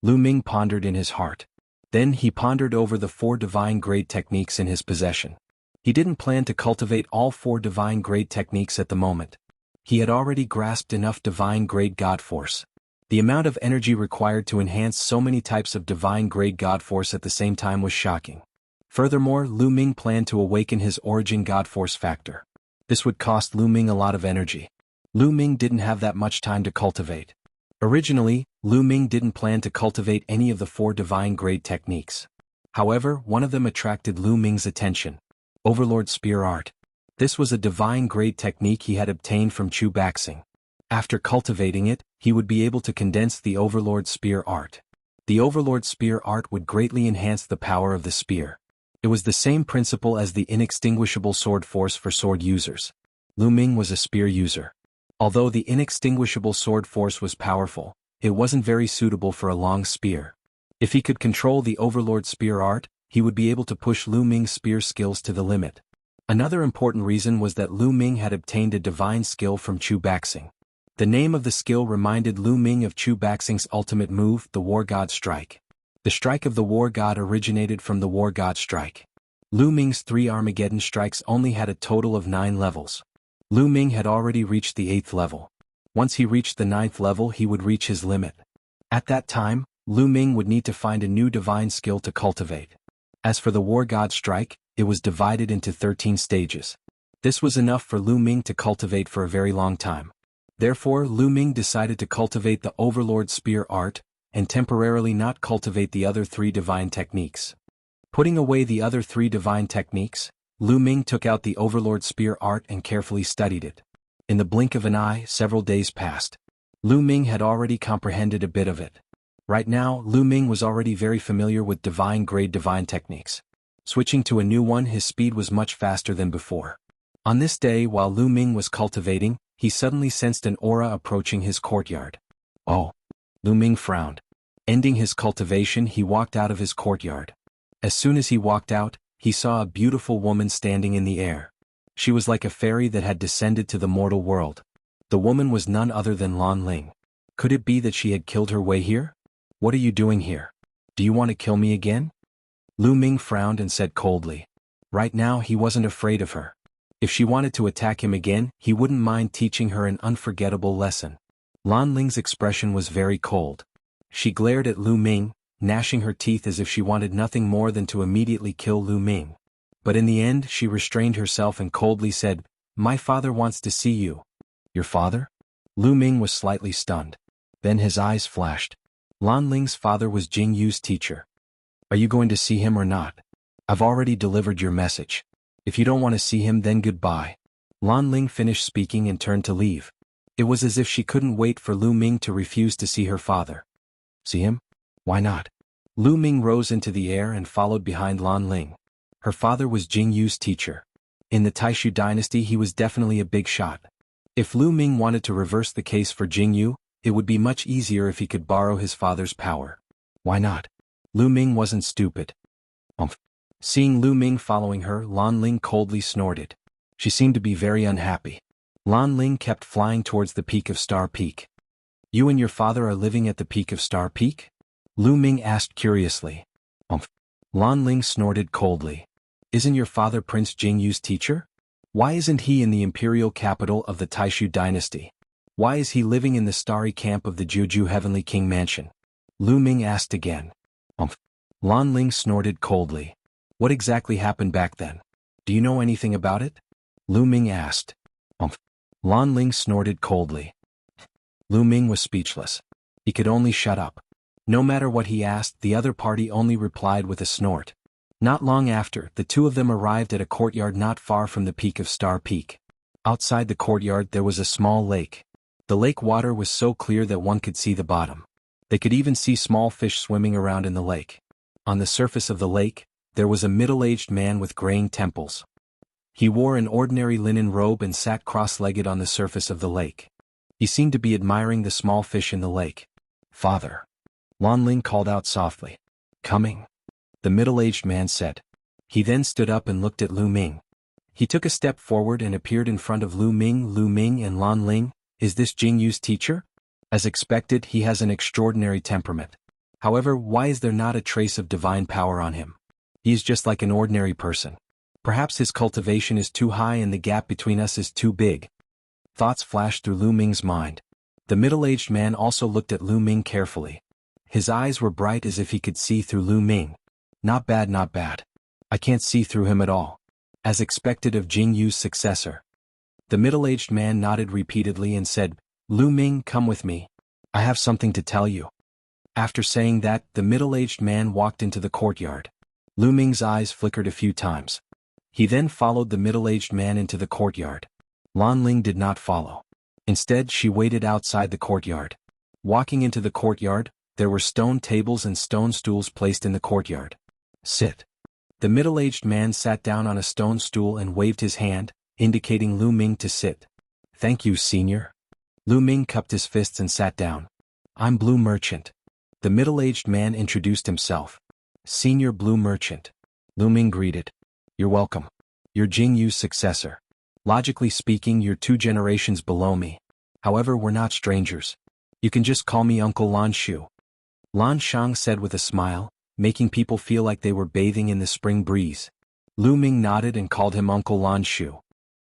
Lu Ming pondered in his heart. Then he pondered over the 4 divine-grade techniques in his possession. He didn't plan to cultivate all 4 divine-grade techniques at the moment. He had already grasped enough divine-grade God Force. The amount of energy required to enhance so many types of divine-grade God Force at the same time was shocking. Furthermore, Lu Ming planned to awaken his origin God Force factor. This would cost Lu Ming a lot of energy. Lu Ming didn't have that much time to cultivate. Originally, Lu Ming didn't plan to cultivate any of the 4 divine-grade techniques. However, one of them attracted Lu Ming's attention. Overlord Spear Art. This was a divine-grade technique he had obtained from Chu Baxing. After cultivating it, he would be able to condense the Overlord Spear Art. The Overlord Spear Art would greatly enhance the power of the spear. It was the same principle as the Inextinguishable Sword Force for sword users. Lu Ming was a spear user. Although the Inextinguishable Sword Force was powerful, it wasn't very suitable for a long spear. If he could control the Overlord Spear Art, he would be able to push Lu Ming's spear skills to the limit. Another important reason was that Lu Ming had obtained a divine skill from Chu Baxing. The name of the skill reminded Lu Ming of Chu Baxing's ultimate move, the War God Strike. The strike of the War God originated from the War God Strike. Lu Ming's 3 Armageddon strikes only had a total of 9 levels. Lu Ming had already reached the 8th level. Once he reached the 9th level, he would reach his limit. At that time, Lu Ming would need to find a new divine skill to cultivate. As for the War God Strike, it was divided into 13 stages. This was enough for Lu Ming to cultivate for a very long time. Therefore, Lu Ming decided to cultivate the Overlord Spear Art, and temporarily not cultivate the other 3 divine techniques. Putting away the other 3 divine techniques, Lu Ming took out the Overlord Spear Art and carefully studied it. In the blink of an eye, several days passed. Lu Ming had already comprehended a bit of it. Right now, Lu Ming was already very familiar with divine-grade divine techniques. Switching to a new one, his speed was much faster than before. On this day, while Lu Ming was cultivating, he suddenly sensed an aura approaching his courtyard. Oh! Lu Ming frowned. Ending his cultivation, he walked out of his courtyard. As soon as he walked out, he saw a beautiful woman standing in the air. She was like a fairy that had descended to the mortal world. The woman was none other than Lan Ling. Could it be that she had killed her way here? What are you doing here? Do you want to kill me again? Lu Ming frowned and said coldly. Right now he wasn't afraid of her. If she wanted to attack him again, he wouldn't mind teaching her an unforgettable lesson. Lan Ling's expression was very cold. She glared at Lu Ming, gnashing her teeth as if she wanted nothing more than to immediately kill Lu Ming. But in the end she restrained herself and coldly said, "My father wants to see you." "Your father?" Lu Ming was slightly stunned. Then his eyes flashed. Lan Ling's father was Jing Yu's teacher. "Are you going to see him or not? I've already delivered your message. If you don't want to see him, then goodbye." Lan Ling finished speaking and turned to leave. It was as if she couldn't wait for Lu Ming to refuse to see her father. See him? Why not? Lu Ming rose into the air and followed behind Lan Ling. Her father was Jing Yu's teacher. In the Taishu dynasty he was definitely a big shot. If Lu Ming wanted to reverse the case for Jing Yu, it would be much easier if he could borrow his father's power. Why not? Lu Ming wasn't stupid. Seeing Lu Ming following her, Lan Ling coldly snorted. She seemed to be very unhappy. Lan Ling kept flying towards the peak of Star Peak. "You and your father are living at the peak of Star Peak?" Lu Ming asked curiously. Lan Ling snorted coldly. "Isn't your father Prince Jing Yu's teacher? Why isn't he in the imperial capital of the Taishu dynasty? Why is he living in the starry camp of the Juju Heavenly King Mansion?" Lu Ming asked again. Lan Ling snorted coldly. "What exactly happened back then? Do you know anything about it?" Lu Ming asked. Lan Ling snorted coldly. Lu Ming was speechless. He could only shut up. No matter what he asked, the other party only replied with a snort. Not long after, the two of them arrived at a courtyard not far from the peak of Star Peak. Outside the courtyard there was a small lake. The lake water was so clear that one could see the bottom. They could even see small fish swimming around in the lake. On the surface of the lake, there was a middle-aged man with graying temples. He wore an ordinary linen robe and sat cross-legged on the surface of the lake. He seemed to be admiring the small fish in the lake. "Father." Lan Ling called out softly. "Coming?" The middle-aged man said. He then stood up and looked at Lu Ming. He took a step forward and appeared in front of Lu Ming. "Lu Ming and Lan Ling, is this Jing Yu's teacher?" As expected, he has an extraordinary temperament. However, why is there not a trace of divine power on him? He is just like an ordinary person. Perhaps his cultivation is too high and the gap between us is too big. Thoughts flashed through Lu Ming's mind. The middle-aged man also looked at Lu Ming carefully. His eyes were bright as if he could see through Lu Ming. Not bad, not bad. I can't see through him at all. As expected of Jing Yu's successor. The middle-aged man nodded repeatedly and said, "Lu Ming, come with me. I have something to tell you." After saying that, the middle-aged man walked into the courtyard. Lu Ming's eyes flickered a few times. He then followed the middle-aged man into the courtyard. Lan Ling did not follow. Instead, she waited outside the courtyard. Walking into the courtyard, there were stone tables and stone stools placed in the courtyard. "Sit." The middle-aged man sat down on a stone stool and waved his hand, indicating Lu Ming to sit. "Thank you, senior." Lu Ming cupped his fists and sat down. "I'm Blue Merchant." The middle-aged man introduced himself. "Senior Blue Merchant." Lu Ming greeted. "You're welcome. You're Jing Yu's successor. Logically speaking, you're 2 generations below me. However, we're not strangers. You can just call me Uncle Lan Shu." Lan Shang said with a smile, making people feel like they were bathing in the spring breeze. Lu Ming nodded and called him Uncle Lan Shu.